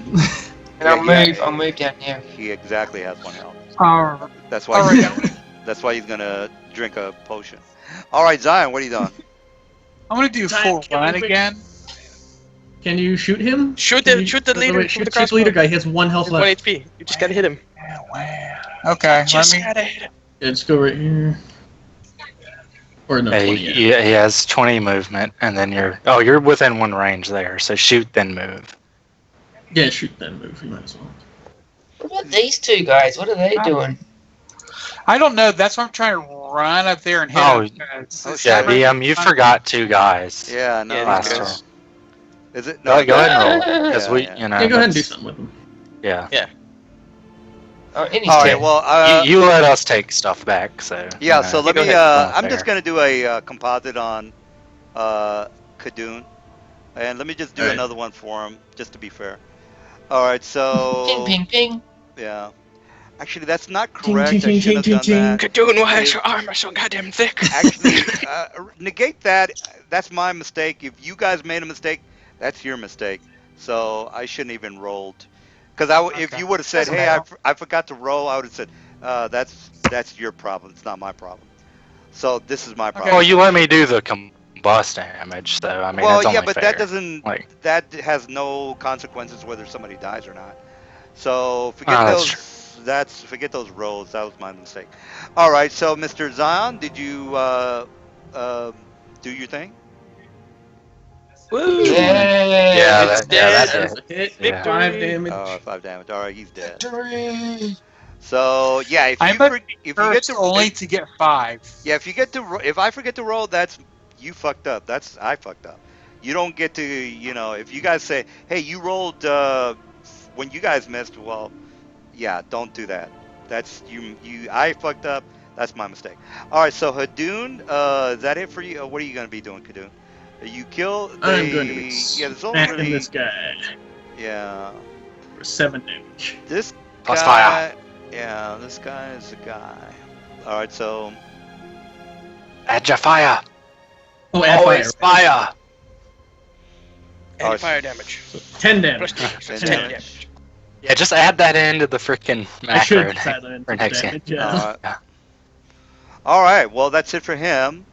And I'll Yeah, move. I'll move down here. He exactly has 1 health. Alright. That's why. That's why he's gonna drink a potion. All right, Zion. What are you doing? I'm gonna do Time, full kill run me quick. again. Can you shoot him? Shoot Can the you- shoot the wait, leader wait, with shoot, the shoot the crossbow. leader guy. He has 1 health He's 1 left. HP. You just gotta hit him. Okay, let Just me. gotta hit him. Yeah, just go right here. Or no, 20, yeah. He has 20 movement, and then you're within 1 range there, so shoot, then move. Yeah, shoot then move. You might as well. What about these two guys? What are they doing? I don't know. That's why I'm trying to run up there and hit Oh, him. Yeah, BM, you forgot 2 guys. Yeah, no. Yeah, last these turn. guys. Is it? Go ahead and roll, because Yeah, we, yeah. you know. Yeah, go ahead and do that's- something with him. Yeah. Oh, and he's All right. dead. Well, You let us take stuff back, so. yeah. you know, So let go me. ahead. I'm Fair. just gonna do a composite on Kadoon, and let me just do All right. another one for him, just to be fair. All right. So Ping, ping, ping. yeah. Actually, that's not Ting, correct. ting, I ting, shouldn't ting, have done ting, that. Kadoon, why is your armor so goddamn thick? Actually, negate that. That's my mistake. If you guys made a mistake, that's your mistake. So I shouldn't even rolled. Because if Okay. you would have said, Doesn't "Hey, matter. I forgot to roll," I would have said, "That's your problem. It's not my problem." So this is my problem. Well, you let me do the combust damage, so I mean, well, that's only yeah, but fair. that doesn't. Like- That has no consequences whether somebody dies or not. So forget Oh, that's those. true. Forget those rolls. That was my mistake. All right. So Mr. Zion, did you do your thing? Woo! Yeah, It's dead. that's That's it. a hit. Yeah. 5 damage. 5 damage. All right, he's dead. Victory! So yeah, if I you bet if you get First to only to get 5. yeah, if you get to if I forget to roll, that's you fucked up. That's I fucked up. You don't get to if you guys say, hey, you rolled when you guys missed. Well, yeah, don't do that. That's you. I fucked up. That's my mistake. All right, so Hadoon, is that it for you? What are you gonna be doing, Hadoon? You kill the I'm going to be yeah. There's only smacking really this guy yeah. for 7 damage. This Plus guy, fire. yeah, this guy is a guy. All right, so Add your fire. Oh, add Always fire. fire. And Oh, fire damage. 10 Plus damage. 2, so 10 10 damage. damage. Yeah, just add that into the freaking I should macro add that into for next game. damage, yeah. All right. Well, that's it for him.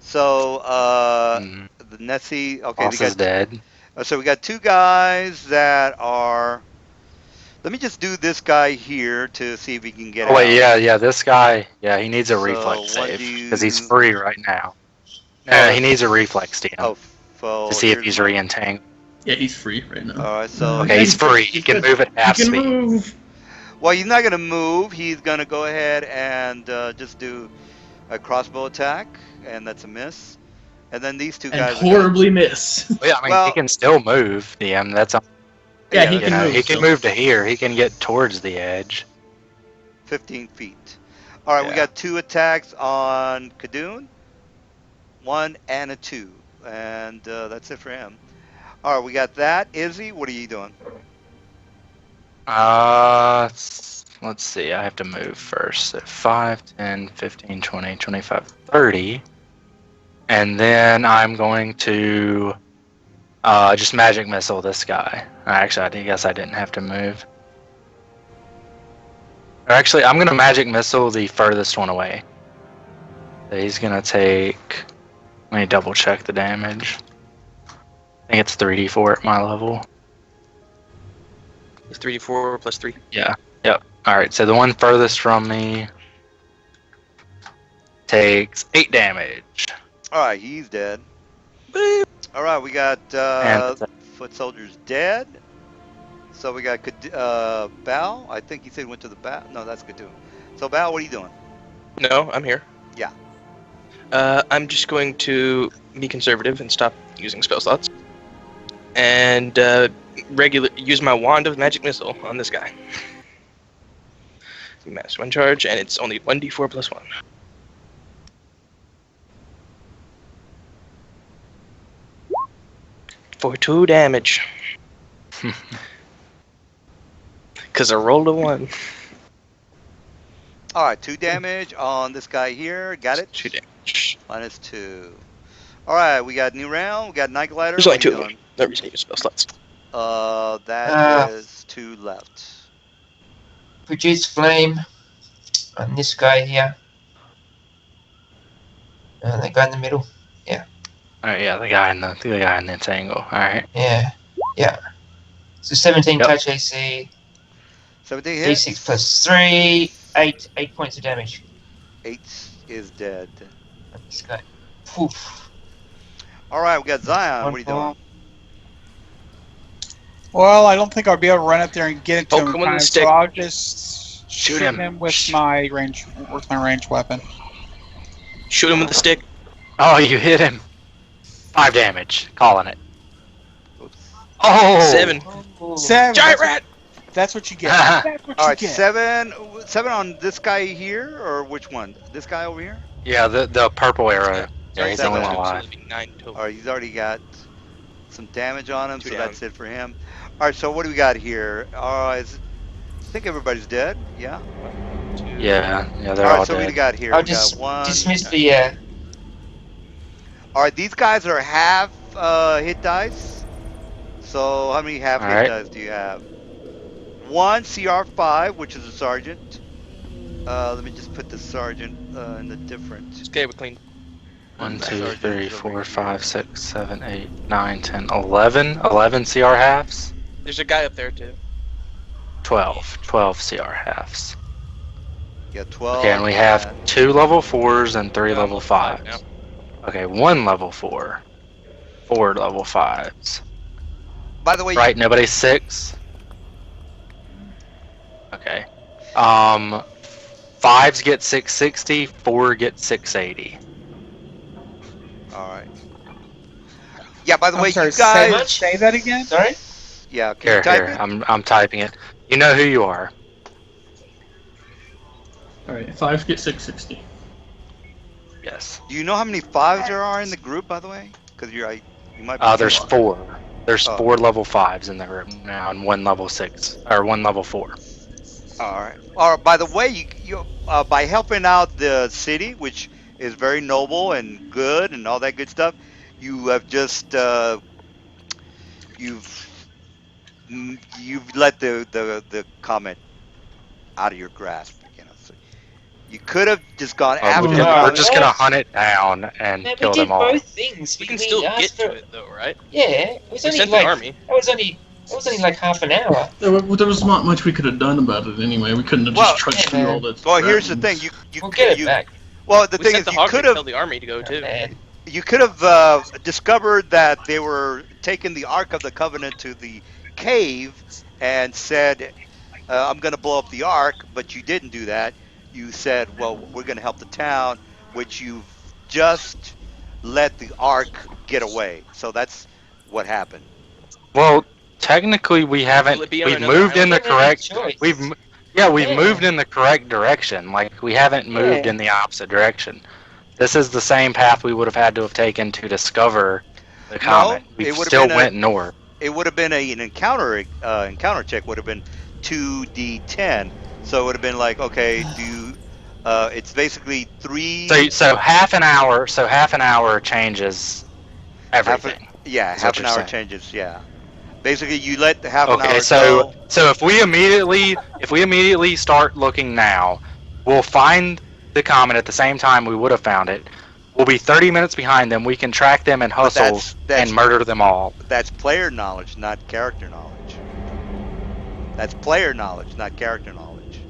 So, Mm, the Nessie. Okay, boss is dead. so we got 2 guys that are. Let me just do this guy here to see if he can get Oh out. wait, yeah, this guy, yeah, he needs a So, reflex what save do because he's you- free right now. Oh, He needs a reflex DM Oh, so to see if here's he's my- re-entangled. Yeah, he's free right now. All right. So Okay, he's free. He can move at half He can speed. move. well, he's not gonna move. He's gonna go ahead and just do a crossbow attack, and that's a miss. And then these 2 And guys. horribly miss. Well, yeah, I mean, Well- he can still move. DM, that's Yeah, he that's can move. he can still. move to here. He can get towards the edge. 15 feet. All right, we Yeah. got 2 attacks on Kadoon. 1 and a 2. And that's it for him. All right, we got that. Izzy, what are you doing? Let's see. I have to move first. So 5, 10, 15, 20, 25, 30. And then I'm going to just magic missile this guy. Actually, I guess I didn't have to move. Or actually, I'm going to magic missile the furthest one away. So he's going to take... Let me double check the damage. I think it's 3d4 at my level. It's 3d4 plus 3. Yeah. Yep. Alright, so the one furthest from me takes 8 damage. All right, he's dead. All right, we got And- Foot Soldier's dead. So we got Bao. I think he said he went to the Bao. No, that's Kadoon. So Bao, what are you doing? No, I'm here. Yeah. I'm just going to be conservative and stop using spell slots. And use my wand of magic missile on this guy. Mass 1 charge, and it's only 1d4 plus 1. For 2 damage. Because I rolled a 1. All right, 2 damage on this guy here. Got it? 2 damage. Minus 2. All right, we got new round. We got Night Glider. There's only What are 2 you of them. No reason to use spell slots. doing? That is 2 left. Produce flame on this guy here. And the guy in the middle. Alright, yeah, the guy in the entangle. Alright. Yeah. So 17 Yep. touch AC, 17 hits. D6 plus 3, 8 points of damage 8 is dead. on this guy. Poof. All right, we got Zion. One What are you doing? more. Well, I don't think I'll be able to run up there and get it to Oh, him. come in on, time, the stick. So I'll just Shoot shoot him. him with my range weapon. Shoot him with the stick. Oh, you hit him. 5 damage. Calling it. Oops. Oh! 7. Oh. 7. Giant that's rat! That's what you get. That's what All you right, get. 7 on this guy here, or which one? This guy over here? Yeah, the purple arrow. Yeah, he's the only one Seven. alive. 9 total. All right, he's already got some damage on him, 2 so down. that's it for him. All right, so what do we got here? I think everybody's dead. Yeah. 2. Yeah, they're All right, all so what do we dead. got here? I'll We got 1. dismiss the All right, these guys are half hit dice. So how many half All hit right. dice do you have? 1 CR5, which is a sergeant. Let me just put the sergeant in the different. Okay, we're clean. 1, That 2, sergeant 3, is over 4, here. 5, 6, 7, 8, 9, 10, 11. 11 CR halves. There's a guy up there, too. 12 CR halves. Yeah, 12. Okay, and we have 2 level 4s and 3 level 5s. now. Okay, 1 level 4. 4 level 5s. By the way, Right, nobody 6? Okay. 5s get 660, 4 get 680. All right. Yeah. By the I'm way, sorry, you guys. say that again? Sorry? Yeah. Can you Here, type here. it? I'm typing it. You know who you are. All right, 5 get 660. Yes. Do you know how many 5s there are in the group? By the way, because you might be There's smart. 4. There's Oh. 4 level 5s in the group now, and 1 level 6 or 1 level 4. All right. Or by the way, you by helping out the city, which is very noble and good and all that good stuff, you have just you've you've let the comment out of your grasp. So you could have just gone after We're Oh, just everybody. gonna what? hunt it down and Man, we kill them did all. both things. We can We still asked get for to it though, right? Yeah, it was We only sent the like army. that was only like half an hour. There was not much we could have done about it anyway. We couldn't have Well, just trudged yeah, through man. all this. Well, here's the thing. We'll get it back. Well, the We thing sent is, the you hog could to have tell the army to go Oh, too. man. you could have discovered that they were taking the Ark of the Covenant to the cave and said, I'm going to blow up the Ark, but you didn't do that. You said, well, we're going to help the town, which you've just let the Ark get away. So that's what happened. Well, technically, we haven't. Will it be on We've another moved in island? the We don't have any correct. choice. We've Yeah. moved in the correct direction. Like we haven't moved Yeah. in the opposite direction. This is the same path we would have had to have taken to discover the comet. No, We it would have still been went north. an encounter check would have been 2d10. So it would have been like, okay, it's basically So half an hour. So half an hour changes half everything. Is half what an you're hour saying. changes, yeah. Basically, you let the half an Okay, hour so go. if we immediately start looking now, we'll find the comet at the same time we would have found it. We'll be 30 minutes behind them. We can track them and But hustle and murder them all. that's player knowledge, not character knowledge. That's player knowledge, not character knowledge.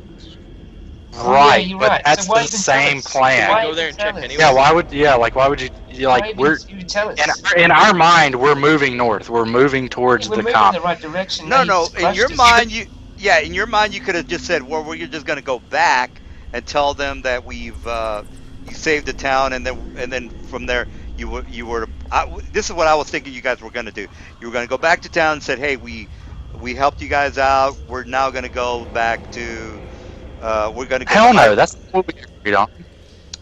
Oh, Right, yeah, you're but right. that's So why the even tell same us? plan. Why Go there even and tell check us? anyway. Why would you Why like even we're you tell us? in our mind we're moving north. We're moving towards We're the moving in the comet. right direction. No, Now you no. just In crushed your us. mind, in your mind, you could have just said, "Well, we're just going to go back and tell them that you saved the town, and then from there, you were. This is what I was thinking you guys were going to do. You were going to go back to town and said, "Hey, we helped you guys out. We're now going to go back to. We're going to go to Hell high." no, that's not what we agreed on.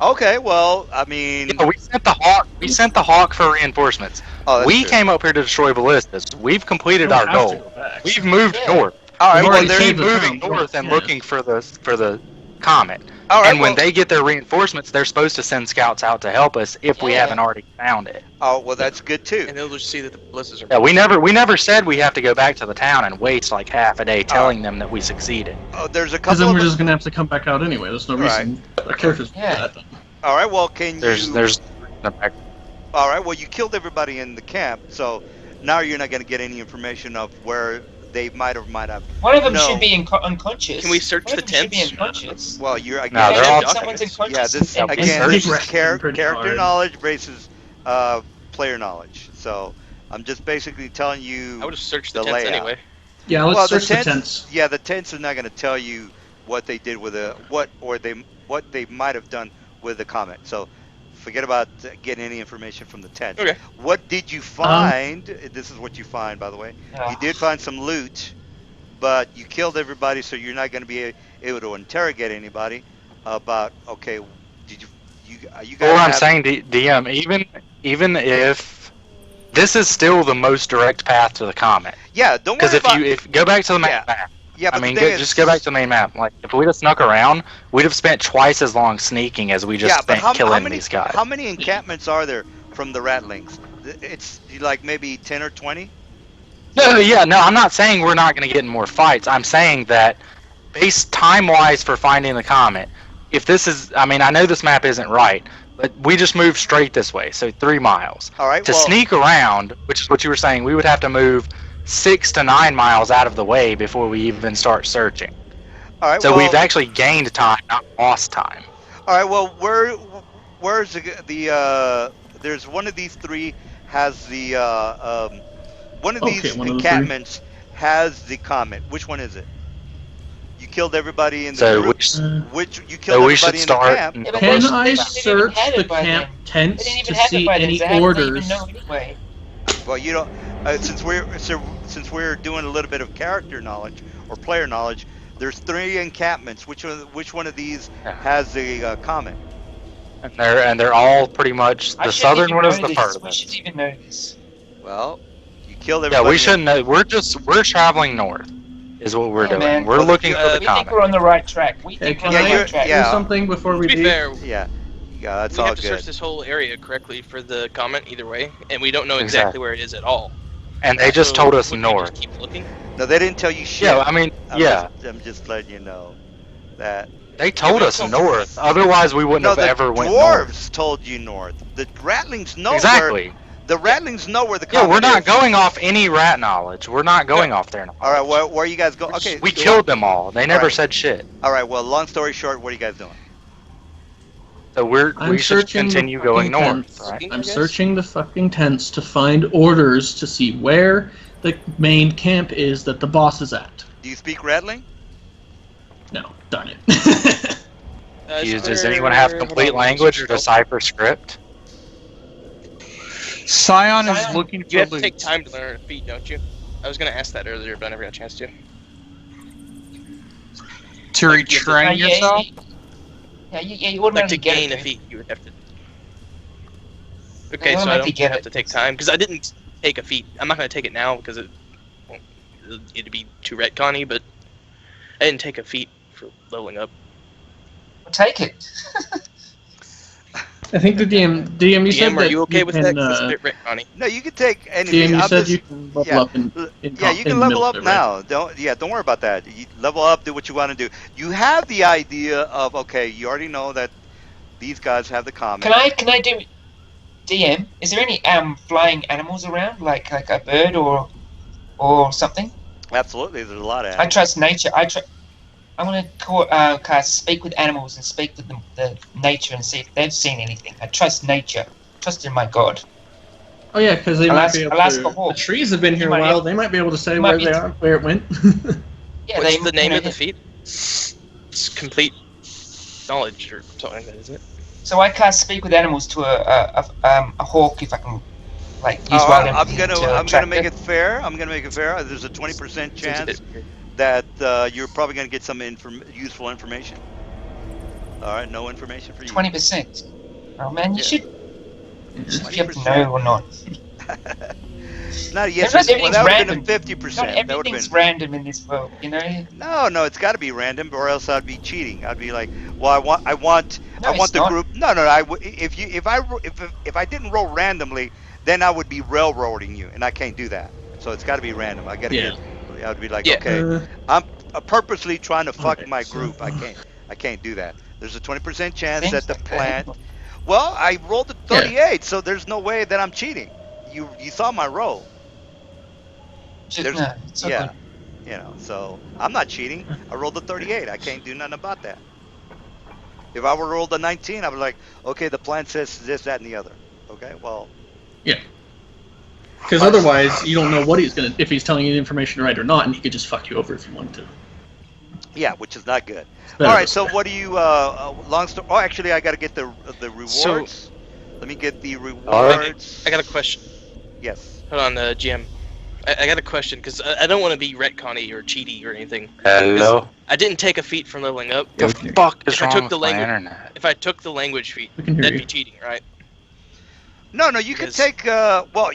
Okay, well, I mean, Yeah, we sent the hawk. We sent the hawk for reinforcements. oh, that's We true. came up here to destroy ballistas. We've completed Don't our have to goal. go back. We've moved Yeah. north. All right, We've well, already there. Keep saved the moving town. north and Yeah. looking for the comet. All right, And when well, they get their reinforcements, they're supposed to send scouts out to help us if we Yeah. haven't already found it. oh, well, that's good too. And they'll just see that the ballistas are. Yeah, we never said we have to go back to the town and waste like half a day telling them that we succeeded. Oh, there's a Because couple then we're of. just gonna have to come back out anyway. There's no reason our characters do Yeah. that. All right, well, can There's you? there's All right. Well, you killed everybody in the camp, so now you're not going to get any information of where they might have. One of them No. should be unconscious. Can we search One the of them should be tents? unconscious. Well, you're No, again. they're all- Someone's documents. unconscious. Yeah, this Yeah, again. I This think is we're hitting pretty character hard. knowledge versus player knowledge. So I'm just basically telling you I would have searched the the tents layout. anyway. Yeah, let's Well, search the tents. Yeah, the tents are not going to tell you what they did with what they might have done with the comet. So forget about getting any information from the tents. Okay. What did you find? This is what you find, by the way. Ah. You did find some loot, but you killed everybody, so you're not going to be able to interrogate anybody about. Okay, did you guys? Well, I'm have- saying, DM, even if this is still the most direct path to the comet, Yeah, don't because worry about. if go back to the main Yeah. map, Yeah, but I mean, the thing is, just go back to the main map. Like, if we'd have snuck around, we'd have spent twice as long sneaking as we just yeah, but spent killing many, these guys. How many encampments are there from the Ratlings? It's like maybe 10 or 20. No, I'm not saying we're not going to get in more fights. I'm saying that, based time-wise for finding the comet, if this is, I mean, I know this map isn't right, but we just moved straight this way, so 3 miles. All right. To well, sneak around, which is what you were saying, we would have to move 6 to 9 miles out of the way before we even start searching. all right. So well, we've actually gained time, not lost time. All right. Well, where's the there's one of these three has the one of Okay, these one of the encampments has the comet. Which one is it? You killed everybody in the So group. Uh, Which you killed we should everybody in the start. camp. Yeah, but Can they I didn't even search have the it by camp then. They tents didn't to even have it see by then. any So how did they even orders? know anyway? Well, you don't. Since we're doing a little bit of character knowledge or player knowledge, there's 3 encampments. Which one of these Yeah. has the comment? And they're all pretty much I the shouldn't southern even one is know the this. We should furthest. even know this. Well, you killed Yeah, we everybody. shouldn't know. We're traveling north, is what we're Yeah, doing. man. We're Well, looking for the We think comet. we're on the right track. We Okay, think we're can on the Yeah, I right track. do yeah. something before we To be leave? fair, Yeah, that's we all have to good. search this whole area correctly for the comment either way, and we don't know Exactly. exactly where it is at all. And they just So told us would we north. just keep looking? No, they didn't tell you shit. Yeah, I mean, yeah, I'm just letting you know that. they told we us told- north. Otherwise, we wouldn't No, have the ever went dwarves north. told you north. The ratlings know where. Exactly. The ratlings know where the Yeah, comet we're not is. going off any rat knowledge. We're not going off their knowledge. All right, where are you guys going? Okay, We killed them all. They never right. said shit. All right. Well, long story short, what are you guys doing? So I'm we should searching the continue going fucking north, tents. right? I I'm guess. searching the fucking tents to find orders to see where the main camp is that the boss is at. Do you speak Ratling? No, darn it. Does anyone have complete language or decipher script? Scion is Scion, looking for You have to loot. take time to learn a feat, don't you? I was gonna ask that earlier, but I never got a chance to. to retrain Yeah, yourself. Yeah, you Like to automatically get gain it. a dude. feat, you would have to. Okay, Yeah, so I automatically don't get have it. to take time because I didn't take a feat. I'm not gonna take it now because it'd be too retconny, but I didn't take a feat for leveling up. Well, take it. I think the DM you said DM, are that you okay with can, that? 'Cause it's a bit retconny. No, you can take anything. DM, you I'm said just- you can level yeah. up in Yeah, you can in level up military, right? now. Don't worry about that. You level up, do what you want to do. You have the idea of okay, you already know that these guys have the comment. Can I do DM? Is there any flying animals around, like a bird or something? Absolutely, there's a lot of. I trust nature. I'm gonna cast speak with animals and speak with the nature and see if they've seen anything. I trust nature. Trust in my God. Oh yeah, because they I'll might ask- be able I'll ask to. a hawk. The trees have been here a might be while. able- They might be able to say might where be- they are, where it went. Yeah, What's they, the name you know, of the feat? It's complete knowledge or something like that, is it? So I cast speak with animals to a hawk if I can, like use Oh, wild I'm empathy gonna to I'm gonna attract make it fair. I'm gonna make it fair. There's a 20% Seems a chance bit weird. that you're probably gonna get some useful information. All right, no information for you. 20%. Oh man, you Yeah. should. If you have to 20%. know or not. Not yes. Everything's Well, that would have been random. a 50%. Not That would have everything's been. random in this world, you know. No, it's got to be random, or else I'd be cheating. I'd be like, well, I want No, it's the not. group. No. If I didn't roll randomly, then I would be railroading you, and I can't do that. So it's got to be random. I got to Yeah. get. I'd be like, Yeah. okay, I'm purposely trying to fuck Okay, my so- group. I can't do that. There's a 20% chance Things that the like plant. Well, I rolled a 38, so there's no way that I'm cheating. You saw my roll. There's- No, it's all Yeah. good. So I'm not cheating. I rolled a 38. I can't do nothing about that. If I were rolled a 19, I was like, okay, the plan says this, that, and the other. Okay, well, Because otherwise, you don't know what if he's telling you the information right or not, and he could just fuck you over if you wanted to. yeah, which is not good. Better All right, this so way. what do you? Long story. Oh, actually, I got to get the rewards. Let me get the rewards. I got a question. Yes. Hold on, GM. I got a question because I don't want to be retconny or cheaty or anything. Hello. I didn't take a feat from leveling up. The fuck is If I wrong took with the my language- internet? If I took the language feat, We can hear that'd you. be cheating, right? No, you could Because- take. Well,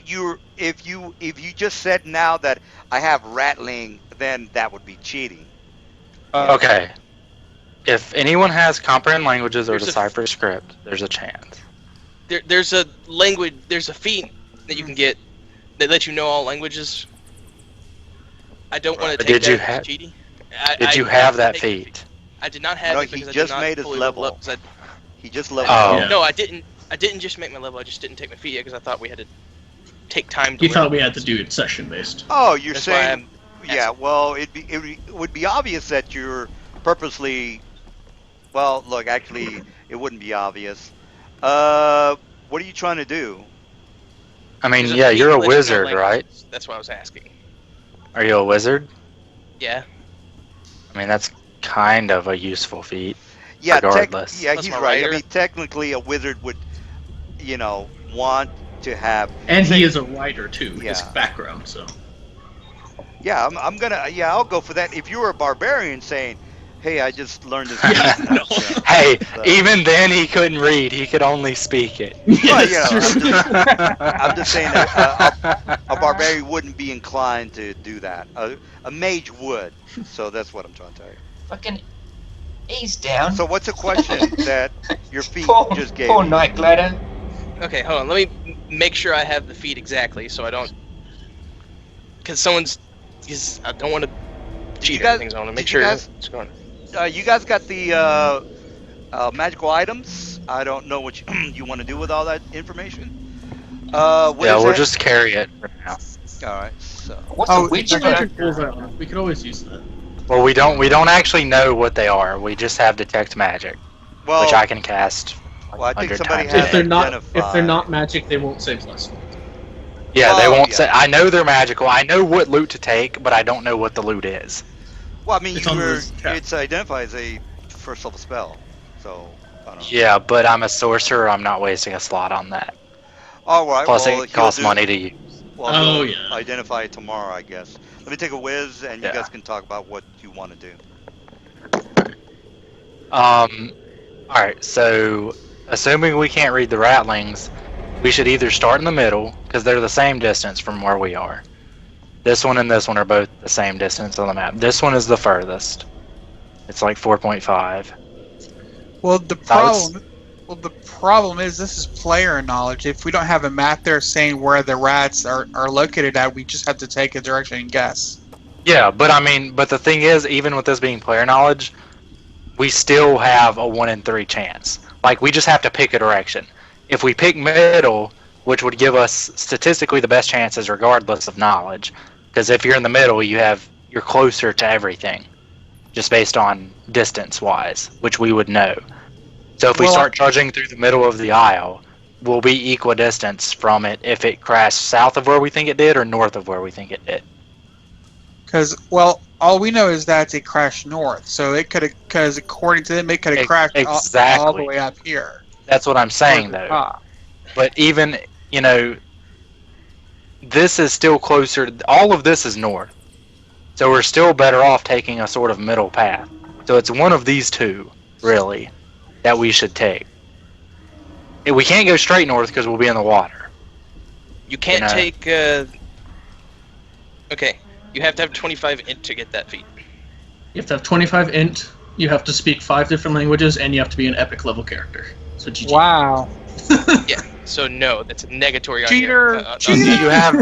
if you just said now that I have rattling, then that would be cheating. Okay. If anyone has comprehend languages or There's a- decipher script, there's a chance. There's a language. There's a feat that you can get that lets you know all languages. I don't want to But take did you that as have- cheating. Did you I have didn't that take the feat? I did not have No, it he because I just did not made his fully level. up, 'cause He just leveled. Oh. Yeah. No, I didn't. I didn't just make my level. I just didn't take my feat yet because I thought we had to take time to You learn. thought we had to do it session based. Oh, you're That's why saying. I'm Yeah. Well, it would be obvious that you're purposely. Well, look, actually, it wouldn't be obvious. What are you trying to do? I mean, There's a yeah, feat you're that a lets you know wizard, right? languages. That's what I was asking. Are you a wizard? Yeah. I mean, that's kind of a useful feat. Yeah, Regardless. yeah, Plus he's my right. I rider. mean, technically, a wizard would, want to have. And say- he is a writer too. His Yeah. background. So Yeah, I'm gonna. Yeah, I'll go for that. If you were a barbarian saying, "Hey, I just learned this." Yeah, feat," no. Hey, So- even then he couldn't read. He could only speak it. Well, Yes, I'm just saying a barbarian wouldn't be inclined to do that. A mage would. So that's what I'm trying to tell you. Fucking ease down. So what's a question that your feet poor, just gave poor you? Night Glider. Okay, hold on. Let me make sure I have the feed exactly, so I don't. Because I don't want to cheat guys- or anything. So I want to make did you sure guys- it's going. You guys got the magical items. I don't know what you want to do with all that information. What Yeah, is we'll that? just carry it for now. All right. So What's Oh, a witch it's I gun? could pull that off. We could always use that. Well, we don't actually know what they are. We just have detect magic, well, which I can cast. well, I think 100 somebody times. has If they're not identified. magic, they won't say plus one. Yeah, they Oh, won't yeah. say. I know they're magical. I know what loot to take, but I don't know what the loot is. Well, I mean, It's on this tab. it's identified as a first level spell. So I don't know. Yeah, but I'm a sorcerer. I'm not wasting a slot on that. All right. Plus, well, it costs money to use. Well, Oh, he'll yeah. identify it tomorrow, I guess. Let me take a whiz, and you Yeah. guys can talk about what you want to do. All right. So, assuming we can't read the rattlings, we should either start in the middle because they're the same distance from where we are. This one and this one are both the same distance on the map. This one is the furthest. It's like 4.5. Well, the problem is this is player knowledge. If we don't have a map there saying where the rats are located at, we just have to take a direction and guess. Yeah, but I mean, but the thing is, even with this being player knowledge, we still have a 1 in 3 chance. Like, we just have to pick a direction. If we pick middle, which would give us statistically the best chances regardless of knowledge, because if you're in the middle, you're closer to everything, just based on distance-wise, which we would know. So if we Well, start charging through the middle of the aisle, we'll be equidistance from it if it crashed south of where we think it did or north of where we think it did. Because, well, all we know is that it crashed north. So it could have, because according to them, it could have crashed all the Exactly. way up here. That's what I'm saying, Towards the though. top. But even, this is still closer. All of this is north. So we're still better off taking a sort of middle path. So it's one of these two, really, that we should take. We can't go straight north because we'll be in the water. You can't know. take. Okay, you have to have 25 int to get that feat. You have to have 25 int. You have to speak 5 different languages, and you have to be an epic level character. So GG. Wow. Yeah. So no, that's a negatory on Cheater! here. Cheater!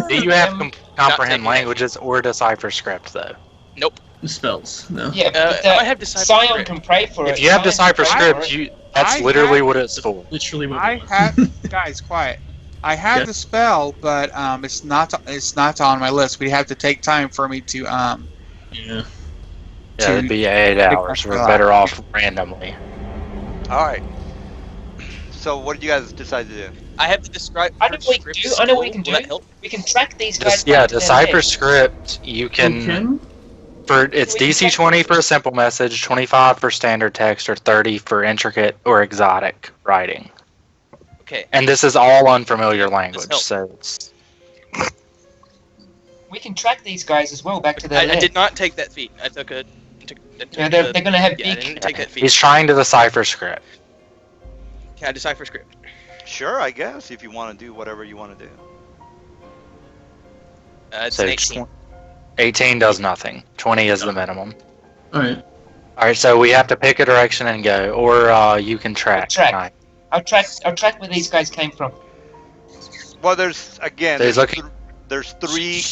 Do you have Taking comprehend that. languages or decipher script though? Nope. Spells. No. Yeah, but I might have Decipher Scion Script. can pray for it. If you have Scion decipher can pray for script, it. that's I literally have- what it's for. Literally what I it was. have, guys, quiet. I have Yeah. the spell, but it's not on my list. We have to take time for me to Yeah. Yeah, to- it'd be 8 hours. We're better off randomly. All right. So what did you guys decide to do? I have to describe. I know what we can do. I know what we can Will that do. help? We can track these guys. Yeah, back to their decipher base. script. You can. Okay. For it's We can DC check 20 for a simple message, 25 for standard text, or 30 for intricate or exotic writing. Okay. And this is all unfamiliar language, helps. so it's We can track these guys as well back to their I land. did not take that feat. I took a. Yeah, they're going to have Yeah, I big. didn't take that feat. he's trying to decipher script. Can I decipher script? Sure, I guess if you want to do whatever you want to do. It's So an 18. 18 does nothing. 20 is the minimum. All right. All right, so we have to pick a direction and go, or you can track. Track. Right. I'll track where these guys came from. Well, there's again. So he's looking- There's 3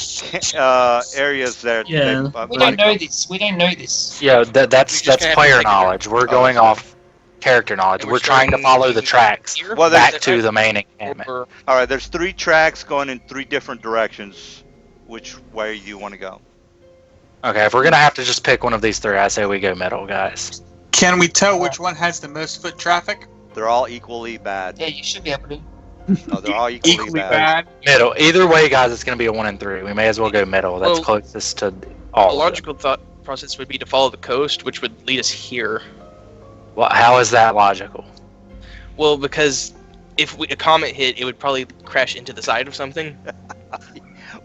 areas there. Yeah. We don't know this. We don't know this. Yeah, You're that's just gonna have to player take a knowledge. We're going sorry. off character knowledge. And We're trying to follow the tracks Here? Well, there's- back to the main encampment. Or- All right, there's 3 tracks going in 3 different directions. Which way do you want to go? Okay, if we're gonna have to just pick one of these 3, I say we go middle, guys. Can we tell which one has the most foot traffic? They're all equally bad. Yeah, you should be able to. No, they're all equally, bad. Middle. Either way, guys, it's gonna be a 1 in 3. We may as well go middle. That's Well, closest to A all. Of them. logical thought process would be to follow the coast, which would lead us here. Well, how is that logical? Well, because if a comet hit, it would probably crash into the side of something.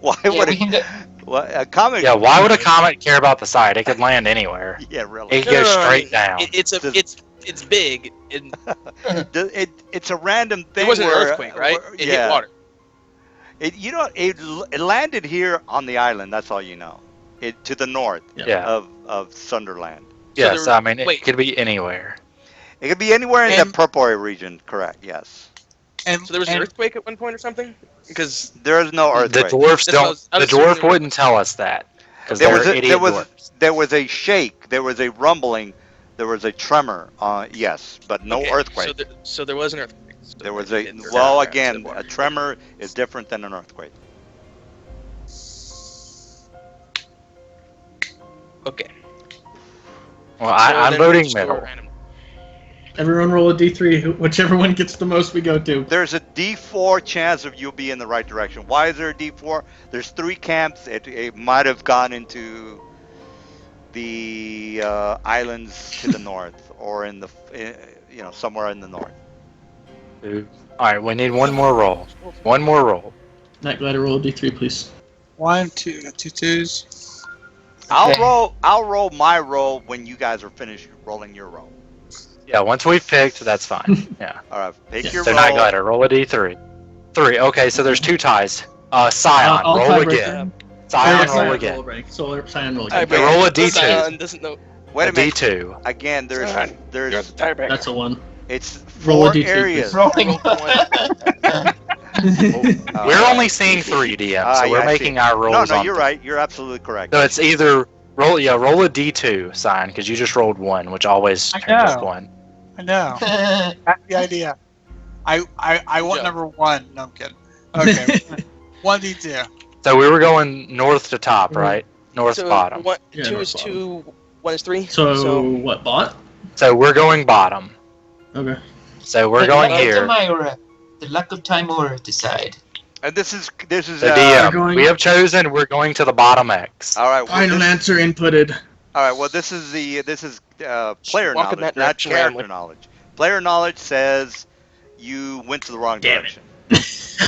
Why Yeah, would we can go. a comet? Yeah, why would a comet care about the side? It could land anywhere. Yeah, really. It could go straight down. It's big. And It's a random thing. it wasn't an where, earthquake, right? where- It yeah. hit water. It landed here on the island. That's all you know. It to the north Yeah. of Sunderland. Yes, there- I mean, it wait. could be anywhere. It could be anywhere in And- the Purple region. Correct. Yes. And So there was an and- earthquake at one point or something? Because There is no The earthquake. dwarfs That's what I don't. was- I The was assuming dwarf there was- wouldn't tell us that because There they're was a- idiot there was- dwarfs. There was a shake. There was a rumbling. There was a tremor. Yes, but no okay, earthquake. So there was an earthquake. So There was it a hit the well ground again. instead of A water. tremor is different than an earthquake. Okay. Well, So I'm then we'll voting just go middle. random. Everyone roll a d3. Whichever one gets the most, we go to. There's a D4 chance of you'll be in the right direction. Why is there a D4? There's 3 camps. It might have gone into the islands to the north, or in the somewhere in the north. All right, we need one more roll. One more roll. Night Glider, roll a d3, please. 1, 2, got 2 twos. I'll roll my roll when you guys are finished rolling your roll. Yeah, once we've picked, that's fine. Yeah. All right, pick Yeah. your So roll. Night Glider, roll a d3. 3. Okay, so there's 2 ties. Scion, I'll roll tiebreak again. them. Scion, Scion, roll again. break. Scion, roll All right, again. Okay, roll a but D2. Zion doesn't know. Wait a minute. D2. Again, You're there's the tiebreaker. That's a 1. it's Roll a 4 D2, areas. please. Rolling. We're only seeing 3 DM, so yeah, we're I making see. our rolls No, on you're 3. right. You're absolutely correct. So it's either roll a D2 sign because you just rolled 1, which always I turns us know. 1. I know. That's the idea. I want Yeah. number 1. No, I'm kidding. Okay. 1d2. So we were going north to top, Mhm. right? North So bottom. One, Yeah, 2 north is bottom. 2, 1 is 3. So, what, bot? So we're going bottom. Okay. So we're The going luck of here. Timora. The luck of Timora decide. And this is So We're DM, going- we have chosen. We're going to the bottom X. all right. Well, Final answer inputted. all right. Well, this is player Walk in knowledge, that not direction character randomly. knowledge. Player knowledge says you went to the wrong Damn direction.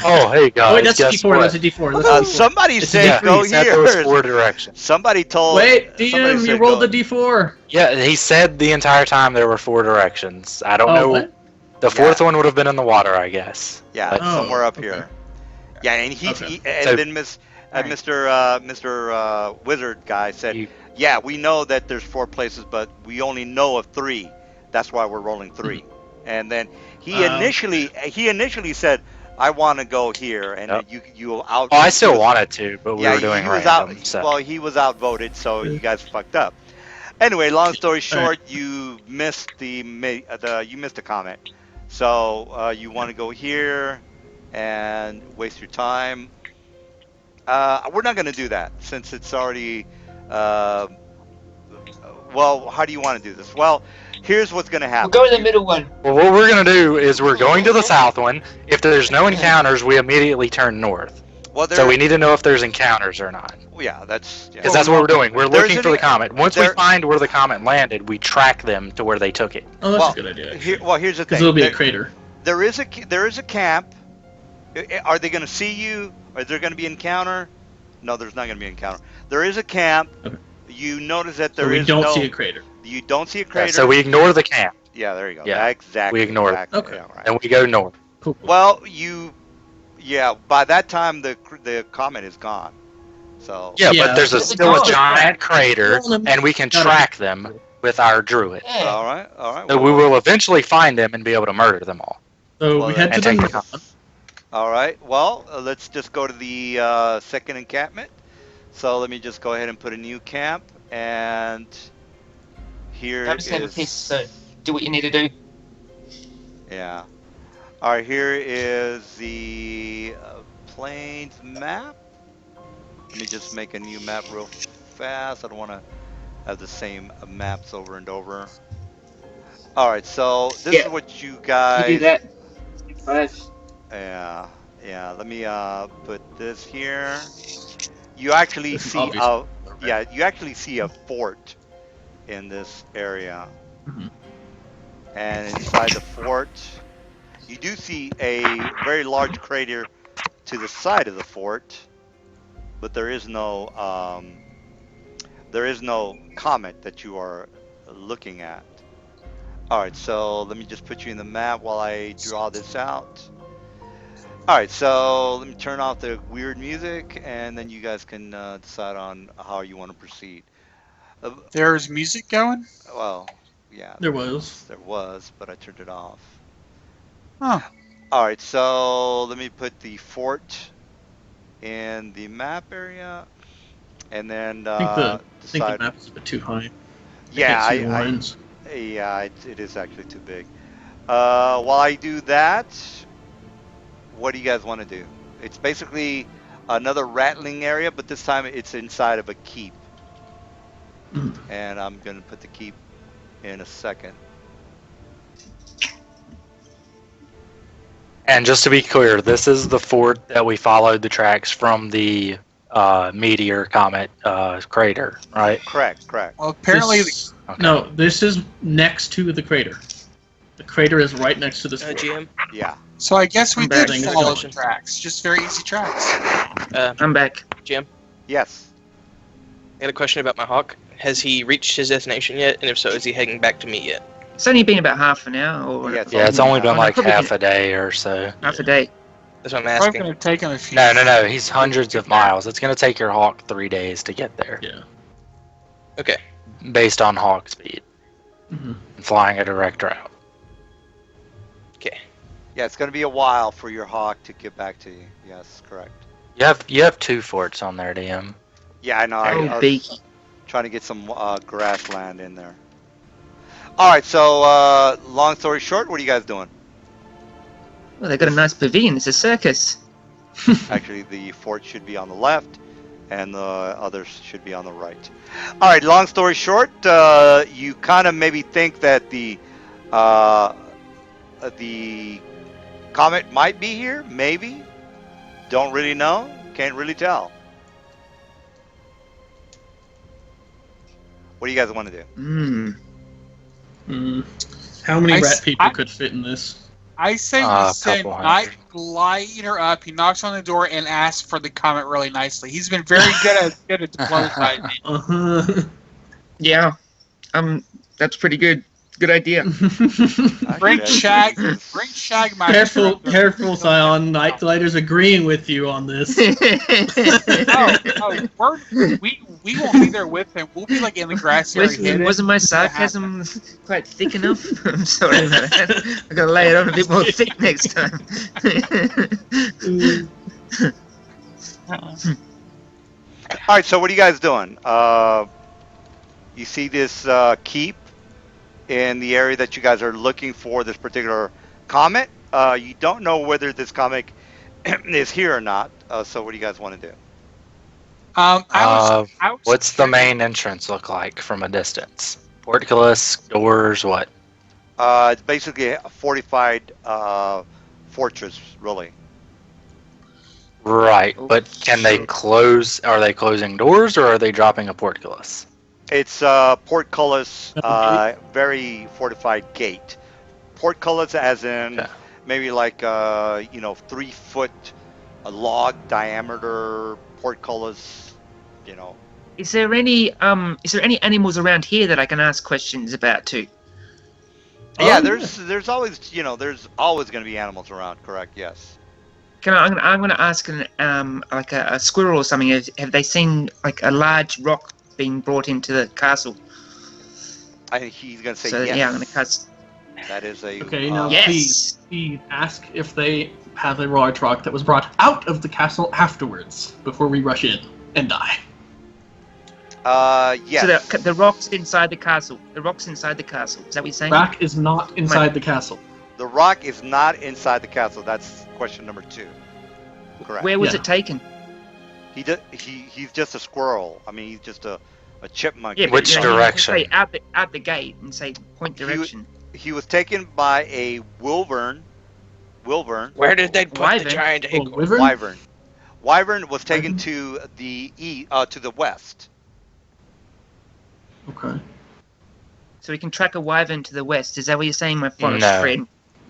Oh, hey guys, Oh, wait, that's a guess d4. what? That's a d4. That's a d4. Somebody It's a said D3, go He said there was here. 4 directions. Somebody told. Wait, somebody DM, you said rolled go. the d4. Yeah, he said the entire time there were 4 directions. I don't Oh, know. what? The 4th Yeah. one would have been in the water, I guess. Yeah, But- Oh, somewhere up okay. here. Yeah, and Okay. and So- then Alright. Mr. Wizard guy said, You- yeah, we know that there's 4 places, but we only know of 3. That's why we're rolling 3. And then he initially said, I want to go here, and Yep. you out. Oh, I still wanted to, but we were doing he was random. out. So. Well, he was outvoted, so you guys fucked up. Anyway, long story short, you missed you missed a comment. So you want to go here and waste your time. We're not going to do that since it's already. Well, how do you want to do this? Well, here's what's going to We'll happen. go in the middle one. Well, what we're going to do is we're going to the south one. If there's no encounters, we immediately turn north. Well, So we need to know if there's encounters or not. yeah, that's yeah. Because that's what we're doing. We're There's looking for the an- comet. Once we there- find where the comet landed, we track them to where they took it. Oh, that's Well, a good idea. Here's the Because thing. it'll be There- a crater. there is a camp. Are they going to see you? Is there going to be encounter? No, there's not going to be encounter. There is a camp. Okay. You notice that So there we is don't no. see a crater. You don't see a Yeah, crater. so we ignore the camp Yeah, there you go. Yeah, exactly. we ignore it. exactly. Okay. Yeah, right. and we go north. Cool. Well, by that time the comet is gone. So Yeah, Yeah. but there's It's still a gone. giant crater, and we can Gotta- track them with our druid. Yeah. all right. So we will eventually find them and be able to murder them all. So Well, we head to and the take the north. All right. Well, let's just go to the second encampment. So let me just go ahead and put a new camp, and here I'm just gonna is- piss, so do what you need to do. Yeah. All right. Here is the plains map. Let me just make a new map real fast. I don't want to have the same maps over and over. All right. So this Yeah. is what you You guys. do that. 5. Yeah. Let me put this here. You actually This is see obvious. you actually see a fort in this area. Mhm. And inside the fort, you do see a very large crater to the side of the fort, but there is no comet that you are looking at. All right, so let me just put you in the map while I draw this out. All right, so let me turn off the weird music, and then you guys can decide on how you want to proceed. Uh, There's music going? well, yeah, There was. there was, but I turned it off. Huh. All right, so let me put the fort in the map area, and then I think the decide. map is a bit too high. Yeah, I can't see the lines. yeah, it is actually too big. While I do that, what do you guys want to do? It's basically another rattling area, but this time it's inside of a keep. Mhm. And I'm going to put the keep in a second. And just to be clear, this is the fort that we followed the tracks from the meteor comet crater, right? Correct. Well, apparently, This- Okay. No, this is next to the crater. The crater is right next to this fort. GM, Yeah. so I guess we I'm did betting it's follow going. the tracks. Just very easy tracks. I'm back. GM, Yes. I had a question about my hawk. Has he reached his destination yet? And if so, is he heading back to me yet? It's only been about half an hour or Yeah, it's Yeah, it's only Oh, been no, like probably half a day or so. half a day. That's what I'm Probably asking. going to take him a few. No. He's hundreds of miles. It's going to take your hawk 3 days to get there, Yeah. Okay. based on hawk speed Mhm. and flying a direct route. Okay. Yeah, it's going to be a while for your hawk to get back to you. Yes, correct. You have 2 forts on there, DM. Yeah, I know. Oh, I was beaky. trying to get some grassland in there. All right, so long story short, what are you guys doing? Well, they got a nice pavilion. It's a circus. Actually, the fort should be on the left, and the others should be on the right. All right, long story short, you kind of maybe think that the comet might be here, maybe. Don't really know. Can't really tell. What do you guys want to do? How many I rat s- people I- could fit in this? I say we A send couple Night hundred. Glider up. He knocks on the door and asks for the comet really nicely. He's been very good at diplomatizing. Uh-huh. Yeah. That's pretty good. Good idea. Bring Actually, Shag. this is- Bring Shagmaster. Careful, up there. careful, Scion. Night Glider's agreeing with you on this. No, we won't be there with him. We'll be like in the grass area. hidden. Wasn't my sarcasm quite thick enough? I'm sorry about that. I gotta lay it on a bit more thick next time. All right, so what are you guys doing? You see this keep in the area that you guys are looking for this particular comet. You don't know whether this comet is here or not. So what do you guys want to do? I was What's the main entrance look like from a distance? Portcullis, doors, what? It's basically a fortified fortress, really. Right, Oh, but can they sure. close? Are they closing doors or are they dropping a portcullis? It's portcullis, very fortified gate. Portcullis, as in Okay. maybe like 3 foot log diameter portcullis. Is there any animals around here that I can ask questions about too? Yeah, Oh, there's always there's always going to be animals around. Correct? Yes. I'm gonna ask like a squirrel or something. Have they seen like a large rock being brought into the castle? I think he's going to say So yes. yeah, I'm gonna cast. That is a Okay, now Yes. please ask if they have a large rock that was brought out of the castle afterwards, before we rush in and die. yes. So the rock's inside the castle. The rock's inside the castle. Is that what you're saying? Rock is not inside the castle. The rock is not inside the castle. That's question number 2. Correct. Where was Yeah. it taken? He's just a squirrel. I mean, he's just a chipmunk. Yeah, but, Which you know, you direction? Say out the gate and say point direction. He was taken by a wyvern. Where did they put Wyvern? the giant Oh, acorn? wyvern? Wyvern was taken to the to the west. Okay. So we can track a wyvern to the west. Is that what you're saying, my forest No. friend?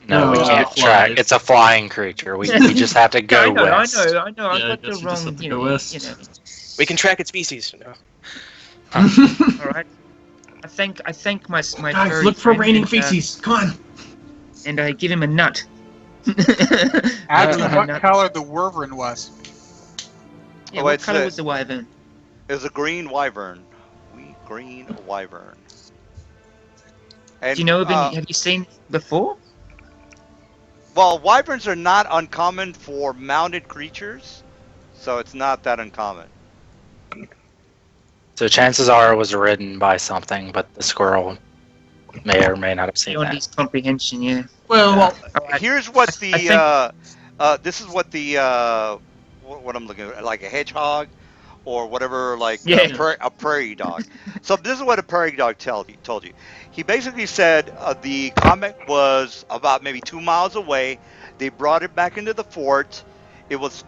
No, we No, can't it track. flies. It's a flying creature. We just have to go Yeah, west. I know. Yeah, I I got the guess we just wrong. have to You go know, west. you know. We can track its species. All right. I thank my Guys, furry look for friend raining and, feces. Come on. and I give him a nut. Ask him what Nut. color the wyvern was. Yeah, Oh, what it's color a- was the wyvern? It was a green wyvern. Green wyvern. And Do you know of any? Have you seen before? well, wyverns are not uncommon for mounted creatures, so it's not that uncommon. So chances are it was ridden by something, but the squirrel may or may not have seen Beyond that. his comprehension, yeah. Well, All right. Here's what I think- this is what the what I'm looking at, like a hedgehog or whatever, like Yeah. a prairie dog. So this is what a prairie dog told you. He basically said the comet was about maybe 2 miles away. They brought it back into the fort. It was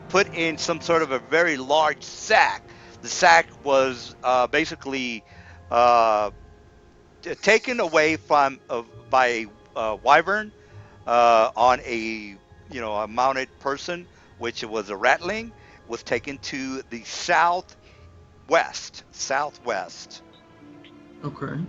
put in some sort of a very large sack. The sack was basically taken away from by a wyvern on a a mounted person, which was a ratling, was taken to the southwest. okay.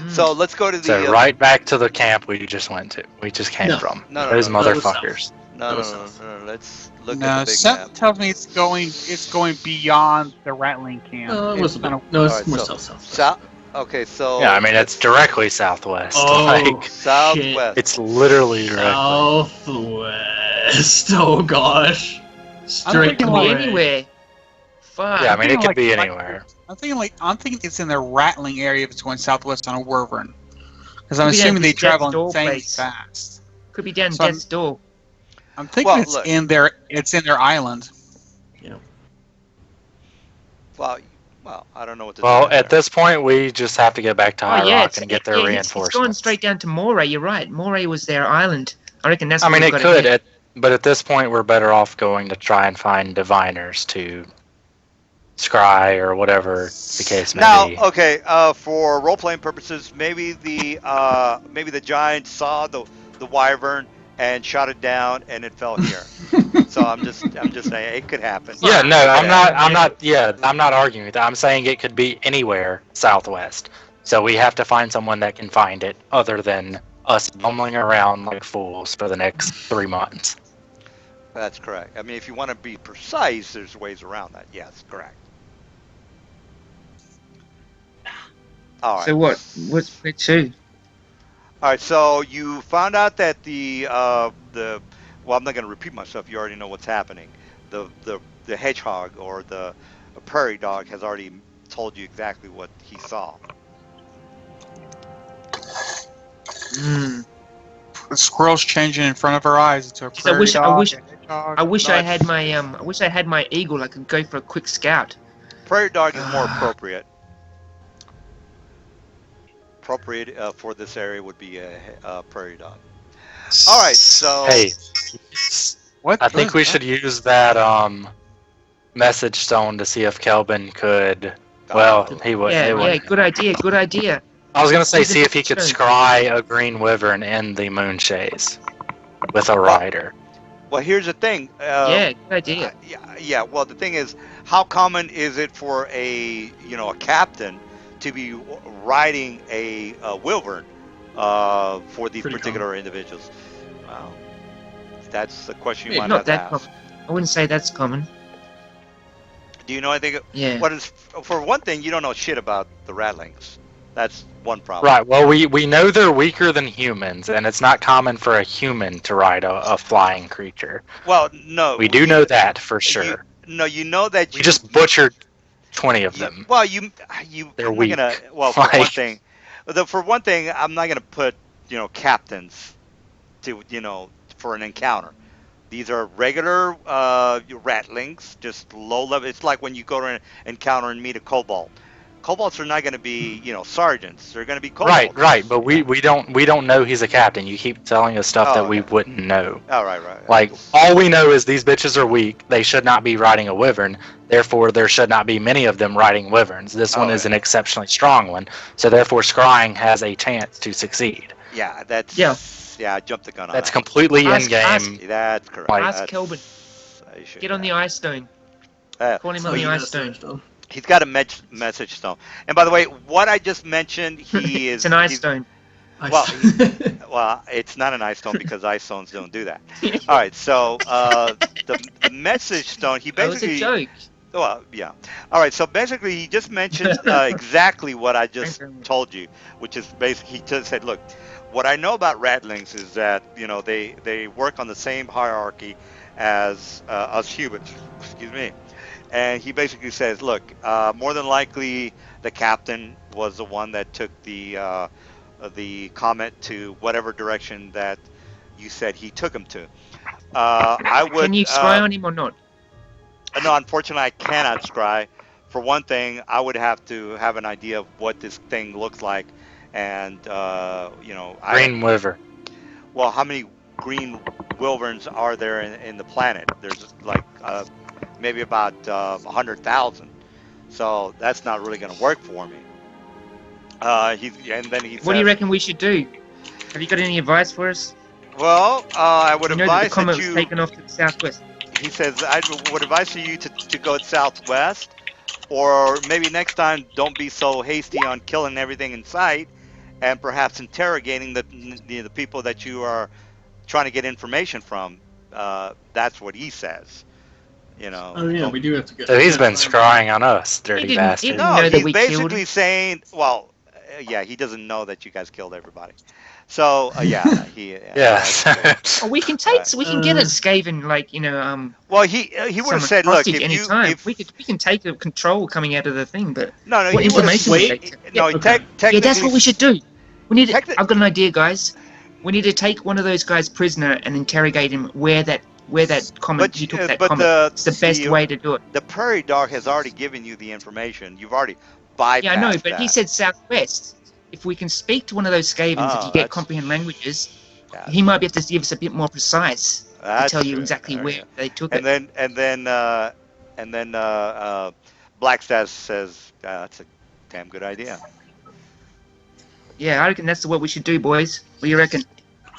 So let's go to the So right back to the camp we just went to. We just came No. from. No, Those no, that was motherfuckers. no, was no, no, south. no, let's look No, at the big Seth map. tells me it's going beyond the rattling camp. No, it It's was a bit. kinda- No, it's Alright, more so south. South. Okay, so Yeah, I mean it's directly southwest. Oh, Like southwest. it's literally directly. Southwest. Oh gosh. Straight thinking Could to be the anywhere. Fuck. Yeah, I mean it could like- be like- anywhere. I'm thinking it's in the rattling area if it's going southwest on a wyvern. Because I'm Could be assuming down they to travel Death's Door insanely place. fast. Could be down So I'm- Death's Door. I'm thinking Well, it's look. in their island. Well, I don't know what to Well, do. at this point we just have to get back to Oh High yeah, Rock it's, and get their yeah, reinforcements. it's gone straight down to Moray. You're right. Moray was their island. I reckon that's. I where mean, we've it got could, hit. but at this point, we're better off going to try and find diviners to scry or whatever the case may Now, be. okay, for role playing purposes, maybe the giant saw the wyvern and shot it down, and it fell here. So I'm just saying it could happen. Yeah, no, It could happen. I'm not arguing with that. I'm saying it could be anywhere southwest. So we have to find someone that can find it, other than us bumbling around like fools for the next 3 months. That's correct. I mean, if you want to be precise, there's ways around that. Yes, correct. All right. So what? What's where to? All right. So you found out that well, I'm not going to repeat myself. You already know what's happening. The hedgehog or the prairie dog has already told you exactly what he saw. Mm. The squirrel's changing in front of our eyes into a Jeez, prairie dog. a hedgehog. I wish No, I it's- had my I wish I had my eagle. I could go for a quick scout. Prairie dog is more appropriate. Appropriate for this area would be a prairie dog. All right. So Hey, What? I think we should use that message stone to see if Kelvin could. Well, he would. Yeah, he yeah, would. good idea, good idea. I was gonna say, Use the see if he could stone. scry a green wyvern in the moonshades with a rider. well, here's the thing. Yeah, good idea. Yeah. Well, the thing is, how common is it for a captain to be riding a wyvern for these Pretty particular individuals? Well, that's the question you Yeah, might not have to that ask. common. I wouldn't say that's common. Do you know anything? Yeah. What is, for one thing, you don't know shit about the rattlings. That's one problem. Right. Well, we know they're weaker than humans, and it's not common for a human to ride a flying creature. Well, no. We do know that for sure. You know that We just butchered 20 of them. Well, you. They're I'm not weak. gonna. Well, for one Like- thing, for one thing, I'm not gonna put captains to for an encounter. These are regular rattlings, just low level. It's like when you go to an encounter and meet a kobold. kobolds are not going to be, sergeants. They're going to be Right, kobolds. right. But we don't know he's a captain. You keep telling us stuff that we okay. wouldn't know. Oh, right. Like, all we know is these bitches are weak. They should not be riding a wyvern. Therefore, there should not be many of them riding wyverns. This one is an exceptionally strong one. So therefore, scrying has a chance to succeed. Yeah, that's Yeah. Yeah, I jumped the gun on That's that. completely Ask- in game. ask- That's correct. Like- Ask That's- Kelvin. I should Get on the have. ice stone. Uh, Call him So on the you ice just stone. finished them. He's got a message stone. And by the way, what I just mentioned, he is. It's an ice he's- stone. Well, Well, it's not an ice stone because ice stones don't do that. All right, so the message stone, he That was a basically. joke. Well, yeah. All right, so basically, he just mentioned exactly what I just told you, which is basically he just said, look, what I know about ratlings is that they work on the same hierarchy as us humans. Excuse me. And he basically says, look, more than likely the captain was the one that took the comet to whatever direction that you said he took him to. I would. Can you scry on him or not? No, unfortunately, I cannot scry. For one thing, I would have to have an idea of what this thing looks like, and Green wyvern. Well, how many green wyverns are there in the planet? There's like maybe about 100,000. So that's not really going to work for me. And then he says, What do you reckon we should do? Have you got any advice for us? Well, I would You know that the advise comet that was you. taken off to the southwest. He says, I would advise for you to go southwest, or maybe next time don't be so hasty on killing everything in sight, and perhaps interrogating the people that you are trying to get information from. That's what he says. Oh yeah, we do have to get. So he's been scrying on us, dirty He bastard. didn't No, know that he's we killed basically him. saying, well, yeah, he doesn't know that you guys killed everybody. So yeah, he. Yeah. Oh, we can take. So we can get at Skaven, Well, he would have someone said, look, hostage if you anytime. We can take a control coming out of the thing, but no, what he would have information would they take? no, Okay. technically, Yeah, that's what we should do. We need. Techni- I've got an idea, guys. We need to take one of those guys prisoner and interrogate him where that comment But he took you- that but comment. It's the best way to do it. The prairie dog has already given you the information. You've already bypassed Yeah, I know, but that. he said southwest. If we can speak to one of those Skavens, if Oh, you get that's- comprehend languages, Yeah. he might be able to give us a bit more precise to That's tell you true. exactly There where you go. they took And it. then Blackstaff says that's a damn good idea. Yeah, I reckon that's what we should do, boys. What do you reckon?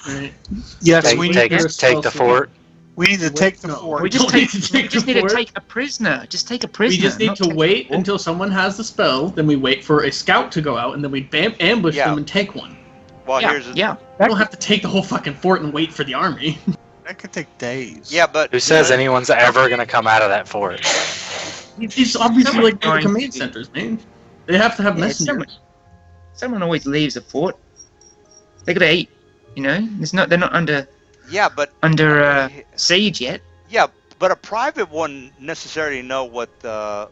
Right. Yes, Take, we take, need, take the fort. we need to take the No. fort. We just don't take. need to We take just the need to fort. take a prisoner. Just take a prisoner. We just need not to take wait the fort. until someone has the spell, then we wait for a scout to go out, and then we ambush Yeah. them and take one. Well, Yeah, here's yeah. We don't have to take the whole fucking fort and wait for the army. That could take days. yeah, but Who says anyone's ever going to come out of that fort? It's obviously Someone like the going command to- centers, man. They have to have Yeah, messengers. Someone always leaves a fort. They gotta eat. They're not under yeah, but siege yet. yeah, but a private wouldn't necessarily know what the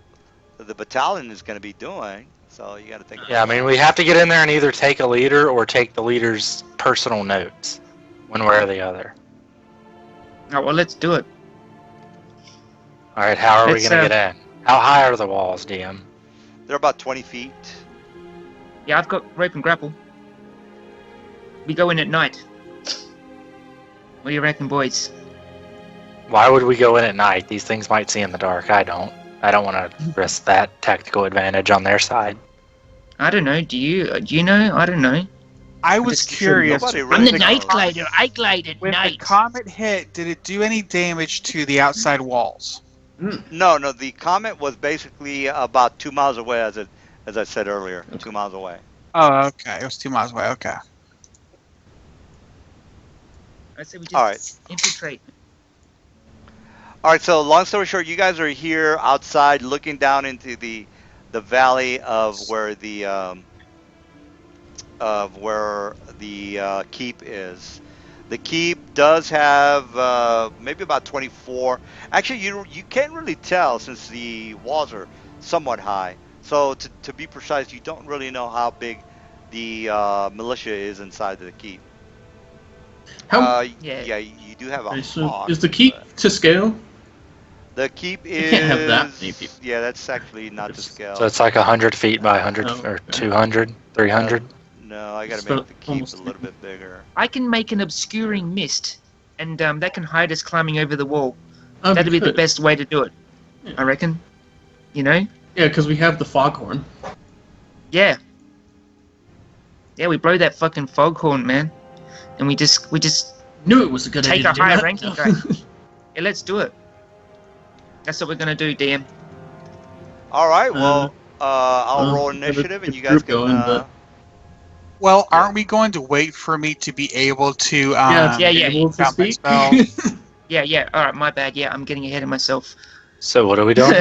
battalion is going to be doing. So you got to think. Yeah, I mean, we have to get in there and either take a leader or take the leader's personal notes, one way or the other. Oh, well, let's do it. All right, how are we Let's, going to get in? How high are the walls, DM? They're about 20 feet. Yeah, I've got rope and grapple. We go in at night. What do you reckon, boys? Why would we go in at night? These things might see in the dark. I don't want to risk that tactical advantage on their side. I don't know. Do you know? I don't know. I was Just- curious. Nobody I'm really the night knows. glider. I glide at When the night. comet hit, did it do any damage to the outside walls? No, the comet was basically about 2 miles away, as I said earlier, 2 miles away. Oh, okay. It was 2 miles away. Okay. I say we just All right. infiltrate. All right. So long story short, you guys are here outside, looking down into the valley of where the keep is. The keep does have maybe about 24. Actually, you can't really tell since the walls are somewhat high. So to be precise, you don't really know how big the militia is inside of the keep. How Yeah. Yeah, you do have a okay, so hawk, is the keep but- to scale? The keep You is. can't have that many people. Yeah, that's actually not to scale. So it's like 100 feet by 100 Oh, or okay. 200, 300. No, I gotta It's make about the keep almost a little bit bigger. I can make an obscuring mist, and that can hide us climbing over the wall. Oh, That'd be the good. best way to do it, Yeah. I reckon. You know? Yeah, because we have the foghorn. Yeah. Yeah, we blow that fucking foghorn, man, and we just Knew it was a good take idea. a to do higher that. ranking guy. Yeah, let's do it. That's what we're gonna do, DM. All right, well, I'll well, roll we have a initiative, and good you guys group can. going, but- Well, Yeah. aren't we going to wait for me to be able to? Yeah, yeah, able to got my speak. spell. Yeah. All right, my bad. Yeah, I'm getting ahead of myself. So what are we doing?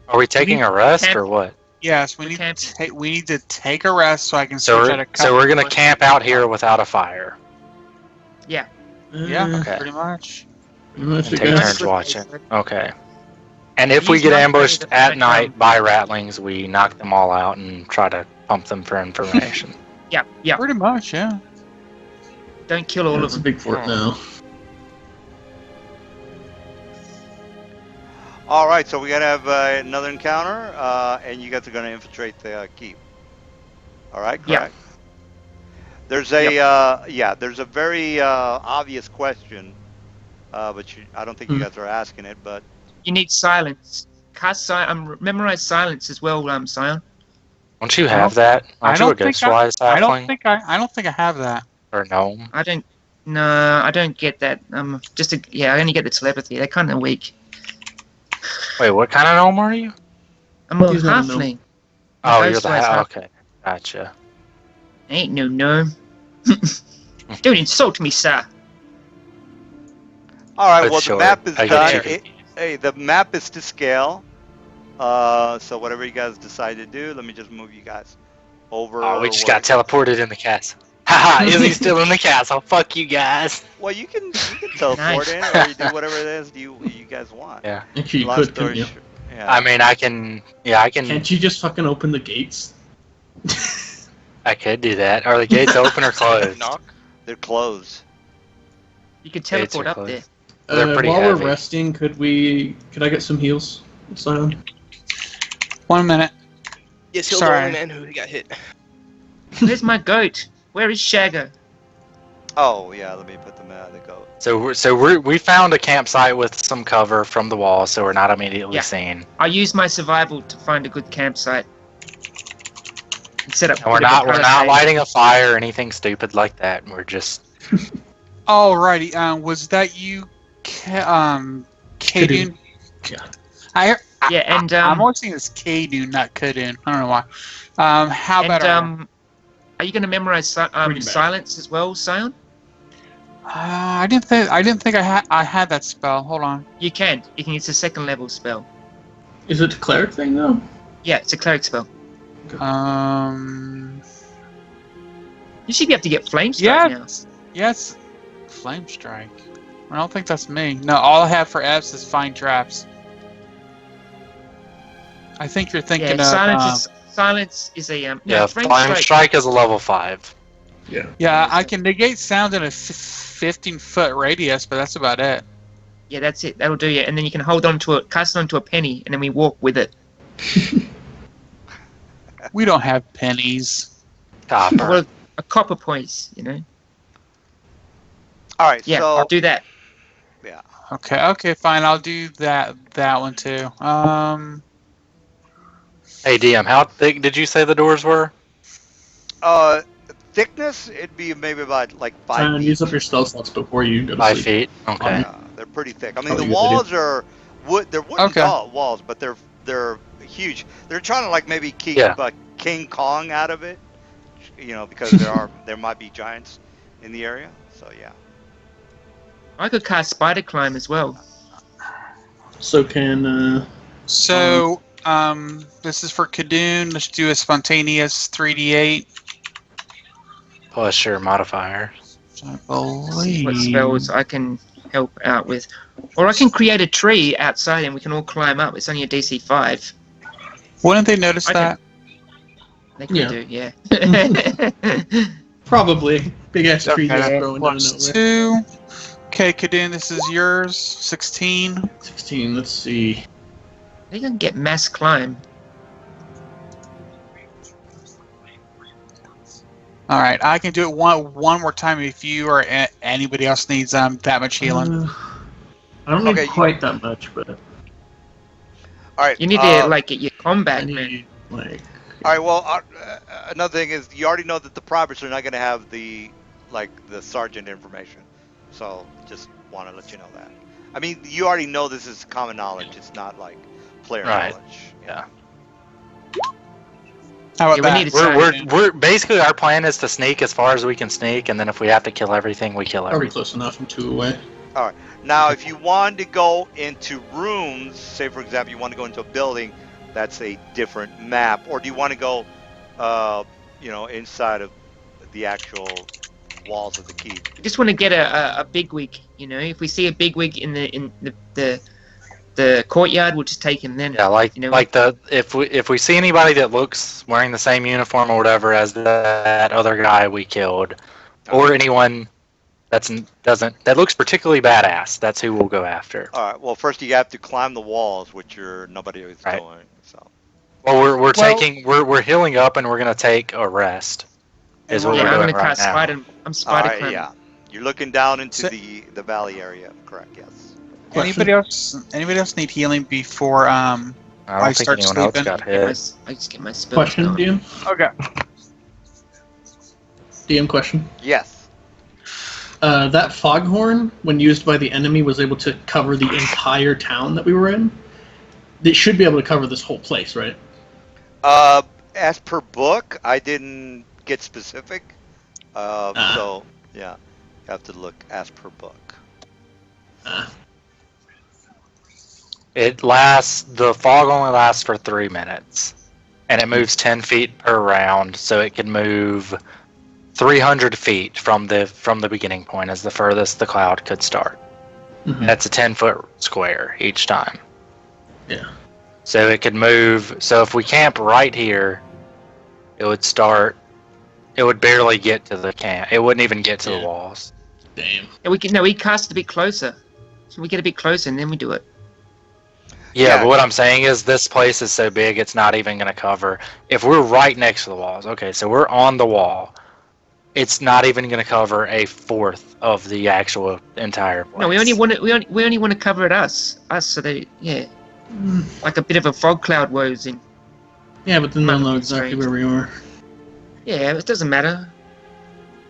Are we taking a rest camp- or what? Yes, We can't- we need to take a rest so I can So switch out a couple. we're gonna camp out here without a fire Yeah, Okay. pretty much. Pretty much, and I take guess. turns watching. Okay. And if we Use get my ambushed blade at to night by ratlings, we knock them all out and try to pump them for information. Yeah. Pretty much, yeah. Don't kill all Yeah, of it's a them. big fort now. All right, so we gotta have another encounter, and you guys are gonna infiltrate the keep. All right, Yeah. correct. There's a there's a very obvious question, but I don't think you guys are asking it. But You need silence. Memorize silence as well, Sion. Don't you have that? Aren't you a Ghostwise I don't halfling think I have that. or gnome? I don't. No, I don't get that. I only get the telepathy. They're kind of weak. Wait, what kind of gnome are you? I'm a He's not a gnome. halfling. Oh, you're the Ghostwise half- okay. Gotcha. Ain't no gnome. Don't insult me, sir. all right, But well sure, the map is I done. get you. Hey, the map is to scale. So whatever you guys decide to do, let me just move you guys over. Oh, we just where- got teleported in the castle. Haha, Izzy's still in the castle. Fuck you guys. Well, you can teleport Nice. in, or you do whatever it is you guys want. Yeah. Actually, you Long could, story couldn't you? short- Yeah. I mean, I can. Yeah, I can. Can't you just fucking open the gates? I could do that. Are the gates open or closed? Knock. They're closed. You could Gates teleport are up there. closed. They're pretty while heavy. we're resting, could I get some heals? Sion? 1 minute. Yes, he'll the Sorry. only man who got hit. Where's my goat? Where is Shagger? Oh yeah, let me put them out. The goat. So we found a campsite with some cover from the wall, so we're not immediately Yeah. seen. I use my survival to find a good campsite. And set up. And we're not lighting a fire or anything stupid like that. We're just Alrighty. Was that you, Kadun? Kadun. Yeah, and I'm always saying it's Kadun, not Kadun. I don't know why. How about are you going to memorize Pretty bad. silence as well, Sion? I didn't think I had that spell. Hold on. You can. It's a second level spell. Is it a cleric thing though? Yeah, it's a cleric spell. You should be able to get flame strike now. Yes. Flame strike. I don't think that's me. No, all I have for F's is find traps. I think you're thinking Yeah, of. silence is a no, yeah. flame Flame strike is a level 5. Yeah. Yeah, I can negate sound in a 15-foot radius, but that's about it. Yeah, that's it. That'll do you. And then you can hold on to it, cast it onto a penny, and then we walk with it. We don't have pennies. Copper. Well, a copper piece, you know. All right, Yeah, so I'll do that. Okay, fine. I'll do that one too. Hey DM, how thick did you say the doors were? thickness, it'd be maybe about like 5 Sion, feet. use up your spell slots before you go to 5 sleep. feet. Okay. They're pretty thick. I mean, Oh, the you walls are wood. They're wooden Okay. walls, but they're huge. They're trying to like maybe keep Yeah. King Kong out of it, you know, because there might be giants in the area. So yeah. I could cast spider climb as well. So can So, this is for Kadun. Let's do a spontaneous 3d8. Plus your modifier. I believe. What spells I can help out with. Or I can create a tree outside and we can all climb up. It's only a DC 5. Wouldn't they notice I that? They could Yeah. do, yeah. probably big ass tree Okay, just growing out of plus nowhere. 2. Okay, Kadun, this is yours. 16. 16. Let's see. They're gonna get mass climb. All right, I can do it one more time if you or anybody else needs that much healing. I don't need Okay, quite that much, but All right. You need to like get your combat, I man. need like. All right. Well, another thing is you already know that the privates are not going to have the sergeant information, so just want to let you know that. I mean, you already know this is common knowledge. It's not like player Right. knowledge. Yeah. How about Yeah, we that? need to We're basically our plan is to sneak as far as we can sneak, and then if we have to kill everything, we kill Already everything. close enough. I'm 2 away. Now, if you want to go into rooms, say for example, you want to go into a building, that's a different map. Or do you want to go, inside of the actual walls of the keep? We just want to get a bigwig. You know, if we see a bigwig in the courtyard, we'll just take him then. Yeah, like You know, if we see anybody that looks wearing the same uniform or whatever as that other guy we killed, or anyone that looks particularly badass, that's who we'll go after. All right. Well, first you have to climb the walls, which nobody is Right. doing. So. Well, we're healing up and we're gonna take a rest. Is what yeah, we're I'm doing gonna right cast now. spider. I'm All spider right. climbing. Yeah. You're looking down into So- the valley area. Correct. Yes. Anybody else need healing before I I don't think start anyone else sleeping. got Get my, hit. I just get my spells Question, going. DM. Okay. DM question. Yes. That foghorn, when used by the enemy, was able to cover the entire town that we were in. It should be able to cover this whole place, right? As per book, I didn't get specific. So yeah, you have to look as per book. The fog only lasts for 3 minutes, and it moves 10 feet per round, so it can move 300 feet from the beginning point as the furthest the cloud could start. Mhm. That's a 10-foot square each time. Yeah. So it could move. So if we camp right here, it would barely get to the camp. It wouldn't even get to the Yeah. walls. Damn. Yeah, we cast a bit closer. So we get a bit closer and then we do it. Yeah, Yeah. but what I'm saying is this place is so big it's not even going to cover. If we're right next to the walls, okay, so we're on the wall. It's not even going to cover a fourth of the actual entire place. No, we only want to cover it us so they like a bit of a fog cloud woes in. Yeah, but then they'll Might know be exactly strange. where we are. Yeah, it doesn't matter.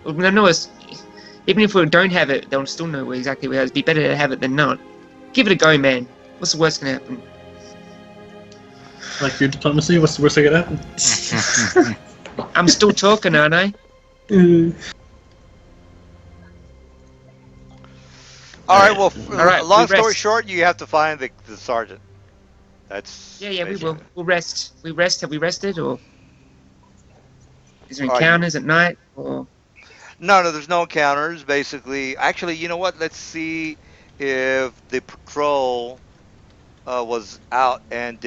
They'll know us. Even if we don't have it, they'll still know exactly where. It'd be better to have it than not. Give it a go, man. What's the worst gonna happen? Like your diplomacy, what's the worst that could happen? I'm still talking, aren't I? All right. Well, All right, long we story rest. short, you have to find the sergeant. That's Yeah, we basically will. We'll rest. We rest. Have we rested, or is there Are you- encounters at night, or No, there's no encounters. Basically, actually, you know what? Let's see if the patrol was out and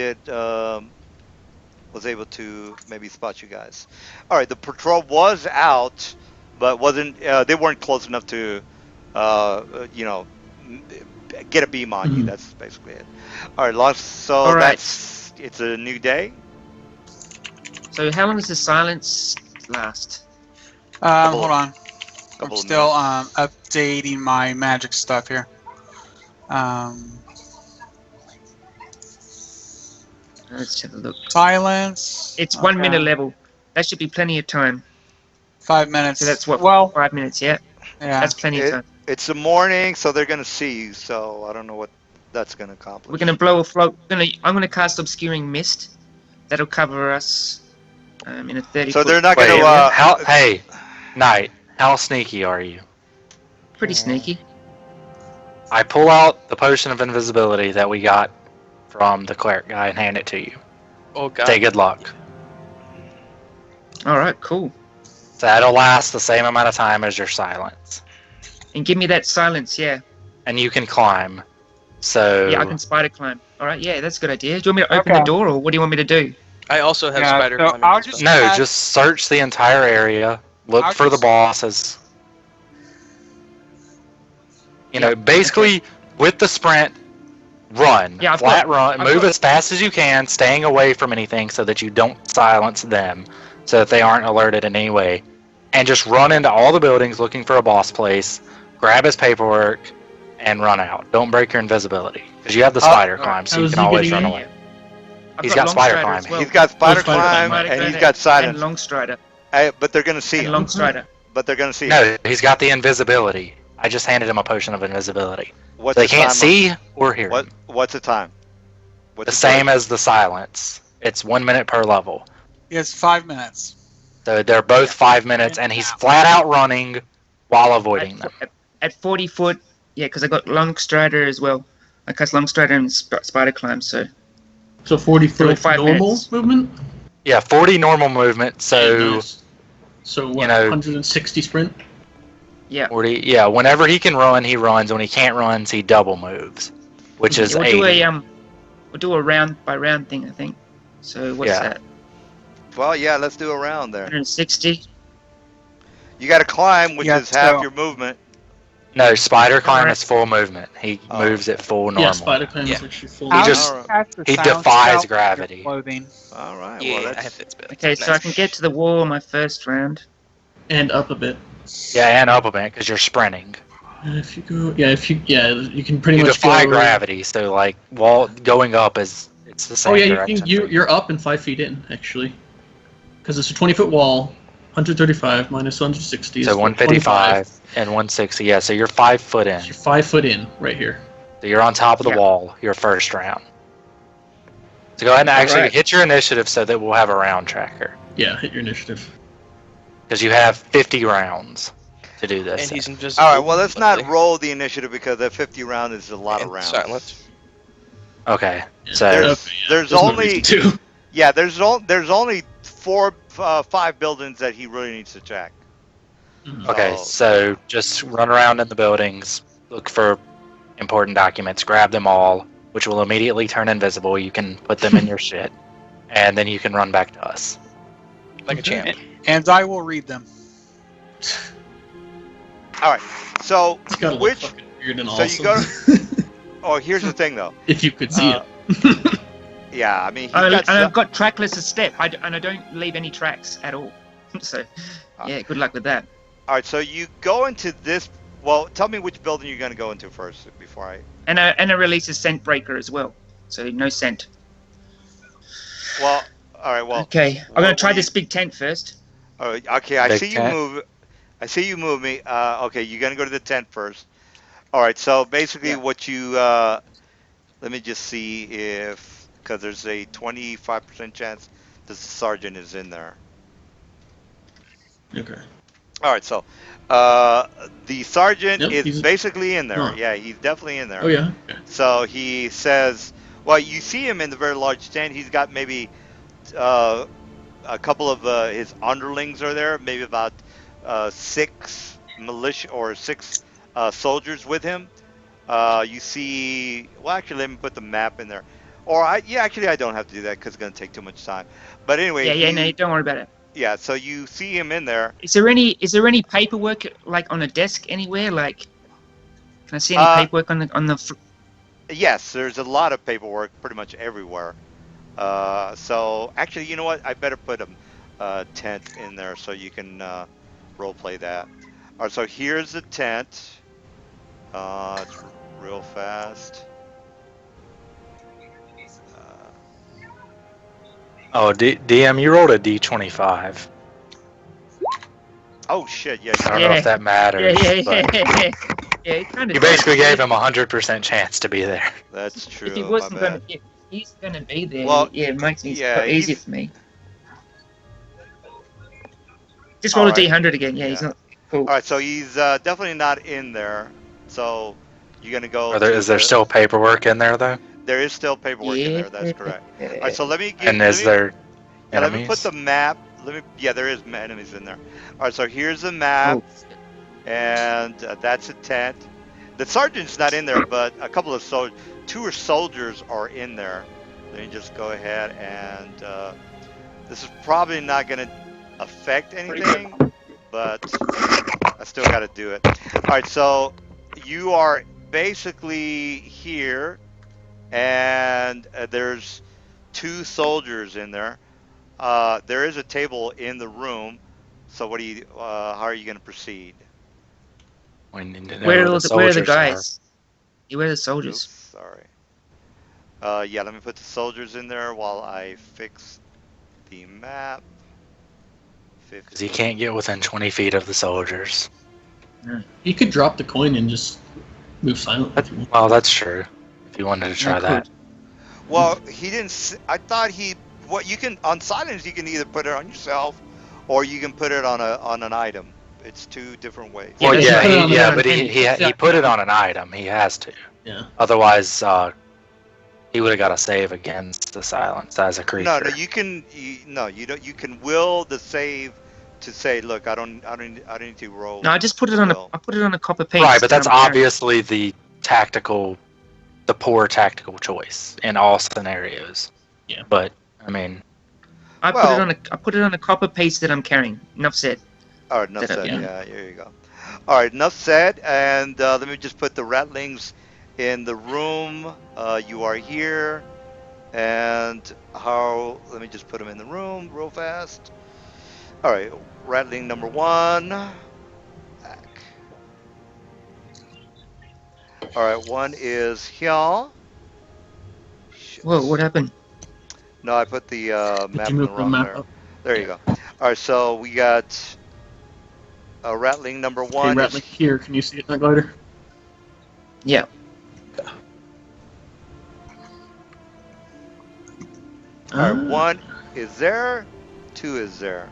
was able to maybe spot you guys. All right, the patrol was out, but wasn't. They weren't close enough to, get a beam on you. Mhm. That's basically it. All right, so All right. it's a new day. so? How long does the silence last? Hold on. I'm Couple of still minutes. updating my magic stuff here. Let's have a look. Silence. It's 1 Okay. minute level. That should be plenty of time. 5 minutes. So that's what? Well, 5 minutes. Yeah, yeah. that's plenty of time. It's the morning, so they're gonna see you. So I don't know what that's gonna accomplish. We're gonna blow a float. I'm gonna cast obscuring mist. That'll cover us in a 30. So they're not Wait, gonna. hey, Knight, how sneaky are you? pretty sneaky. I pull out the potion of invisibility that we got from the cleric guy and hand it to you. Oh god. Say good luck. All right, cool. So that'll last the same amount of time as your silence. And give me that silence. Yeah, And you can climb. So yeah, I can spider climb. All right, yeah, that's a good idea. Do you want me to open Okay. the door, or what do you want me to do? I also have Yeah, spider so climbing. I'll as just- well. No, just search the entire area. Look I'll for the just- bosses. You know, basically with the sprint, run, Yeah, I've flat got- run, I've move got- as fast as you can, staying away from anything so that you don't silence them, so that they aren't alerted in any way, and just run into all the buildings looking for a boss place, grab his paperwork, and run out. Don't break your invisibility because you have the spider alright. climb, so How you is can he always getting run in? away. I've He's got Long spider Strider climb. as well. He's got spider Spider climb climb. and he's got silence. And Long Strider. But they're gonna see And him. Long Strider. But they're gonna see him. No, he's got the invisibility. I just handed him a potion of invisibility. What's They the can't time see or hear him. What's the time? What's The same duration? as the silence. It's 1 minute per level. He has 5 minutes. So they're both 5 minutes, and he's flat out running while avoiding them. At 40 foot, yeah, because I got Long Strider as well. I cast Long Strider and Spider Climb, so So 40 They're foot 5 normal minutes. movement. Yeah, 40 normal movement. So Nice. So what? you know- 160 sprint. yeah. 40. Yeah, whenever he can run, he runs. When he can't run, he double moves, which is we'll 80. we'll do a round by round thing, I think. So what's Yeah. that? Well, yeah, let's do a round there. 160. You got to climb, which Yeah, is half so- your movement. No, spider climb Alright. is full movement. He Oh. moves at full normal. Yeah, spider climb is Yeah. actually full. He How just- do you cast the he silence defies spell with gravity. your Clothing. All right. Yeah, well, I that's have that spell. Okay, so I can get to the wall my first round. And up a bit. Yeah, and up a bit because you're sprinting. If you go, you can pretty You much defy go. gravity, so like wall going up it's the same Oh yeah, direction. you're up and 5 feet in actually, because it's a 20-foot wall. 135 minus 160 So is 155 and 160. Yeah, so you're 5 foot in. You're 5 foot in right here. So you're on top of the Yeah. wall your first round. So go ahead and actually Alright. hit your initiative so that we'll have a round tracker. Yeah, hit your initiative. Because you have 50 rounds to do this. And he's invisible. all right. Well, let's not lovely. roll the initiative because that 50 round is a lot of And rounds. silent. Okay. Yeah. So There's There's no only reason to. yeah. There's only 5 buildings that he really needs to check. okay, Oh. so just run around in the buildings, look for important documents, grab them all, which will immediately turn invisible. You can put them in your shit, and then you can run back to us. Like a champ. And I will read them. All right. So It's gotta look which? fucking weird and so awesome. you Oh, here's the thing though. if you could see Uh, it. Yeah, I mean, he's And got I've got trackless as step, and I don't leave any tracks at all. So, yeah, good luck with that. all right. So you go into this. Well, tell me which building you're going to go into first before I. And I release a scent breaker as well, so no scent. Well, all right. Well, Okay, I'm what gonna try will you- this big tent first. all right, okay. I Big see you tent? move. I see you move me. Okay, you're going to go to the tent first. All right. So basically, Yeah. what you. Let me just see if because there's a 25% chance that the sergeant is in there. Okay. All right. So, the sergeant Yep, is he's- basically in there. Huh. Yeah, he's definitely in there. Oh yeah. Okay. So he says, well, you see him in the very large tent. He's got maybe a couple of his underlings are there, maybe about 6 militia or 6 soldiers with him. You see, well, actually, let me put the map in there. Or, actually, I don't have to do that because it's going to take too much time. But anyway, No, don't worry about it. yeah, so you see him in there. Is there any paperwork like on a desk anywhere? Like, can I see any paperwork on the? Yes, there's a lot of paperwork pretty much everywhere. So actually, you know what? I better put a tent in there so you can role play that. All right, so here's the tent. It's real fast. Oh, DM, you rolled a D25. Oh shit! Yeah. I don't know if that matters. But Yeah. It kind of. you basically gave him a 100% chance to be there. That's true. If he my wasn't bad. gonna, if he's gonna be there. Well, yeah, it makes it yeah, easier he's- for me. Just roll Alright. a D100 again. Yeah, he's Yeah. not cool. All right, so he's definitely not in there. So you're gonna go. Is there still paperwork in there though? There is still paperwork in there. That's correct. All right, so let me. And is there Yeah, let enemies? me put the map. Yeah, there is enemies in there. All right, so here's the map, Oh, and that's a tent. The sergeant's not in there, but a couple of two soldiers are in there. Let me just go ahead and this is probably not going to affect anything, but I still got to do it. All right, so you are basically here, and there's 2 soldiers in there. There is a table in the room. So what do you? How are you going to proceed? We need to know Where where are the all the, where are the soldiers are. guys? Yeah, where are the Oops, soldiers? sorry. Yeah, let me put the soldiers in there while I fix the map. 'Cause you 15. can't get within 20 feet of the soldiers. You could drop the coin and just move silent if you want. Well, that's true. If you wanted to try I that. could. Well, he didn't. I thought he. What you can on silence, you can either put it on yourself, or you can put it on an item. It's 2 different ways. Yeah, Well, but yeah, you put it on the but item. he put it on an item. He has to. Yeah. Otherwise, he would have got a save against the silence as a creature. No, you can. No, you don't. You can will the save to say, look, I don't need to roll. No, I just put it on a. will. I put it on a copper piece. Right, but that that's I'm carrying. obviously the poor tactical choice in all scenarios. Yeah. But I mean, I Well- put it on a copper piece that I'm carrying. Enough said. All right, enough That- said. yeah. Yeah, here you go. All right, enough said. And let me just put the ratlings in the room. You are here. And how? Let me just put them in the room real fast. All right, ratling number 1. Back. All right, 1 is here. Shit. Whoa, what happened? No, I put the Did map you in the move the wrong map there. up? There you go. All right, so we got rattling number 1. Okay, is Rattling here. Can you see it in that glider? Yeah. All right, 1 is there, 2 is there.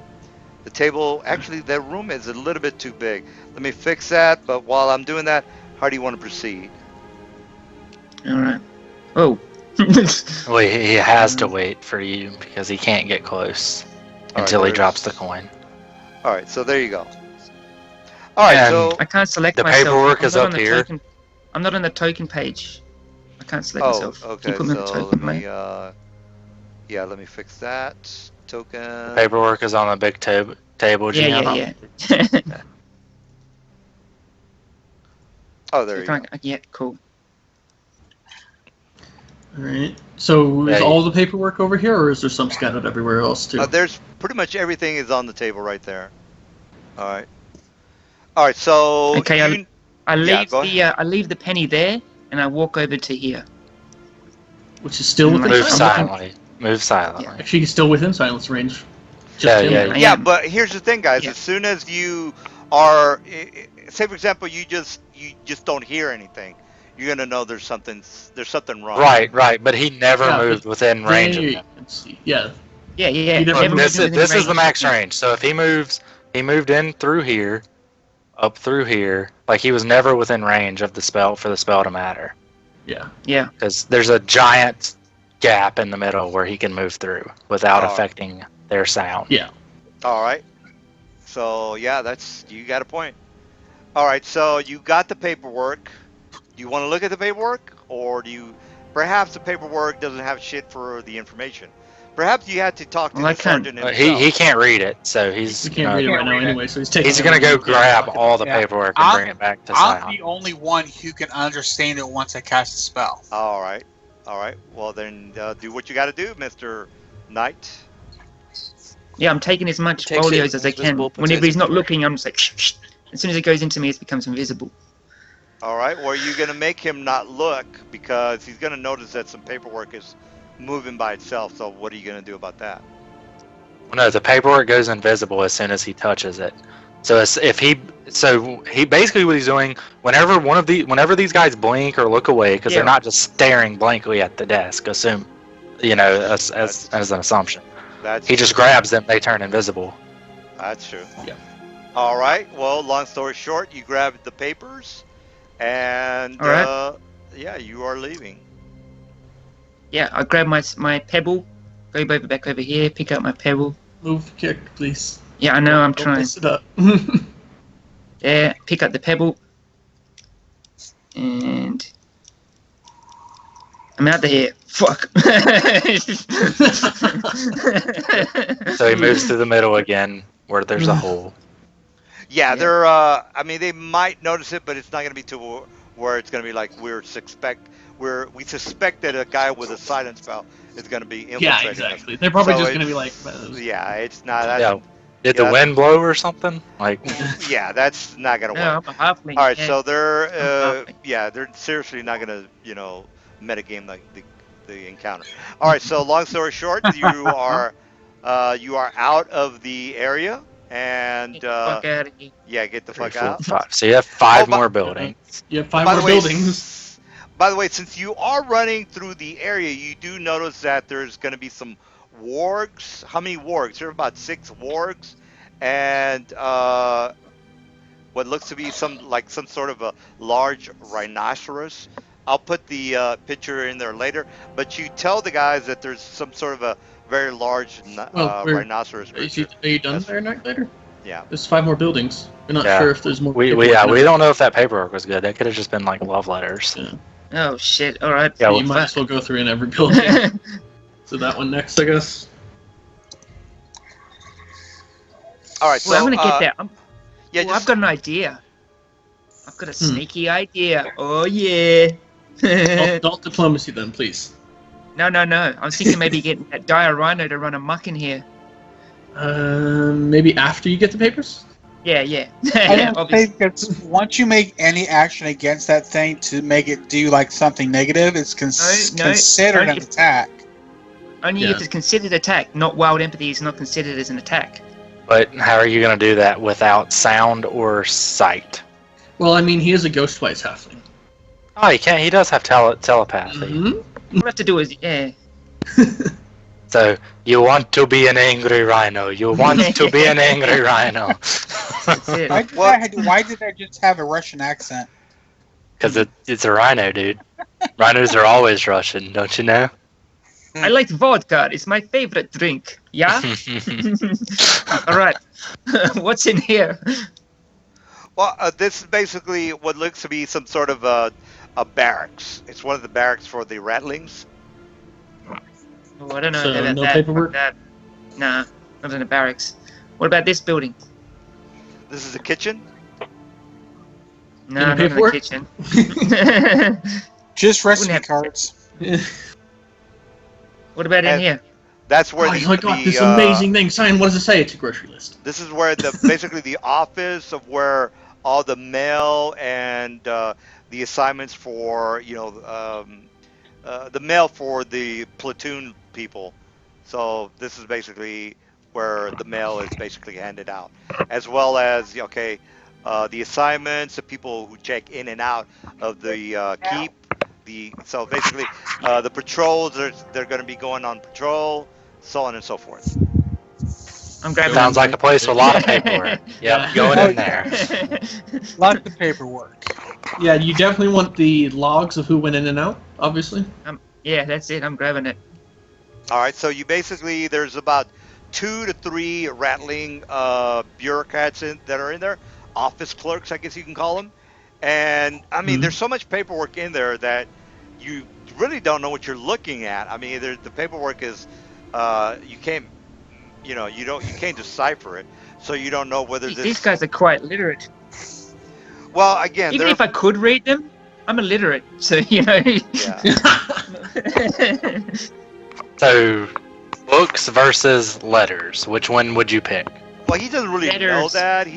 The table, actually, the room is a little bit too big. Let me fix that. But while I'm doing that, how do you want to proceed? All right. Oh. well, he has to wait for you because he can't get close All until he right, drops the there's- coin. All right, so there you go. All right, And- so I can't select The myself. paperwork I'm is not up on the here. Token. I'm not on the token page. I can't select oh, myself. Can okay. you put me on the So token, let me mate? yeah, let me fix that token. Paperwork is on the big table. Yeah, GM. yeah. Oh, there you go. Yeah, cool. All right. So is Yeah, all the paperwork over here, or is there some scattered everywhere else too? There's pretty much everything is on the table right there. All right. All right. So Okay, I yeah, leave go I leave the penny there, and I walk over to here. Which is still within Move Move silence. silently. Move silently. Actually, he's still within silence range. Yeah, him yeah, now. I Yeah, am. but here's the thing, guys. Yeah. As soon as you are, say for example, you just don't hear anything, you're gonna know there's something wrong. Right. But he never Yeah, moved but within range of There him. you can see. Yeah. Yeah. You never Never moved This moved is within the range. max range. So if he moved in through here, up through here. Like he was never within range of the spell for the spell to matter. Yeah. Yeah. Because there's a giant gap in the middle where he can move through without Oh. affecting their sound. Yeah. All right. So yeah, you got a point. All right. So you got the paperwork. Do you want to look at the paperwork, or do you? Perhaps the paperwork doesn't have shit for the information. Perhaps you had to talk to Well, I the can't- sergeant himself. He can't read it, so he's We can't read it right now anyway, so he's taking. he's gonna go everything. grab all the Yeah. paperwork and bring it back to I'm Sion. the only one who can understand it once I cast the spell. All right. All right. Well, then do what you got to do, Mr. Knight. Yeah, I'm taking as much Takes it, folios as I it's can. visible, puts Whenever it he's not everywhere. looking, I'm just like, shh. As soon as it goes into me, it becomes invisible. All right. Well, you're going to make him not look because he's going to notice that some paperwork is moving by itself. So what are you going to do about that? No, the paperwork goes invisible as soon as he touches it. So he basically what he's doing whenever these guys blink or look away because Yeah. they're not just staring blankly at the desk. Assume, as an assumption. That's He just grabs them, they turn invisible. That's true. Yeah. All right. Well, long story short, you grab the papers, and All right. yeah, you are leaving. Yeah, I grab my pebble, go back over here, pick up my pebble. Move the character, please. Yeah, I know, I'm Don't trying. mess it up. Yeah, pick up the pebble. And I'm out of here. Fuck. So he moves through the middle again where there's a hole. Yeah, Yeah. they're. I mean, they might notice it, but it's not going to be too where it's going to be like we suspect that a guy with a silent spell is going to be infiltrating Yeah, us. exactly. They're probably So just going to be like, yeah, it's not. That's, Yeah. Did yeah, the wind blow or something? Like, yeah, that's not going to No, work. I'm a halfling. All right, yeah. so they're I'm halfling. they're seriously not going to metagame like the encounter. All right, so long story short, you are out of the area and Get the fuck out of here. yeah, get the 3, fuck 4, out. 5. So you have 5 Oh, but- more buildings. you have 5 By more the way, buildings. by the way, since you are running through the area, you do notice that there's going to be some wargs. How many wargs? There are about 6 wargs, and what looks to be some sort of a large rhinoceros. I'll put the picture in there later, but you tell the guys that there's some sort of a very large rhinoceros creature. Are you done That's- there, Night Later? Yeah. There's 5 more buildings. We're not Yeah. sure if there's more. We paperwork now. don't know if that paperwork was good. That could have just been like love letters. Yeah. Oh shit! All right. Yeah, You might as well go through in every building. So that one next, I guess. All right. So Well, I'm gonna get there. Yeah, I've got an idea. I've got a sneaky idea. Oh yeah. Don't diplomacy then, please. No. I was thinking maybe getting that dire rhino to run amok in here. Maybe after you get the papers. Yeah. I yeah, don't obviously. think it's once you make any action against that thing to make it do like something negative, it's No, considered an only- attack. Only Yeah. if it's considered attack. Not wild empathy is not considered as an attack. But how are you going to do that without sound or sight? Well, I mean, he is a Ghostwise halfling. Oh, he can't. He does have telepathy. Mm-hmm. All I have to do is So you want to be an angry rhino. You want to be an angry rhino. That's it. Why did I just have a Russian accent? Because it's a rhino, dude. Rhinos are always Russian, don't you know? I like vodka. It's my favorite drink. Yeah. All right. What's in here? Well, this is basically what looks to be some sort of a barracks. It's one of the barracks for the ratlings. Oh, I don't know So, about no that. paperwork? Fuck that. Nah, not in the barracks. What about this building? This is a kitchen. No, Any not in the paperwork? kitchen. Just recipe Wouldn't have- cards. What about in And- here? That's where Oh my god, this the, amazing thing. Simon, what does it say? It's a grocery list. This is where basically the office of where all the mail and the assignments for the mail for the platoon people. So this is basically where the mail is basically handed out, as well as the assignments, the people who check in and out of the keep. So basically the patrols they're going to be going on patrol, so on and so forth. I'm grabbing. Sounds like a place with a lot of paperwork. Yep, Yeah. going in there. Lots of paperwork. Yeah, you definitely want the logs of who went in and out, obviously. Yeah, that's it. I'm grabbing it. All right, so there's about 2 to 3 rattling bureaucrats that are in there, office clerks, I guess you can call them. And I mean, there's so much paperwork in there that you really don't know what you're looking at. I mean, the paperwork is you can't decipher it, so you don't know whether These guys are quite literate. Well, again, Even if I could read them, I'm illiterate. So yeah. So, books versus letters. Which one would you pick? Well, he doesn't really know Letters. that.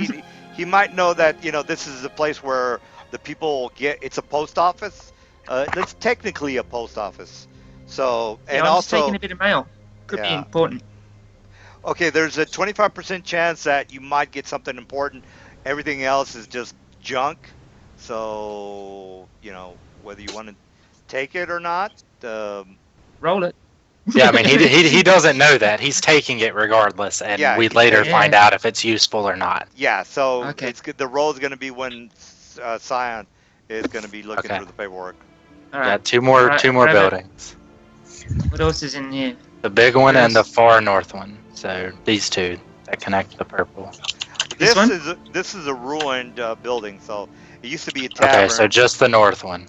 He might know that this is a place where the people get. It's a post office. It's technically a post office. So yeah, and I'm just also taking a bit of mail. Could be Yeah. important. okay, there's a 25% chance that you might get something important. Everything else is just junk. So whether you want to take it or not. Roll it. Yeah, I mean, he doesn't know that. He's taking it regardless, and Yeah, we he's later taking it. find out if it's useful or not. Yeah. So Okay. it's good. The role is going to be when Scion is going to be looking Okay. through the paperwork. All Yeah, right. two more Alright, two more grab it. buildings. What else is in here? The big one and the Yes. far north one. So these two that connect the purple. This one? This is a ruined building. So it used to be a tavern. Okay, so just the north one.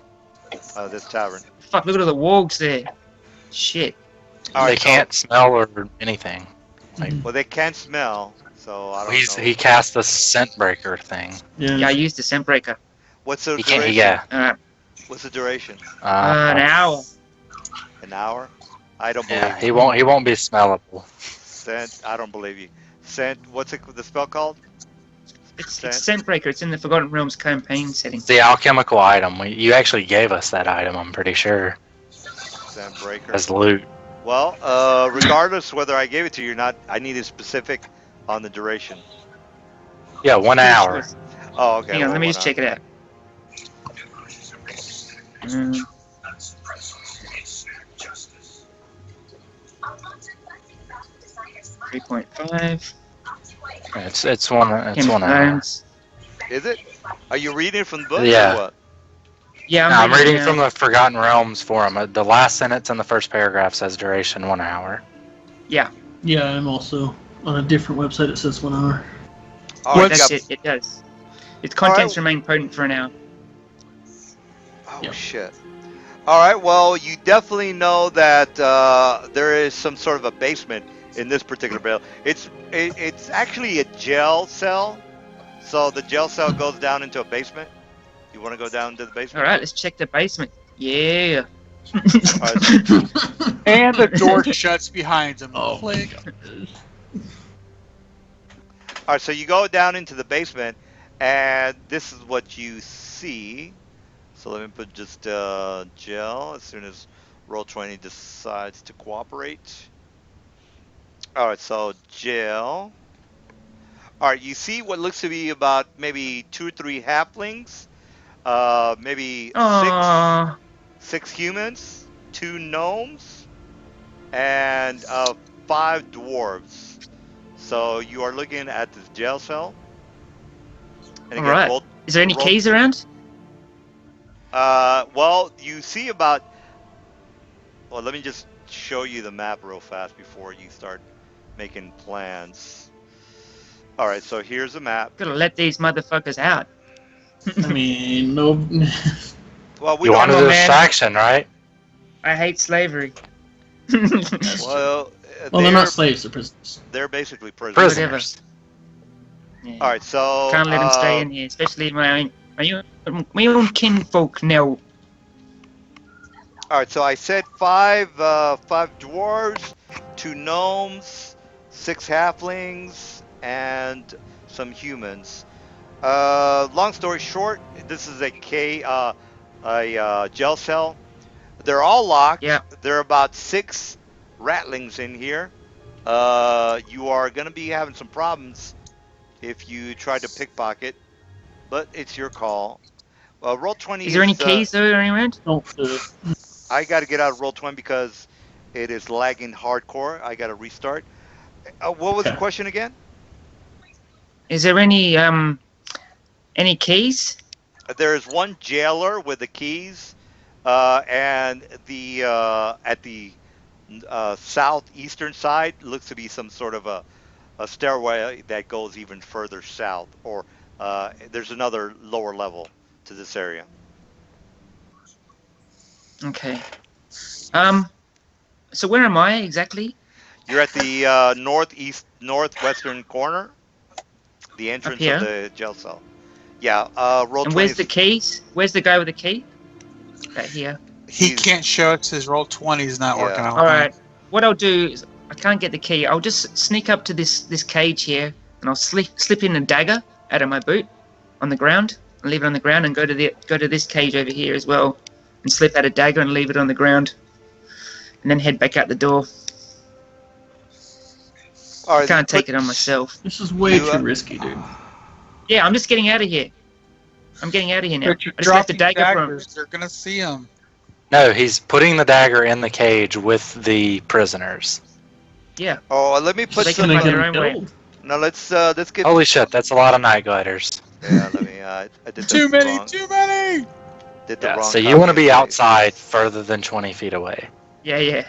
This tavern. Fuck! Look at all the wargs there. Shit. All They right, so- can't smell or anything. Well, they can't smell, so I don't know. He cast the scent breaker thing. Yeah, I used the scent breaker. What's the He can't. duration? Yeah. Uh, What's the duration? an hour. An hour? I don't believe Yeah. you. He won't. He won't be smellable. Scent? I don't believe you. Scent? What's the spell called? It's Scent? Scentbreaker. It's in the Forgotten Realms campaign setting. It's the alchemical item. You actually gave us that item. I'm pretty sure Scent breaker. as loot. Well, regardless whether I gave it to you or not, I need a specific on the duration. Yeah, 1 Pretty sure hour. it's- Oh, okay. Hang on, well, let me why just not? check it out. 3.5. It's 1 hour. Is it? Are you reading from the book Yeah. or what? Yeah, No, I'm reading it from now. the Forgotten Realms forum. The last sentence in the first paragraph says duration 1 hour. Yeah, I'm also on a different website. It says 1 hour. All right, That's you it. It does. Its All contents right. remain potent for an hour. Oh Yeah. shit! All right, well, you definitely know that there is some sort of a basement in this particular building. It's actually a jail cell, so the jail cell goes down into a basement. You want to go down to the All basement? right, let's check the basement. Yeah. All right. And the door shuts behind him. Oh, Click. All right, so you go down into the basement, and this is what you see. So let me put just gel as soon as Roll20 decides to cooperate. All right, so gel. All right, you see what looks to be about maybe 2 or 3 halflings, maybe Aww. six humans, 2 gnomes, and 5 dwarves. So you are looking at this jail cell. And All again, right. Is there any roll- keys around? Well, you see about. Well, let me just show you the map real fast before you start making plans. All right, so here's the map. Gotta let these motherfuckers out. I mean, no. Well, we You don't. wanted Come a on, man. distraction, right? I hate slavery. Well, Well, they're not slaves; they're prisoners. They're basically prisoners. Whatever. Prisoners. Yeah. All right, so Can't let them stay in here, especially my own kinfolk now. All right, so I said 5 dwarves, 2 gnomes, 6 halflings, and some humans. Long story short, this is a jail cell. They're all locked. Yeah. There are about 6 ratlings in here. You are going to be having some problems if you try to pickpocket, but it's your call. Roll20 Is there any keys though around? Don't do it. I got to get out of Roll20 because it is lagging hardcore. I got to restart. What was the Okay. question again? Is there any keys? There's one jailer with the keys, and the at the southeastern side looks to be some sort of a stairway that goes even further south, or there's another lower level to this area. Okay. So where am I exactly? You're at the northwestern corner, the entrance here? of the jail cell. Yeah, roll And 20. where's the keys? Where's the guy with the key? Right here. He He's- can't show us his roll 20 is not Yeah. working. All right. What I'll do is I can't get the key. I'll just sneak up to this cage here, and I'll slip in a dagger out of my boot on the ground, and leave it on the ground, and go to this cage over here as well, and slip out a dagger and leave it on the ground, and then head back out the door. All I right, can't take put- it on myself. This is way You, too risky, dude. Yeah, I'm just getting out of here. I'm getting out of here now. But you're I just left the dropping dagger from. daggers. They're gonna see him. No, he's putting the dagger in the cage with the prisoners. Yeah. Oh, let me put They some. can Gonna find get their him own way. killed. No, let's get. Holy shit, that's a lot of night gliders. Yeah, let me. I did Too the many, wrong. too many. Did the Yeah, wrong. so you want to copy be and paste. outside further than 20 feet away. Yeah, yeah.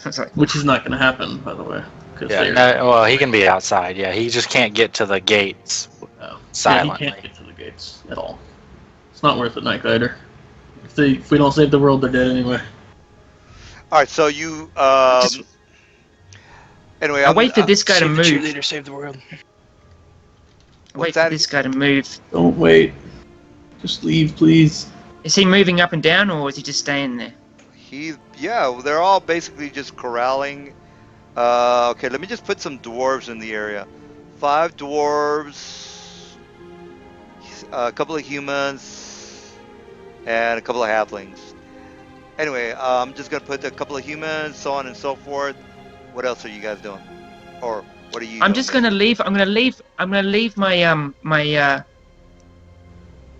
I was like, Which is not going to happen, by the way. 'Cause Yeah, they're- no, well, he can be outside. Yeah, he just can't get to the gates Yeah, silently. he can't get to the gates at all. It's not worth it, Night Glider. If we don't save the world, they're dead anyway. All right, so you. Just- Anyway, I wait for this guy to Save the move. cheerleader, save the world. I What's wait that? for this guy to move. Don't wait. Just leave, please. Is he moving up and down, or is he just staying there? Yeah, they're all basically just corralling. Okay, let me just put some dwarves in the area. 5 dwarves, a couple of humans, and a couple of halflings. Anyway, I'm just gonna put a couple of humans, so on and so forth. What else are you guys doing? Or what are you? I'm doing, just gonna leave. I'm gonna leave my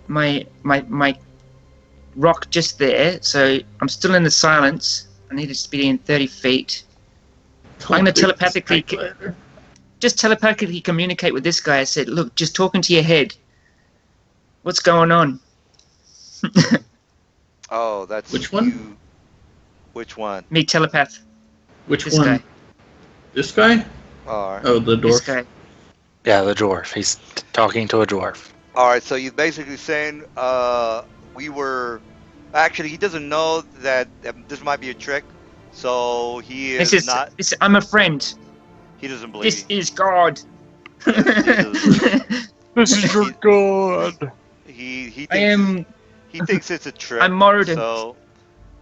my rock just there. So I'm still in the silence. I need to be in 30 feet. I'm gonna telepathically, just telepathically communicate with this guy. I said, look, just talking to your head. What's going on? Oh, that's Which one? you. Which one? Me telepath. Which This one? guy. This guy? All right. Oh, the This dwarf. guy. Yeah, the dwarf. He's talking to a dwarf. All right. So he's basically saying, we were. Actually, he doesn't know that this might be a trick. So he is This is. not. This. I'm a friend. He doesn't believe. This is God. This is your god. He thinks I am. he thinks it's a trick. I'm Moradin. So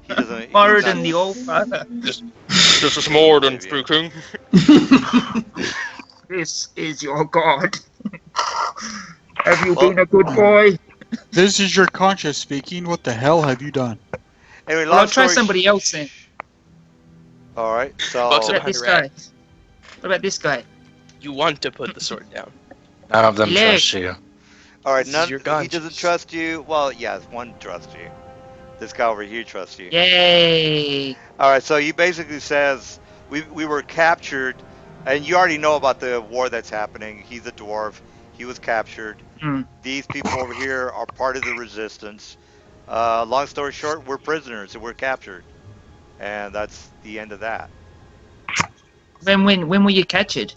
he doesn't. Moradin, the All Father. This is more than Maybe. speaking. This is your God. Have you Well- been a good boy? This is your conscience speaking. What the hell have you done? Anyway, Well, I'll try story somebody else then. All right. So Bucks What up about this behind guy? What about this guy? You want to put the sword down. None of them Hello. trust you. all right. This is your He conscience. doesn't trust you. Well, yes, one trusts you. This guy over here trusts you. Yay! All right. So he basically says we were captured, and you already know about the war that's happening. He's a dwarf. He was captured. Hmm. These people over here are part of the resistance. Long story short, we're prisoners and we're captured, and that's the end of that. When were you captured?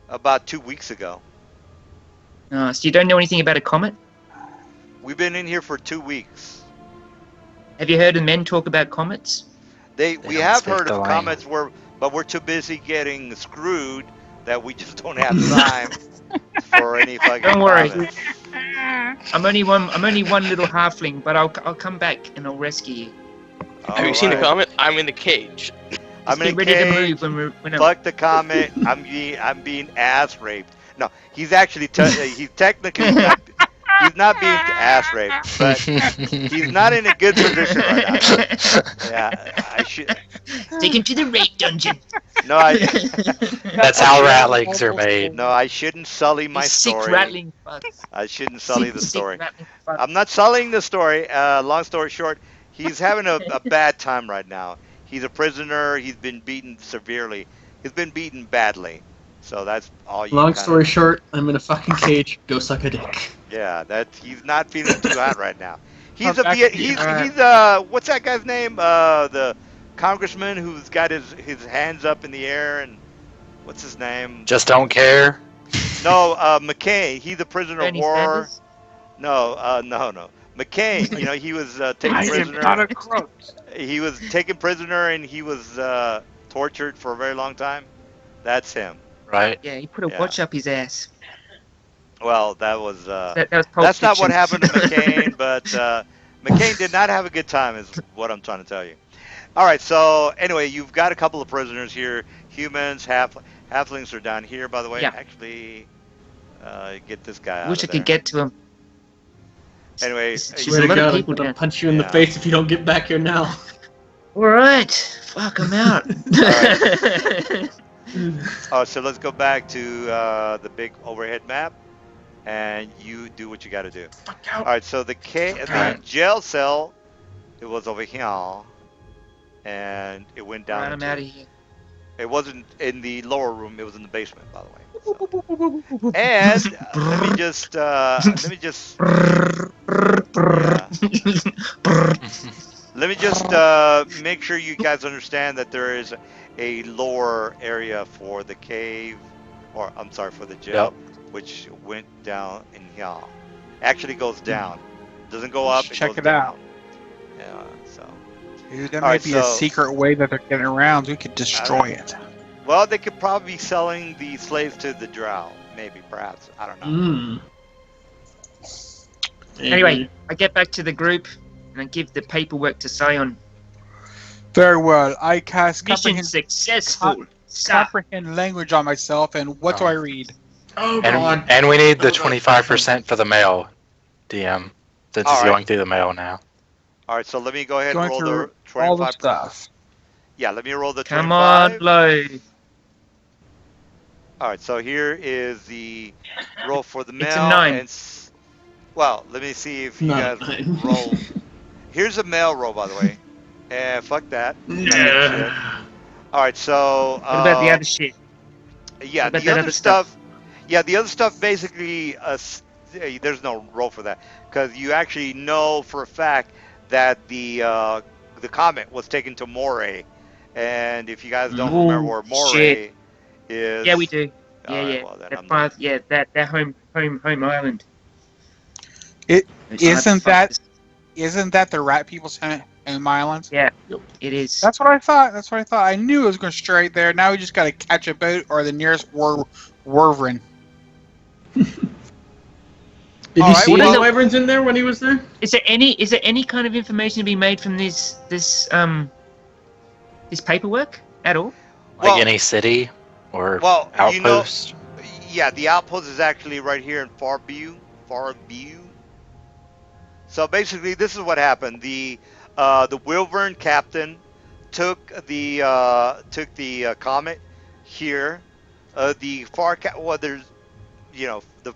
About 2 weeks ago. So you don't know anything about a comet? We've been in here for 2 weeks. Have you heard of men talk about comets? We don't have speak heard the of language. comments but we're too busy getting screwed that we just don't have time for any fucking Don't worry. comments. I'm only one little halfling, but I'll come back and I'll rescue you. Have you seen the Alright. comment? I'm in the cage. I'm Just in be a ready to cage. move when I'm. Fuck the comment. I'm being ass raped. No, he's actually he's technically not, he's not being ass raped, but he's not in a good position right now. Yeah, I should. Take him to the rape dungeon. No, I. That's how rattlings are made. No, I shouldn't sully my You sick story. rattling fuck. I shouldn't sully Sick, the sick story. rattling fuck. I'm not sullying the story. Long story short, he's having a bad time right now. He's a prisoner. He's been beaten severely. He's been beaten badly. So that's all you. Long kinda- story short, I'm in a fucking cage. Go suck a dick. Yeah, he's not feeling too hot right now. He's Come back to he's the- what's that guy's name? The congressman who's got his hands up in the air and what's his name? Just don't care. No, McCain. He's a prisoner of Bernie war. Sanders? No. McCain. You know, he was taken prisoner. He was taken prisoner and he was tortured for a very long time. That's him. Right? Yeah, he put a Yeah. watch up his ass. Well, that was. That was Pulp That's not what Fiction. happened to McCain, but McCain did not have a good time, is what I'm trying to tell you. All right, so anyway, you've got a couple of prisoners here. Humans, halflings are down here, by the way. Yeah. Actually, get this guy out Wish I of there. could get to him. Anyway, There's Swear a to lot of God, I'm people gonna down. punch you in the Yeah. face if you don't get back here now. All right, fuck, I'm out. Oh, so let's go back to the big overhead map, and you do what you got to do. Fuck All out. right, so the Alright. jail cell, it was over here, and it went down. Right, I'm into- out of here. It wasn't in the lower room; it was in the basement, by the way. So. And let me just yeah. Let me just make sure you guys understand that there is a lower area for the cave, or I'm sorry, for the jail, which went down in here. Actually goes down. Doesn't go up. Check goes it down. out. Yeah. So. Dude, that All might right, be a so- secret way that they're getting around. We could destroy it. Well, they could probably be selling the slaves to the drow. Maybe, perhaps. I don't know. Mm. Anyway, I get back to the group and I give the paperwork to Sion. Very well. I cast Mission successful. Stop. comprehend language on myself, and what do I read? Oh god. And we need the Oh, God. 25% for the mail, DM, since All it's right. going through the mail now. All right, so let me go ahead and Going roll through the all the 25%. stuff. Yeah, let me roll the Come 25. on, Blow. All right, so here is the roll for the mail. It's a 9. And well, let me see if you Not guys a 9. roll. Here's a mail roll, by the way. And fuck that. Nah. All right, so What about the other shit? yeah, what about the that other other stuff. Yeah, the other stuff basically. There's no roll for that because you actually know for a fact that the comet was taken to Moray, and if you guys don't remember where Moray is, Yeah, we do. All Yeah, right, yeah. well then That I'm part, yeah, that home island. It Those isn't that motherfuckers. isn't that the rat people's home island? Yeah, it is. That's what I thought. That's what I thought. I knew it was going straight there. Now we just got to catch a boat or the nearest Wervin. Did All he right, see well- any wyverns in there when he was there? Is there any kind of information to be made from this paperwork at all? Like Well- any city or well, you know, outpost. yeah, the outpost is actually right here in Farview. So basically, this is what happened. The Wilburn captain took the comet here. There's the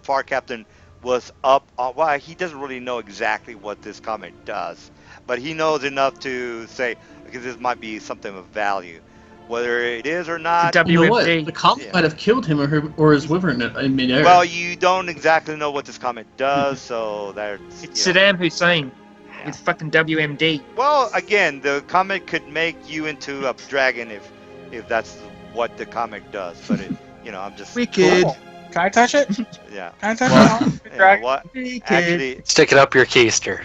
far captain was up on. Well, he doesn't really know exactly what this comet does, but he knows enough to say because this might be something of value. Whether it is or not, The You know what? WMD. The comet Yeah. might have killed him or his wyvern in midair. well, you don't exactly know what this comet does, so that's. It's Saddam Hussein with fucking WMD. Well, again, the comet could make you into a dragon if that's what the comet does. But I'm just Wicked. Cool. Can I touch it? yeah. Can I touch Well, it? Yeah, Dragon? what Wicked. actually? Stick it up your keister.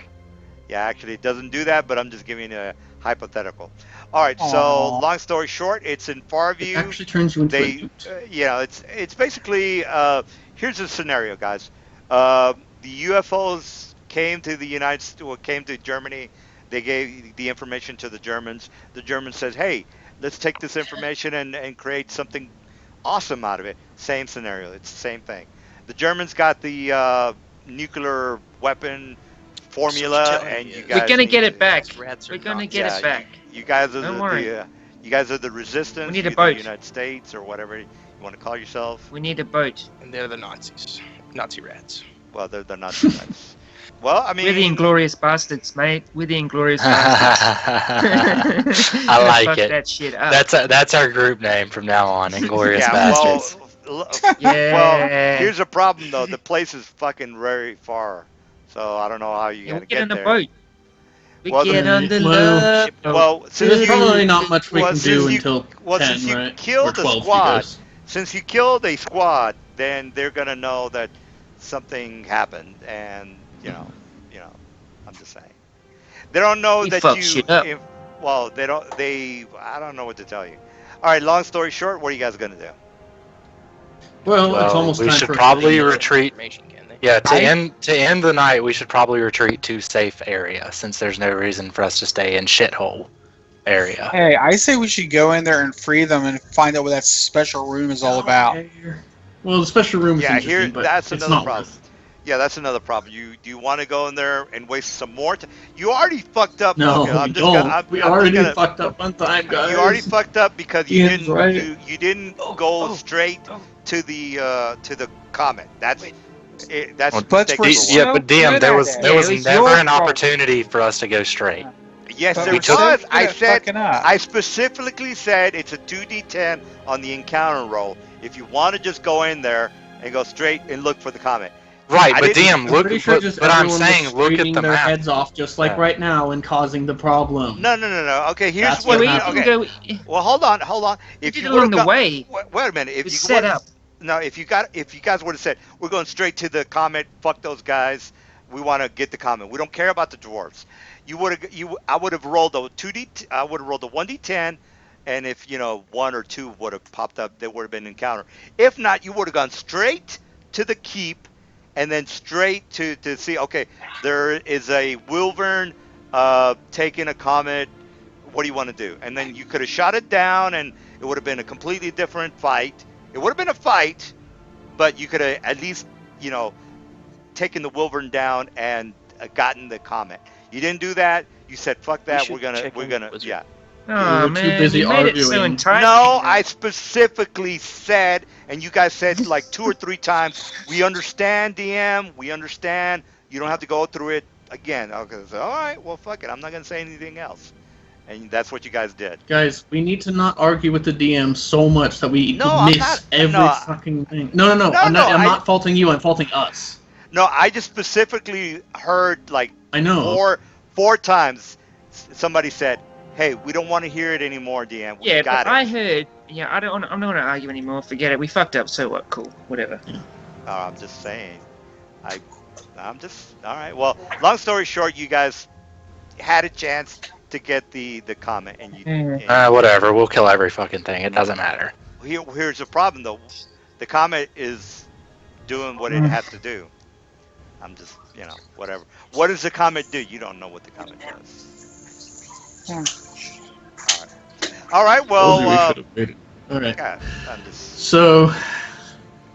Yeah, actually, it doesn't do that. But I'm just giving a hypothetical. All right. So Aw. long story short, it's in it Farview. actually turns you into a They, newt. it's basically here's the scenario, guys. The UFOs came to came to Germany. They gave the information to the Germans. The Germans said, "Hey, let's take this information and create something awesome out of it." Same scenario. It's the same thing. The Germans got the nuclear weapon formula, So you're telling and me you is- guys We're gonna need get it to- back. These rats are We're gonna nuts. get Yeah, it back. You guys are Don't worry. you guys are the resistance. We need a you're boat. The United States or whatever you want to call yourself. We need a boat. And they're the Nazis. Nazi rats. Well, they're not the Reds. Well, I mean, We're the Inglorious Bastards, mate. We're the Inglorious Bastards. I like Fuck it. that shit up. That's our group name from now on, Inglorious yeah. Bastards. Yeah. Well, here's a problem though. The place is fucking very far, so I don't know how you Yeah, gotta we get get on the there. boat. We Well, get the- on the well, boat. Well, There's since you probably not much we well, can since do you- until well, 10, since you right? killed or the 12 for you squad, guys. since you killed a squad, then they're gonna know that something happened, and I'm just saying. They don't know You that fucked you. shit up. Well, they don't. I don't know what to tell you. All right. Long story short, what are you guys gonna do? Well, it's Well, almost we time should for us probably to leave. retreat. Information, can they? Yeah, I- to end the night, we should probably retreat to safe area since there's no reason for us to stay in shithole area. Hey, I say we should go in there and free them and find out what that special room is all about. Well, the special room is Yeah, interesting, here but that's it's another not problem. worth it. Yeah, that's another problem. Do you want to go in there and waste some more time? You already fucked up. No, okay, we I'm just don't. gonna, I'm, we I'm just already gonna- fucked up one time, guys. You already fucked up because you Ian's didn't right. you didn't go straight to the comment. That's that's Well, But mistake we're number so one. Yeah, but DM, good there at was it. there Yeah, was it was never your an fault. opportunity for us to go straight. Yes, But there we was. took- so good I at said fucking up. I specifically said it's a 2d10 on the encounter roll. If you want to just go in there and go straight and look for the comment. Right, I but didn't- DM, I'm look, pretty sure but, just but I'm everyone saying, was look at screaming the their map. heads off just like Yeah. right now and causing the problem. No. Okay, here's That's what. what Yeah, happened. we Okay. can go. Well, hold on. We If did you it along would've the gone- way. Wait a minute. If It's you set would- up. No, if you guys would have said we're going straight to the comment, fuck those guys. We want to get the comment. We don't care about the dwarves. I would have rolled a 2d. I would have rolled a 1d10, and if one or two would have popped up, there would have been an encounter. If not, you would have gone straight to the keep and then straight to see. Okay, there is a wyvern taking a comet. What do you want to do? And then you could have shot it down, and it would have been a completely different fight. It would have been a fight, but you could have at least, taken the wyvern down and gotten the comet. You didn't do that. You said, "Fuck that. should We're gonna, check in with yeah." Oh were too man, busy you made it so arguing. enticing. No, I specifically said, and you guys said like 2 or 3 times, "We understand, DM. We understand. You don't have to go through it again." Okay, so, all right. Well, fuck it. I'm not gonna say anything else. And that's what you guys did. Guys, we need to not argue with the DM so much that we No, I'm miss not- every no, fucking thing. No. No, I'm I- not faulting you. I'm faulting us. No, I just specifically heard like I know. four times somebody said, "Hey, we don't want to hear it anymore, DM. We Yeah, got but it." I heard. Yeah, I'm not gonna argue anymore. Forget it. We fucked up. So what? Cool. Whatever. I'm just saying. I'm just all right. Well, long story short, you guys had a chance to get the comment, and you. Mhm. and Whatever. We'll kill every fucking thing. It doesn't matter. here's the problem, though. The comment is doing what it has to do. I'm just, whatever. What does the comment do? You don't know what the comment does. All right. Told you we Well, should have waited. All right. God, I'm just. So,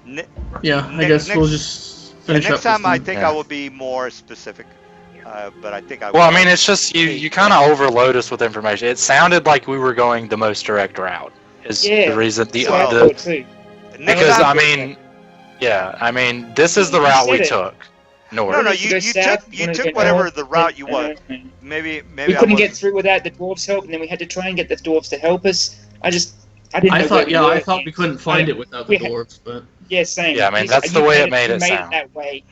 Ne- yeah, I Ne- guess we'll next- just yeah, finish up. next time, this I thing. think Yeah. I will be more specific. But I think I. Well, I will. mean, it's just you kind of overload us with information. It sounded like we were going the most direct route. Is Yeah, the reason That's what I Well, thought too. Next because time, I mean, this is the You route we said it. took. North. No, Wanted to you go south, took wanted to go whatever north, the route you I want. don't know. Maybe We I couldn't get wasn't- through without the dwarves' help, and then we had to try and get the dwarves to help us. I didn't know I where thought, we yeah, were. I thought we couldn't find it without the we had- dwarves, but Yeah, same. Yeah, I mean, You- that's the you way it made you it sound. that way,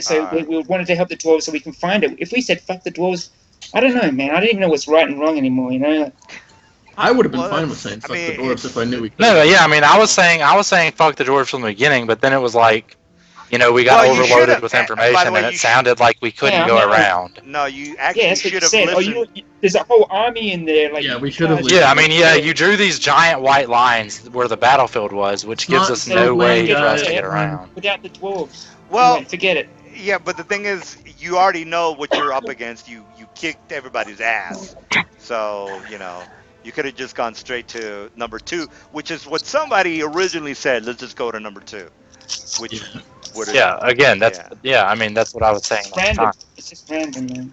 so Alright. we wanted to help the dwarves so we can find it. If we said fuck the dwarves, I don't know, man. I didn't even know what's right and wrong anymore. I would have been Well, fine with that's- saying I fuck mean, the dwarves if I knew we could. No, yeah, I mean, I was saying fuck the dwarves from the beginning, but then it was like, we got Well, you overloaded should've- with by the information, way, and it you sounded like we couldn't Yeah, go I mean, around. No, you Yeah, actually that's what should you have said. listened. There's a whole army in there. Like Yeah, we should have guys- listened. Yeah, I mean, yeah, you drew these giant white lines where the battlefield was, which It's gives not us so no way lame, for us guys. to get around. without the dwarves. Well, Anyway, forget it. yeah, but the thing is, you already know what you're up against. You kicked everybody's ass, so you could have just gone straight to number 2, which is what somebody originally said. Let's just go to number 2, which would have. Yeah, again, I mean, that's what I was saying It's last random. time. It's just random, man.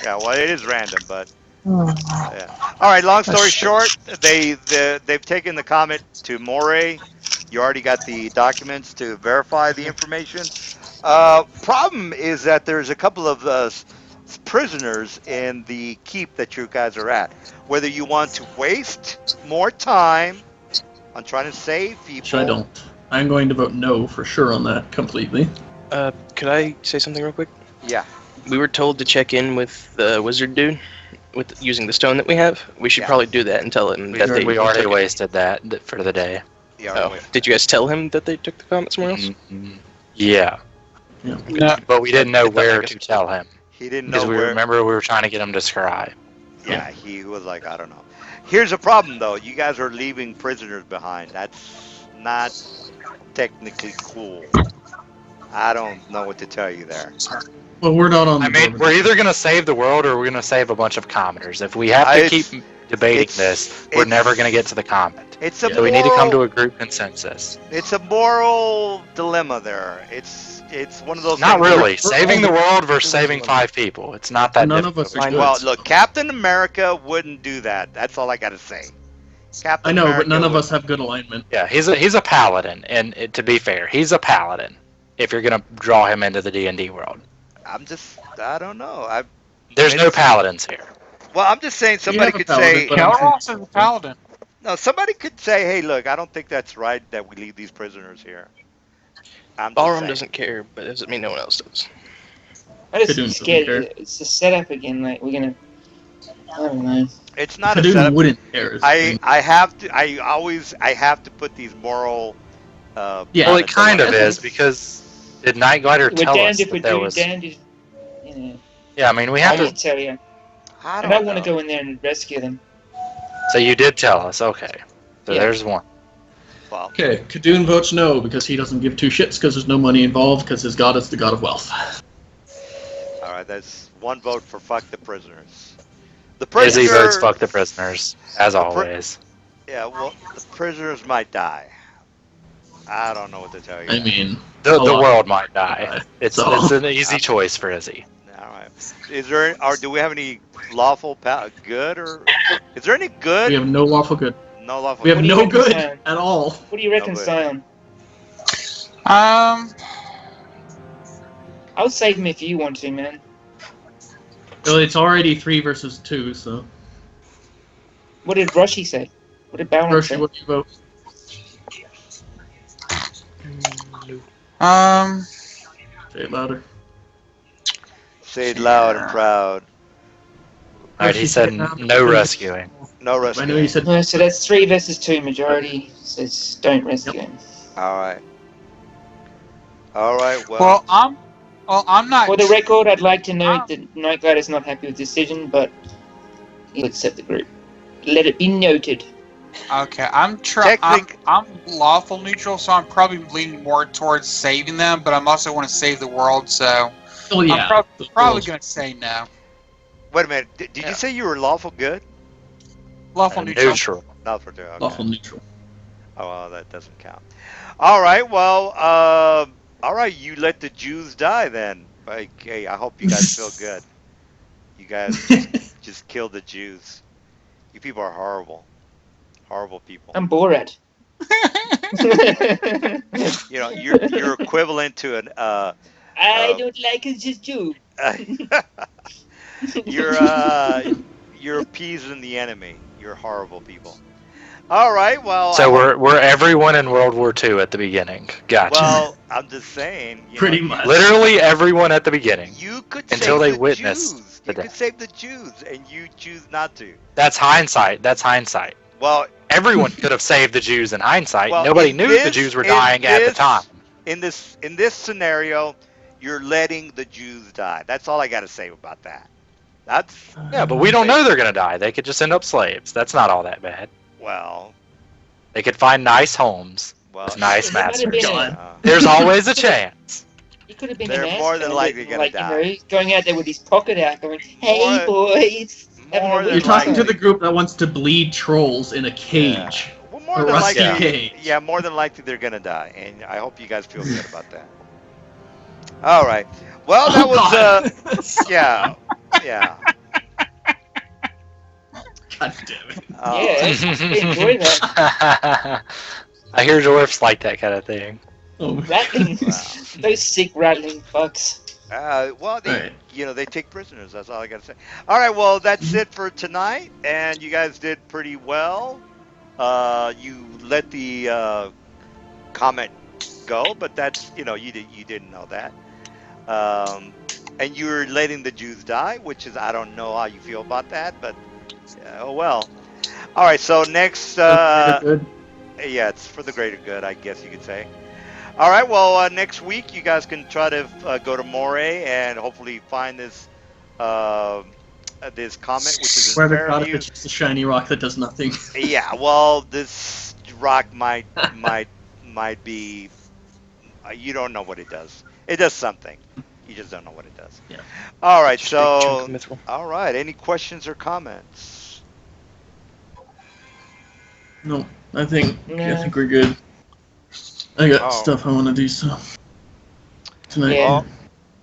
Yeah, well, it is random, but yeah. All right. Long story short, they've taken the comment to Moray. You already got the documents to verify the information. Problem is that there's a couple of prisoners in the keep that you guys are at. Whether you want to waste more time on trying to save people. Which I don't. I'm going to vote no for sure on that completely. Could I say something real quick? Yeah. We were told to check in with the wizard dude with using the stone that we have. We should Yeah. probably do that and tell him that they We already took it. wasted that for the day. Yeah. Oh, did you guys tell him that they took the comet somewhere else? Mhm. Yeah, Yeah. No, but we didn't know I thought where I to tell him He didn't because know we where. remember we were trying to get him to scribe. Yeah, he was like, I don't know. Here's a problem, though. You guys are leaving prisoners behind. That's not technically cool. I don't know what to tell you there. Well, we're not on the I mean, board. we're either gonna save the world or we're gonna save a bunch of commenters. If we have to It's- keep debating it's- this, we're it's- never gonna get to the comment. It's a So we need to come to moral- a group consensus. It's a moral dilemma there. It's one of those. Not things- really. Saving the world versus saving 5 people. It's not that None of difficult. us are good. Well, look, Captain America wouldn't do that. That's all I gotta say. Captain I know, America but none of would- us have good alignment. Yeah, he's a paladin, and to be fair, he's a paladin. If you're gonna draw him into the D&D world, I don't know. there's no paladins here. Well, I'm just saying somebody have a could paladin, say. but- Kelross is a paladin. No, somebody could say, "Hey, look, I don't think that's right that we leave these prisoners here." I'm just Ballroom saying. doesn't care, but it doesn't mean no one else does. I just Kadoon doesn't scared. care. It's a setup again. Like we're gonna. I don't know. It's not a Kadoon setup. wouldn't care. is the thing. I have to put these moral. Yeah, Well, it kind of that's- is because did Night Glider We're tell us damned if we that there do, was? damned if. You know, Yeah, I mean we I have to. didn't tell you. I And I don't want know. to go in there and rescue them. So you did tell us, okay? So Yeah. there's one. Well, Okay, Kadoon votes no because he doesn't give two shits because there's no money involved because his god is the god of wealth. all right. That's one vote for fuck the prisoners. The Izzy votes prisoner. fuck the prisoners, as The pri- always. Yeah. Well, the prisoners might die. I don't know what to tell you I guys. mean, The a lot world of might people die. die, It's so- an easy choice for Izzy. All right. Is there? Or do we have any lawful good or? Is there any we good? have no lawful good. No lawful. We have What do you no reckon, good Sion? at all. What do you reckon, No, but- Sion? Um, I'll save him if you want to, man. Well, it's already 3 versus 2, so. What did Roshi say? What did Balrog Roshi, say? what do you vote? Say it louder. Say it loud and proud. All right, he Roshi, said say it now. no rescuing. No I rescue. know you said. So that's 3 versus 2. Majority says don't rescue him. All right. All right. well, I'm not. For the record, I'd like to note that Nightglide is not happy with the decision, but he'll accept the group. Let it be noted. Okay, I'm trying. Technic- I'm lawful neutral, so I'm probably leaning more towards saving them. But I'm also want to save the world, so Oh yeah. I'm probably World's- going to say no. Wait a minute. Did Yeah. you say you were lawful good? Lawful neutral. Neutral. Lawful good. Okay. lawful neutral. Oh, well, that doesn't count. All right. Well, all right. You let the Jews die then. Okay. I hope you guys feel good. You guys just killed the Jews. You people are horrible. Horrible people. I'm Borat. You know, you're equivalent to an I don't like it, just you. you're appeasing the enemy. You're horrible people. All right. Well. So we're everyone in World War II at the beginning. Gotcha. Well, I'm just saying. Pretty know, much. Literally everyone at the beginning. You could Until save they the witnessed Jews. the You could death. save the Jews, and you choose not to. That's hindsight. That's hindsight. Well, Everyone could have saved the Jews in hindsight. Well, Nobody in knew this- the Jews were in dying at the this- time. in this scenario, you're letting the Jews die. That's all I got to say about that. That's Yeah, but we don't know they're gonna die. They could just end up slaves. That's not all that bad. well, They could find nice homes well. with nice It might have masters. been God. There's always a chance. He could have been They're an ass more than bandit, likely gonna like, die. You know, going out there with his pocket out, going, "Hey More- boys." having a more week than You're talking to likely. the group that wants to bleed trolls in a cage. Well, more A than rusty likely, cage. yeah, more than likely they're gonna die, and I hope you guys feel good about that. All right. Well, that Oh, was God. yeah, yeah. God damn it. Yeah, enjoy that. I hear dwarfs like that kind of thing. Oh, Rattling, Wow. those sick rattling fucks. Well, they, Alright. they take prisoners. That's all I gotta say. All right, well, that's it for tonight, and you guys did pretty well. You let the comment go, but that's you didn't know that. And you're letting the Jews die, which is I don't know how you feel about that, but oh well. All right, so next, good. yeah, it's for the greater good, I guess you could say. All right, well, next week you guys can try to go to Moray and hopefully find this this comment, which is in Swear to God, if Fairview. it's just a shiny rock that does nothing. Yeah, well, this rock might be. You don't know what it does. It does something. You just don't know what it does. Yeah. All right. Just a big chunk of So, mithril. all right. Any questions or comments? No, I think No. we're good. I got Oh. stuff I want to do so tonight. Yeah.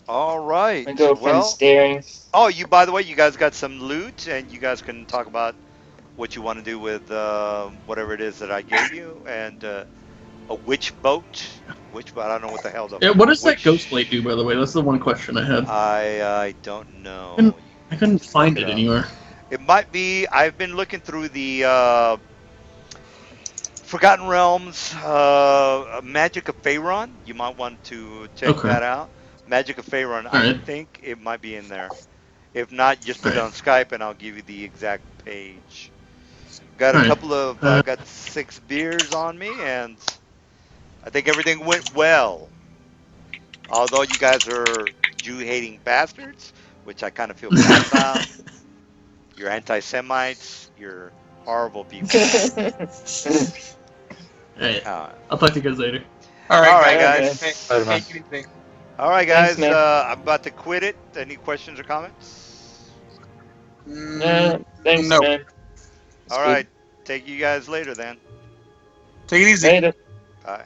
All right. My girlfriend's Well, staring. oh, by the way, you guys got some loot, and you guys can talk about what you want to do with whatever it is that I gave you, and a witch boat. Witch boat. I don't know what the hell. Yeah, what does that witch- ghost blade do, by the way? That's the one question I had. I don't know. And- I couldn't find it Yeah. anywhere. It might be. I've been looking through the Forgotten Realms Magic of Faerun. You might want to check Okay. that out. Magic of Faerun. I Alright. think it might be in there. If not, just put it on Skype and I'll give you the exact page. Got a Alright. couple of. Got 6 beers on me, and I think everything went well. Although you guys are Jew-hating bastards, which I kind of feel bad about. You're anti-Semites. You're horrible people. Alright, Uh, I'll talk to you guys later. All All right, guys. guys. Later, man. Take it easy. all right, Thanks, guys. man. I'm about to quit it. Any questions or comments? Thanks, Nope. man. It's All good. right. Take you guys later then. Take it easy. Later. Bye.